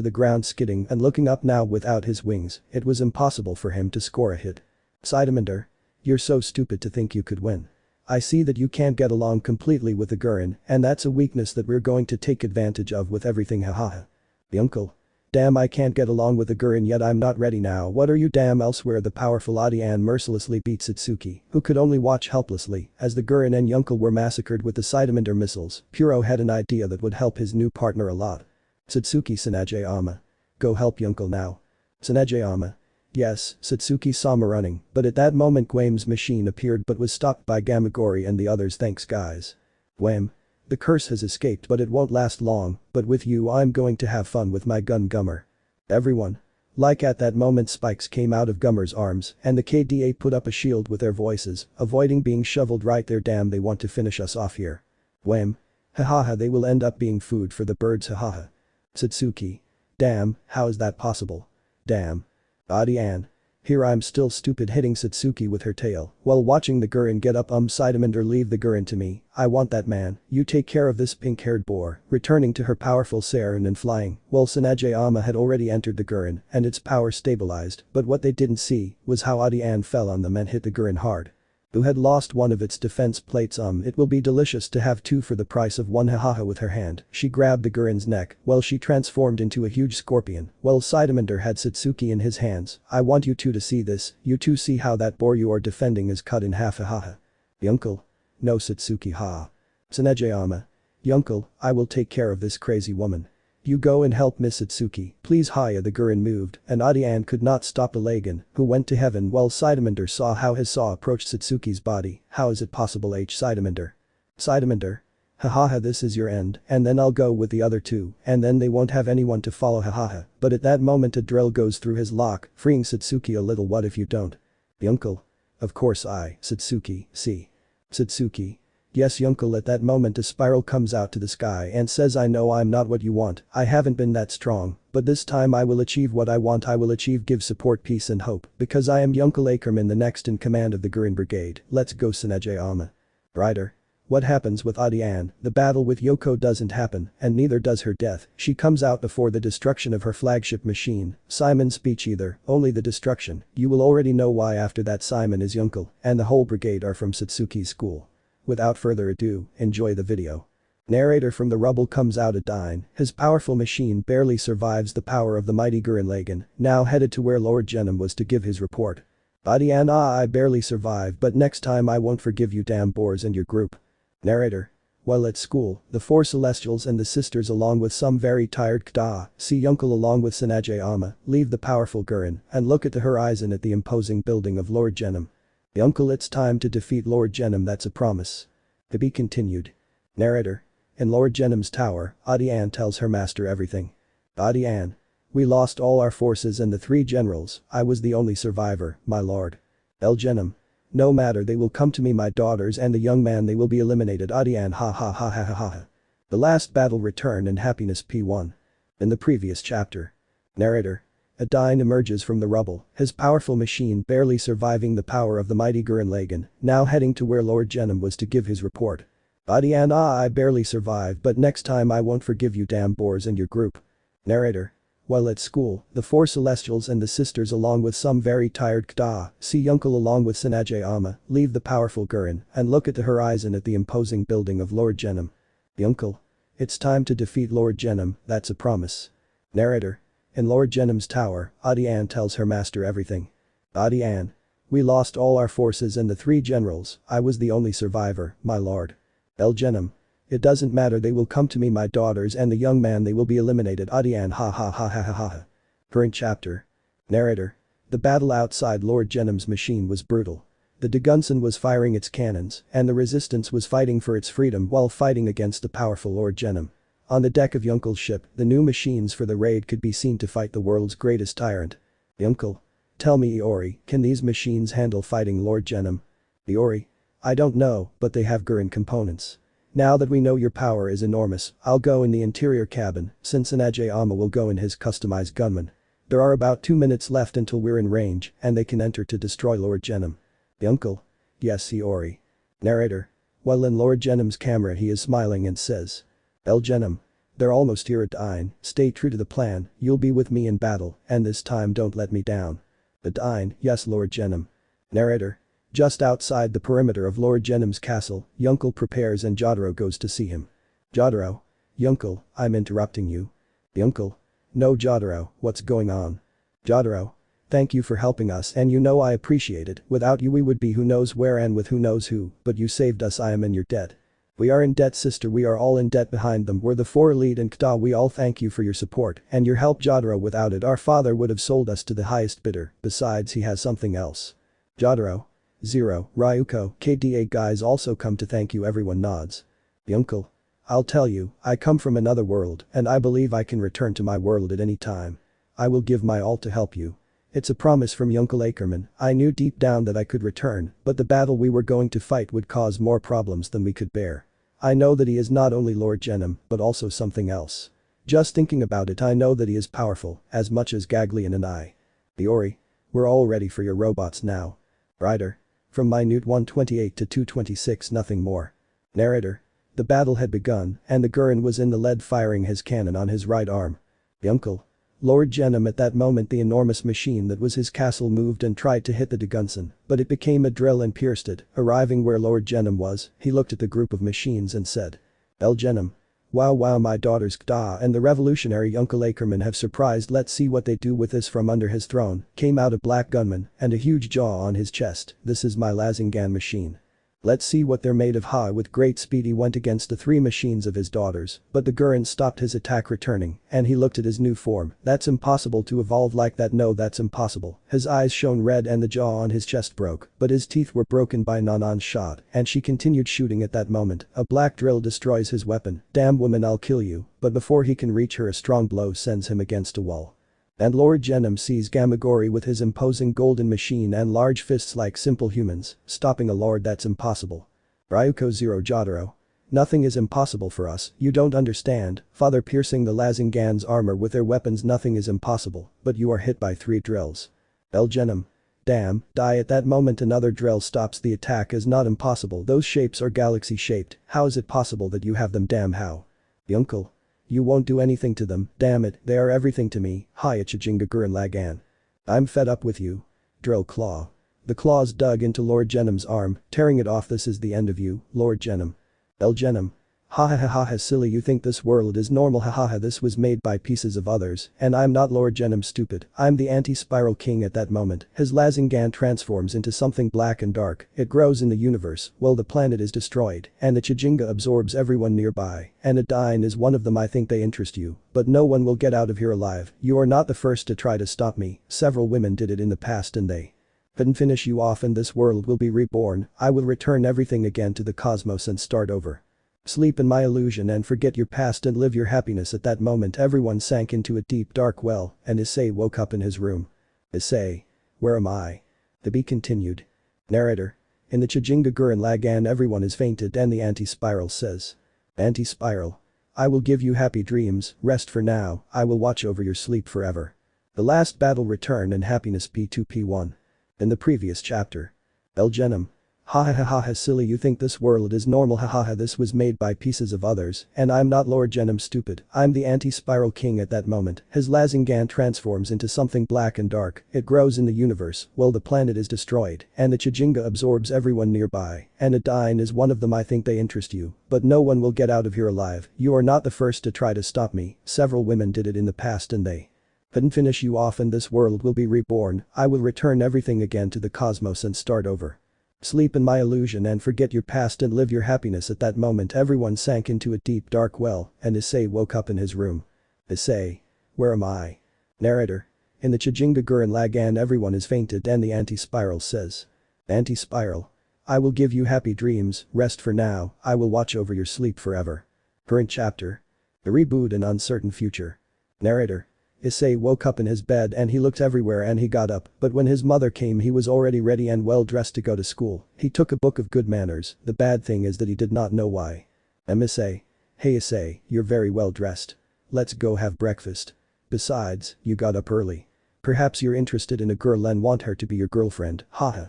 the ground skidding and looking up. Now without his wings, it was impossible for him to score a hit. Sidamander. You're so stupid to think you could win. I see that you can't get along completely with the Gurren, and that's a weakness that we're going to take advantage of with everything hahaha. The uncle. Damn, I can't get along with the Gurren yet, I'm not ready now, what are you? Damn. Elsewhere, the powerful Adian mercilessly beat Otsutsuki, who could only watch helplessly as the Gurren and Yunkel were massacred with the Cytominder missiles. Puro had an idea that would help his new partner a lot. Otsutsuki Sanajayama. Go help Yunkel now. Sanajayama. Yes, Otsutsuki-sama running, but at that moment Guame's machine appeared but was stopped by Gamagori and the others. Thanks guys. Guame. The curse has escaped but it won't last long, but with you I'm going to have fun with my gun Gummer. Everyone. Like at that moment spikes came out of Gummer's arms and the KDA put up a shield with their voices, avoiding being shoveled right there. Damn, they want to finish us off here. Guame. Hahaha, they will end up being food for the birds hahaha. Otsutsuki. Damn, how is that possible? Damn. Adian. Here I'm still stupid hitting Otsutsuki with her tail while watching the Gurren get up. Cytominder, leave the Gurren to me, I want that man, you take care of this pink-haired boar, returning to her powerful siren and flying, while Sanajayama had already entered the Gurren and its power stabilized, but what they didn't see was how Adian fell on them and hit the Gurren hard. Who had lost one of its defense plates. It will be delicious to have two for the price of one hahaha. With her hand, she grabbed the Gurren's neck while she transformed into a huge scorpion while Cytominder had Otsutsuki in his hands. I want you two to see this, you two see how that boar you are defending is cut in half hahaha. Yunkel. No Otsutsuki ha. Sanajayama. Yunkel, I will take care of this crazy woman. You go and help Miss Otsutsuki, please. Haya. The Gurren moved and Adian could not stop Alagan, who went to heaven while Cytominder saw how his saw approached Otsutsuki's body. How is it possible? Cytominder. Cytominder. Hahaha, this is your end and then I'll go with the other two and then they won't have anyone to follow hahaha. But at that moment a drill goes through his lock, freeing Otsutsuki a little. What if you don't? Yunkel. Of course I, Otsutsuki, see. Otsutsuki. Yes Yunkel. At that moment a spiral comes out to the sky and says, I know I'm not what you want, I haven't been that strong, but this time I will achieve what I want. I will achieve, give support, peace and hope, because I am Yunkel Ackerman, the next in command of the Gurren Brigade. Let's go Sanajayama. Rider. What happens with Adian? The battle with Yoko doesn't happen and neither does her death. She comes out before the destruction of her flagship machine. Simon's speech either, only the destruction. You will already know why after that. Simon is Yunkel and the whole brigade are from Otsutsuki's school. Without further ado, enjoy the video. Narrator. From the rubble comes out Adine, his powerful machine barely survives the power of the mighty Gurren Lagann, now headed to where Lord Genom was to give his report. Adian. I barely survived, but next time I won't forgive you damn boars and your group. Narrator. While at school, the four Celestials and the sisters along with some very tired Kda, see Yunkel along with Sanajayama, leave the powerful Gurren and look at the horizon at the imposing building of Lord Genom. Yunkel, it's time to defeat Lord Genom, that's a promise. To be continued. Narrator. In Lord Genom's tower, Adian tells her master everything. Adian. We lost all our forces and the three generals, I was the only survivor, my lord. El Genom. No matter, they will come to me, my daughters and the young man, they will be eliminated. Adian. Ha ha ha ha ha ha. The last battle, return and happiness. P1. In the previous chapter. Narrator. Adine emerges from the rubble, his powerful machine barely surviving the power of the mighty Gurren Lagann, now heading to where Lord Genom was to give his report. Adian. I barely survived, but next time I won't forgive you damn boars and your group. Narrator. While at school, the four Celestials and the sisters along with some very tired Kda, see Yunkel along with Sanajayama, leave the powerful Gurren and look at the horizon at the imposing building of Lord Genom. Yunkel. It's time to defeat Lord Genom, that's a promise. Narrator. In Lord Genom's tower, Adian tells her master everything. Adian. We lost all our forces and the three generals, I was the only survivor, my lord. El Genom. It doesn't matter, they will come to me, my daughters and the young man, they will be eliminated. Adian. Ha ha ha ha ha ha. Current chapter. Narrator. The battle outside Lord Genom's machine was brutal. The Dagunson was firing its cannons and the resistance was fighting for its freedom while fighting against the powerful Lord Genom. On the deck of Yunkel's ship, the new machines for the raid could be seen to fight the world's greatest tyrant. Yunkel. Tell me, Iori, can these machines handle fighting Lord Genom? Iori. I don't know, but they have Gurren components. Now that we know your power is enormous, I'll go in the interior cabin, since Sanajayama will go in his customized gunman. There are about 2 minutes left until we're in range and they can enter to destroy Lord Genom. Yunkel. Yes, Iori. Narrator. While in Lord Genom's camera he is smiling and says. El Genom. They're almost here. Adine, stay true to the plan, you'll be with me in battle, and this time don't let me down. Adine. Yes, Lord Genom. Narrator. Just outside the perimeter of Lord Genom's castle, Yunkel prepares and Jotaro goes to see him. Jotaro. Yunkel, I'm interrupting you. Yunkel. No Jotaro, what's going on? Jotaro. Thank you for helping us and you know I appreciate it, without you we would be who knows where and with who knows who, but you saved us I am in your debt. We are in debt sister we are all in debt behind them we're the four elite and Kta we all thank you for your support and your help Jotaro without it our father would have sold us to the highest bidder, besides he has something else. Jotaro. Zero, Ryuko, KDA guys also come to thank you everyone nods. Yunkel. I'll tell you, I come from another world and I believe I can return to my world at any time. I will give my all to help you. It's a promise from Yunkel Ackerman, I knew deep down that I could return, but the battle we were going to fight would cause more problems than we could bear. I know that he is not only Lord Genom, but also something else. Just thinking about it I know that he is powerful, as much as Gagleon and I. Iori. We're all ready for your robots now. Writer. From minute 128 to 226 nothing more. Narrator. The battle had begun, and the Gurren was in the lead firing his cannon on his right arm. Yunkel. Lord Genom at that moment the enormous machine that was his castle moved and tried to hit the Dagunson, but it became a drill and pierced it, arriving where Lord Genom was, he looked at the group of machines and said. El Genom. Wow my daughters Kda and the revolutionary Yunkel Ackerman have surprised let's see what they do with this from under his throne, came out a black gunman, and a huge jaw on his chest, this is my Lazingan machine. Let's see what they're made of with great speed he went against the three machines of his daughters, but the Gurren stopped his attack returning, and he looked at his new form, that's impossible to evolve like that no that's impossible, his eyes shone red and the jaw on his chest broke, but his teeth were broken by Nanan's shot, and she continued shooting at that moment, a black drill destroys his weapon, damn woman I'll kill you, but before he can reach her a strong blow sends him against a wall. And Lord Genom sees Gamagori with his imposing golden machine and large fists like simple humans, stopping a lord that's impossible. Ryuko Zero Jotaro. Nothing is impossible for us, you don't understand, father piercing the Lazingan's armor with their weapons nothing is impossible, but you are hit by 3 drills. El Genom. Damn, die at that moment another drill stops the attack is not impossible those shapes are galaxy shaped, how is it possible that you have them damn how? Yunkel. You won't do anything to them, damn it, they are everything to me, Hiya Chijinga Gurren Lagann. I'm fed up with you. Drill claw. The claws dug into Lord Genom's arm, tearing it off this is the end of you, Lord Genom. El Genom. Ha ha ha ha ha silly you think this world is normal ha ha ha this was made by pieces of others and I'm not Lord Genom stupid, I'm the anti-spiral king at that moment, his Lazingan transforms into something black and dark, it grows in the universe, well the planet is destroyed, and the Chijinga absorbs everyone nearby, and Adine is one of them I think they interest you, but no one will get out of here alive, you are not the first to try to stop me, several women did it in the past and they couldn't finish you off and this world will be reborn, I will return everything again to the cosmos and start over. Sleep in my illusion and forget your past and live your happiness at that moment everyone sank into a deep dark well and Issei woke up in his room. Issei. Where am I? To be continued. Narrator. In the Chijinga Gurren Lagann everyone is fainted and the anti-spiral says. Anti-spiral. I will give you happy dreams, rest for now, I will watch over your sleep forever. The last battle return and happiness P2P1. In the previous chapter. El Genom. Ha ha ha ha ha silly you think this world is normal ha ha ha this was made by pieces of others and I'm not Lord Genom stupid, I'm the anti-spiral king at that moment, his Lazingan transforms into something black and dark, it grows in the universe, well the planet is destroyed, and the Chijinga absorbs everyone nearby, and Adine is one of them I think they interest you, but no one will get out of here alive, you are not the first to try to stop me, several women did it in the past and they couldn't finish you off and this world will be reborn, I will return everything again to the cosmos and start over. Sleep in my illusion and forget your past and live your happiness at that moment everyone sank into a deep dark well and Issei woke up in his room. Issei. Where am I? Narrator. In the Chijinga Gurren Lagann everyone is fainted and the anti-spiral says. Anti-spiral. I will give you happy dreams, rest for now, I will watch over your sleep forever. Current chapter. The reboot and uncertain future. Narrator. Issei woke up in his bed and he looked everywhere and he got up, but when his mother came he was already ready and well dressed to go to school, he took a book of good manners, the bad thing is that he did not know why. Issei. Hey Issei, you're very well dressed. Let's go have breakfast. Besides, you got up early. Perhaps you're interested in a girl and want her to be your girlfriend, haha.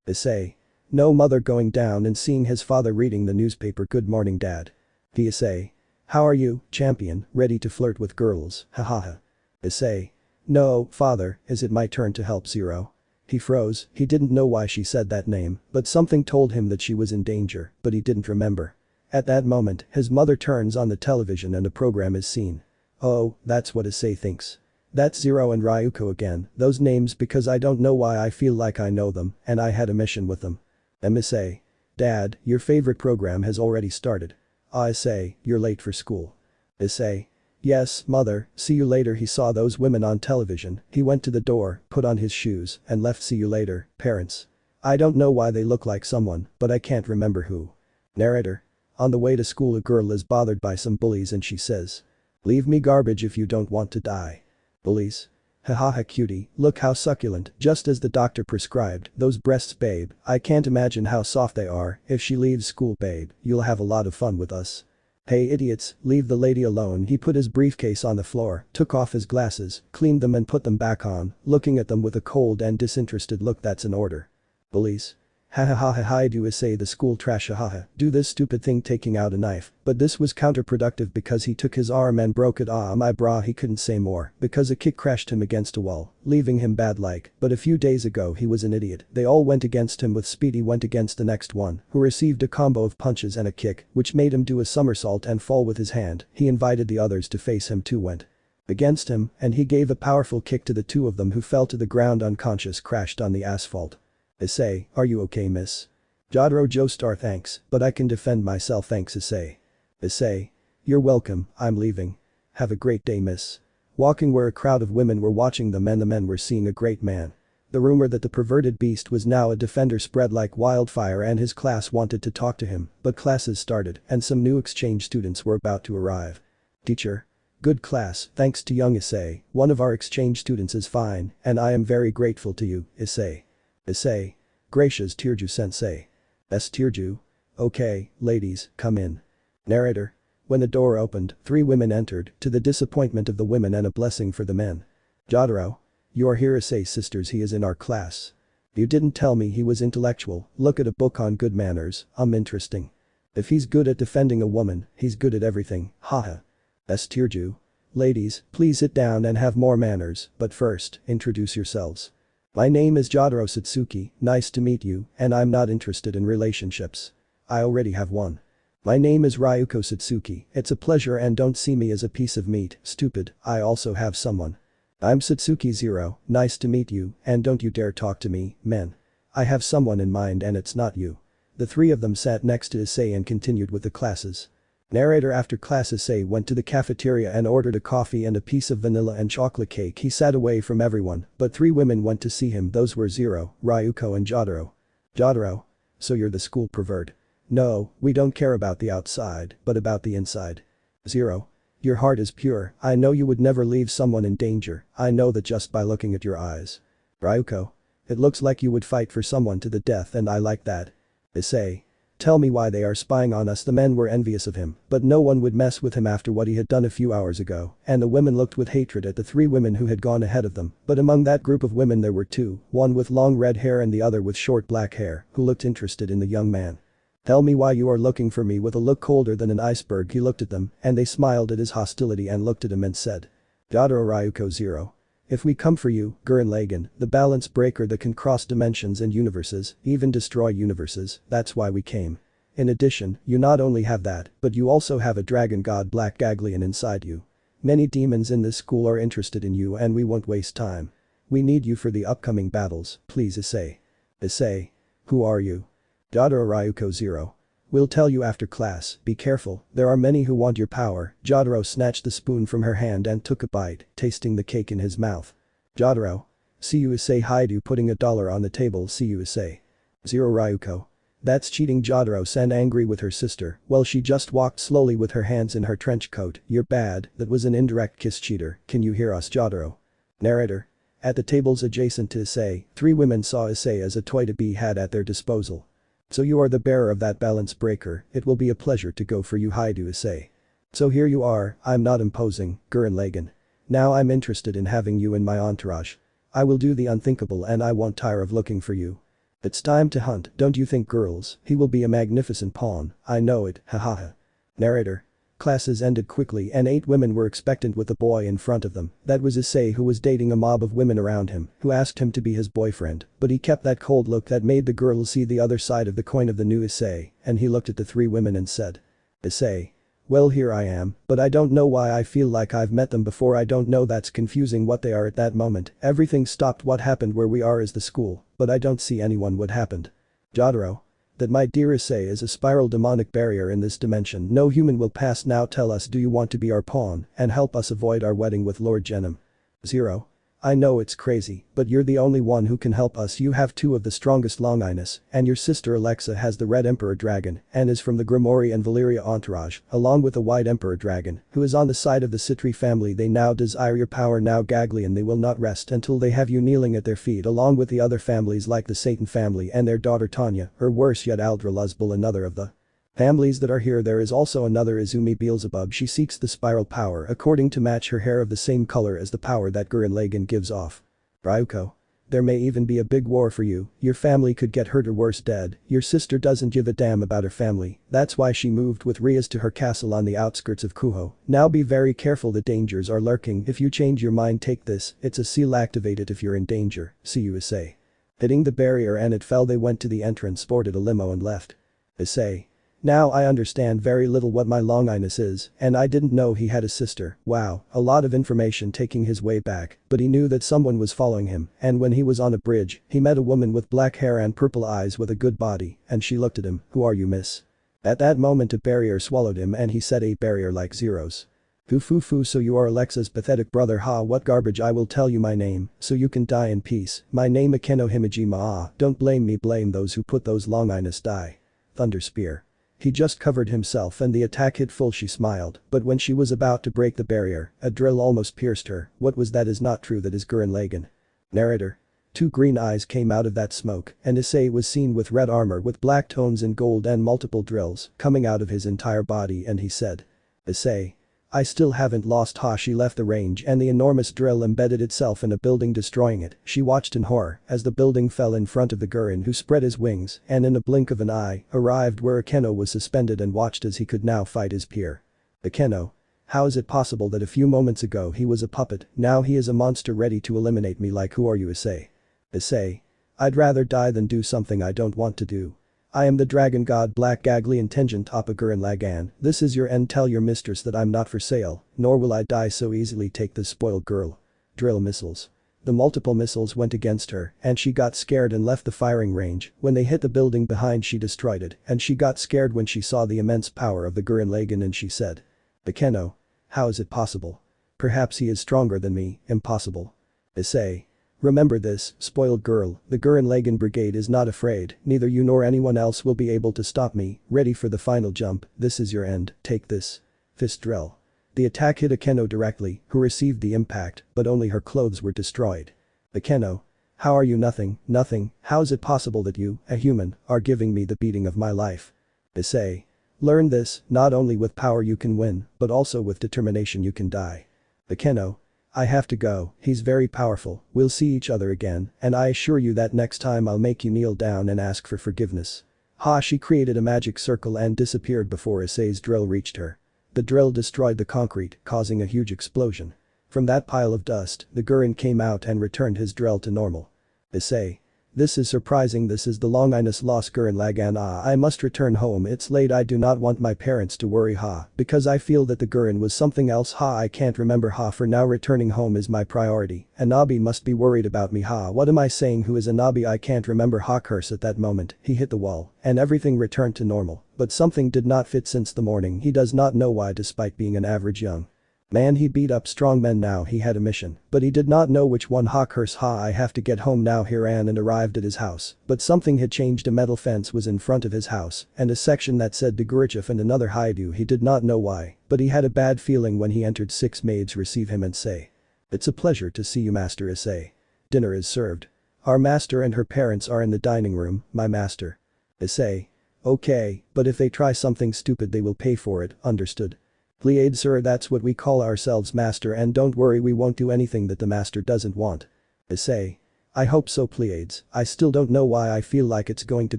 Issei. No mother going down and seeing his father reading the newspaper good morning dad. Issei. How are you, champion, ready to flirt with girls, hahaha. Issei. No, father, is it my turn to help Zero? He froze, he didn't know why she said that name, but something told him that she was in danger, but he didn't remember. At that moment, his mother turns on the television and a program is seen. Oh, that's what Issei thinks. That's Zero and Ryuko again, those names because I don't know why I feel like I know them, and I had a mission with them. Issei. Dad, your favorite program has already started. Issei, you're late for school. Issei. Yes, mother, see you later. He saw those women on television, he went to the door, put on his shoes, and left. See you later, parents. I don't know why they look like someone, but I can't remember who. Narrator. On the way to school a girl is bothered by some bullies and she says. Leave me garbage if you don't want to die. Bullies. Hahaha cutie, look how succulent, just as the doctor prescribed, those breasts babe, I can't imagine how soft they are. If she leaves school babe, you'll have a lot of fun with us. Hey idiots, leave the lady alone. He put his briefcase on the floor, took off his glasses, cleaned them and put them back on, looking at them with a cold and disinterested look. That's an order. Bullies. Hahaha do Issei the school trash hahaha, do this stupid thing taking out a knife, but this was counterproductive because he took his arm and broke it. My bra. He couldn't say more because a kick crashed him against a wall, leaving him bad like, but a few days ago he was an idiot. They all went against him with Speedy went against the next one, who received a combo of punches and a kick, which made him do a somersault and fall with his hand. He invited the others to face him too went against him, and he gave a powerful kick to the two of them who fell to the ground unconscious crashed on the asphalt. Issei, are you okay miss? Jotaro Joestar thanks, but I can defend myself thanks Issei. Issei. You're welcome, I'm leaving. Have a great day miss. Walking where a crowd of women were watching them and the men were seeing a great man. The rumor that the perverted beast was now a defender spread like wildfire and his class wanted to talk to him, but classes started and some new exchange students were about to arrive. Teacher. Good class, thanks to young Issei, one of our exchange students is fine, and I am very grateful to you, Issei. Issei. Gracious Tearju sensei. Tearju. Okay, ladies, come in. Narrator. When the door opened, 3 women entered, to the disappointment of the women and a blessing for the men. Jotaro. You are here Issei sisters, he is in our class. You didn't tell me he was intellectual. Look at a book on good manners, interesting. If he's good at defending a woman, he's good at everything, haha. Tearju. Ladies, please sit down and have more manners, but first, introduce yourselves. My name is Jotaro Satsuki, nice to meet you, and I'm not interested in relationships. I already have one. My name is Ryuko Satsuki, it's a pleasure and don't see me as a piece of meat, stupid, I also have someone. I'm Satsuki Zero, nice to meet you, and don't you dare talk to me, men. I have someone in mind and it's not you. The 3 of them sat next to Issei and continued with the classes. Narrator. After class Issei went to the cafeteria and ordered a coffee and a piece of vanilla and chocolate cake. He sat away from everyone, but 3 women went to see him. Those were Zero, Ryuko and Jotaro. Jotaro. So you're the school pervert. No, we don't care about the outside, but about the inside. Zero. Your heart is pure, I know you would never leave someone in danger, I know that just by looking at your eyes. Ryuko. It looks like you would fight for someone to the death and I like that. Issei. Tell me why they are spying on us. The men were envious of him, but no one would mess with him after what he had done a few hours ago, and the women looked with hatred at the 3 women who had gone ahead of them, but among that group of women there were 2, one with long red hair and the other with short black hair, who looked interested in the young man. Tell me why you are looking for me. With a look colder than an iceberg he looked at them, and they smiled at his hostility and looked at him and said. Jotaro Ryuko Zero. If we come for you, Gurren Lagann, the balance breaker that can cross dimensions and universes, even destroy universes, that's why we came. In addition, you not only have that, but you also have a dragon god Black Gagleon inside you. Many demons in this school are interested in you and we won't waste time. We need you for the upcoming battles, please Issei. Issei. Who are you? Jotaro Ryuko Zero. We'll tell you after class, be careful, there are many who want your power. Jotaro snatched the spoon from her hand and took a bite, tasting the cake in his mouth. Jotaro. See you Issei. Haidu putting $1 on the table. See you Issei. Zero Ryuko. That's cheating. Jotaro san angry with her sister, well she just walked slowly with her hands in her trench coat. You're bad, that was an indirect kiss cheater, can you hear us Jotaro? Narrator. At the tables adjacent to Issei, 3 women saw Issei as a toy to be had at their disposal. So you are the bearer of that balance breaker, it will be a pleasure to go for you Haidu Issei. So here you are, I'm not imposing, Gurren Lagann. Now I'm interested in having you in my entourage. I will do the unthinkable and I won't tire of looking for you. It's time to hunt, don't you think girls? He will be a magnificent pawn, I know it, hahaha. Narrator. Classes ended quickly and 8 women were expectant with a boy in front of them. That was Issei, who was dating a mob of women around him, who asked him to be his boyfriend, but he kept that cold look that made the girls see the other side of the coin of the new Issei, and he looked at the 3 women and said. Issei. Well, here I am, but I don't know why I feel like I've met them before. I don't know, that's confusing what they are at that moment. Everything stopped. What happened? Where we are is the school, but I don't see anyone. What happened? Jotaro. That, my dear Issei, is a spiral demonic barrier in this dimension. No human will pass. Now tell us, do you want to be our pawn and help us avoid our wedding with Lord Genom? Zero. I know it's crazy, but you're the only one who can help us. You have 2 of the strongest Longinus, and your sister Alexa has the Red Emperor Dragon and is from the Gremory and Valeria entourage, along with the White Emperor Dragon, who is on the side of the Citri family. They now desire your power. Now Gagleon, they will not rest until they have you kneeling at their feet, along with the other families like the Satan family and their daughter Tanya, or worse yet Aldra Luzbel, another of the families that are here. There is also another Izumi Beelzebub. She seeks the spiral power according to match her hair of the same color as the power that Gurren Lagann gives off. Ryuko. There may even be a big war for you. Your family could get hurt or worse, dead. Your sister doesn't give a damn about her family. That's why she moved with Rias to her castle on the outskirts of Kuho. Now be very careful, the dangers are lurking. If you change your mind, take this. It's a seal. Activate it if you're in danger. See you, Issei. Hitting the barrier and it fell. They went to the entrance, boarded a limo and left. Issei. Now I understand very little what my Longinus is, and I didn't know he had a sister. Wow, a lot of information. Taking his way back, but he knew that someone was following him, and when he was on a bridge, he met a woman with black hair and purple eyes with a good body, and she looked at him. Who are you, miss? At that moment a barrier swallowed him and he said, a barrier like zeros. Foo, so you are Alexa's pathetic brother. Ha, what garbage. I will tell you my name, so you can die in peace. My name Akeno Himejima. Don't blame me, blame those who put those Longinus. Die. Thunder Spear. He just covered himself and the attack hit full. She smiled, but when she was about to break the barrier, a drill almost pierced her. What was that? Is not true. That is Gurren Lagann. Narrator. 2 green eyes came out of that smoke, and Issei was seen with red armor with black tones in gold and multiple drills coming out of his entire body, and he said. Issei. I still haven't lost. Ha. She left the range and the enormous drill embedded itself in a building, destroying it. She watched in horror as the building fell in front of the Gurren, who spread his wings and in a blink of an eye arrived where Akeno was suspended and watched as he could now fight his peer. Akeno. How is it possible that a few moments ago he was a puppet, now he is a monster ready to eliminate me? Like, who are you, Issei? Issei. I'd rather die than do something I don't want to do. I am the dragon god Black Gagleon Tenjin Toppa Gurren Lagann. This is your end. Tell your mistress that I'm not for sale, nor will I die so easily. Take this spoiled girl. Drill missiles. The multiple missiles went against her and she got scared and left the firing range. When they hit the building behind, she destroyed it, and she got scared when she saw the immense power of the Gurren Lagann, and she said. Akeno. How is it possible? Perhaps he is stronger than me. Impossible. Issei. Remember this, spoiled girl, the Gurren Lagann brigade is not afraid. Neither you nor anyone else will be able to stop me. Ready for the final jump. This is your end. Take this. Fist drill. The attack hit Akeno directly, who received the impact, but only her clothes were destroyed. Akeno. How are you? Nothing. How is it possible that you, a human, are giving me the beating of my life? Issei. Learn this, not only with power you can win, but also with determination you can die. Akeno. I have to go. He's very powerful. We'll see each other again, and I assure you that next time I'll make you kneel down and ask for forgiveness. Ha. She created a magic circle and disappeared before Issei's drill reached her. The drill destroyed the concrete, causing a huge explosion. From that pile of dust, the Gurren came out and returned his drill to normal. Issei. This is surprising. This is the Longinus lost Gurren Lagann. I must return home. It's late. I do not want my parents to worry. Because I feel that the Gurren was something else. I can't remember. For now returning home is my priority. Anabi must be worried about me. What am I saying? Who is Anabi? I can't remember. Curse. At that moment, he hit the wall and everything returned to normal. But something did not fit since the morning. He does not know why, despite being an average young man. He beat up strong men. Now he had a mission, but he did not know which one. Curse. I have to get home now. He ran and arrived at his house, but something had changed. A metal fence was in front of his house and a section that said Degurichef and another Haidu. He did not know why, but he had a bad feeling when he entered. 6 maids receive him and say. It's a pleasure to see you, Master Issei. Dinner is served. Our master and her parents are in the dining room, my master. Issei. Okay, but if they try something stupid they will pay for it, understood? Pleiade, sir, that's what we call ourselves, master, and don't worry, we won't do anything that the master doesn't want. Issei. I hope so, Pleiades. I still don't know why I feel like it's going to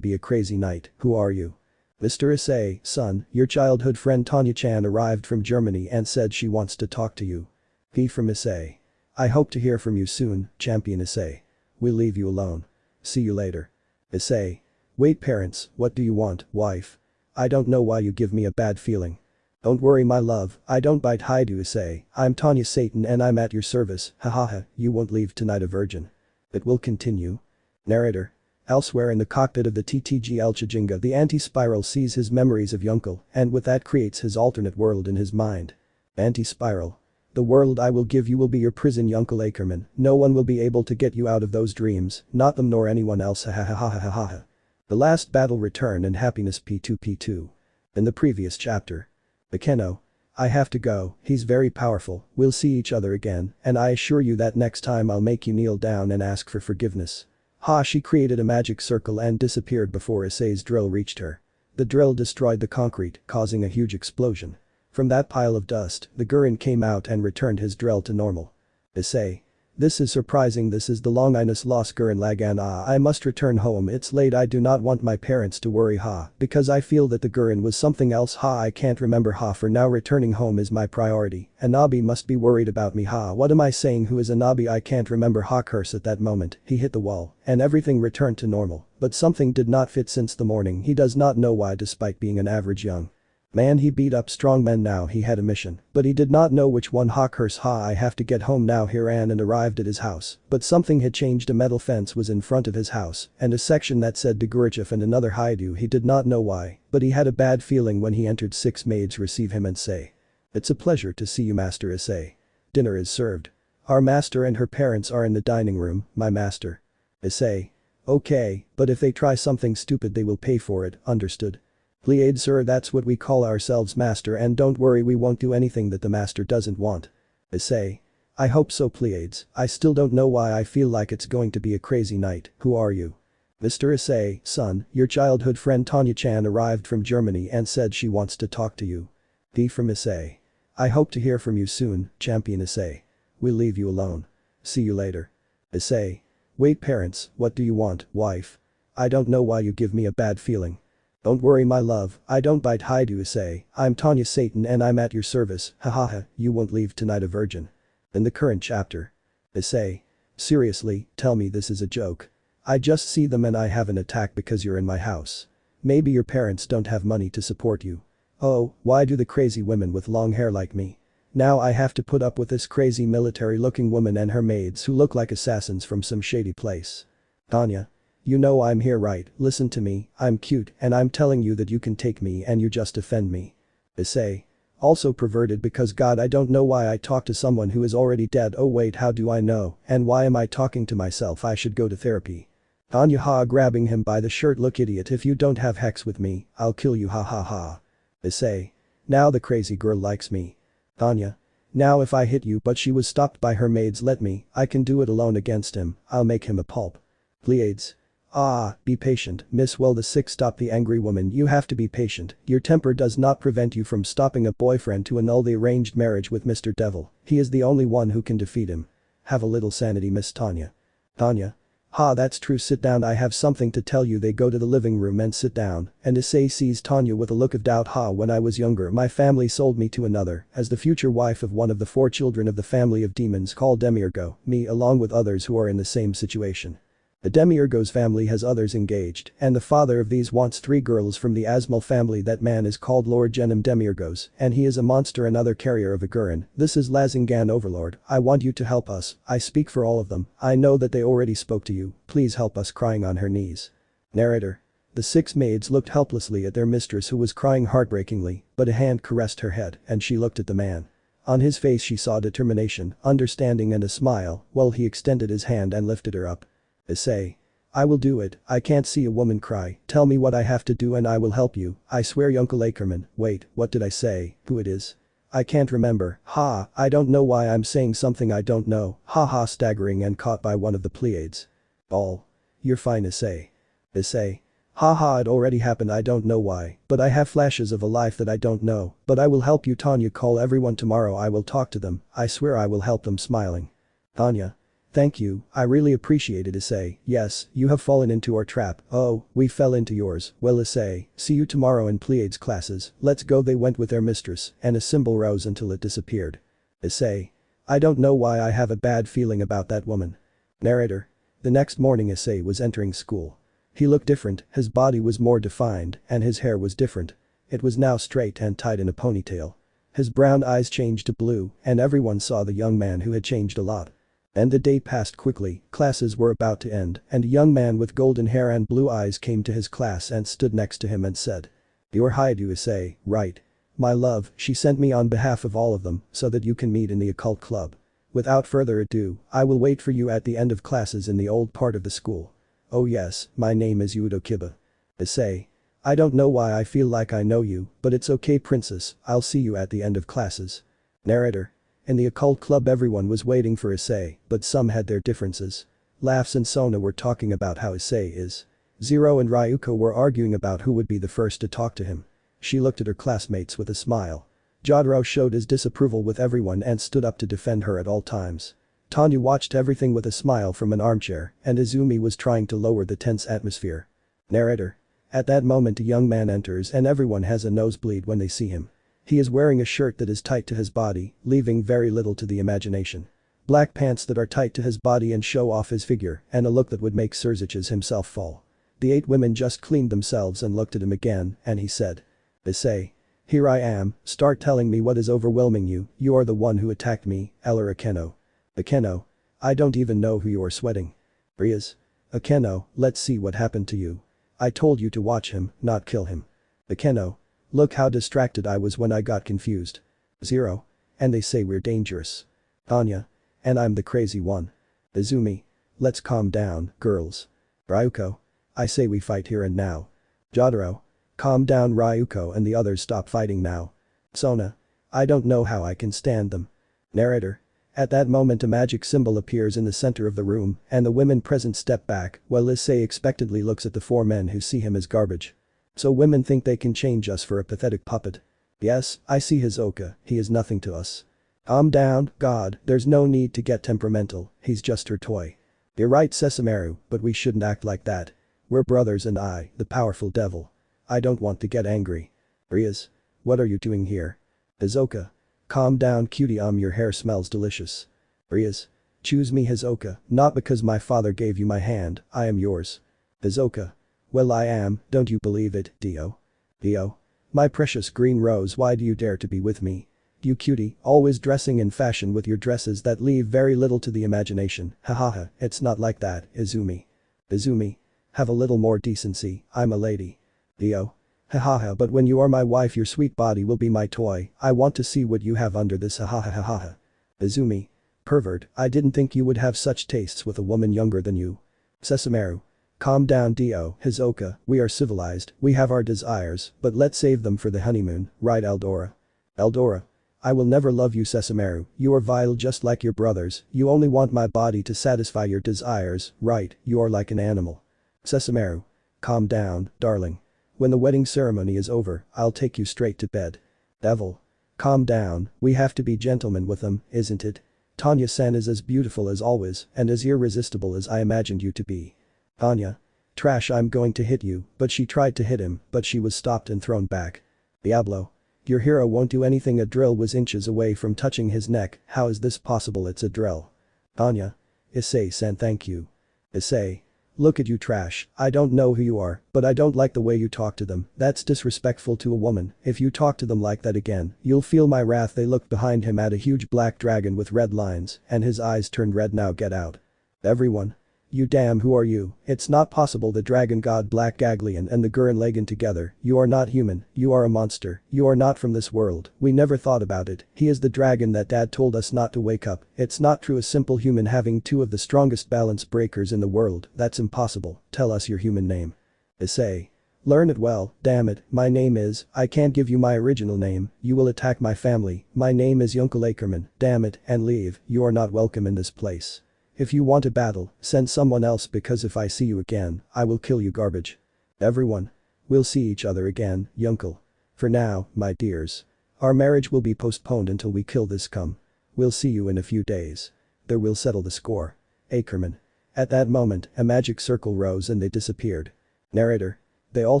be a crazy night. Who are you? Mr. Issei, son, your childhood friend Tanya-chan arrived from Germany and said she wants to talk to you. P from Issei. I hope to hear from you soon, Champion Issei. We'll leave you alone. See you later. Issei. Wait parents, what do you want, wife? I don't know why you give me a bad feeling. Don't worry my love, I don't bite Haidu Issei, I'm Tanya Satan and I'm at your service, hahaha, you won't leave tonight a virgin. It will continue. Narrator. Elsewhere in the cockpit of the TTG El Chajinga the anti-spiral sees his memories of Yunkel and with that creates his alternate world in his mind. Anti-spiral. The world I will give you will be your prison Yunkel Ackerman, no one will be able to get you out of those dreams, not them nor anyone else ha. The last battle return and happiness P2P2. In the previous chapter. Akeno. I have to go, he's very powerful, we'll see each other again, and I assure you that next time I'll make you kneel down and ask for forgiveness. Ha she created a magic circle and disappeared before Issei's drill reached her. The drill destroyed the concrete, causing a huge explosion. From that pile of dust, the Gurren came out and returned his drill to normal. Issei. This is surprising this is the long Inus Los Gurren Lagan I must return home it's late I do not want my parents to worry ha because I feel that the Gurren was something else ha I can't remember ha for now returning home is my priority, Anabi must be worried about me ha what am I saying who is Anabi I can't remember ha curse at that moment he hit the wall and everything returned to normal, but something did not fit since the morning he does not know why despite being an average young man he beat up strong men now he had a mission, but he did not know which one ha curse ha I have to get home now he ran and arrived at his house, but something had changed a metal fence was in front of his house, and a section that said Degurichef and another Haidu he did not know why, but he had a bad feeling when he entered 6 maids receive him and say. It's a pleasure to see you Master Issei. Dinner is served. Our master and her parents are in the dining room, my master. Issei. Okay, but if they try something stupid they will pay for it, understood? Pleiade sir that's what we call ourselves master and don't worry we won't do anything that the master doesn't want. Issei. I hope so Pleiades, I still don't know why I feel like it's going to be a crazy night, who are you? Mr. Issei, son, your childhood friend Tanya-chan arrived from Germany and said she wants to talk to you. D from Issei. I hope to hear from you soon, Champion Issei. We'll leave you alone. See you later. Issei. Wait parents, what do you want, wife? I don't know why you give me a bad feeling. Don't worry my love, I don't bite Haidu Issei, I'm Tanya Satan and I'm at your service, hahaha, you won't leave tonight a virgin. In the current chapter. Issei. Seriously, tell me this is a joke. I just see them and I have an attack because you're in my house. Maybe your parents don't have money to support you. Oh, why do the crazy women with long hair like me? Now I have to put up with this crazy military looking woman and her maids who look like assassins from some shady place. Tanya. You know I'm here right, listen to me, I'm cute and I'm telling you that you can take me and you just offend me. Issei. Also perverted because God I don't know why I talk to someone who is already dead oh wait how do I know and why am I talking to myself I should go to therapy. Tanya ha grabbing him by the shirt look idiot if you don't have hex with me, I'll kill you ha ha ha. Issei. Now the crazy girl likes me. Tanya. Now if I hit you but she was stopped by her maids let me, I can do it alone against him, I'll make him a pulp. Pleiades. Ah, be patient, Miss well the 6 stop the angry woman you have to be patient, your temper does not prevent you from stopping a boyfriend to annul the arranged marriage with Mr. Devil, he is the only one who can defeat him. Have a little sanity Miss Tanya. Tanya. Ha that's true sit down I have something to tell you they go to the living room and sit down, and Issei sees Tanya with a look of doubt ha when I was younger my family sold me to another, as the future wife of one of the 4 children of the family of demons called Demiurgo, me along with others who are in the same situation. The Demiurgo's family has others engaged, and the father of these wants 3 girls from the Asmal family that man is called Lord Genim Demiurgos, and he is a monster another carrier of a Gurren, this is Lazingan Overlord, I want you to help us, I speak for all of them, I know that they already spoke to you, please help us crying on her knees. Narrator. The 6 maids looked helplessly at their mistress who was crying heartbreakingly, but a hand caressed her head and she looked at the man. On his face she saw determination, understanding and a smile, while he extended his hand and lifted her up. Issei. I will do it, I can't see a woman cry, tell me what I have to do and I will help you, I swear Uncle Ackerman, wait, what did I say, who it is? I can't remember, ha, I don't know why I'm saying something I don't know, ha ha staggering and caught by one of the Pleiades. All. You're fine Issei. Issei. Ha ha it already happened I don't know why, but I have flashes of a life that I don't know, but I will help you Tanya call everyone tomorrow I will talk to them, I swear I will help them smiling. Tanya. Thank you, I really appreciate it Issei. Yes, you have fallen into our trap. Oh, we fell into yours. Well Issei, see you tomorrow in Pleiades classes. Let's go they went with their mistress, and a symbol rose until it disappeared. Issei. I don't know why I have a bad feeling about that woman. Narrator. The next morning Issei was entering school. He looked different, his body was more defined, and his hair was different. It was now straight and tied in a ponytail. His brown eyes changed to blue, and everyone saw the young man who had changed a lot. And the day passed quickly, classes were about to end, and a young man with golden hair and blue eyes came to his class and stood next to him and said. You're Haidu Issei, right? My love, she sent me on behalf of all of them, so that you can meet in the occult club. Without further ado, I will wait for you at the end of classes in the old part of the school. Oh yes, my name is Yudo Kiba. Issei. I don't know why I feel like I know you, but it's okay princess, I'll see you at the end of classes. Narrator. In the occult club everyone was waiting for Issei, but some had their differences. Laughs and Sona were talking about how Issei is. Zero and Ryuko were arguing about who would be the first to talk to him. She looked at her classmates with a smile. Jotaro showed his disapproval with everyone and stood up to defend her at all times. Tanya watched everything with a smile from an armchair, and Izumi was trying to lower the tense atmosphere. Narrator. At that moment a young man enters and everyone has a nosebleed when they see him. He is wearing a shirt that is tight to his body, leaving very little to the imagination. Black pants that are tight to his body and show off his figure, and a look that would make Serziches himself fall. The 8 women just cleaned themselves and looked at him again, and he said. Issei. Here I am, start telling me what is overwhelming you, you are the one who attacked me, Eller Akeno. Akeno. I don't even know who you are sweating. Rias. Akeno, let's see what happened to you. I told you to watch him, not kill him. Akeno. Look how distracted I was when I got confused. Zero. And they say we're dangerous. Anya. And I'm the crazy one. Izumi. Let's calm down, girls. Ryuko. I say we fight here and now. Jotaro. Calm down Ryuko and the others stop fighting now. Sona. I don't know how I can stand them. Narrator. At that moment a magic symbol appears in the center of the room and the women present step back while Issei expectantly looks at the 4 men who see him as garbage. So women think they can change us for a pathetic puppet. Yes, I see his Oka, he is nothing to us. Calm down, God, there's no need to get temperamental, he's just her toy. You're right Sesameru, but we shouldn't act like that. We're brothers and I, the powerful devil. I don't want to get angry. Rias. What are you doing here? Hisoka. Calm down cutie your hair smells delicious. Rias. Choose me Hisoka, not because my father gave you my hand, I am yours. Hisoka. Well I am, don't you believe it, Dio? Dio. My precious green rose why do you dare to be with me? You cutie, always dressing in fashion with your dresses that leave very little to the imagination, hahaha, it's not like that, Izumi. Izumi. Have a little more decency, I'm a lady. Dio. Hahaha but when you are my wife your sweet body will be my toy, I want to see what you have under this hahaha hahaha. Izumi. Pervert, I didn't think you would have such tastes with a woman younger than you. Sesameru. Calm down Dio, Hisoka, we are civilized, we have our desires, but let's save them for the honeymoon, right Eldora? Eldora. I will never love you Sesameru, you are vile just like your brothers, you only want my body to satisfy your desires, right, you are like an animal. Sesameru. Calm down, darling. When the wedding ceremony is over, I'll take you straight to bed. Devil. Calm down, we have to be gentlemen with them, isn't it? Tanya-san is as beautiful as always and as irresistible as I imagined you to be. Anya. Trash I'm going to hit you, but she tried to hit him, but she was stopped and thrown back. Diablo. Your hero won't do anything a drill was inches away from touching his neck, how is this possible it's a drill? Anya. Issei-san thank you. Issei. Look at you trash, I don't know who you are, but I don't like the way you talk to them, that's disrespectful to a woman, if you talk to them like that again, you'll feel my wrath they looked behind him at a huge black dragon with red lines, and his eyes turned red now get out. Everyone. You damn who are you, it's not possible the dragon god Black Gagleon and the Gurren Lagann together, you are not human, you are a monster, you are not from this world, we never thought about it, he is the dragon that dad told us not to wake up, it's not true a simple human having 2 of the strongest balance breakers in the world, that's impossible, tell us your human name. Issei. Learn it well, damn it, my name is, I can't give you my original name, you will attack my family, my name is Yunkel Ackerman, damn it, and leave, you are not welcome in this place. If you want a battle, send someone else because if I see you again, I will kill you garbage. Everyone. We'll see each other again, Yunkel. For now, my dears. Our marriage will be postponed until we kill this scum. We'll see you in a few days. There we'll settle the score. Ackerman. At that moment, a magic circle rose and they disappeared. Narrator. They all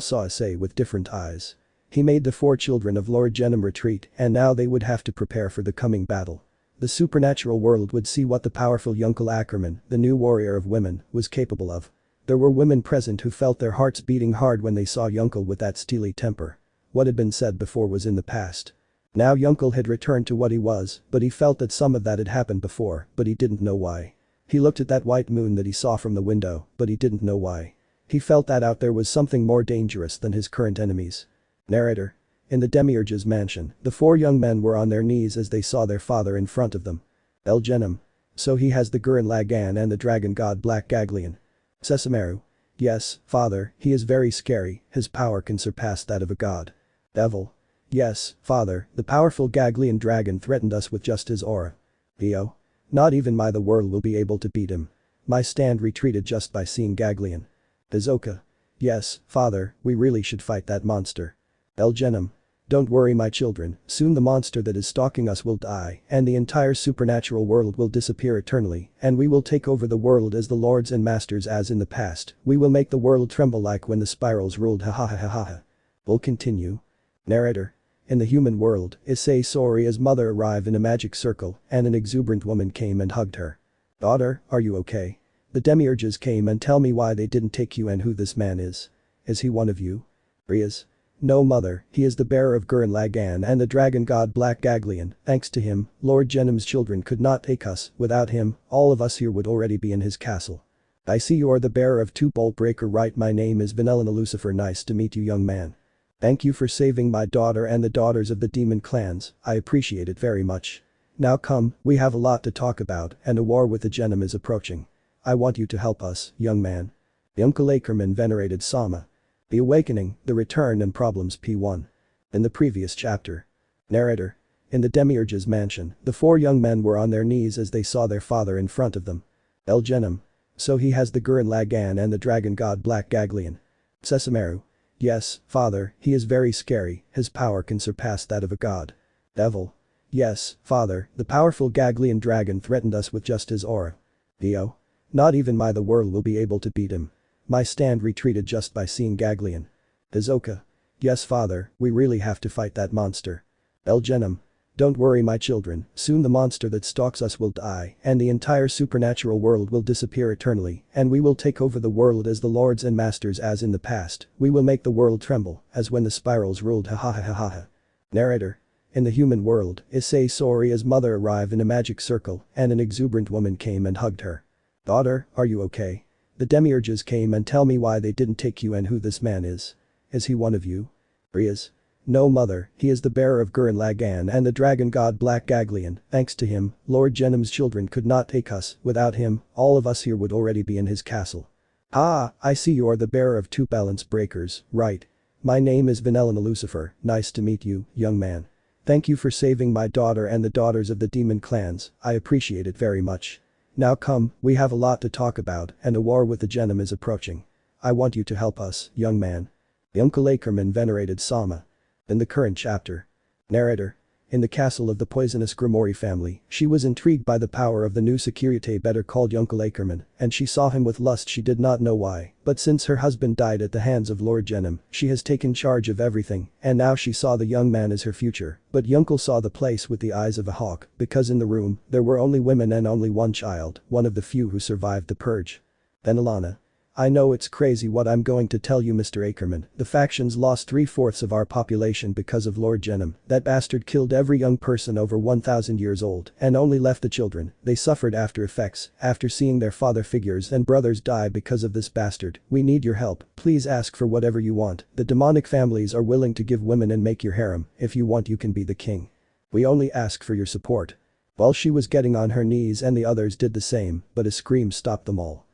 saw Issei with different eyes. He made the 4 children of Lord Genom retreat and now they would have to prepare for the coming battle. The supernatural world would see what the powerful Yunkel Ackerman, the new warrior of women, was capable of. There were women present who felt their hearts beating hard when they saw Yunkel with that steely temper. What had been said before was in the past. Now Yunkel had returned to what he was, but he felt that some of that had happened before, but he didn't know why. He looked at that white moon that he saw from the window, but he didn't know why. He felt that out there was something more dangerous than his current enemies. Narrator. In the Demiurge's mansion, the 4 young men were on their knees as they saw their father in front of them. El Genom. So he has the Gurren Lagann and the dragon god Black Gagleon. Sesameru. Yes, father, he is very scary, his power can surpass that of a god. Devil. Yes, father, the powerful Gagleon dragon threatened us with just his aura. Io. Not even the world will be able to beat him. My stand retreated just by seeing Gagleon. Izoka. Yes, father, we really should fight that monster. El Genom. Don't worry my children, soon the monster that is stalking us will die and the entire supernatural world will disappear eternally and we will take over the world as the lords and masters as in the past, we will make the world tremble like when the spirals ruled ha ha ha ha ha. Will continue. Narrator. In the human world, Issei saw Rias' mother arrive in a magic circle and an exuberant woman came and hugged her. Daughter, are you okay? The demiurges came and tell me why they didn't take you and who this man is. Is he one of you? Rias. No mother, he is the bearer of Gurren Lagann and the dragon god Black Gagleon, thanks to him, Lord Genom's children could not take us, without him, all of us here would already be in his castle. I see you are the bearer of 2 Bolt Breaker right my name is Vanillin Lucifer nice to meet you young man. Thank you for saving my daughter and the daughters of the demon clans, I appreciate it very much. Now come, we have a lot to talk about and a war with the Genom is approaching. I want you to help us, young man. The Uncle Ackerman venerated Sama. The Awakening, The Return and Problems P1. In the previous chapter. Narrator. In the Demiurge's mansion, the 4 young men were on their knees as they saw their father in front of them. El Genom. So he has the Gurren Lagann and the dragon god Black Gagleon. Sesameru. Yes, father, he is very scary, his power can surpass that of a god. Devil. Yes, father, the powerful Gagleon dragon threatened us with just his aura. Dio. Not even the world will be able to beat him. My stand retreated just by seeing Gagleon. Izoka. Yes father, we really have to fight that monster. El Genom. Don't worry my children, soon the monster that stalks us will die and the entire supernatural world will disappear eternally and we will take over the world as the lords and masters as in the past, we will make the world tremble as when the spirals ruled ha ha ha ha ha. Narrator. In the human world, Issei saw Rias' mother arrive in a magic circle and an exuberant woman came and hugged her. Daughter, are you okay? The demiurges came and tell me why they didn't take you and who this man is. Is he one of you? Rias. No mother, he is the bearer of Gurren Lagann and the dragon god Black Gagleon, thanks to him, Lord Genom's children could not take us, without him, all of us here would already be in his castle. Ah, I see you are the bearer of 2 balance breakers, right. My name is Vanillin Lucifer, nice to meet you, young man. Thank you for saving my daughter and the daughters of the demon clans, I appreciate it very much. Now come, we have a lot to talk about and a war with the Genom is approaching. I want you to help us, young man. The Uncle Ackerman venerated Sama. In the current chapter. Narrator. In the castle of the poisonous Gremory family, she was intrigued by the power of the new Sekiryuutei better called Uncle Ackerman and she saw him with lust she did not know why, but since her husband died at the hands of Lord Genom, she has taken charge of everything and now she saw the young man as her future, but Yunkel saw the place with the eyes of a hawk because in the room, there were only women and only one child, one of the few who survived the purge. Then Alana. I know it's crazy what I'm going to tell you Mr. Ackerman, the factions lost 3/4 of our population because of Lord Genom, that bastard killed every young person over 1000 years old and only left the children, they suffered after effects, after seeing their father figures and brothers die because of this bastard, we need your help, please ask for whatever you want, the demonic families are willing to give women and make your harem, if you want you can be the king. We only ask for your support. While she was getting on her knees and the others did the same, but a scream stopped them all.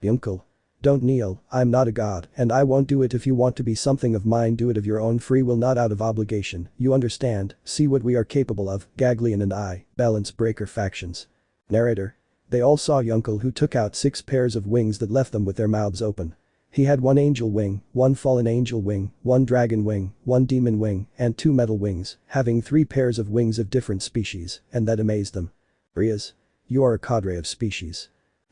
Uncle. Don't kneel, I'm not a god and I won't do it if you want to be something of mine do it of your own free will not out of obligation, you understand, see what we are capable of, Gagleon and I, balance breaker factions. Narrator. They all saw Yunkel who took out 6 pairs of wings that left them with their mouths open. He had 1 angel wing, 1 fallen angel wing, 1 dragon wing, 1 demon wing, and 2 metal wings, having 3 pairs of wings of different species, and that amazed them. Rias. You are a cadre of species.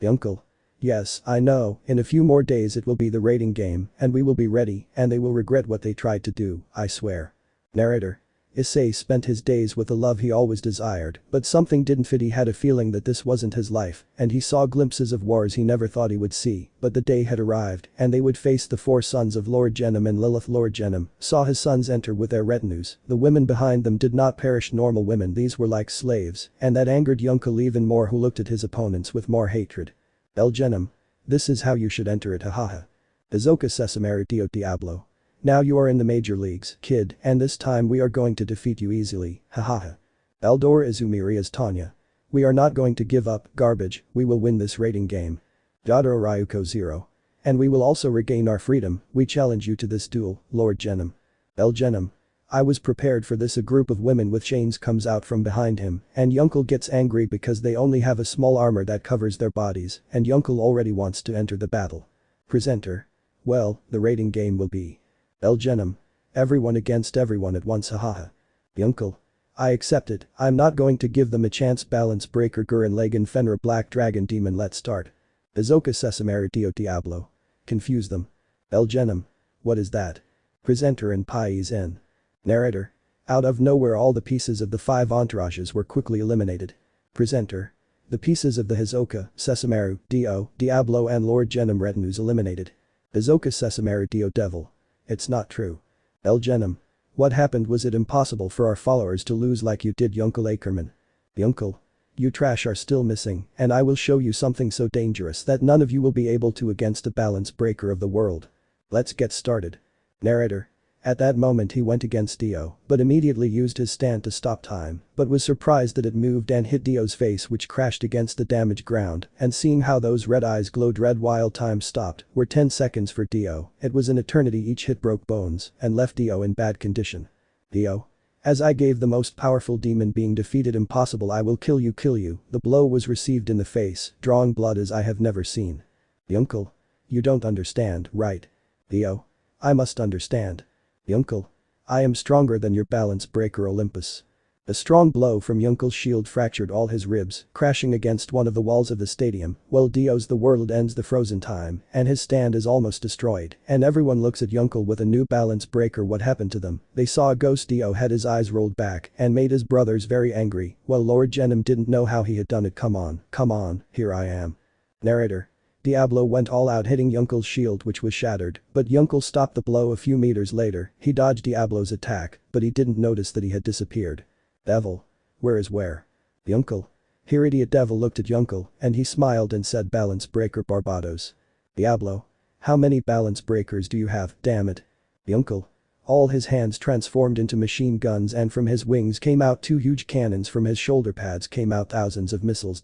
Uncle. Yes, I know, in a few more days it will be the raiding game, and we will be ready, and they will regret what they tried to do, I swear. Narrator. Issei spent his days with the love he always desired, but something didn't fit. He had a feeling that this wasn't his life, and he saw glimpses of wars he never thought he would see, but the day had arrived, and they would face the 4 sons of Lord Genom and Lilith. Lord Genom saw his sons enter with their retinues. The women behind them did not perish normal women, these were like slaves, and that angered Uncle even more, who looked at his opponents with more hatred. El Genom. This is how you should enter it, hahaha. Izoka Sesamari Dio Diablo. Now you are in the major leagues, kid, and this time we are going to defeat you easily, hahaha. Eldor Izumi Rias Tanya. We are not going to give up, garbage, we will win this raiding game. Jadoro Ryuko 0. And we will also regain our freedom, we challenge you to this duel, Lord Genom. El Genom. I was prepared for this. A group of women with chains comes out from behind him, and Yunkel gets angry because they only have a small armor that covers their bodies, and Yunkel already wants to enter the battle. Presenter. Well, the raiding game will be El Genom. Everyone against everyone at once, hahaha. Yunkel. I accept it, I'm not going to give them a chance. Balance Breaker Gurren Lagann Fenrir Black Dragon Demon. Let's start. Izoka Sesamari Dio Diablo. Confuse them. El Genom. What is that? Presenter and Pais in. Narrator. Out of nowhere all the pieces of the 5 entourages were quickly eliminated. Presenter. The pieces of the Hisoka, Sessamaru, Dio, Diablo and Lord Genom retinues eliminated. Hisoka Sessamaru Dio Devil. It's not true. El Genom. What happened? Was it impossible for our followers to lose like you did, Yunkel Ackerman? Yunkel. You trash are still missing, and I will show you something so dangerous that none of you will be able to against the balance breaker of the world. Let's get started. Narrator. At that moment he went against Dio, but immediately used his stand to stop time, but was surprised that it moved and hit Dio's face, which crashed against the damaged ground, and seeing how those red eyes glowed red while time stopped, were 10 seconds for Dio, it was an eternity. Each hit broke bones, and left Dio in bad condition. Dio. As I gave the most powerful demon being defeated impossible, I will kill you. The blow was received in the face, drawing blood as I have never seen. Yunkel. You don't understand, right? Dio. I must understand. Yunkel. I am stronger than your balance breaker Olympus. A strong blow from Yunkel's shield fractured all his ribs, crashing against one of the walls of the stadium, while Dio's the world ends the frozen time, and his stand is almost destroyed, and everyone looks at Yunkel with a new balance breaker. What happened to them? They saw a ghost. Dio had his eyes rolled back and made his brothers very angry, while Lord Genom didn't know how he had done it. Come on, here I am. Narrator. Diablo went all out, hitting Yunkel's shield, which was shattered, but Yunkel stopped the blow. A few meters later, he dodged Diablo's attack, but he didn't notice that he had disappeared. Devil. Where is where? Yunkel. Here. Idiot. Devil looked at Yunkel, and he smiled and said, Balance Breaker Barbados. Diablo. How many balance breakers do you have, damn it? Yunkel. All his hands transformed into machine guns, and from his wings came out 2 huge cannons. From his shoulder pads came out thousands of missiles.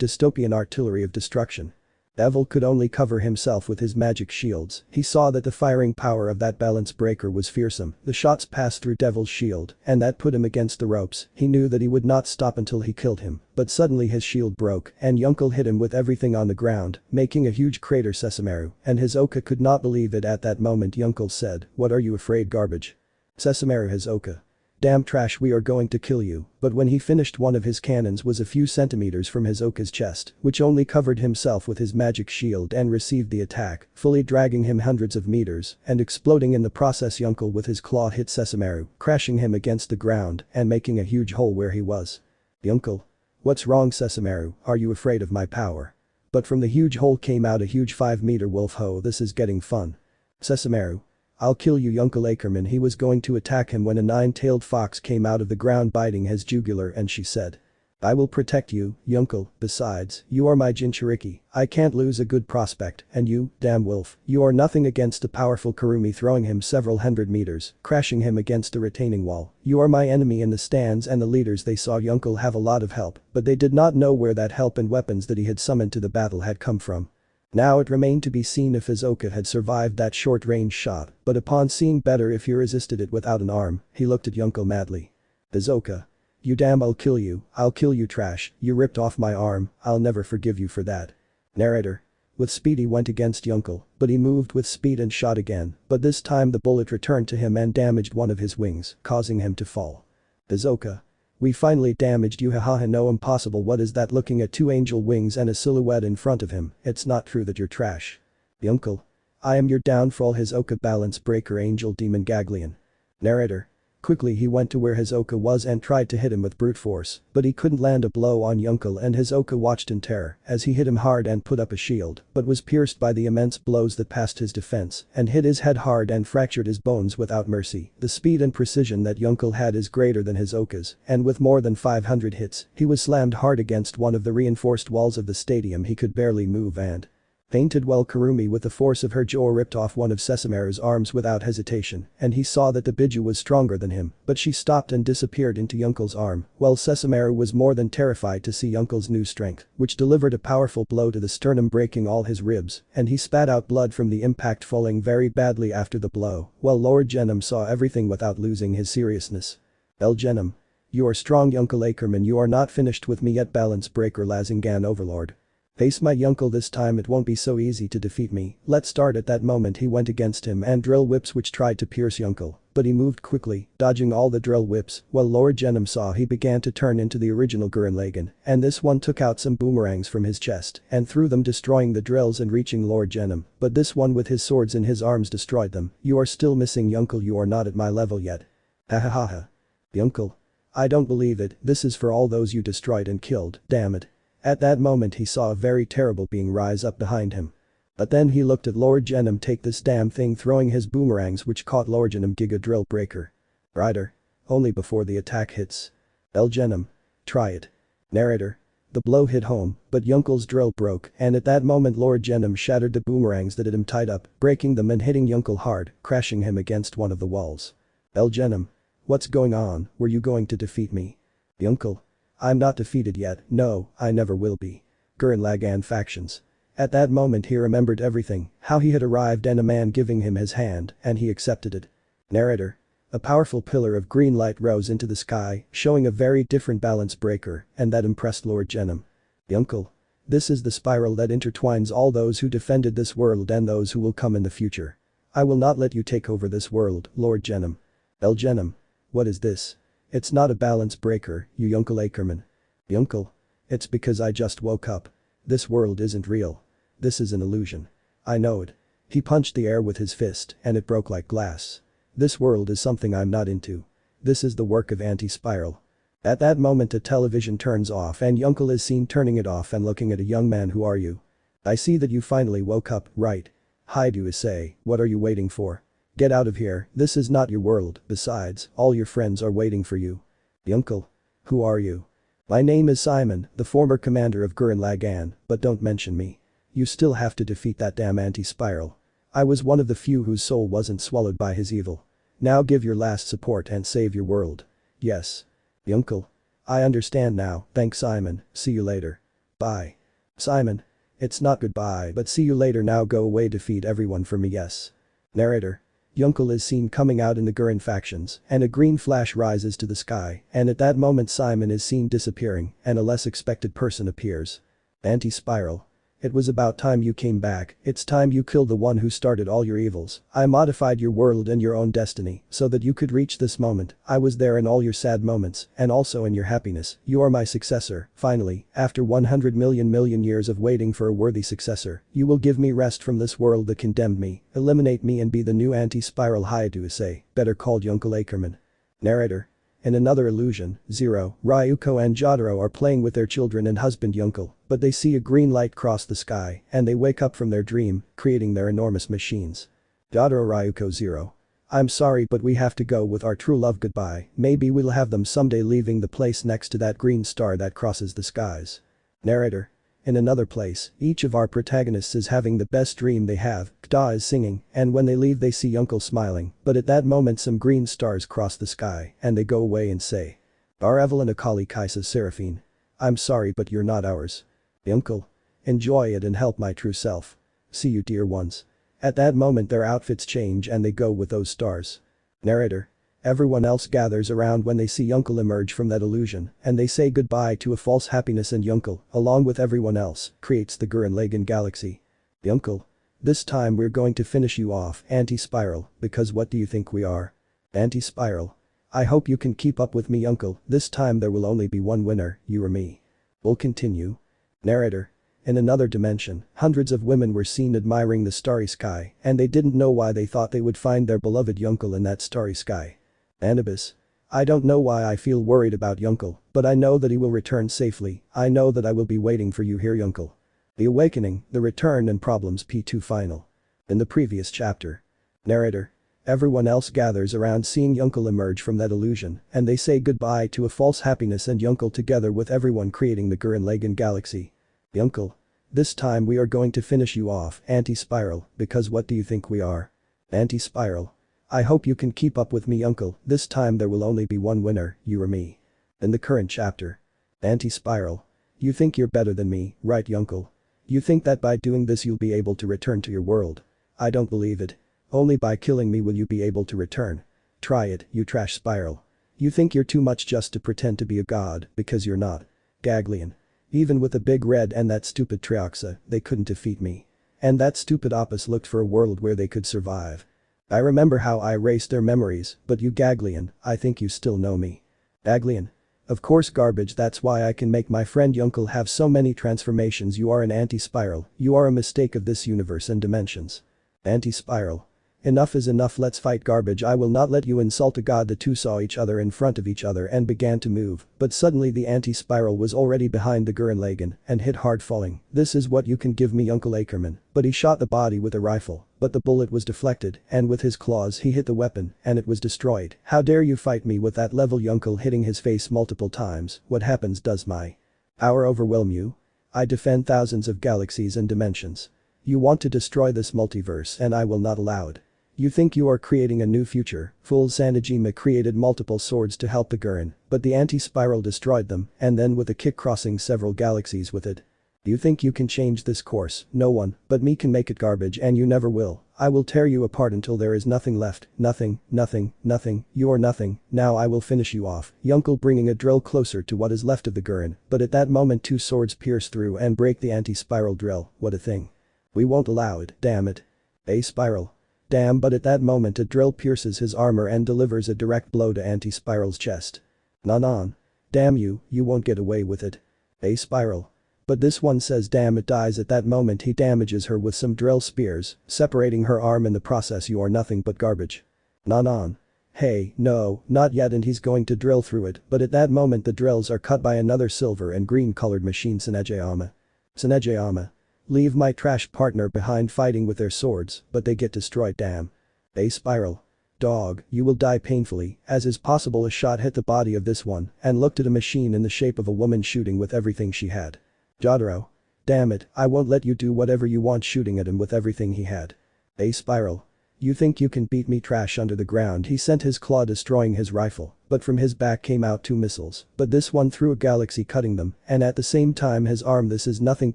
Dystopian artillery of destruction. Devil could only cover himself with his magic shields. He saw that the firing power of that balance breaker was fearsome. The shots passed through Devil's shield, and that put him against the ropes. He knew that he would not stop until he killed him, but suddenly his shield broke, and Yunkel hit him with everything on the ground, making a huge crater. Sessamaru and Hisoka could not believe it. At that moment Yunkel said, What are you afraid, garbage? Sessamaru. Hisoka. Damn trash, we are going to kill you. But when he finished, one of his cannons was a few centimeters from Hisoka's chest, which only covered himself with his magic shield, and received the attack, fully dragging him hundreds of meters and exploding in the process. Yunkel with his claw hit Sessamaru, crashing him against the ground and making a huge hole where he was. Yunkel. What's wrong, Sessamaru? Are you afraid of my power? But from the huge hole came out a huge 5-meter wolf. Ho, this is getting fun. Sessamaru. I'll kill you, Yunkel Ackerman. He was going to attack him when a 9-tailed fox came out of the ground biting his jugular, and she said, I will protect you, Yunkel. Besides, you are my Jinchuriki. I can't lose a good prospect, and you, damn wolf, you are nothing against the powerful Kurumi, throwing him several hundred meters, crashing him against a retaining wall. You are my enemy. In the stands and the leaders, they saw Yunkel have a lot of help, but they did not know where that help and weapons that he had summoned to the battle had come from. Now it remained to be seen if Hisoka had survived that short-range shot, but upon seeing better if he resisted it without an arm, he looked at Yunkel madly. Hisoka. You damn, I'll kill you trash, you ripped off my arm, I'll never forgive you for that. Narrator. With speed he went against Yunkel, but he moved with speed and shot again, but this time the bullet returned to him and damaged one of his wings, causing him to fall. Hisoka. We finally damaged you, hahaha, no, impossible, what is that, looking at two angel wings and a silhouette in front of him, it's not true that you're trash. The uncle. I am your downfall, his Oka balance breaker angel demon Gagleon. Narrator. Quickly he went to where his Oka was and tried to hit him with brute force, but he couldn't land a blow on Yunkel, and his Oka watched in terror as he hit him hard and put up a shield, but was pierced by the immense blows that passed his defense and hit his head hard and fractured his bones without mercy. The speed and precision that Yunkel had is greater than his Oka's, and with more than 500 hits, he was slammed hard against one of the reinforced walls of the stadium. He could barely move and fainted while Kurumi with the force of her jaw ripped off one of Sessamaru's arms without hesitation, and he saw that the Biju was stronger than him, but she stopped and disappeared into Yunkel's arm, while Sessamaru was more than terrified to see Yunkel's new strength, which delivered a powerful blow to the sternum, breaking all his ribs, and he spat out blood from the impact, falling very badly after the blow, while Lord Genom saw everything without losing his seriousness. El Genom. You are strong, Yunkel Ackerman, you are not finished with me yet, balance breaker Lazingan overlord. Face my Yunkel, this time it won't be so easy to defeat me, let's start. At that moment he went against him and drill whips which tried to pierce Yunkel, but he moved quickly, dodging all the drill whips, while Lord Genom saw he began to turn into the original Gurren Lagann, and this one took out some boomerangs from his chest and threw them, destroying the drills and reaching Lord Genom, but this one with his swords in his arms destroyed them. You are still missing, Yunkel, you are not at my level yet. Hahaha. Yunkel. I don't believe it, this is for all those you destroyed and killed, damn it. At that moment he saw a very terrible being rise up behind him. But then he looked at Lord Genom take this damn thing, throwing his boomerangs which caught Lord Genom. Giga Drill Breaker. Rider. Only before the attack hits. El Genom. Try it. Narrator. The blow hit home, but Yunkel's drill broke, and at that moment Lord Genom shattered the boomerangs that had him tied up, breaking them and hitting Yunkel hard, crashing him against one of the walls. El Genom. What's going on, were you going to defeat me? Yunkel. I'm not defeated yet, no, I never will be. Gurren Lagann factions. At that moment he remembered everything, how he had arrived and a man giving him his hand, and he accepted it. Narrator. A powerful pillar of green light rose into the sky, showing a very different balance breaker, and that impressed Lord Genom. Yunkel. This is the spiral that intertwines all those who defended this world and those who will come in the future. I will not let you take over this world, Lord Genom. El Genom. What is this? It's not a balance breaker, you Yunkel Ackerman. Yunkel. It's because I just woke up. This world isn't real. This is an illusion. I know it. He punched the air with his fist and it broke like glass. This world is something I'm not into. This is the work of anti-spiral. At that moment a television turns off and Yunkel is seen turning it off and looking at a young man. Who are you? I see that you finally woke up, right? Hi to Issei, what are you waiting for? Get out of here, this is not your world, besides, all your friends are waiting for you. Yunkel. Who are you? My name is Simon, the former commander of Gurren Lagann, but don't mention me. You still have to defeat that damn anti-spiral. I was one of the few whose soul wasn't swallowed by his evil. Now give your last support and save your world. Yes. Yunkel. I understand now, thanks Simon, see you later. Bye. Simon. It's not goodbye but see you later, now go away, defeat everyone for me, yes. Narrator. Yunkel is seen coming out in the Gurren factions, and a green flash rises to the sky, and at that moment Simon is seen disappearing, and a less expected person appears. Anti-spiral. It was about time you came back, it's time you killed the one who started all your evils. I modified your world and your own destiny, so that you could reach this moment. I was there in all your sad moments, and also in your happiness. You are my successor, finally, after 100 million years of waiting for a worthy successor. You will give me rest from this world that condemned me, eliminate me and be the new anti-spiral Hayato Issei, better called Yunkel Ackerman. Narrator. In another illusion, Zero, Ryuko and Jotaro are playing with their children and husband Yunkel, but they see a green light cross the sky and they wake up from their dream, creating their enormous machines. Jotaro. Ryuko. Zero. I'm sorry but we have to go with our true love, goodbye, maybe we'll have them someday, leaving the place next to that green star that crosses the skies. Narrator. In another place, each of our protagonists is having the best dream they have, Kda is singing, and when they leave they see Yunkel smiling, but at that moment some green stars cross the sky and they go away and say. Our Evelyn Akali Kaisa Seraphine. I'm sorry but you're not ours. Yunkel. Enjoy it and help my true self. See you dear ones. At that moment their outfits change and they go with those stars. Narrator. Everyone else gathers around when they see Yunkel emerge from that illusion, and they say goodbye to a false happiness, and Yunkel, along with everyone else, creates the Gurren Lagann galaxy. Yunkel. This time we're going to finish you off, anti-spiral, because what do you think we are? Anti-spiral. I hope you can keep up with me uncle, this time there will only be one winner, you or me. We'll continue. Narrator. In another dimension, hundreds of women were seen admiring the starry sky, and they didn't know why they thought they would find their beloved Yunkel in that starry sky. Anubis. I don't know why I feel worried about Yunkel, but I know that he will return safely, I know that I will be waiting for you here Yunkel. The Awakening, The Return and Problems P2 Final. In the previous chapter. Narrator. Everyone else gathers around seeing Yunkel emerge from that illusion, and they say goodbye to a false happiness and Yunkel together with everyone creating the Gurren Lagann galaxy. Yunkel. This time we are going to finish you off, Anti-Spiral, because what do you think we are? Anti-Spiral. I hope you can keep up with me uncle, this time there will only be one winner, you or me. In the current chapter. Anti-Spiral. You think you're better than me, right Yunkel? You think that by doing this you'll be able to return to your world? I don't believe it. Only by killing me will you be able to return. Try it, you trash Spiral. You think you're too much just to pretend to be a god, because you're not. Gagleon. Even with a big red and that stupid Trihexa, they couldn't defeat me. And that stupid Opus looked for a world where they could survive. I remember how I erased their memories, but you Gagleon, I think you still know me. Gagleon. Of course garbage, that's why I can make my friend Yunkel have so many transformations. You are an anti-spiral, you are a mistake of this universe and dimensions. Anti-spiral. Enough is enough, let's fight garbage, I will not let you insult a god. The two saw each other in front of each other and began to move, but suddenly the anti-spiral was already behind the Gurren Lagann and hit hard falling. This is what you can give me Uncle Ackerman, but he shot the body with a rifle, but the bullet was deflected and with his claws he hit the weapon and it was destroyed. How dare you fight me with that level Yunkel hitting his face multiple times, what happens, does my power overwhelm you? I defend thousands of galaxies and dimensions. You want to destroy this multiverse and I will not allow it. You think you are creating a new future, fool. Sanejima created multiple swords to help the Gurren, but the anti-spiral destroyed them and then with a kick crossing several galaxies with it. You think you can change this course, no one but me can make it garbage and you never will. I will tear you apart until there is nothing left, nothing, nothing, nothing, you're nothing, now I will finish you off. Yunkel bringing a drill closer to what is left of the Gurren, but at that moment two swords pierce through and break the anti-spiral drill, what a thing. We won't allow it, damn it. A spiral. Damn, but at that moment a drill pierces his armor and delivers a direct blow to Anti-Spiral's chest. Non. Damn you, you won't get away with it. A spiral. But this one says damn, it dies. At that moment he damages her with some drill spears, separating her arm in the process. You are nothing but garbage. Non. Hey, no, not yet, and he's going to drill through it, but at that moment the drills are cut by another silver and green colored machine. Sanejima. Leave my trash partner behind fighting with their swords, but they get destroyed, damn. A spiral. Dog, you will die painfully, as is possible. A shot hit the body of this one and looked at a machine in the shape of a woman shooting with everything she had. Jotaro. Damn it, I won't let you do whatever you want, shooting at him with everything he had. A spiral. You think you can beat me, trash under the ground. He sent his claw destroying his rifle, but from his back came out two missiles, but this one threw a galaxy cutting them and at the same time his arm, this is nothing,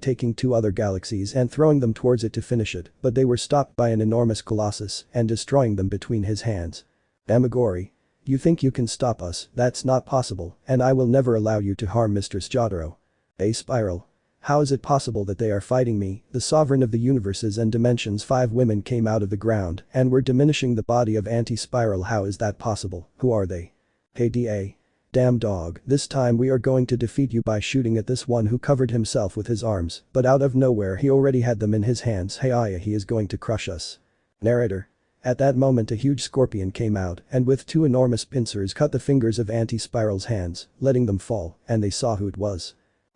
taking two other galaxies and throwing them towards it to finish it, but they were stopped by an enormous colossus and destroying them between his hands. Amagori. You think you can stop us, that's not possible and I will never allow you to harm Mistress Jotaro. A spiral. How is it possible that they are fighting me, the sovereign of the universes and dimensions? 5 women came out of the ground and were diminishing the body of Anti-Spiral. How is that possible? Who are they? Hey Da. Damn dog, this time we are going to defeat you by shooting at this one who covered himself with his arms, but out of nowhere he already had them in his hands. Hey Aya, he is going to crush us. Narrator. At that moment a huge scorpion came out and with 2 enormous pincers cut the fingers of Anti-Spiral's hands, letting them fall, and they saw who it was.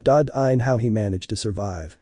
Ein, how he managed to survive.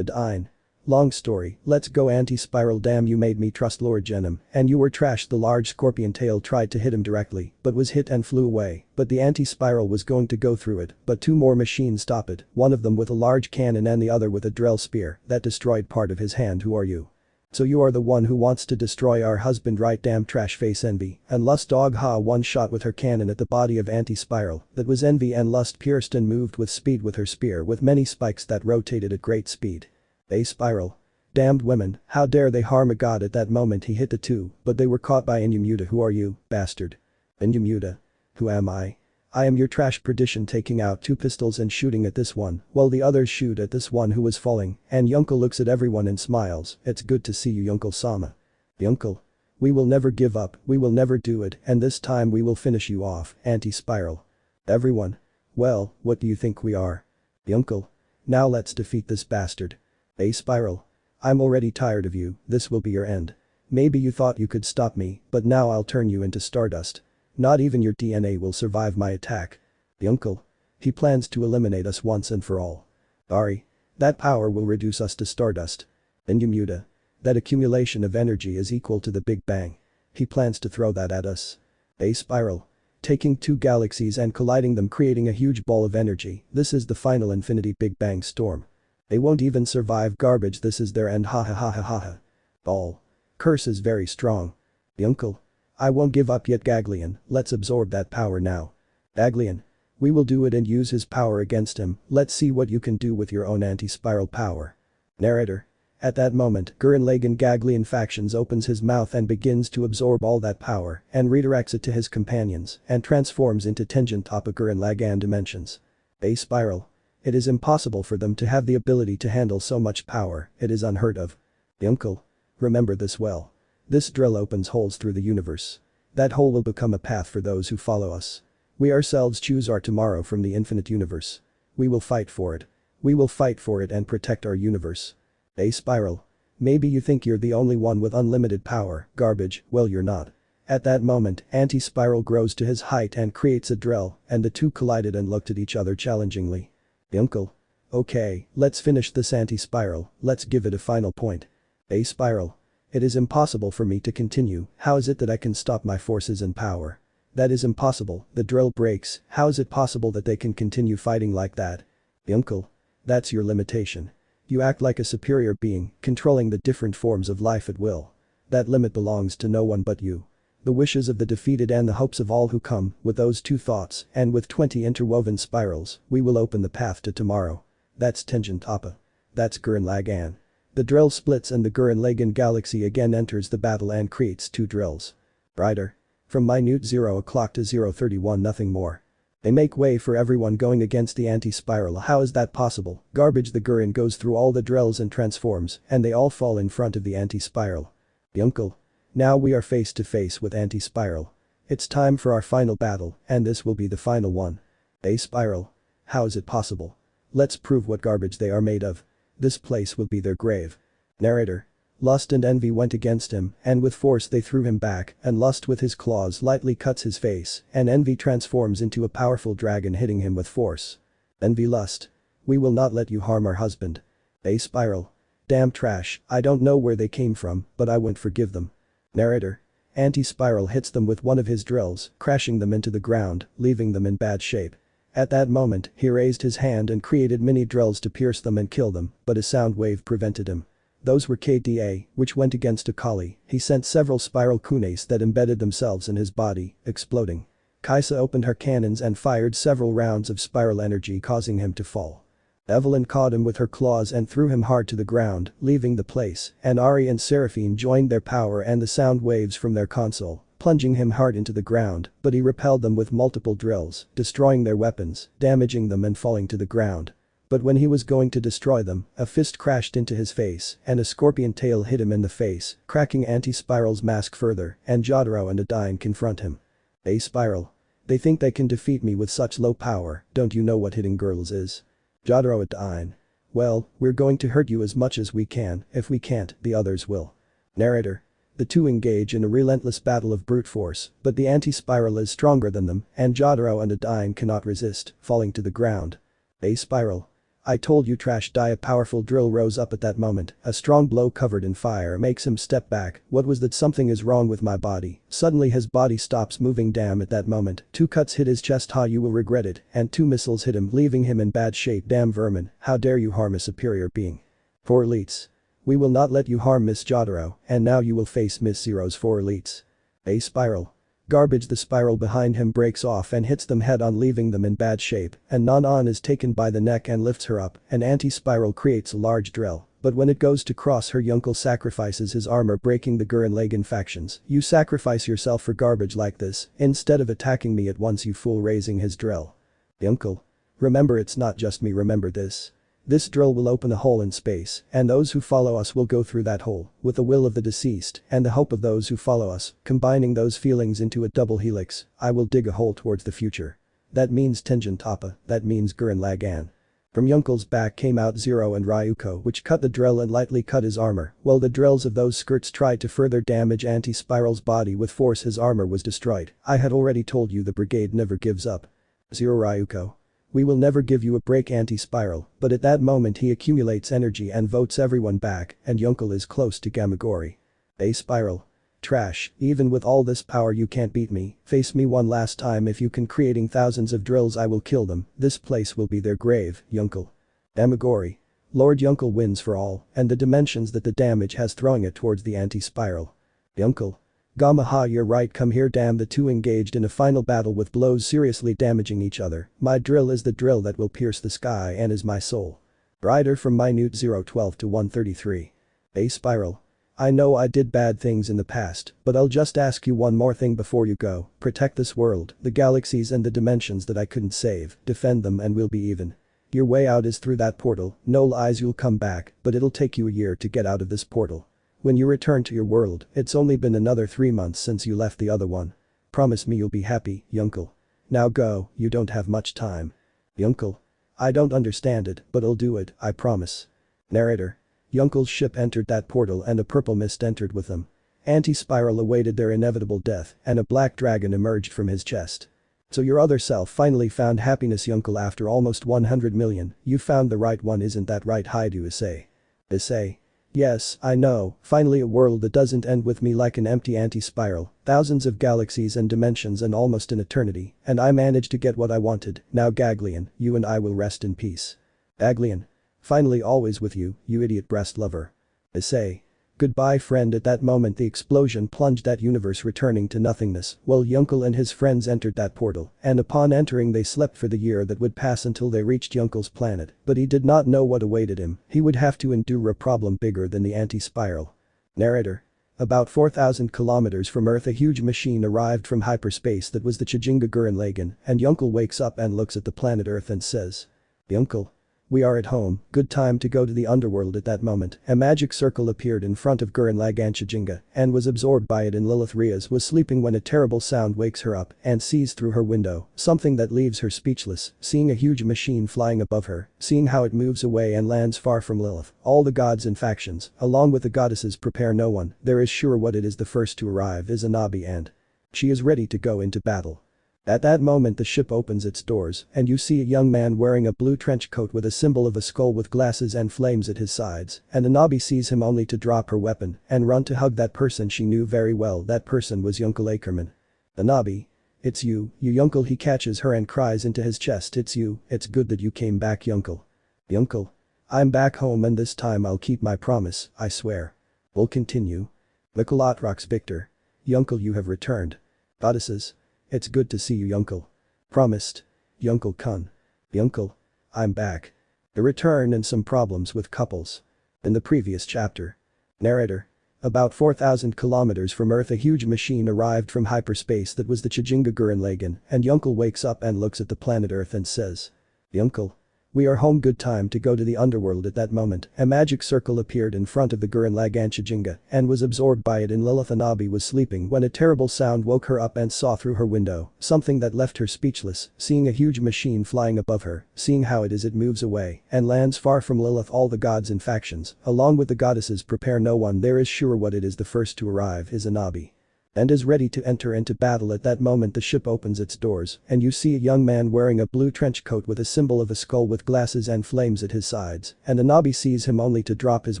Ein. Long story, let's go. Anti-Spiral. Damn, you made me trust Lord Genom, and you were trash. The large scorpion tail tried to hit him directly, but was hit and flew away, but the Anti-Spiral was going to go through it, but 2 more machines stop it, one of them with a large cannon and the other with a drill spear that destroyed part of his hand. Who are you? So you are the one who wants to destroy our husband, right? Damn, trash face. Envy and Lust. Dog. Ha, one shot with her cannon at the body of Anti-Spiral, that was Envy, and Lust pierced and moved with speed with her spear with many spikes that rotated at great speed. A spiral. Damned women, how dare they harm a god? At that moment he hit the 2, but they were caught by Inumuta. Who are you, bastard? Inumuta. Who am I? I am your trash perdition, taking out 2 pistols and shooting at this one, while the others shoot at this one who was falling, and Yunkel looks at everyone and smiles. It's good to see you, Yunkel-sama. Yunkel. We will never give up, we will never do it, and this time we will finish you off, anti-spiral. Everyone. Well, what do you think we are? The uncle. Now let's defeat this bastard. A spiral. I'm already tired of you, this will be your end. Maybe you thought you could stop me, but now I'll turn you into stardust. Not even your DNA will survive my attack. The uncle. He plans to eliminate us once and for all. Ari. That power will reduce us to stardust. Inumuta. That accumulation of energy is equal to the Big Bang. He plans to throw that at us. A spiral. Taking two galaxies and colliding them, creating a huge ball of energy, this is the final infinity Big Bang storm. They won't even survive garbage, this is their end, ha ha ha ha ha ha. All. Curse is very strong. The uncle. I won't give up yet, Gagleon, let's absorb that power now. Gagleon. We will do it and use his power against him, let's see what you can do with your own anti-spiral power. Narrator. At that moment, Gurren Lagann Gagleon factions opens his mouth and begins to absorb all that power and redirects it to his companions and transforms into Tenjin Toppa Gurren Lagann dimensions. A spiral. It is impossible for them to have the ability to handle so much power, it is unheard of. The uncle. Remember this well. This drill opens holes through the universe. That hole will become a path for those who follow us. We ourselves choose our tomorrow from the infinite universe. We will fight for it. We will fight for it and protect our universe. A spiral. Maybe you think you're the only one with unlimited power, garbage, well you're not. At that moment, anti-spiral grows to his height and creates a drill, and the two collided and looked at each other challengingly. The uncle. Okay, let's finish this anti-spiral, let's give it a final point. A spiral. It is impossible for me to continue, how is it that I can stop my forces and power? That is impossible, the drill breaks, how is it possible that they can continue fighting like that? The uncle. That's your limitation. You act like a superior being, controlling the different forms of life at will. That limit belongs to no one but you. The wishes of the defeated and the hopes of all who come, with those two thoughts, and with 20 interwoven spirals, we will open the path to tomorrow. That's Tenjin Toppa. That's Gurren Lagann. The drill splits and the Gurren Lagann galaxy again enters the battle and creates two drills. Brighter. From minute 0 o'clock to 0:31 nothing more. They make way for everyone going against the anti-spiral. How is that possible? Garbage. The Gurren goes through all the drills and transforms, and they all fall in front of the anti-spiral. The uncle. Now we are face to face with anti-spiral. It's time for our final battle, and this will be the final one. A spiral. How is it possible? Let's prove what garbage they are made of. This place will be their grave. Narrator. Lust and envy went against him, and with force they threw him back, and Lust with his claws lightly cuts his face, and envy transforms into a powerful dragon hitting him with force. Envy. Lust. We will not let you harm our husband. A spiral. Damn trash, I don't know where they came from, but I won't forgive them. Narrator. Anti-spiral hits them with one of his drills, crashing them into the ground, leaving them in bad shape. At that moment, he raised his hand and created mini drills to pierce them and kill them, but a sound wave prevented him. Those were KDA, which went against Akali. He sent several spiral kunes that embedded themselves in his body, exploding. Kaisa opened her cannons and fired several rounds of spiral energy, causing him to fall. Evelyn caught him with her claws and threw him hard to the ground, leaving the place, and Ari and Seraphine joined their power and the sound waves from their console, plunging him hard into the ground, but he repelled them with multiple drills, destroying their weapons, damaging them and falling to the ground. But when he was going to destroy them, a fist crashed into his face and a scorpion tail hit him in the face, cracking anti-spiral's mask further, and Jotaro and Adine confront him. A spiral. They think they can defeat me with such low power, don't you know what hitting girls is? Jotaro. Adine. Well, we're going to hurt you as much as we can, if we can't, the others will. Narrator. The two engage in a relentless battle of brute force, but the anti-spiral is stronger than them, and Jotaro and Adine cannot resist, falling to the ground. A spiral. I told you trash. Die. A powerful drill rose up at that moment, a strong blow covered in fire makes him step back. What was that? Something is wrong with my body. Suddenly his body stops moving. Damn. At that moment, two cuts hit his chest. Ha, you will regret it, and two missiles hit him, leaving him in bad shape. Damn vermin, how dare you harm a superior being. 4 elites. We will not let you harm Miss Jotaro, and now you will face Miss Zero's 4 elites. A spiral. Garbage. The spiral behind him breaks off and hits them head on, leaving them in bad shape, and Non-On is taken by the neck and lifts her up. An anti-spiral creates a large drill, but when it goes to cross her, Yunkel sacrifices his armor, breaking the Gurren Lagann factions. You sacrifice yourself for garbage like this, instead of attacking me at once, you fool, raising his drill. Yunkel. Remember, it's not just me, remember this. This drill will open a hole in space, and those who follow us will go through that hole, with the will of the deceased and the hope of those who follow us, combining those feelings into a double helix. I will dig a hole towards the future. That means Tenjin Toppa, that means Gurren Lagann. From Yunkel's back came out Zero and Ryuko, which cut the drill and lightly cut his armor. While the drills of those skirts tried to further damage Anti-Spiral's body with force, his armor was destroyed. I had already told you the brigade never gives up. Zero Ryuko. We will never give you a break, Anti-Spiral. But at that moment he accumulates energy and votes everyone back, and Yunkel is close to Gamagori. A Spiral. Trash, even with all this power you can't beat me. Face me one last time. If you can, creating thousands of drills, I will kill them. This place will be their grave, Yunkel. Gamagori. Lord Yunkel wins for all, and the dimensions that the damage has throwing it towards the Anti-Spiral. Yunkel. Gamaha, you're right, come here. Damn, the two engaged in a final battle with blows seriously damaging each other. My drill is the drill that will pierce the sky and is my soul. Rider from minute 012 to 133. A Spiral. I know I did bad things in the past, but I'll just ask you one more thing before you go. Protect this world, the galaxies and the dimensions that I couldn't save. Defend them and we'll be even. Your way out is through that portal. No lies, you'll come back, but it'll take you a year to get out of this portal. When you return to your world, it's only been another 3 months since you left the other one. Promise me you'll be happy, Yunkel. Now go, you don't have much time. Yunkel. I don't understand it, but I'll do it, I promise. Narrator. Yunkel's ship entered that portal and a purple mist entered with them. Anti-Spiral awaited their inevitable death and a black dragon emerged from his chest. So your other self finally found happiness, Yunkel, after almost 100 million. You found the right one, isn't that right, Haidu Issei? Issei. Yes, I know, finally a world that doesn't end with me like an empty Anti-Spiral. Thousands of galaxies and dimensions and almost an eternity, and I managed to get what I wanted. Now Gagleon, you and I will rest in peace. Gagleon. Finally always with you, you idiot breast lover. Issei. Goodbye friend. At that moment the explosion plunged that universe, returning to nothingness, while Yunkel and his friends entered that portal, and upon entering they slept for the year that would pass until they reached Yunkel's planet, but he did not know what awaited him. He would have to endure a problem bigger than the Anti-Spiral. Narrator. About 4,000 kilometers from Earth, a huge machine arrived from hyperspace that was the Chijinga Gurren Lagann, and Yunkel wakes up and looks at the planet Earth and says, Yunkel. We are at home, good time to go to the underworld. At that moment, a magic circle appeared in front of Gurren Lagann Chijinga and was absorbed by it in Lilith. Rias was sleeping when a terrible sound wakes her up and sees through her window something that leaves her speechless, seeing a huge machine flying above her, seeing how it moves away and lands far from Lilith. All the gods and factions, along with the goddesses, prepare. No one there is sure what it is. The first to arrive is Anabi, and she is ready to go into battle. At that moment the ship opens its doors and you see a young man wearing a blue trench coat with a symbol of a skull with glasses and flames at his sides, and Anabi sees him only to drop her weapon and run to hug that person she knew very well. That person was Yunkel Ackerman. Anabi. It's you Yunkel. He catches her and cries into his chest, it's you, it's good that you came back, Yunkel. Yunkel. I'm back home and this time I'll keep my promise, I swear. We'll continue. Mikolatrox Victor. Yunkel, you have returned. Goddesses. It's good to see you, Yunkel. Promised. Yunkel-kun. Yunkel. I'm back. The return and some problems with couples. In the previous chapter. Narrator. About 4,000 kilometers from Earth, a huge machine arrived from hyperspace that was the Chijinga Gurren Lagann, and Yunkel wakes up and looks at the planet Earth and says, Yunkel. We are home, good time to go to the underworld. At that moment, a magic circle appeared in front of the Gurren Lagann Chijinga and was absorbed by it in Lilith. Anabi was sleeping when a terrible sound woke her up and saw through her window something that left her speechless, seeing a huge machine flying above her, seeing how it moves away and lands far from Lilith. All the gods and factions, along with the goddesses, prepare. No one there is sure what it is. The first to arrive is Anabi. And is ready to enter into battle. At that moment the ship opens its doors and you see a young man wearing a blue trench coat with a symbol of a skull with glasses and flames at his sides, and Anabi sees him only to drop his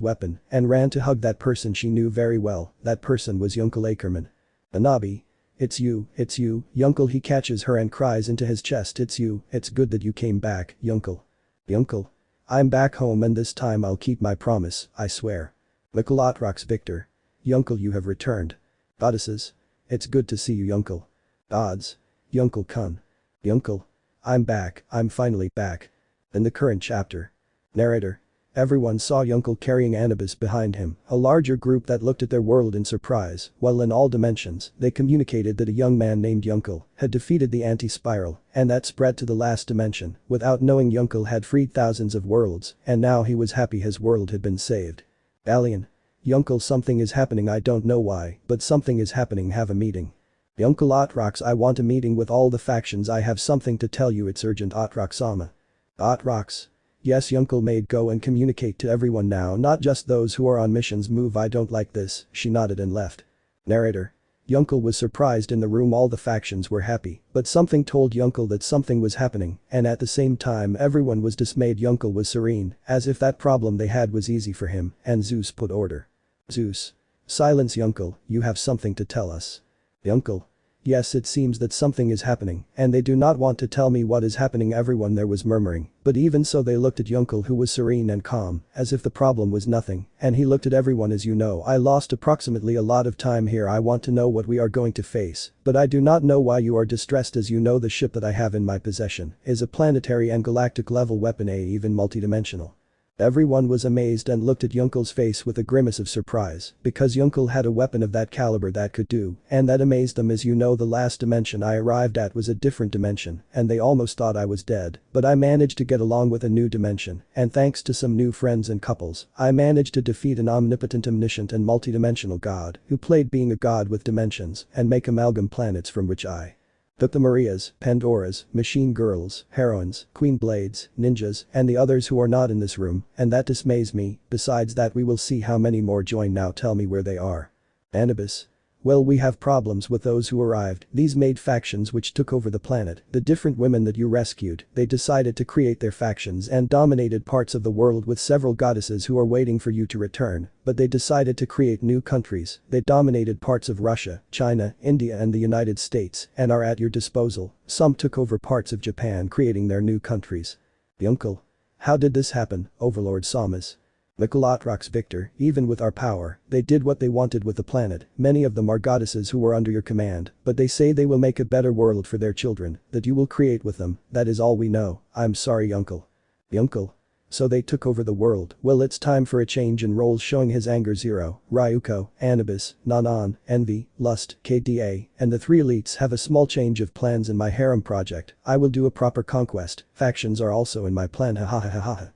weapon and ran to hug that person she knew very well. That person was Yunkel Ackerman. Anabi. It's you, Yunkel. He catches her and cries into his chest, it's you, it's good that you came back, Yunkel. Yunkel. I'm back home and this time I'll keep my promise, I swear. Mikolatrox Victor. Yunkel, you have returned. Goddesses. It's good to see you, Yunkel. Gods. Yunkel-kun. Yunkel. I'm back, I'm finally back. In the current chapter. Narrator. Everyone saw Yunkel carrying Anubis behind him, a larger group that looked at their world in surprise, while in all dimensions, they communicated that a young man named Yunkel had defeated the anti-spiral, and that spread to the last dimension, without knowing Yunkel had freed thousands of worlds, and now he was happy his world had been saved. Alien. Yunkel, something is happening, I don't know why, but something is happening, have a meeting. Yunkel Otrox, I want a meeting with all the factions, I have something to tell you, it's urgent, Otrox-sama. Otrox. Yes, Yunkel made go and communicate to everyone now, not just those who are on missions, move, I don't like this, she nodded and left. Narrator. Yunkel was surprised in the room, all the factions were happy, but something told Yunkel that something was happening, and at the same time everyone was dismayed. Yunkel was serene, as if that problem they had was easy for him, and Zeus put order. Zeus. Silence, Yunkel, you have something to tell us. Yunkel. Yes, it seems that something is happening, and they do not want to tell me what is happening, everyone there was murmuring, but even so they looked at Yunkel, who was serene and calm, as if the problem was nothing, and he looked at everyone. As you know, I lost approximately a lot of time here, I want to know what we are going to face, but I do not know why you are distressed. As you know, the ship that I have in my possession is a planetary and galactic level weapon, even multidimensional. Everyone was amazed and looked at Yunkel's face with a grimace of surprise, because Yunkel had a weapon of that caliber that could do, and that amazed them. As you know, the last dimension I arrived at was a different dimension, and they almost thought I was dead, but I managed to get along with a new dimension, and thanks to some new friends and couples, I managed to defeat an omnipotent, omniscient and multidimensional god, who played being a god with dimensions, and make amalgam planets from which I took the Marias, Pandoras, machine girls, heroines, queen blades, ninjas, and the others who are not in this room, and that dismays me. Besides that, we will see how many more join now, tell me where they are. Anubis. Well, we have problems with those who arrived, these made factions which took over the planet, the different women that you rescued, they decided to create their factions and dominated parts of the world with several goddesses who are waiting for you to return, but they decided to create new countries, they dominated parts of Russia, China, India and the United States, and are at your disposal. Some took over parts of Japan, creating their new countries. Yunkel. How did this happen, Overlord Samas? Mikalatrox Victor, even with our power, they did what they wanted with the planet, many of them are goddesses who were under your command, but they say they will make a better world for their children, that you will create with them, that is all we know, I'm sorry Yunkel. Yunkel. So they took over the world, well it's time for a change in roles, showing his anger. Zero, Ryuko, Anubis, Nanan, Envy, Lust, KDA, and the three elites have a small change of plans in my harem project, I will do a proper conquest, factions are also in my plan, ha ha ha ha ha.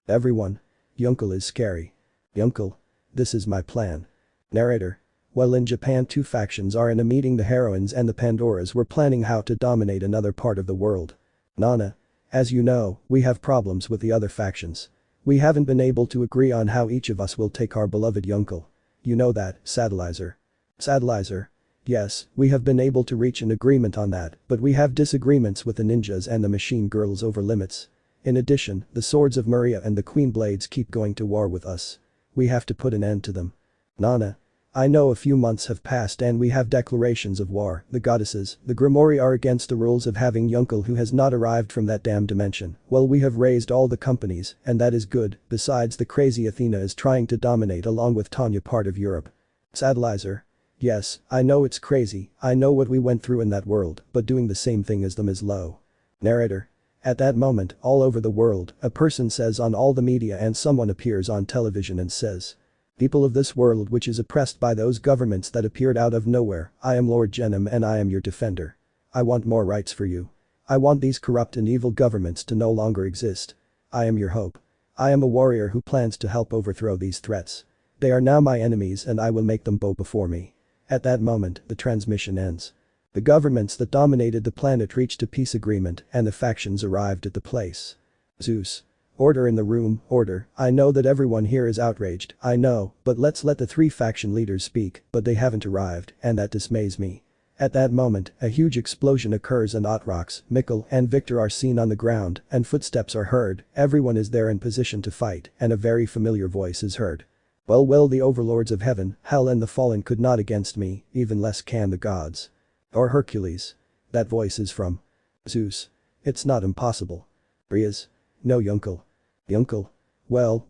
Everyone. Yunkel is scary. Yunkel. This is my plan. Narrator. Well, in Japan two factions are in a meeting, the heroines and the Pandoras were planning how to dominate another part of the world. Nana. As you know, we have problems with the other factions. We haven't been able to agree on how each of us will take our beloved Yunkel. You know that, Sadalizer. Sadalizer. Yes, we have been able to reach an agreement on that, but we have disagreements with the ninjas and the machine girls over limits. In addition, the swords of Maria and the Queen Blades keep going to war with us. We have to put an end to them. Nana. I know a few months have passed and we have declarations of war, the goddesses, the Gremory are against the rules of having Yunkel who has not arrived from that damn dimension. Well, we have raised all the companies, and that is good, besides the crazy Athena is trying to dominate along with Tanya part of Europe. Sadalizer. Yes, I know it's crazy, I know what we went through in that world, but doing the same thing as them is low. Narrator. At that moment, all over the world, a person says on all the media and someone appears on television and says, people of this world which is oppressed by those governments that appeared out of nowhere, I am Lord Genom and I am your defender. I want more rights for you. I want these corrupt and evil governments to no longer exist. I am your hope. I am a warrior who plans to help overthrow these threats. They are now my enemies and I will make them bow before me. At that moment, the transmission ends. The governments that dominated the planet reached a peace agreement and the factions arrived at the place. Zeus. Order in the room, order, I know that everyone here is outraged, I know, but let's let the three faction leaders speak, but they haven't arrived, and that dismays me. At that moment, a huge explosion occurs and Otrox, Mikkel and Victor are seen on the ground and footsteps are heard, everyone is there in position to fight and a very familiar voice is heard. Well, the overlords of heaven, hell and the fallen could not against me, even less can the gods. Or Hercules. That voice is from Zeus. It's not impossible. Rias. No Yunkel. Yunkel. Well,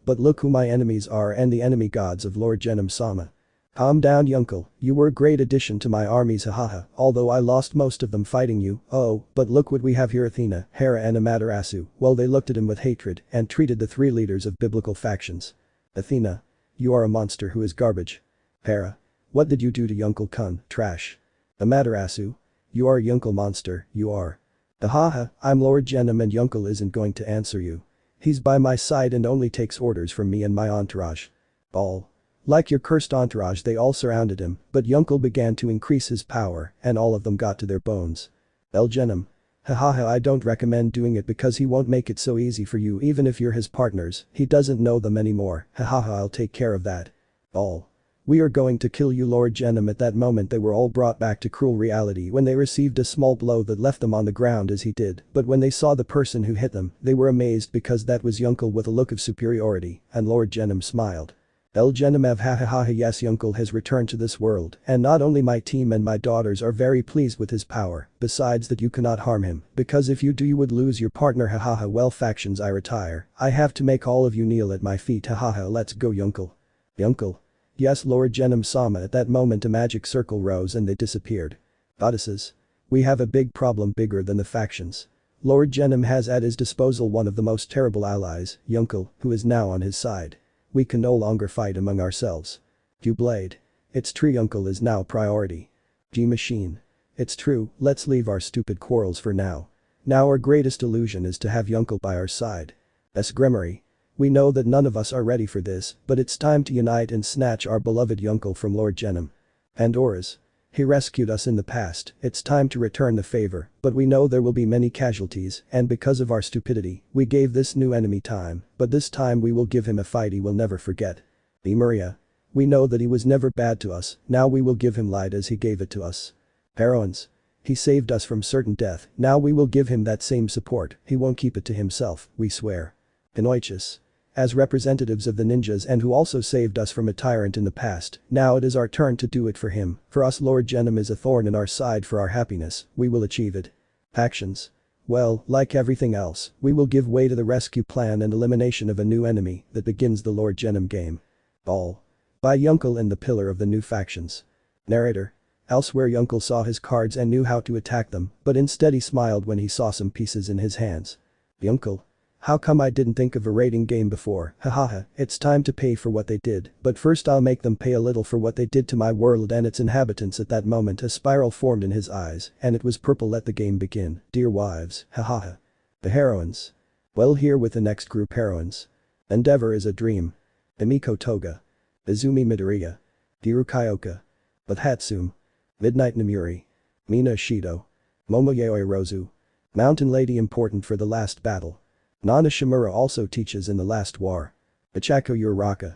but look who my enemies are and the enemy gods of Lord Genom Sama. Calm down Yunkel, you were a great addition to my armies hahaha, although I lost most of them fighting you, oh, but look what we have here Athena, Hera and Amaterasu, well they looked at him with hatred and treated the three leaders of biblical factions. Athena. You are a monster who is garbage. Hera. What did you do to Yunkel Kun, trash. Amaterasu. You are a Yunkel monster, you are. Ahaha, I'm Lord Genom and Yunkel isn't going to answer you. He's by my side and only takes orders from me and my entourage. All. Like your cursed entourage they all surrounded him, but Yunkel began to increase his power and all of them got to their bones. El Genom. Hahaha I don't recommend doing it because he won't make it so easy for you even if you're his partners, he doesn't know them anymore, hahaha I'll take care of that. All. We are going to kill you Lord Genom at that moment they were all brought back to cruel reality when they received a small blow that left them on the ground as he did, but when they saw the person who hit them, they were amazed because that was Yunkel with a look of superiority, and Lord Genom smiled. El Genom hahaha yes Yunkel has returned to this world and not only my team and my daughters are very pleased with his power, besides that you cannot harm him, because if you do you would lose your partner hahaha well factions I retire, I have to make all of you kneel at my feet hahaha let's go Yunkel. Yunkel. Yes Lord Genom Sama at that moment a magic circle rose and they disappeared. Goddesses. We have a big problem bigger than the factions. Lord Genom has at his disposal one of the most terrible allies, Yunkel, who is now on his side. We can no longer fight among ourselves. Blade. It's true Yunkel is now priority. G-Machine. It's true, let's leave our stupid quarrels for now. Now our greatest illusion is to have Yunkel by our side. Gremory. We know that none of us are ready for this, but it's time to unite and snatch our beloved Yunkel from Lord Genom. Pandora's. He rescued us in the past, it's time to return the favor, but we know there will be many casualties and because of our stupidity, we gave this new enemy time, but this time we will give him a fight he will never forget. Maria. We know that he was never bad to us, now we will give him light as he gave it to us. Heroines. He saved us from certain death, now we will give him that same support, he won't keep it to himself, we swear. Pinoichus. As representatives of the ninjas and who also saved us from a tyrant in the past, now it is our turn to do it for him, for us Lord Genom is a thorn in our side for our happiness, we will achieve it. Actions. Well, like everything else, we will give way to the rescue plan and elimination of a new enemy that begins the Lord Genom game. All. By Yunkel and the pillar of the new factions. Narrator. Elsewhere Yunkel saw his cards and knew how to attack them, but instead he smiled when he saw some pieces in his hands. Yunkel. How come I didn't think of a raiding game before, hahaha, it's time to pay for what they did, but first I'll make them pay a little for what they did to my world and its inhabitants at that moment a spiral formed in his eyes, and it was purple let the game begin, dear wives, hahaha. The heroines. Well here with the next group heroines. Endeavor is a dream. Emiko Toga. Izumi Midoriya. Dirukyoka. With Hatsum. Midnight Namuri. Mina Shido. Momoyaoi Rozu. Mountain Lady important for the last battle. Nana Shimura also teaches in the last war. Ichako Uraraka.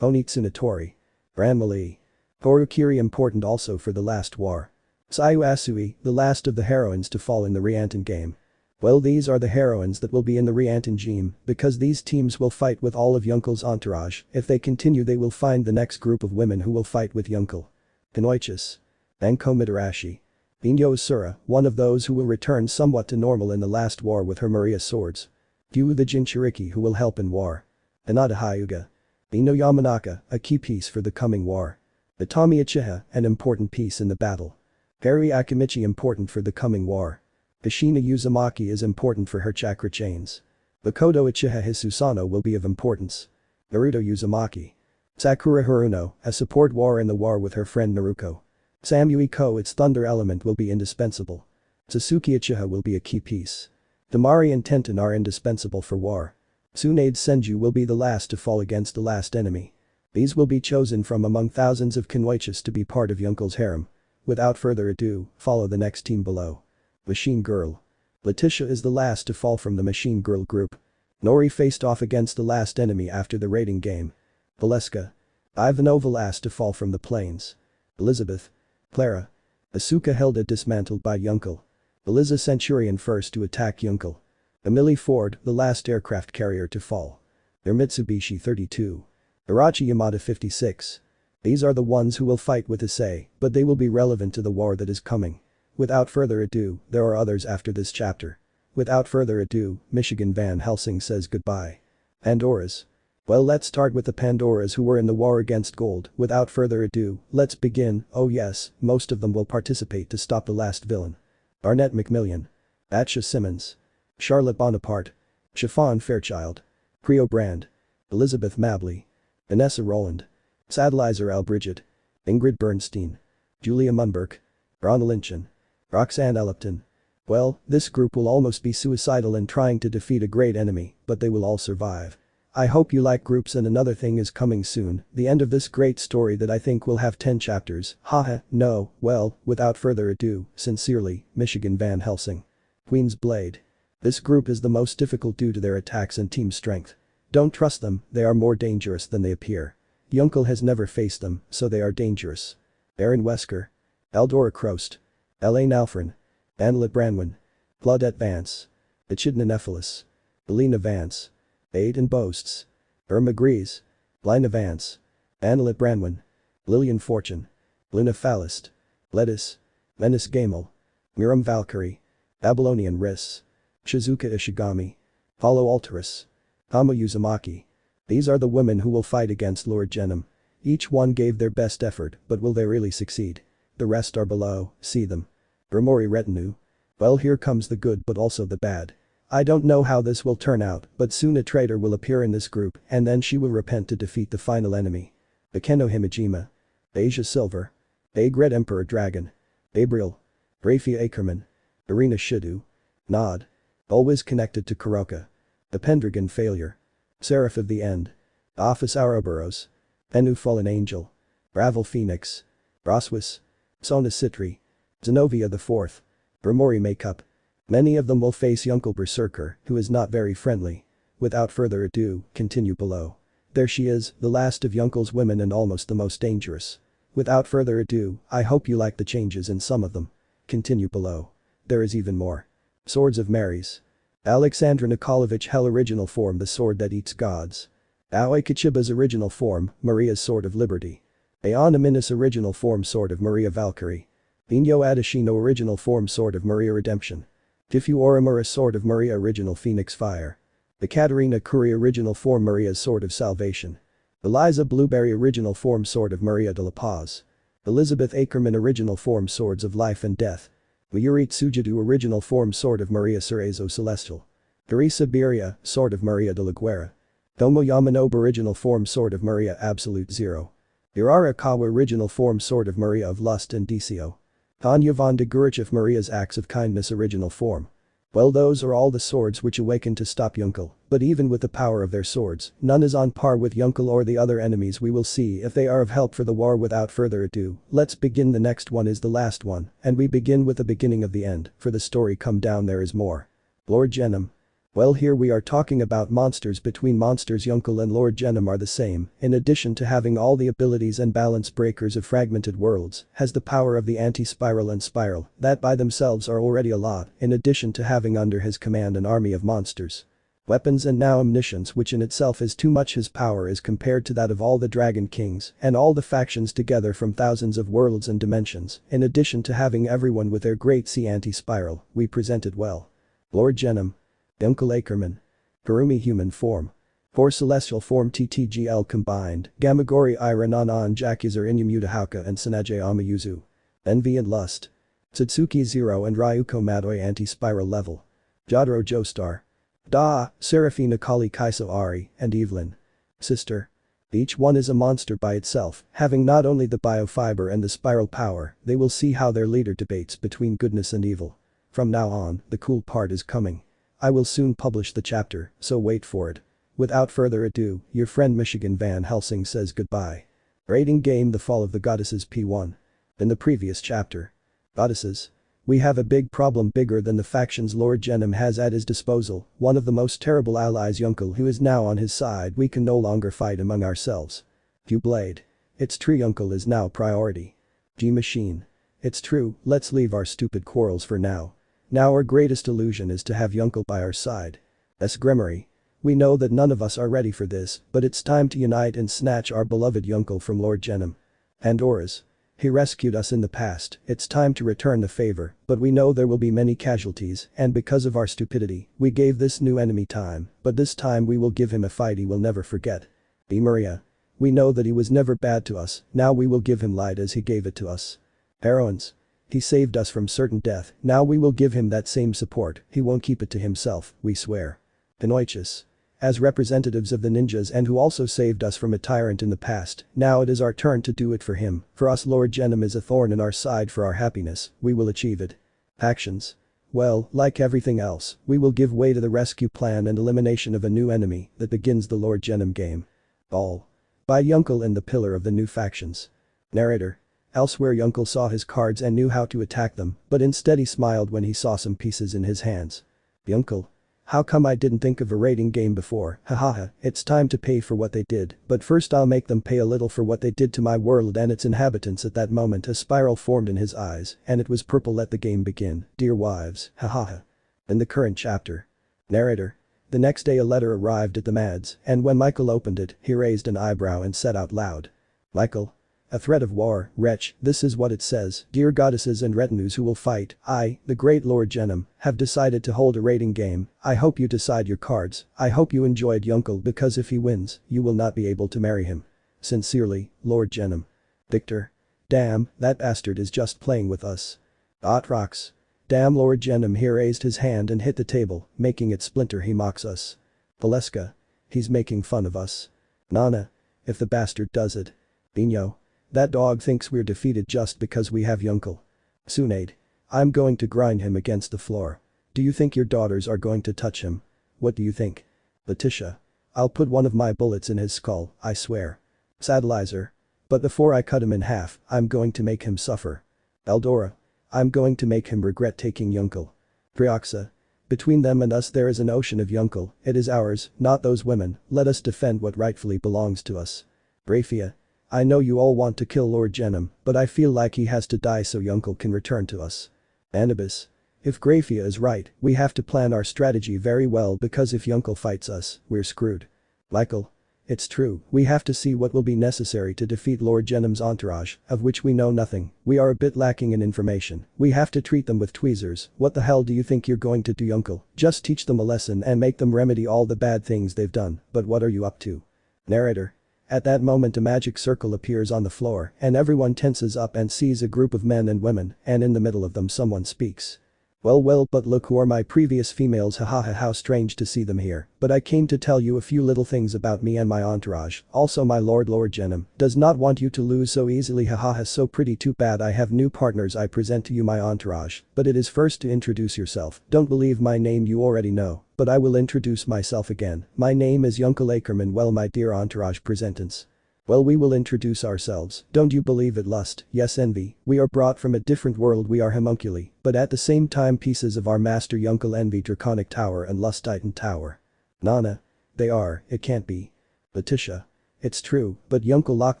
Honitsu Natori. Ranmali. Horukiri important also for the last war. Sayu Asui, the last of the heroines to fall in the Reincarnation game. Well these are the heroines that will be in the Reincarnation game, because these teams will fight with all of Yunkel's entourage, if they continue they will find the next group of women who will fight with Yunkel. Pinoichus. Enko Midarashi. Inyo Asura, one of those who will return somewhat to normal in the last war with her Maria swords. Yu the Jinchuriki who will help in war. Inada Hyuga. Ino Yamanaka, a key piece for the coming war. Itami Uchiha, an important piece in the battle. Harry Akimichi important for the coming war. Ashina Uzumaki is important for her chakra chains. Makoto Uchiha his Susanoo will be of importance. Naruto Uzumaki. Sakura Haruno, a support war in the war with her friend Naruko. Samui Ko its thunder element will be indispensable. Sasuke Uchiha will be a key piece. Damari and Tenten are indispensable for war. Tsunade Senju will be the last to fall against the last enemy. These will be chosen from among thousands of Kenwaichis to be part of Yunkel's harem. Without further ado, follow the next team below. Machine Girl. Letitia is the last to fall from the Machine Girl group. Nori faced off against the last enemy after the raiding game. Valeska. Ivanova last to fall from the plains. Elizabeth. Clara. Asuka Hilda dismantled by Yunkel. Eliza Centurion first to attack Yunkel. Emily Ford, the last aircraft carrier to fall. Their Mitsubishi 32. Irachi Yamada 56. These are the ones who will fight with Issei, but they will be relevant to the war that is coming. Without further ado, there are others after this chapter. Without further ado, Michigan Van Helsing says goodbye. Pandora's. Well, let's start with the Pandoras who were in the war against gold. Without further ado, let's begin. Oh yes, most of them will participate to stop the last villain. Arnett McMillian. Atcha Simmons. Charlotte Bonaparte. Chiffon Fairchild. Creo Brand. Elizabeth Mabley. Vanessa Rowland. Sadelizer Albridget. Ingrid Bernstein. Julia Munberg. Ronna Lynchen. Roxanne Ellipton. Well, this group will almost be suicidal in trying to defeat a great enemy, but they will all survive. I hope you like groups, and another thing is coming soon, the end of this great story that I think will have 10 chapters. Haha, no, well, without further ado, sincerely, Michigan Van Helsing. Queen's Blade. This group is the most difficult due to their attacks and team strength. Don't trust them, they are more dangerous than they appear. Yunkel has never faced them, so they are dangerous. Aaron Wesker. Eldora Krost. Elaine Alfrin. Annelet Branwyn. Claudette Vance. Echidna Nephilis. Elena Vance. Aiden Boasts. Irma Grease. Lina Vance. Annelet Branwyn. Lillian Fortune. Luna Fallist. Lettuce. Menace Gamel. Miriam Valkyrie. Babylonian Riss. Shizuka Ishigami. Paulo Alteris. Kamo Uzumaki. These are the women who will fight against Lord Genom. Each one gave their best effort, but will they really succeed? The rest are below, see them. Gremory Retinue. Well, here comes the good but also the bad. I don't know how this will turn out, but soon a traitor will appear in this group, and then she will repent to defeat the final enemy. Akeno Himejima. Asia Silver. Agred Emperor Dragon. Gabriel. Rafia Ackerman. Irina Shidu. Nod. Always connected to Kuroka. The Pendragon Failure. Seraph of the End. Office Ouroboros. Enu Fallen Angel. Ravel Phoenix. Rossweisse. Sona Citri. Xenovia IV. Gremory Makeup. Many of them will face Yunkel Berserker, who is not very friendly. Without further ado, continue below. There she is, the last of Yunkel's women and almost the most dangerous. Without further ado, I hope you like the changes in some of them. Continue below. There is even more. Swords of Marys. Alexandra Nikolaevich Hell original form, the sword that eats gods. Aoi Kachiba's original form, Maria's Sword of Liberty. Aona Minas original form, Sword of Maria Valkyrie. Inyo Adashino original form, Sword of Maria Redemption. Tifu Orimura Sword of Maria original Phoenix Fire. The Katerina Kuri original form, Maria's Sword of Salvation. Eliza Blueberry original form, Sword of Maria de la Paz. Elizabeth Ackerman original form, Swords of Life and Death. Mayuri Tsujidu original form, Sword of Maria Cerezo Celestial. Teresa Beria, Sword of Maria de la Guerra. Tomo Yamanobe original form, Sword of Maria Absolute Zero. Irara Kawa original form, Sword of Maria of Lust and Decio. Tanya von de Gurichev Maria's Acts of Kindness original form. Well, those are all the swords which awaken to stop Yunkel, but even with the power of their swords, none is on par with Yunkel or the other enemies. We will see if they are of help for the war. Without further ado, let's begin. The next one is the last one, and we begin with the beginning of the end. For the story come down, there is more. Lord Genom. Well, here we are talking about monsters between monsters. Yunkel and Lord Genom are the same, in addition to having all the abilities and balance breakers of fragmented worlds, has the power of the anti-spiral and spiral, that by themselves are already a lot, in addition to having under his command an army of monsters. Weapons and now omniscience, which in itself is too much. His power is compared to that of all the Dragon Kings and all the factions together from thousands of worlds and dimensions, in addition to having everyone with their great C anti-spiral. We presented well. Lord Genom. Yunkel Ackerman. Kurumi human form. 4 celestial form TTGL combined, Gamagori Ira Nanan Jakuzar Inyamuta Hauka and Sanaje Amayuzu. Envy and Lust. Tsutsuki Zero and Ryuko Madoi anti-spiral level. Jadro Joestar. Da, Serafina Kali Kaiso Ari, and Evelyn. Sister. Each one is a monster by itself, having not only the biofiber and the spiral power. They will see how their leader debates between goodness and evil. From now on, the cool part is coming. I will soon publish the chapter, so wait for it. Without further ado, your friend Michigan Van Helsing says goodbye. Rating game The Fall of the Goddesses P1. In the previous chapter. Goddesses. We have a big problem, bigger than the factions Lord Genom has at his disposal, one of the most terrible allies, Yunkel, who is now on his side. We can no longer fight among ourselves. Blade. It's true, Yunkel is now priority. G-Machine. It's true, let's leave our stupid quarrels for now. Now our greatest illusion is to have Yunkel by our side. Gremory. We know that none of us are ready for this, but it's time to unite and snatch our beloved Yunkel from Lord Genom. Pandora's. He rescued us in the past, it's time to return the favor, but we know there will be many casualties, and because of our stupidity, we gave this new enemy time, but this time we will give him a fight he will never forget. Maria. We know that he was never bad to us, now we will give him light as he gave it to us. Heroines. He saved us from certain death, now we will give him that same support, he won't keep it to himself, we swear. Pinoichus. As representatives of the ninjas and who also saved us from a tyrant in the past, now it is our turn to do it for him, for us Lord Genom is a thorn in our side for our happiness, we will achieve it. Actions. Well, like everything else, we will give way to the rescue plan and elimination of a new enemy that begins the Lord Genom game. All. By Yunkel and the pillar of the new factions. Narrator. Elsewhere Yunkel saw his cards and knew how to attack them, but instead he smiled when he saw some pieces in his hands. Yunkel. How come I didn't think of a raiding game before, hahaha, it's time to pay for what they did, but first I'll make them pay a little for what they did to my world and its inhabitants. At that moment a spiral formed in his eyes, and it was purple. Let the game begin, dear wives, hahaha. In the current chapter. Narrator. The next day a letter arrived at the Mads, and when Michael opened it, he raised an eyebrow and said out loud. Michael. A threat of war, wretch, this is what it says, dear goddesses and retinues who will fight, I, the great Lord Genom, have decided to hold a raiding game, I hope you decide your cards, I hope you enjoyed Yunkel because if he wins, you will not be able to marry him. Sincerely, Lord Genom. Victor. Damn, that bastard is just playing with us. Rox. Damn Lord Genom. He raised his hand and hit the table, making it splinter. He mocks us. Valeska. He's making fun of us. Nana. If the bastard does it. Bino. That dog thinks we're defeated just because we have Yunkel. Tsunade. I'm going to grind him against the floor. Do you think your daughters are going to touch him? What do you think? Letitia. I'll put one of my bullets in his skull, I swear. Sadalizer. But before I cut him in half, I'm going to make him suffer. Eldora. I'm going to make him regret taking Yunkel. Trihexa. Between them and us there is an ocean of Yunkel, it is ours, not those women, let us defend what rightfully belongs to us. Raphia. I know you all want to kill Lord Genom, but I feel like he has to die so Yunkel can return to us. Anubis. If Graphia is right, we have to plan our strategy very well because if Yunkel fights us, we're screwed. Michael. It's true, we have to see what will be necessary to defeat Lord Genom's entourage, of which we know nothing, we are a bit lacking in information, we have to treat them with tweezers. What the hell do you think you're going to do, Yunkel? Just teach them a lesson and make them remedy all the bad things they've done, but what are you up to? Narrator. At that moment a magic circle appears on the floor and everyone tenses up and sees a group of men and women, and in the middle of them someone speaks. Well, but look who are my previous females, hahaha, how strange to see them here, but I came to tell you a few little things about me and my entourage, also my Lord Genom does not want you to lose so easily, hahaha, so pretty, too bad. I have new partners. I present to you my entourage, but it is first to introduce yourself, don't believe my name you already know, but I will introduce myself again, my name is Yunkel Ackerman. Well my dear entourage presentance. Well, we will introduce ourselves, don't you believe it, lust, yes, envy, we are brought from a different world, we are homunculi, but at the same time pieces of our master Yunkel, envy, draconic tower and lust, titan tower. Nana. They are, it can't be. Letitia. It's true, but Yunkel locked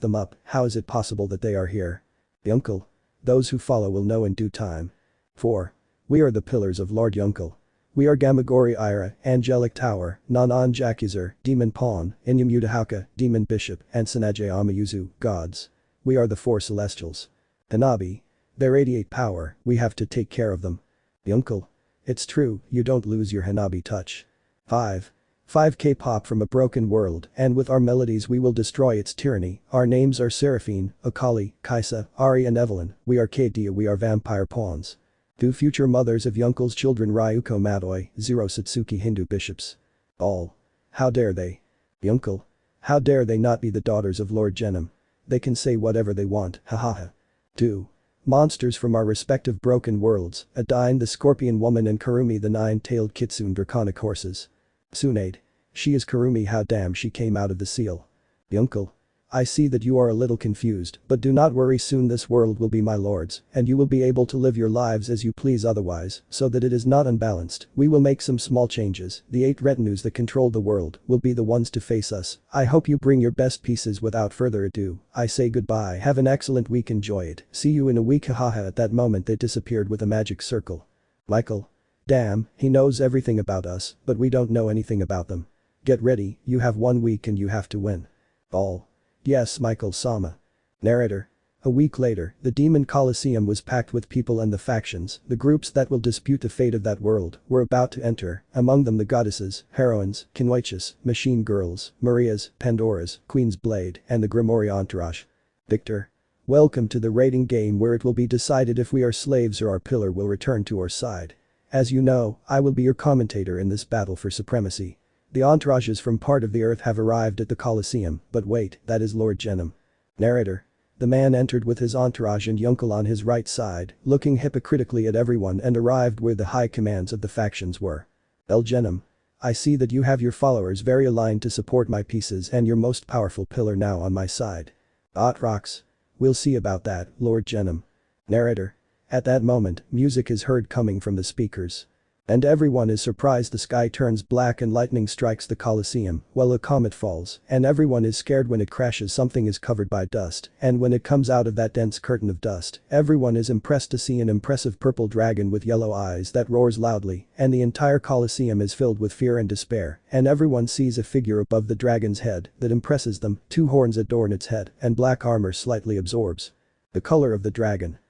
them up, how is it possible that they are here? Yunkel. Those who follow will know in due time. 4. We are the pillars of Lord Yunkel. We are Gamagori Ira, Angelic Tower, Nanan Jakuzer, Demon Pawn, Inyam Udahauka, Demon Bishop, and Sanaje Amayuzu, gods. We are the 4 celestials. Hanabi. They radiate power, we have to take care of them. Yunkel. It's true, you don't lose your Hanabi touch. 5. 5 K-pop from a broken world, and with our melodies we will destroy its tyranny. Our names are Seraphine, Akali, Kaisa, Ari and Evelyn, we are K-dia, we are vampire pawns. 2 future mothers of Yunkel's children, Ryuko Madoi, 0 Satsuki Hindu bishops. All. How dare they? Yunkel. How dare they not be the daughters of Lord Genom? They can say whatever they want, hahaha. 2. Monsters from our respective broken worlds, Adine the scorpion woman and Kurumi the 9-tailed kitsune draconic horses. Tsunade. She is Kurumi, how damn she came out of the seal. Yunkel. I see that you are a little confused, but do not worry, soon this world will be my lord's, and you will be able to live your lives as you please otherwise, so that it is not unbalanced. We will make some small changes, the 8 retinues that control the world will be the ones to face us. I hope you bring your best pieces. Without further ado, I say goodbye, have an excellent week, enjoy it, see you in a week, hahaha. At that moment they disappeared with a magic circle. Michael. Damn, he knows everything about us, but we don't know anything about them. Get ready, you have 1 week and you have to win. All. Yes, Michael Sama. Narrator. A week later, the Demon Colosseum was packed with people and the factions, the groups that will dispute the fate of that world, were about to enter, among them the goddesses, heroines, Kinwaichus, machine girls, Marias, Pandoras, Queen's Blade, and the Gremory entourage. Victor. Welcome to the rating game where it will be decided if we are slaves or our pillar will return to our side. As you know, I will be your commentator in this battle for supremacy. The entourages from part of the earth have arrived at the Colosseum, but wait, that is Lord Genom. Narrator. The man entered with his entourage and Yunkel on his right side, looking hypocritically at everyone and arrived where the high commands of the factions were. El Genom. I see that you have your followers very aligned to support my pieces and your most powerful pillar now on my side. Rox. We'll see about that, Lord Genom. Narrator. At that moment, music is heard coming from the speakers. And everyone is surprised the sky turns black and lightning strikes the Colosseum while a comet falls, and everyone is scared when it crashes. Something is covered by dust, and when it comes out of that dense curtain of dust, everyone is impressed to see an impressive purple dragon with yellow eyes that roars loudly, and the entire Colosseum is filled with fear and despair, and everyone sees a figure above the dragon's head that impresses them, 2 horns adorn its head, and black armor slightly absorbs the color of the dragon.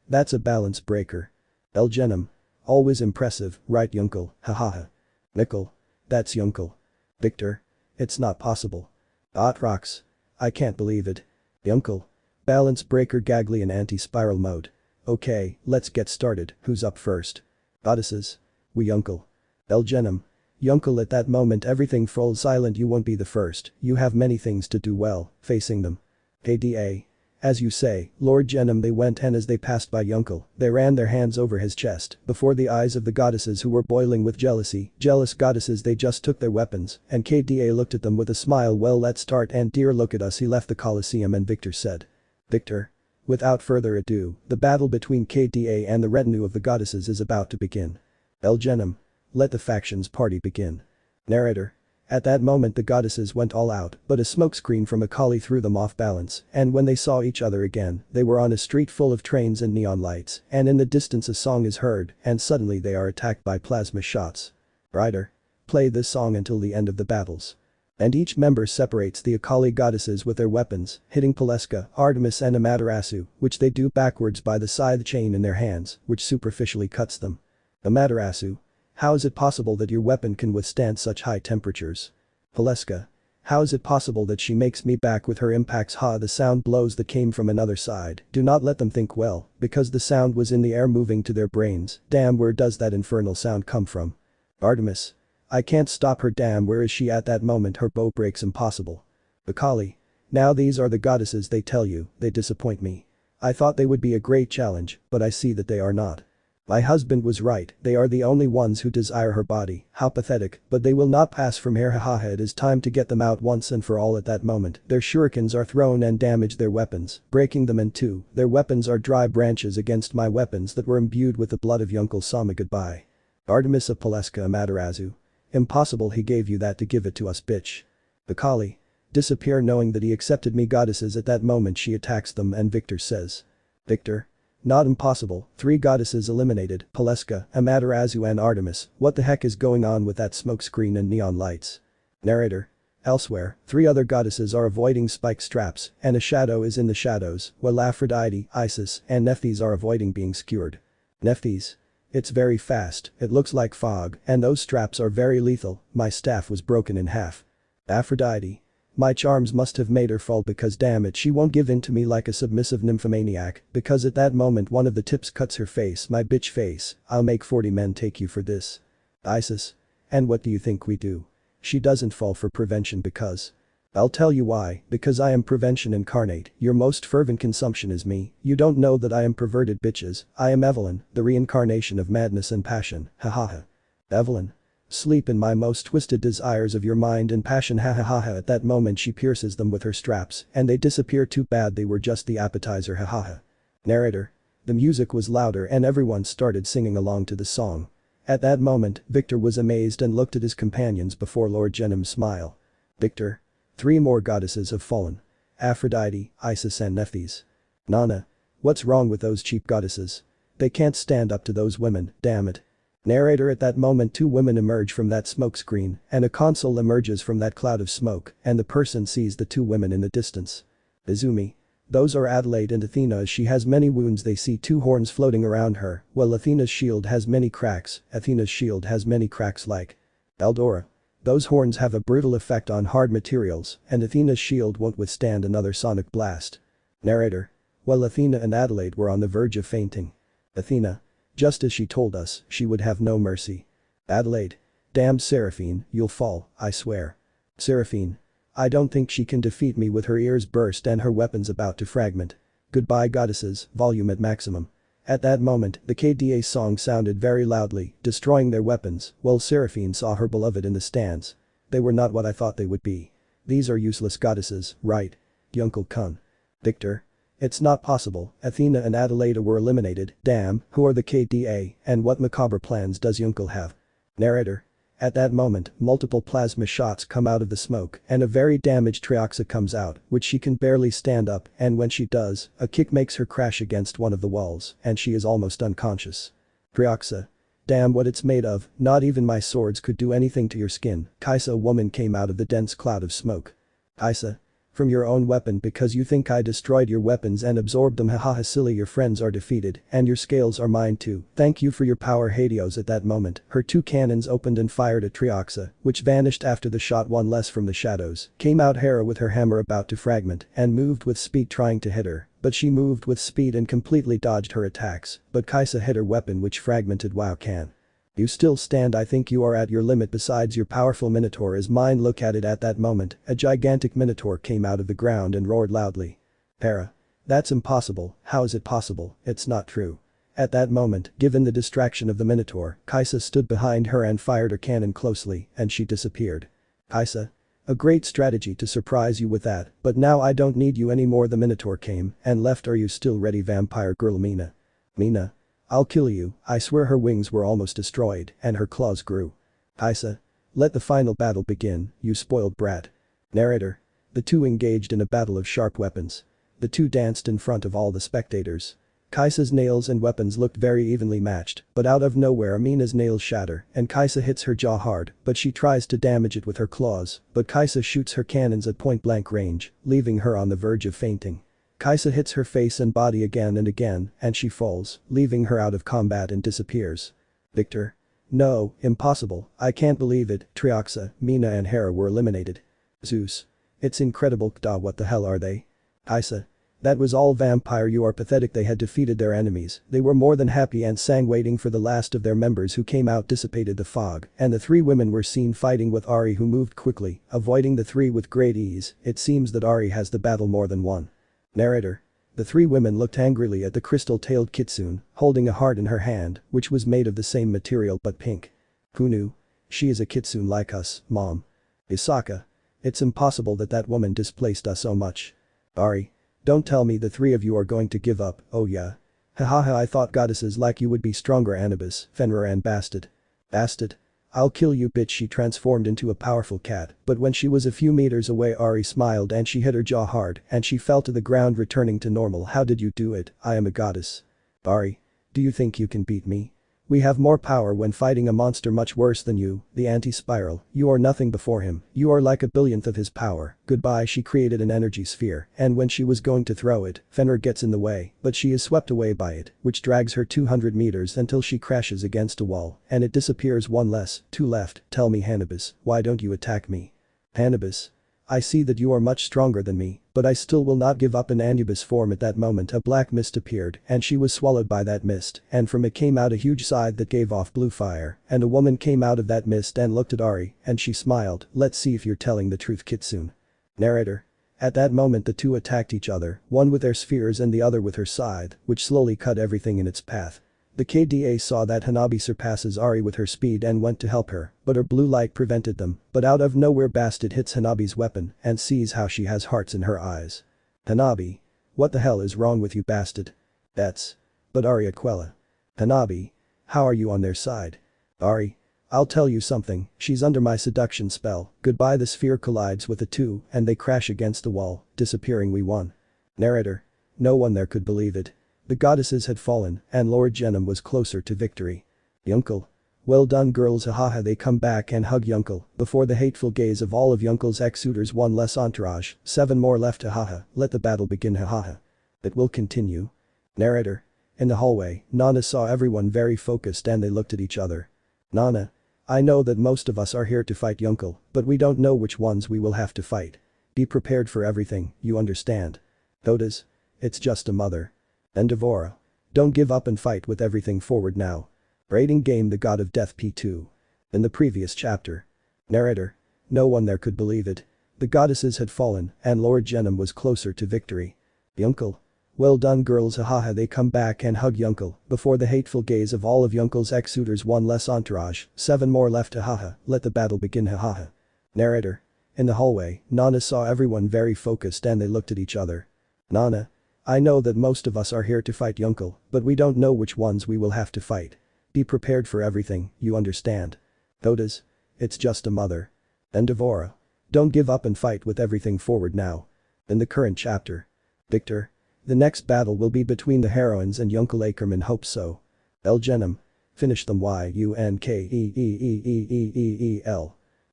That's a balance breaker. El Genom. Always impressive, right Yunkel, hahaha. Nickel. That's Yunkel. Victor. It's not possible. Rox. I can't believe it. Yunkel. Balance breaker Gagleon anti-spiral mode. Okay, let's get started, who's up first? Goddesses. We Yunkel. El Genom. Yunkel at that moment everything falls silent. You won't be the first, you have many things to do well, facing them. Ada. As you say, Lord Genom. They went, and as they passed by Yunkel, they ran their hands over his chest, before the eyes of the goddesses who were boiling with jealousy. Jealous goddesses, they just took their weapons, and Kada looked at them with a smile. Well, let's start, and dear look at us. He left the Colosseum and Victor said. Victor. Without further ado, the battle between Kada and the retinue of the goddesses is about to begin. El Genom. Let the factions party begin. Narrator. At that moment the goddesses went all out, but a smokescreen from a collie threw them off balance, and when they saw each other again, they were on a street full of trains and neon lights, and in the distance a song is heard, and suddenly they are attacked by plasma shots. Rider. Play this song until the end of the battles. And each member separates the Akali goddesses with their weapons, hitting Peleska, Artemis and Amaterasu, which they do backwards by the scythe chain in their hands, which superficially cuts them. Amaterasu. How is it possible that your weapon can withstand such high temperatures? Peleska. How is it possible that she makes me back with her impacts? The sound blows that came from another side. Do not let them think well, because the sound was in the air moving to their brains. Damn, where does that infernal sound come from? Artemis. I can't stop her. Damn, where is she? At that moment her bow breaks. Impossible. Akali. Now these are the goddesses, they tell you, they disappoint me. I thought they would be a great challenge, but I see that they are not. My husband was right, they are the only ones who desire her body. How pathetic, but they will not pass from here. Hahaha, it is time to get them out once and for all. At that moment, their shurikens are thrown and damage their weapons, breaking them in two. Their weapons are dry branches against my weapons that were imbued with the blood of Yunkel. Sama goodbye. Artemis of Peleska. Amaterasu. Impossible, he gave you that to give it to us, bitch. Akali. Disappear, knowing that he accepted me. Goddesses. At that moment she attacks them and Victor says. Victor. Not impossible, 3 goddesses eliminated, Peleska, Amaterasu and Artemis. What the heck is going on with that smokescreen and neon lights? Narrator. Elsewhere, 3 other goddesses are avoiding spike straps, and a shadow is in the shadows, while Aphrodite, Isis, and Nephthys are avoiding being skewered. Nephthys. It's very fast, it looks like fog, and those straps are very lethal. My staff was broken in half. Aphrodite. My charms must have made her fall, because damn it, she won't give in to me like a submissive nymphomaniac, because at that moment one of the tips cuts her face. My bitch face, I'll make 40 men take you for this. Isis. And what do you think we do? She doesn't fall for prevention because. I'll tell you why, because I am prevention incarnate. Your most fervent consumption is me. You don't know that I am perverted, bitches. I am Evelyn, the reincarnation of madness and passion. Hahaha. Evelyn. Sleep in my most twisted desires of your mind and passion. Hahaha. At that moment she pierces them with her straps and they disappear. Too bad they were just the appetizer. Hahaha. Narrator. The music was louder and everyone started singing along to the song. At that moment, Victor was amazed and looked at his companions before Lord Genom's smile. Victor. 3 more goddesses have fallen. Aphrodite, Isis and Nephthys. Nana. What's wrong with those cheap goddesses? They can't stand up to those women, damn it. Narrator. At that moment 2 women emerge from that smoke screen and a console emerges from that cloud of smoke and the person sees the 2 women in the distance. Izumi. Those are Adelaide and Athena. She has many wounds. They see two horns floating around her, well Athena's shield has many cracks, Athena's shield has many cracks like Eldora. Those horns have a brutal effect on hard materials, and Athena's shield won't withstand another sonic blast. Narrator. Well Athena and Adelaide were on the verge of fainting. Athena. Just as she told us, she would have no mercy. Adelaide. Damned Seraphine, you'll fall, I swear. Seraphine. I don't think she can defeat me with her ears burst and her weapons about to fragment. Goodbye goddesses, volume at maximum. At that moment, the KDA song sounded very loudly, destroying their weapons, while Seraphine saw her beloved in the stands. They were not what I thought they would be. These are useless goddesses, right? Yunkel Kun. Victor. It's not possible, Athena and Adelaide were eliminated, damn, who are the KDA, and what macabre plans does Yunkel have? Narrator. At that moment, multiple plasma shots come out of the smoke and a very damaged Trihexa comes out, which she can barely stand up, and when she does, a kick makes her crash against one of the walls and she is almost unconscious. Trihexa. Damn what it's made of, not even my swords could do anything to your skin. Kaisa, a woman came out of the dense cloud of smoke. Kaisa. From your own weapon because you think I destroyed your weapons and absorbed them, hahaha silly, your friends are defeated and your scales are mine too. Thank you for your power. Hades. At that moment, her two cannons opened and fired at Trihexa, which vanished after the shot. One less from the shadows. Came out Hera with her hammer about to fragment and moved with speed trying to hit her, but she moved with speed and completely dodged her attacks, but Kaisa hit her weapon which fragmented. Wow can. You still stand. I think you are at your limit. Besides, your powerful minotaur is mine. Look at it. At that moment, a gigantic minotaur came out of the ground and roared loudly. Hera. That's impossible, how is it possible, it's not true. At that moment, given the distraction of the minotaur, Kaisa stood behind her and fired her cannon closely and she disappeared. Kaisa. A great strategy to surprise you with that, but now I don't need you anymore. The minotaur came and left. Are you still ready, vampire girl? Mina. Mina. I'll kill you, I swear. Her wings were almost destroyed and her claws grew. Kaisa. Let the final battle begin, you spoiled brat. Narrator. The two engaged in a battle of sharp weapons. The two danced in front of all the spectators. Kaisa's nails and weapons looked very evenly matched, but out of nowhere Mina's nails shatter and Kaisa hits her jaw hard, but she tries to damage it with her claws, but Kaisa shoots her cannons at point blank range, leaving her on the verge of fainting. Kaisa hits her face and body again and again, and she falls, leaving her out of combat and disappears. Victor. No, impossible, I can't believe it. Trihexa, Mina and Hera were eliminated. Zeus. It's incredible. Kda, what the hell are they? Kaisa. That was all vampire, you are pathetic. They had defeated their enemies, they were more than happy and sang, waiting for the last of their members who came out, dissipated the fog, and the three women were seen fighting with Ari, who moved quickly, avoiding the three with great ease. It seems that Ari has the battle more than won. Narrator. The three women looked angrily at the crystal-tailed kitsune, holding a heart in her hand, which was made of the same material but pink. Who knew? She is a kitsune like us, mom. Isaka. It's impossible that that woman displaced us so much. Ari. Don't tell me the three of you are going to give up, oh yeah. Hahaha, I thought goddesses like you would be stronger. Anubis, Fenrir and Bastard. Bastard. I'll kill you bitch. She transformed into a powerful cat, but when she was a few meters away Ari smiled and she hit her jaw hard and she fell to the ground, returning to normal. How did you do it? I am a goddess. Ari. Do you think you can beat me? We have more power when fighting a monster much worse than you, the anti-spiral. You are nothing before him, you are like a billionth of his power. Goodbye. She created an energy sphere, and when she was going to throw it, Fenrir gets in the way, but she is swept away by it, which drags her 200 meters until she crashes against a wall, and it disappears. One less, two left. Tell me, Anubis, why don't you attack me? Anubis. I see that you are much stronger than me, but I still will not give up. In Anubis form at that moment a black mist appeared and she was swallowed by that mist, and from it came out a huge scythe that gave off blue fire, and a woman came out of that mist and looked at Ari, and she smiled. Let's see if you're telling the truth, Kitsune. Narrator. At that moment the two attacked each other, one with their spheres and the other with her scythe, which slowly cut everything in its path. The KDA saw that Hanabi surpasses Ari with her speed and went to help her, but her blue light prevented them, but out of nowhere Bastard hits Hanabi's weapon and sees how she has hearts in her eyes. Hanabi. What the hell is wrong with you, Bastard? That's. But Ari Aquila. Hanabi. How are you on their side? Ari. I'll tell you something, she's under my seduction spell. Goodbye. The sphere collides with the two and they crash against the wall, disappearing. We won. Narrator. No one there could believe it. The goddesses had fallen and Lord Genom was closer to victory. Yunkel. Well done girls, haha, they come back and hug Yunkel before the hateful gaze of all of Yunkel's ex-suitors. One less entourage, 7 more left, haha, let the battle begin, haha. It will continue. Narrator. In the hallway, Nana saw everyone very focused and they looked at each other. Nana. I know that most of us are here to fight Yunkel, but we don't know which ones we will have to fight. Be prepared for everything, you understand? Todas. It's just a mother. And Devora. Don't give up and fight with everything forward now. Raiding game, the god of death P2. In the previous chapter. Narrator. No one there could believe it. The goddesses had fallen and Lord Genom was closer to victory. Yunkel. Well done girls, haha, they come back and hug Yunkel before the hateful gaze of all of Yunkel's ex-suitors. 1 less entourage, 7 more left, haha, let the battle begin, haha. Narrator. In the hallway, Nana saw everyone very focused and they looked at each other. Nana. I know that most of us are here to fight Yunkel, but we don't know which ones we will have to fight. Be prepared for everything, you understand? Todas. It's just a mother. And Devora. Don't give up and fight with everything forward now. In the current chapter. Victor. The next battle will be between the heroines and Yunkel Ackerman, hope so. El Genom. Finish them, Yunkeel.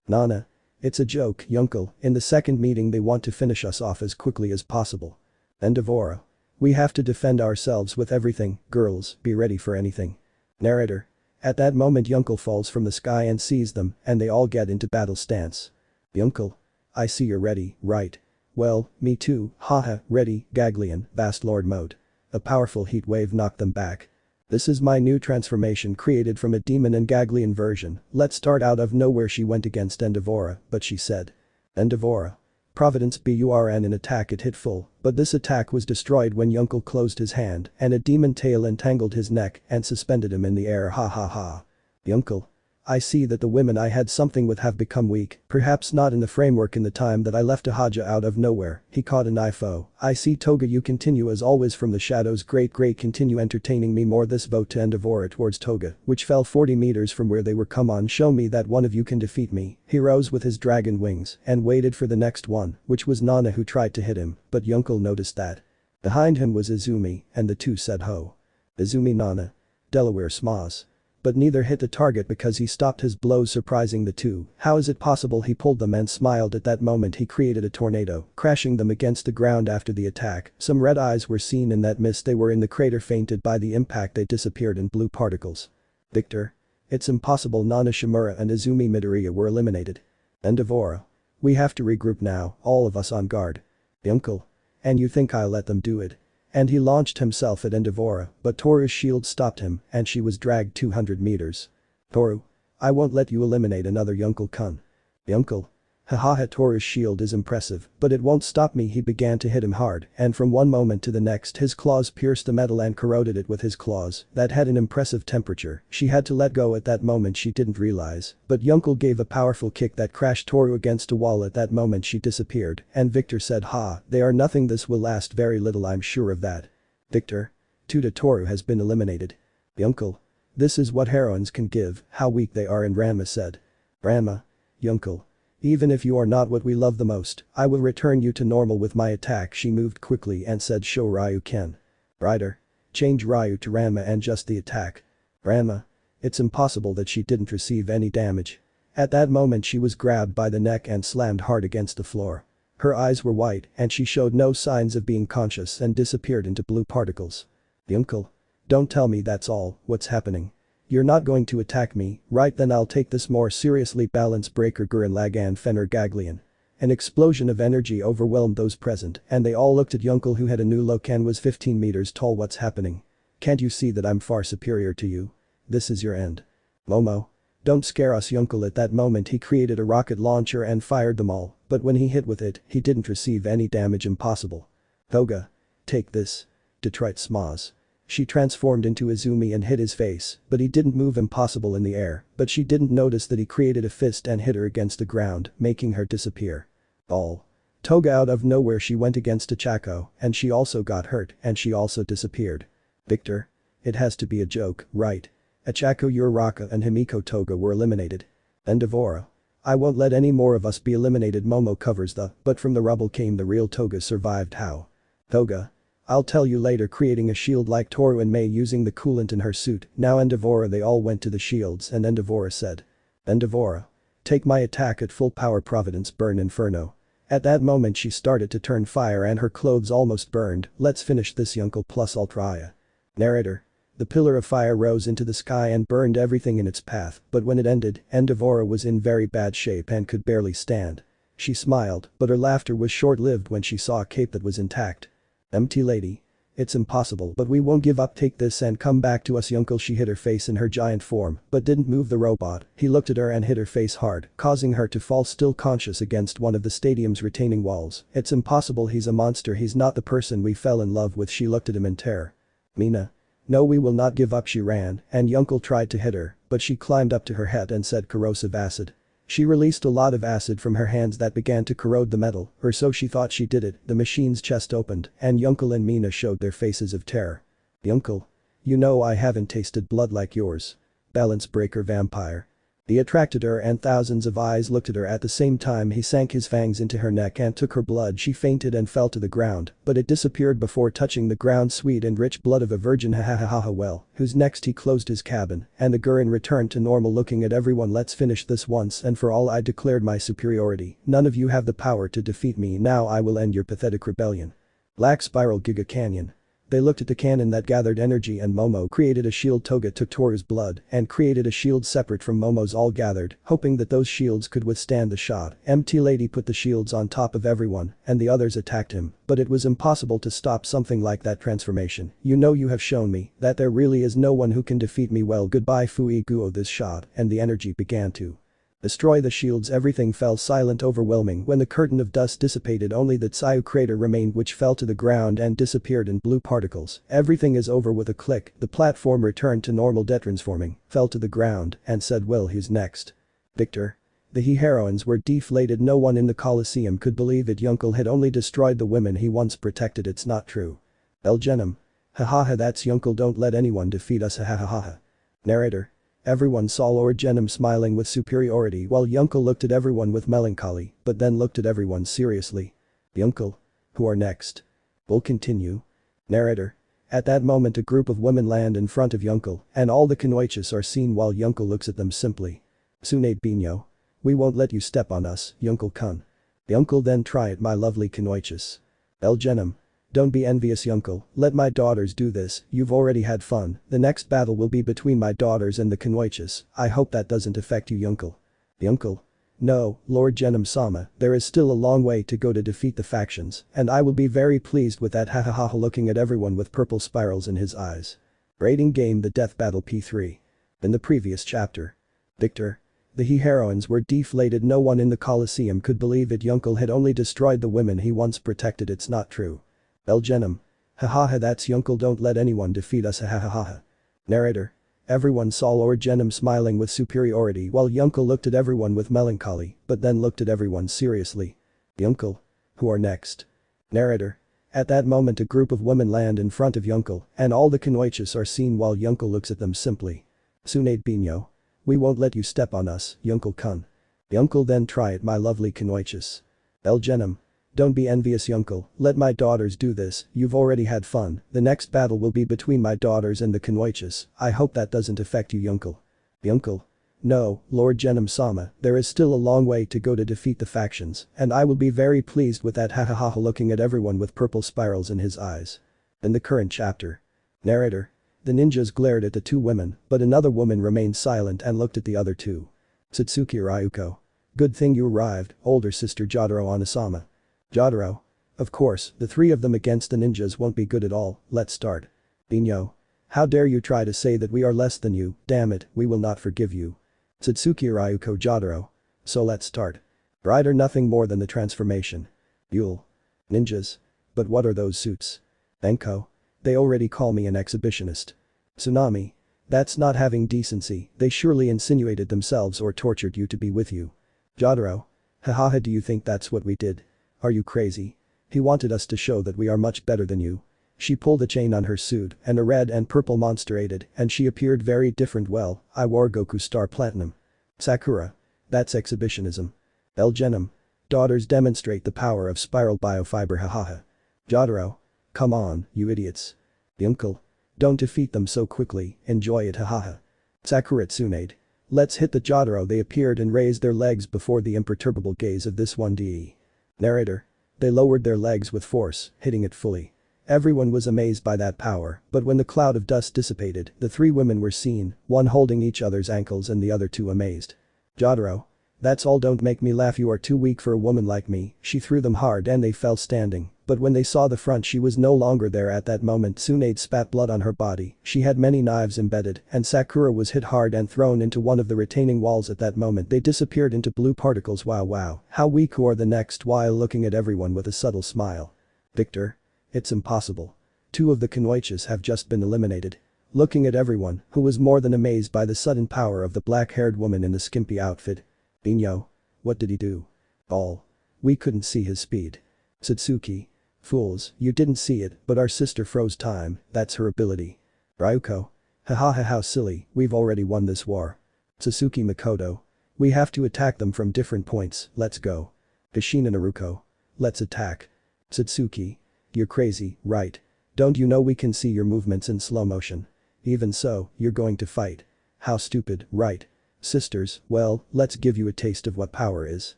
Nana. It's a joke, Yunkel, in the second meeting they want to finish us off as quickly as possible. And Devora. We have to defend ourselves with everything, girls, be ready for anything. Narrator. At that moment Yunkel falls from the sky and sees them and they all get into battle stance. Yunkel. I see you're ready, right? Well, me too, haha, ready, Gagleon, Vast Lord mode. A powerful heat wave knocked them back. This is my new transformation created from a demon and Gagleon version. Let's start out of nowhere. She went against Endevora, but she said. Endevora. Providence burn an attack, it hit full, but this attack was destroyed when Yunkel closed his hand and a demon tail entangled his neck and suspended him in the air, ha ha ha. Yunkel. I see that the women I had something with have become weak, perhaps not in the framework in the time that I left a Haja out of nowhere, he caught an foe. I see Toga, you continue as always from the shadows, great continue entertaining me more. This vote to Endevora towards Toga, which fell 40 meters from where they were. Come on, show me that one of you can defeat me. He rose with his dragon wings and waited for the next one, which was Nana, who tried to hit him, but Yunkel noticed that. Behind him was Izumi and the two said ho. Izumi Nana. Delaware Smas. But neither hit the target because he stopped his blows, surprising the two. How is it possible? He pulled them and smiled. At that moment he created a tornado, crashing them against the ground. After the attack, some red eyes were seen in that mist. They were in the crater, fainted by the impact. They disappeared in blue particles. Victor. It's impossible. Nana Shimura and Izumi Midoriya were eliminated. And Devora. We have to regroup now, all of us on guard. Yunkel. And you think I'll let them do it? And he launched himself at Endevora, but Toru's shield stopped him and she was dragged 200 meters. Toru. I won't let you eliminate another Yunkel-kun. Yunkel. Haha, Toru's shield is impressive, but it won't stop me. He began to hit him hard and from one moment to the next his claws pierced the metal and corroded it with his claws. That had an impressive temperature. She had to let go at that moment. She didn't realize, but Yunkel gave a powerful kick that crashed Toru against a wall. At that moment she disappeared and Victor said, ha, they are nothing. This will last very little, I'm sure of that. Victor. Tuta Toru has been eliminated. Yunkel. This is what heroines can give, how weak they are. And Ranma said. Ranma. Yunkel. Even if you are not what we love the most, I will return you to normal with my attack. She moved quickly and said, show Ryu Ken. Rider. Change Ryu to Ranma and just the attack. Ranma. It's impossible that she didn't receive any damage. At that moment she was grabbed by the neck and slammed hard against the floor. Her eyes were white and she showed no signs of being conscious and disappeared into blue particles. Yunkel. Don't tell me that's all, what's happening? You're not going to attack me, right? Then I'll take this more seriously. Balance breaker Gurren Lagann Fenrir Gagleon. An explosion of energy overwhelmed those present and they all looked at Yunkel, who had a new look and was 15 meters tall. What's happening? Can't you see that I'm far superior to you? This is your end. Momo. Don't scare us, Yunkel. At that moment he created a rocket launcher and fired them all, but when he hit with it, he didn't receive any damage. Impossible. Toga. Take this. Detroit Smas. She transformed into Izumi and hit his face, but he didn't move. Impossible in the air, but she didn't notice that he created a fist and hit her against the ground, making her disappear. All. Toga. Out of nowhere she went against Achako, and she also got hurt and she also disappeared. Victor. It has to be a joke, right? Achako, Uraraka and Himiko Toga were eliminated. And Devora. I won't let any more of us be eliminated. Momo covers the, but from the rubble came the real Toga survived. How? Toga. I'll tell you later, creating a shield like Toru and Mei using the coolant in her suit. Now Endivora. They all went to the shields and Endivora said. Endivora. Take my attack at full power. Providence burn Inferno. At that moment she started to turn fire and her clothes almost burned. Let's finish this Yunkel plus Ultraya. Narrator. The pillar of fire rose into the sky and burned everything in its path, but when it ended, Endivora was in very bad shape and could barely stand. She smiled, but her laughter was short-lived when she saw a cape that was intact. Empty lady. It's impossible, but we won't give up. Take this and come back to us, Yunkel. She hid her face in her giant form, but didn't move the robot. He looked at her and hit her face hard, causing her to fall still conscious against one of the stadium's retaining walls. It's impossible, he's a monster, he's not the person we fell in love with. She looked at him in terror. Mina. No, we will not give up. She ran, and Yunkel tried to hit her, but she climbed up to her head and said corrosive acid. She released a lot of acid from her hands that began to corrode the metal, or so she thought. She did it. The machine's chest opened, and Yunkel and Mina showed their faces of terror. Yunkel. You know I haven't tasted blood like yours. Balance breaker vampire. He attracted her and thousands of eyes looked at her at the same time. He sank his fangs into her neck and took her blood. She fainted and fell to the ground, but it disappeared before touching the ground. Sweet and rich blood of a virgin. Ha ha ha ha ha. Well, who's next? He closed his cabin, and the Gurren returned to normal, looking at everyone. Let's finish this once and for all. I declared my superiority. None of you have the power to defeat me. Now I will end your pathetic rebellion. Black Spiral Giga Canyon. They looked at the cannon that gathered energy and Momo created a shield. Toga took Toru's blood and created a shield separate from Momo's. All gathered, hoping that those shields could withstand the shot. Empty lady put the shields on top of everyone and the others attacked him, but it was impossible to stop something like that transformation. You know, you have shown me that there really is no one who can defeat me. Well, goodbye Fui Guo. This shot and the energy began to destroy the shields. Everything fell silent, overwhelming. When the curtain of dust dissipated, only the Tsayu crater remained, which fell to the ground and disappeared in blue particles. Everything is over. With a click, the platform returned to normal. Detransforming, fell to the ground and said, well, who's next? Victor. The heroines were deflated. No one in the Colosseum could believe it. Yunkel had only destroyed the women he once protected. It's not true. Elgenom. Hahaha, that's Yunkel. Don't let anyone defeat us. Hahaha. Narrator. Everyone saw Lord Genom smiling with superiority while Yunkel looked at everyone with melancholy, but then looked at everyone seriously. Yunkel. Who are next? We'll continue. Narrator. At that moment a group of women land in front of Yunkel, and all the Kanoichis are seen while Yunkel looks at them simply. Tsunade Binyo. We won't let you step on us, Yunkel-kun. Yunkel, then try it, my lovely Kanoichis. Elgenom. Don't be envious, Yunkel. Let my daughters do this. You've already had fun. The next battle will be between my daughters and the Kanoichis. I hope that doesn't affect you, Yunkel. Yunkel. No, Lord Genom-sama, there is still a long way to go to defeat the factions, and I will be very pleased with that. Hahaha. Looking at everyone with purple spirals in his eyes. Rating game: The Death Battle P3. In the previous chapter. Victor. The heroines were deflated. No one in the Colosseum could believe it. Yunkel had only destroyed the women he once protected. It's not true. Elgenom. Hahaha, that's Yunkel. Don't let anyone defeat us. Hahaha. Narrator. Everyone saw Lord Genom smiling with superiority while Yunkel looked at everyone with melancholy, but then looked at everyone seriously. Yunkel. Who are next? Narrator. At that moment a group of women land in front of Yunkel, and all the Kanoichis are seen while Yunkel looks at them simply. Tsunade Binyo. We won't let you step on us, Yunkel-kun. Yunkel, then try it, my lovely Kanoichis. Elgenom. Don't be envious, Yunkel. Let my daughters do this. You've already had fun. The next battle will be between my daughters and the Kanoichis. I hope that doesn't affect you, Yunkel. Yunkel. No, Lord Genom-sama, there is still a long way to go to defeat the factions, and I will be very pleased with that. Hahaha. Looking at everyone with purple spirals in his eyes. In the current chapter. Narrator. The ninjas glared at the two women, but another woman remained silent and looked at the other two. Satsuki Ryuko. Good thing you arrived, older sister Jotaro Onasama. Jotaro. Of course, the three of them against the ninjas won't be good at all. Let's start. Binyo. How dare you try to say that we are less than you? Damn it, we will not forgive you. Satsuki Ryuko. Jotaro. So let's start. Right, or nothing more than the transformation. Yule. Ninjas. But what are those suits? Enko. They already call me an exhibitionist. Tsunami. That's not having decency. They surely insinuated themselves or tortured you to be with you. Jotaro. Hahaha, do you think that's what we did? Are you crazy? He wanted us to show that we are much better than you. She pulled a chain on her suit and a red and purple monster aided and she appeared very different. Well, I wore Goku Star Platinum. Sakura. That's exhibitionism. Elgenom. Daughters demonstrate the power of spiral biofiber. Hahaha. Jotaro. come on, you idiots. Uncle. Don't defeat them so quickly, enjoy it hahaha. Sakura Tsunade. Let's hit the Jotaro. They appeared and raised their legs before the imperturbable gaze of this 1D. Narrator. They lowered their legs with force, hitting it fully. Everyone was amazed by that power, but when the cloud of dust dissipated, the three women were seen, one holding each other's ankles and the other two amazed. Jotaro. That's all, don't make me laugh, you are too weak for a woman like me. She threw them hard and they fell standing, but when they saw the front she was no longer there at that moment. Tsunade spat blood on her body, she had many knives embedded, and Sakura was hit hard and thrown into one of the retaining walls. At that moment they disappeared into blue particles. Wow, how weak you are. The next while looking at everyone with a subtle smile. Victor. It's impossible. Two of the Kunoichis have just been eliminated. Looking at everyone, who was more than amazed by the sudden power of the black-haired woman in the skimpy outfit. Binyo. What did he do? All. We couldn't see his speed. Satsuki. Fools, you didn't see it, but our sister froze time, that's her ability. Ryuko. Hahaha, how silly, we've already won this war. Sasuke Makoto. We have to attack them from different points, let's go. Kushina Naruko. Let's attack. Satsuki. You're crazy, right? Don't you know we can see your movements in slow motion? Even so, you're going to fight. How stupid, right? Sisters, well, let's give you a taste of what power is.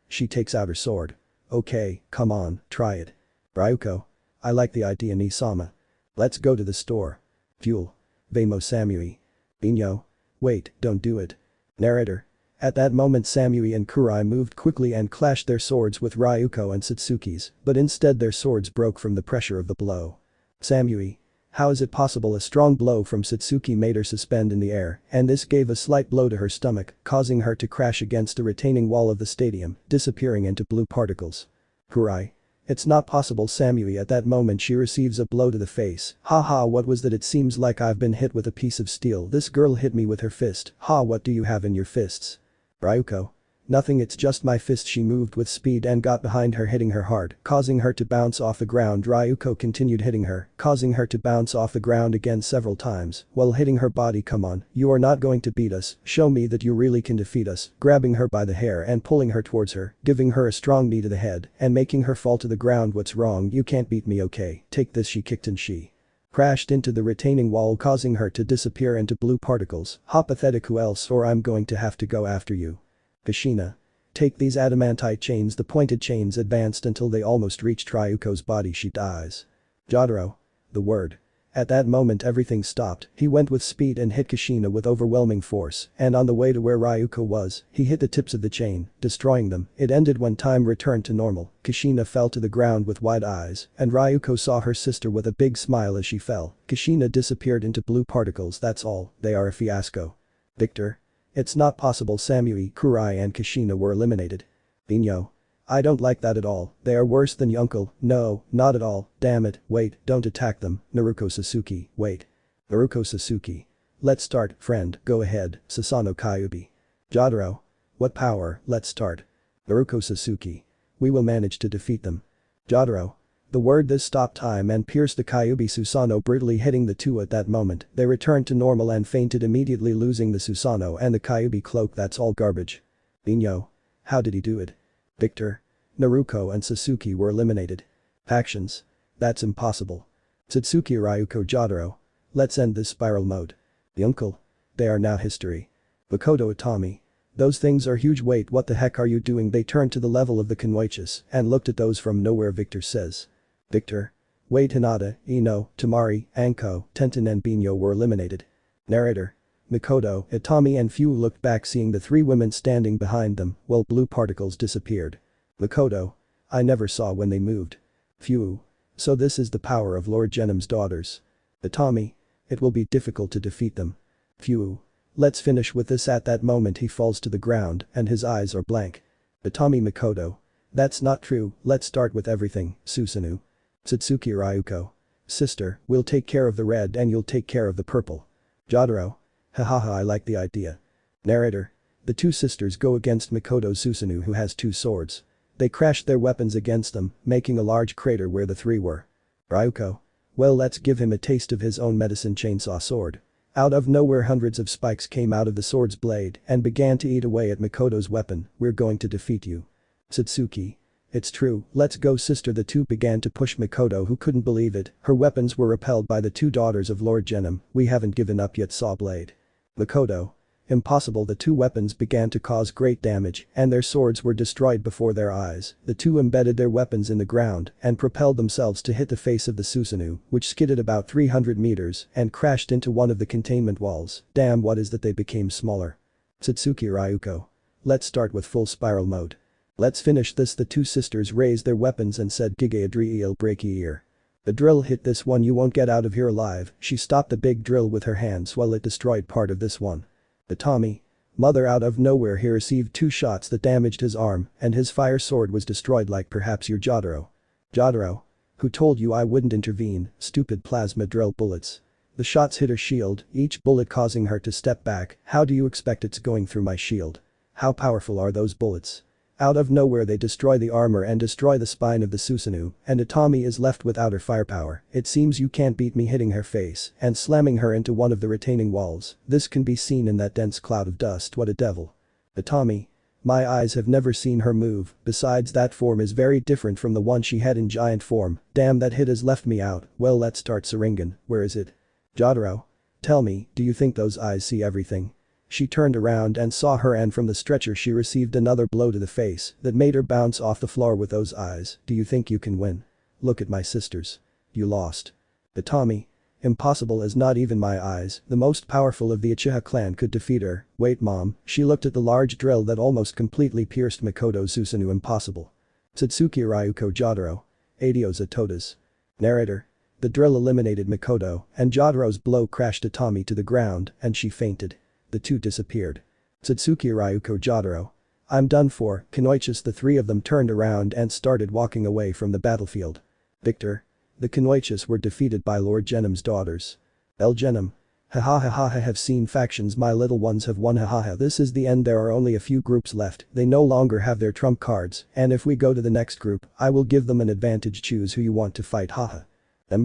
She takes out her sword. Okay, come on, try it. Ryuko. I like the idea, Nisama. Let's go to the store. Fuel. Vemo Samui. Binyo. Wait, don't do it. Narrator. At that moment Samui and Kurai moved quickly and clashed their swords with Ryuko and Satsuki's, but instead their swords broke from the pressure of the blow. Samui. How is it possible? A strong blow from Satsuki made her suspend in the air, and this gave a slight blow to her stomach, causing her to crash against the retaining wall of the stadium, disappearing into blue particles. Kurai. It's not possible. Samui. At that moment she receives a blow to the face. Haha, what was that? It seems like I've been hit with a piece of steel. This girl hit me with her fist. Ha, what do you have in your fists? Ryuko. Nothing, it's just my fist. She moved with speed and got behind her, hitting her hard, causing her to bounce off the ground. Ryuko continued hitting her, causing her to bounce off the ground again several times, while hitting her body. Come on, you are not going to beat us, show me that you really can defeat us, grabbing her by the hair and pulling her towards her, giving her a strong knee to the head, and making her fall to the ground. What's wrong? You can't beat me, okay, take this. She kicked and she crashed into the retaining wall, causing her to disappear into blue particles. Ha, pathetic, who else, or I'm going to have to go after you. Kushina. Take these adamantite chains. The pointed chains advanced until they almost reached Ryuko's body. She dies. Jotaro. The word. At that moment everything stopped. He went with speed and hit Kushina with overwhelming force, and on the way to where Ryuko was, he hit the tips of the chain, destroying them. It ended when time returned to normal. Kushina fell to the ground with wide eyes, and Ryuko saw her sister with a big smile as she fell. Kushina disappeared into blue particles. That's all, they are a fiasco. Victor. It's not possible. Samui, Kurai and Kushina were eliminated. Binyo. I don't like that at all, they are worse than Yunkel. No, not at all, damn it, wait, don't attack them. Naruko Sasuke, wait. Naruko Sasuke. Let's start, friend, go ahead, Sasano Kyuubi. Jotaro. What power, let's start. Naruko Sasuke. We will manage to defeat them. Jotaro. The word. This stopped time and pierced the Kyuubi Susanoo, brutally hitting the two. At that moment, they returned to normal and fainted, immediately losing the Susanoo and the Kyuubi cloak. That's all garbage. Binyo. How did he do it? Victor. Naruko and Sasuke were eliminated. Actions. That's impossible. Satsuki, Ryuko, Jotaro. Let's end this spiral mode. The uncle. They are now history. Makoto Utami. Those things are huge. Wait, what the heck are you doing? They turned to the level of the Kunoichis and looked at those from nowhere. Victor says. Victor. Wait, Hinata, Ino, Tamari, Anko, Tenten and Binyo were eliminated. Narrator. Makoto, Itami and Fu looked back, seeing the three women standing behind them while blue particles disappeared. Makoto. I never saw when they moved. Fu. So this is the power of Lord Genom's daughters. Itami. It will be difficult to defeat them. Fu. Let's finish with this. At that moment he falls to the ground and his eyes are blank. Itami. Makoto. That's not true, let's start with everything, Susanoo. Satsuki, Ryuko. Sister, we'll take care of the red and you'll take care of the purple. Jotaro. Hahaha, I like the idea. Narrator. The two sisters go against Makoto Susanoo, who has two swords. They crash their weapons against them, making a large crater where the three were. Ryuko. Well, let's give him a taste of his own medicine. Chainsaw sword. Out of nowhere hundreds of spikes came out of the sword's blade and began to eat away at Makoto's weapon. We're going to defeat you. Satsuki. It's true, let's go sister. The two began to push Mikoto, who couldn't believe it. Her weapons were repelled by the two daughters of Lord Genom. We haven't given up yet, saw Blade. Mikoto. Impossible. The two weapons began to cause great damage and their swords were destroyed before their eyes. The two embedded their weapons in the ground and propelled themselves to hit the face of the Susanoo, which skidded about 300 meters and crashed into one of the containment walls. Damn, what is that? They became smaller. Satsuki Ryuko. Let's start with full spiral mode. Let's finish this. The two sisters raised their weapons and said Gigaadriel breaky ear. The drill hit this one, you won't get out of here alive. She stopped the big drill with her hands while it destroyed part of this one. The Tommy. Mother, out of nowhere he received two shots that damaged his arm and his fire sword was destroyed like perhaps your Jotaro. Jotaro. Who told you I wouldn't intervene? Stupid plasma drill bullets. The shots hit her shield, each bullet causing her to step back. How do you expect it's going through my shield? How powerful are those bullets? Out of nowhere they destroy the armor and destroy the spine of the Susanoo, and Itami is left without her firepower. It seems you can't beat me, hitting her face and slamming her into one of the retaining walls. This can be seen in that dense cloud of dust. What a devil. Itami. My eyes have never seen her move. Besides, that form is very different from the one she had in giant form. Damn, that hit has left me out. Well, let's start Sharingan. Where is it? Jotaro. Tell me, do you think those eyes see everything? She turned around and saw her, and from the stretcher she received another blow to the face that made her bounce off the floor with those eyes. Do you think you can win? Look at my sisters. You lost. Itami. Impossible, as not even my eyes, the most powerful of the Uchiha clan, could defeat her. Wait, mom. She looked at the large drill that almost completely pierced Mikoto's Susanoo. Impossible. Satsuki Ryuko. Jotaro. Adios Atotas. Narrator. The drill eliminated Mikoto and Jotaro's blow crashed Itami to the ground and she fainted. The two disappeared. Satsuki Ryuko. Jotaro. I'm done for. Kanoichis. The three of them turned around and started walking away from the battlefield. Victor. The Kanoichis were defeated by Lord Genom's daughters. El Genom. Ha ha ha ha, I have seen factions, my little ones have won, ha ha ha. This is the end. There are only a few groups left. They no longer have their trump cards, and if we go to the next group, I will give them an advantage. Choose who you want to fight, haha.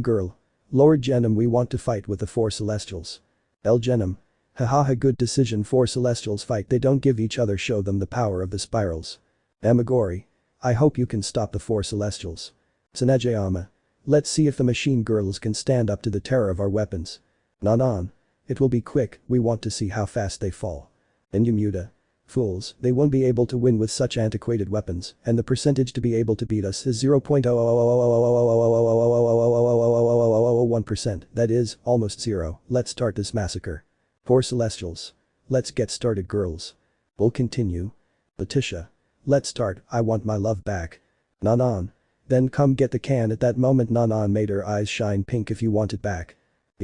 Girl. Lord Genom. We want to fight with the four Celestials. El Genom. Haha, good decision. Four Celestials fight, they don't give each other, show them the power of the spirals. Amagori. I hope you can stop the four Celestials. Tsunejiyama. Let's see if the machine girls can stand up to the terror of our weapons. Nanan. It will be quick, we want to see how fast they fall. Inumuda. Fools, they won't be able to win with such antiquated weapons, and the percentage to be able to beat us is 0.00001%, that is, almost zero. Let's start this massacre. Four Celestials. Let's get started, girls. We'll continue. Letitia. Let's start, I want my love back. Nanan. Then come get the can. At that moment Nanan made her eyes shine pink. If you want it back.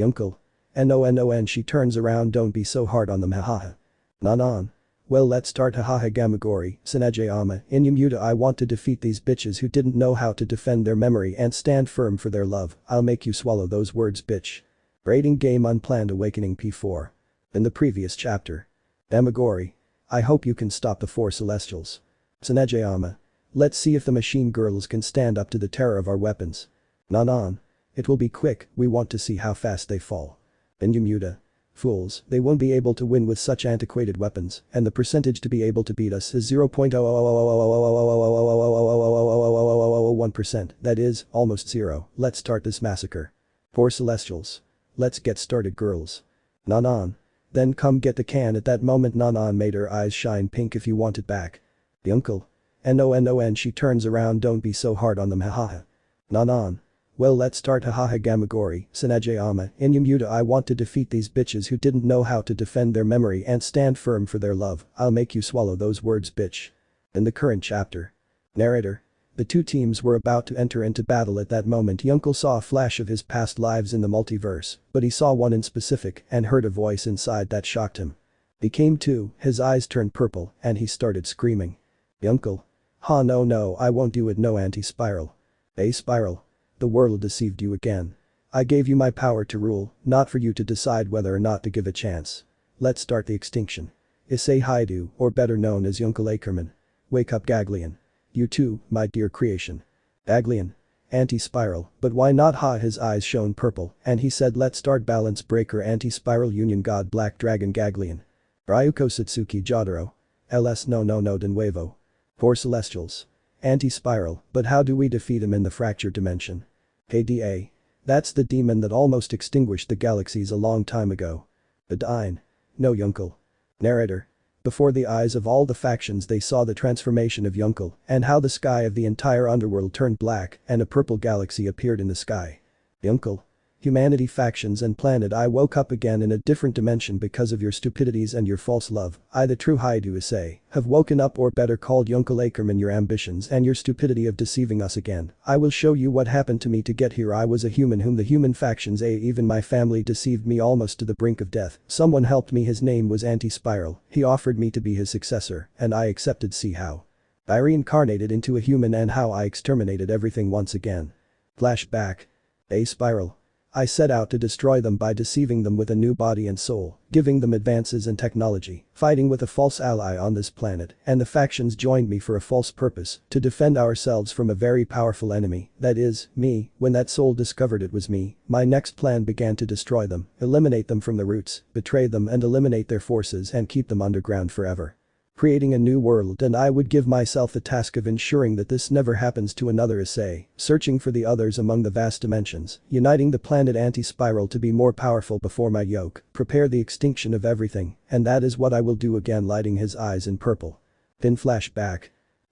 Uncle. Non. She turns around, don't be so hard on them, haha. Nanan. Well, let's start, haha. Gamagori. Tsunejiyama. Inumuda. I want to defeat these bitches who didn't know how to defend their memory and stand firm for their love. I'll make you swallow those words, bitch. Rating game unplanned. Awakening P4. In the previous chapter. Amagori. I hope you can stop the four Celestials. Tsunejiyama. Let's see if the machine girls can stand up to the terror of our weapons. Nanan. It will be quick, we want to see how fast they fall. Inumuda. Fools, they won't be able to win with such antiquated weapons, and the percentage to be able to beat us is 0.00001%, that is, almost zero. Let's start this massacre. Four Celestials. Let's get started, girls. Nanan. Then come get the can. At that moment Nanan made her eyes shine pink. If you want it back. Uncle. Non. She turns around, don't be so hard on them, haha. Nanan. Well, let's start, haha. Gamagori. Tsunejiyama. Inumuda. I want to defeat these bitches who didn't know how to defend their memory and stand firm for their love. I'll make you swallow those words, bitch. In the current chapter. Narrator. The two teams were about to enter into battle. At that moment Yuncle saw a flash of his past lives in the multiverse, but he saw one in specific and heard a voice inside that shocked him. He came to, his eyes turned purple, and he started screaming. Yuncle. Ha, no, I won't do it, no anti-spiral. A spiral. The world deceived you again. I gave you my power to rule, not for you to decide whether or not to give a chance. Let's start the extinction. Issei Haidu, or better known as Yuncle Ackerman. Wake up, Gagleon. You too, my dear creation. Gagleon. Anti-spiral, but why not, ha? His eyes shone purple, and he said, let's start balance breaker anti-spiral union god black dragon Gagleon. Ryuko Satsuki Jotaro. LS no de nuevo. Four Celestials. Anti-spiral, but how do we defeat him in the fractured dimension? ADA. That's the demon that almost extinguished the galaxies a long time ago. Adine. No Yunkel. Narrator. Before the eyes of all the factions they saw the transformation of Yunkel and how the sky of the entire underworld turned black and a purple galaxy appeared in the sky. Yunkel. Humanity factions and planet I woke up again in a different dimension because of your stupidities and your false love. I the true Haidu Issei have woken up or better called Yunkel Ackerman your ambitions and your stupidity of deceiving us again. I will show you what happened to me to get here. I was a human whom the human factions even my family deceived me almost to the brink of death. Someone helped me, his name was Anti-Spiral. He offered me to be his successor and I accepted. See how I reincarnated into a human and how I exterminated everything once again. Flashback. A Spiral. I set out to destroy them by deceiving them with a new body and soul, giving them advances in technology, fighting with a false ally on this planet, and the factions joined me for a false purpose, to defend ourselves from a very powerful enemy, that is, me. When that soul discovered it was me, my next plan began to destroy them, eliminate them from the roots, betray them and eliminate their forces and keep them underground forever. Creating a new world, and I would give myself the task of ensuring that this never happens to another Issei, searching for the others among the vast dimensions, uniting the planet Anti-Spiral to be more powerful before my yoke, prepare the extinction of everything, and that is what I will do again. Lighting his eyes in purple. Then flashback.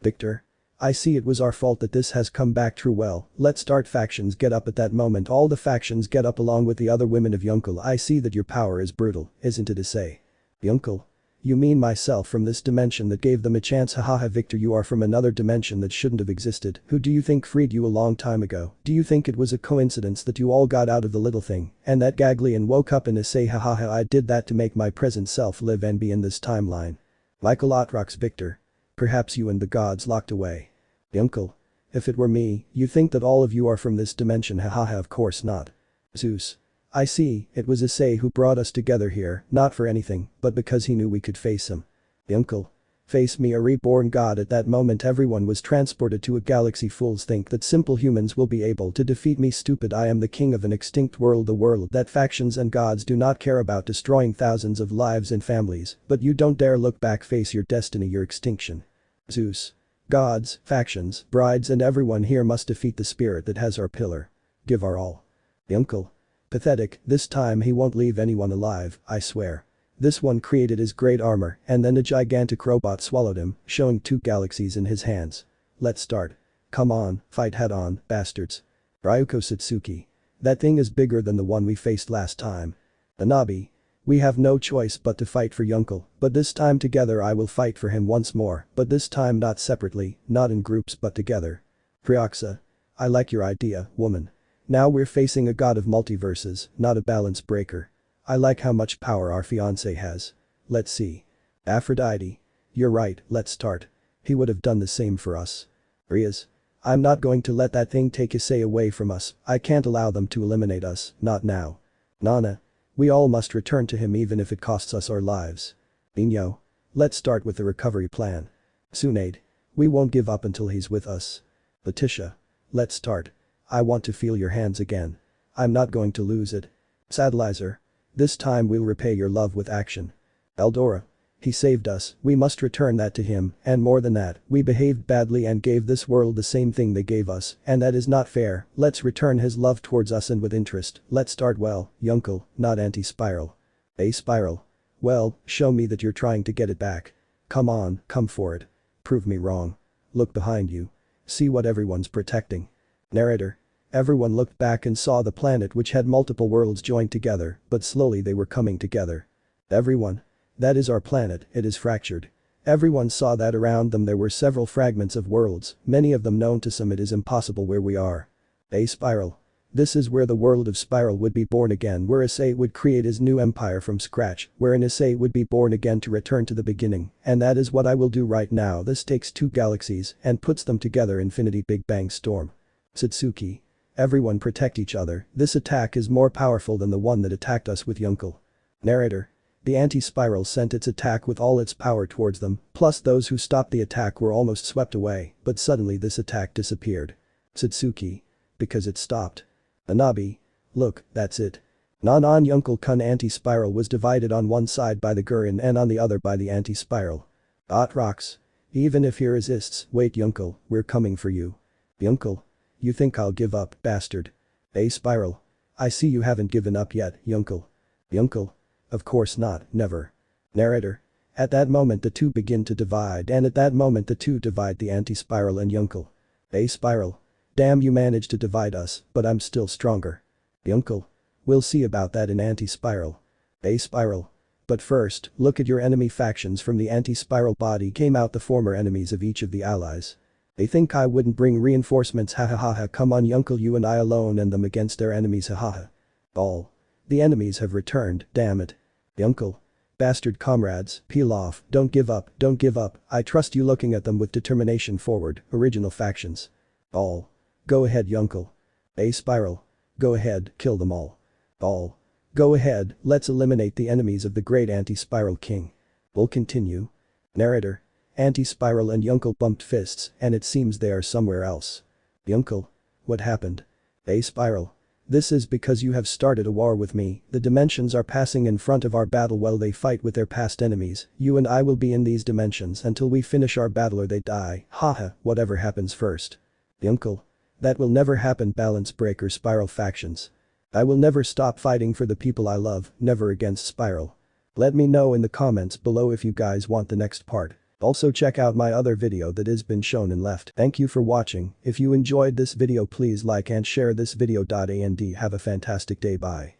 Victor. I see it was our fault that this has come back true. Well, let's start. Factions get up. At that moment all the factions get up along with the other women of Yunkel. I see that your power is brutal, isn't it Issei? Yunkel. You mean myself from this dimension that gave them a chance? Hahaha Victor, you are from another dimension that shouldn't have existed. Who do you think freed you a long time ago? Do you think it was a coincidence that you all got out of the little thing and that Gagleon woke up in Issei? Hahaha I did that to make my present self live and be in this timeline. Michael Otrox Victor. Perhaps you and the gods locked away. Yunkel. If it were me, you think that all of you are from this dimension? Hahaha of course not. Zeus. I see, it was Issei who brought us together here, not for anything, but because he knew we could face him. Yunkel. Face me, a reborn god. At that moment everyone was transported to a galaxy. Fools think that simple humans will be able to defeat me. Stupid, I am the king of an extinct world, the world that factions and gods do not care about, destroying thousands of lives and families, but you don't dare look back. Face your destiny, your extinction. Zeus. Gods, factions, brides and everyone here must defeat the spirit that has our pillar. Give our all. Yunkel. Pathetic, this time he won't leave anyone alive, I swear. This one created his great armor and then a gigantic robot swallowed him, showing 2 galaxies in his hands. Let's start. Come on, fight head on, bastards. Ryuko Satsuki. That thing is bigger than the one we faced last time. Anabi. We have no choice but to fight for Yunkel, but this time together. I will fight for him once more, but this time not separately, not in groups but together. Trihexa. I like your idea, woman. Now we're facing a god of multiverses, not a balance breaker. I like how much power our fiancé has. Let's see. Aphrodite. You're right, let's start. He would have done the same for us. Rias. I'm not going to let that thing take Issei away from us. I can't allow them to eliminate us, not now. Nana. We all must return to him even if it costs us our lives. Inyo. Let's start with the recovery plan. Tsunade. We won't give up until he's with us. Letitia. Let's start. I want to feel your hands again. I'm not going to lose it. Sadlizer. This time we'll repay your love with action. Eldora. He saved us, we must return that to him, and more than that, we behaved badly and gave this world the same thing they gave us, and that is not fair. Let's return his love towards us and with interest. Let's start well, Yunkel, not Anti-Spiral. A Spiral. Well, show me that you're trying to get it back. Come on, come for it. Prove me wrong. Look behind you. See what everyone's protecting. Narrator. Everyone looked back and saw the planet which had multiple worlds joined together, but slowly they were coming together. Everyone. That is our planet, it is fractured. Everyone saw that around them there were several fragments of worlds, many of them known to some. It is impossible where we are. A Spiral. This is where the world of Spiral would be born again, where Issei would create his new empire from scratch, where an Issei would be born again to return to the beginning, and that is what I will do right now. This takes 2 galaxies and puts them together. Infinity Big Bang Storm. Satsuki. Everyone protect each other, this attack is more powerful than the one that attacked us with Yunkel. Narrator. The Anti-Spiral sent its attack with all its power towards them, plus those who stopped the attack were almost swept away, but suddenly this attack disappeared. Satsuki. Because it stopped. Anabi. Look, that's it. Non Yunkel Kun Anti-Spiral was divided on one side by the Gurion and on the other by the Anti-Spiral. Otrox. Even if he resists, wait Yunkel, we're coming for you. Yunkel. You think I'll give up, bastard. A spiral. I see you haven't given up yet, Yunkel. Yunkel. Of course not, never. Narrator. At that moment the two begin to divide and at that moment the two divide the anti-spiral and Yunkel. A spiral. Damn you managed to divide us, but I'm still stronger. Yunkel. We'll see about that in anti-spiral. A spiral. But first, look at your enemy factions from the anti-spiral body came out the former enemies of each of the allies. They think I wouldn't bring reinforcements hahaha come on Yunkel you and I alone and them against their enemies hahaha. All. The enemies have returned, damn it. Yunkel. Bastard comrades, peel off, don't give up, I trust you looking at them with determination forward, original factions. All. Go ahead Yunkel. A spiral. Go ahead, kill them all. All. Go ahead, let's eliminate the enemies of the great anti-spiral king. We'll continue. Narrator. Anti-spiral and Yunkel bumped fists and it seems they are somewhere else. Yunkel. What happened? A spiral. This is because you have started a war with me, the dimensions are passing in front of our battle while they fight with their past enemies, you and I will be in these dimensions until we finish our battle or they die, haha, whatever happens first. Yunkel. That will never happen balance breaker spiral factions. I will never stop fighting for the people I love, never against spiral. Let me know in the comments below if you guys want the next part. Also check out my other video that has been shown in left. Thank you for watching, if you enjoyed this video please like and share this video. And have a fantastic day bye.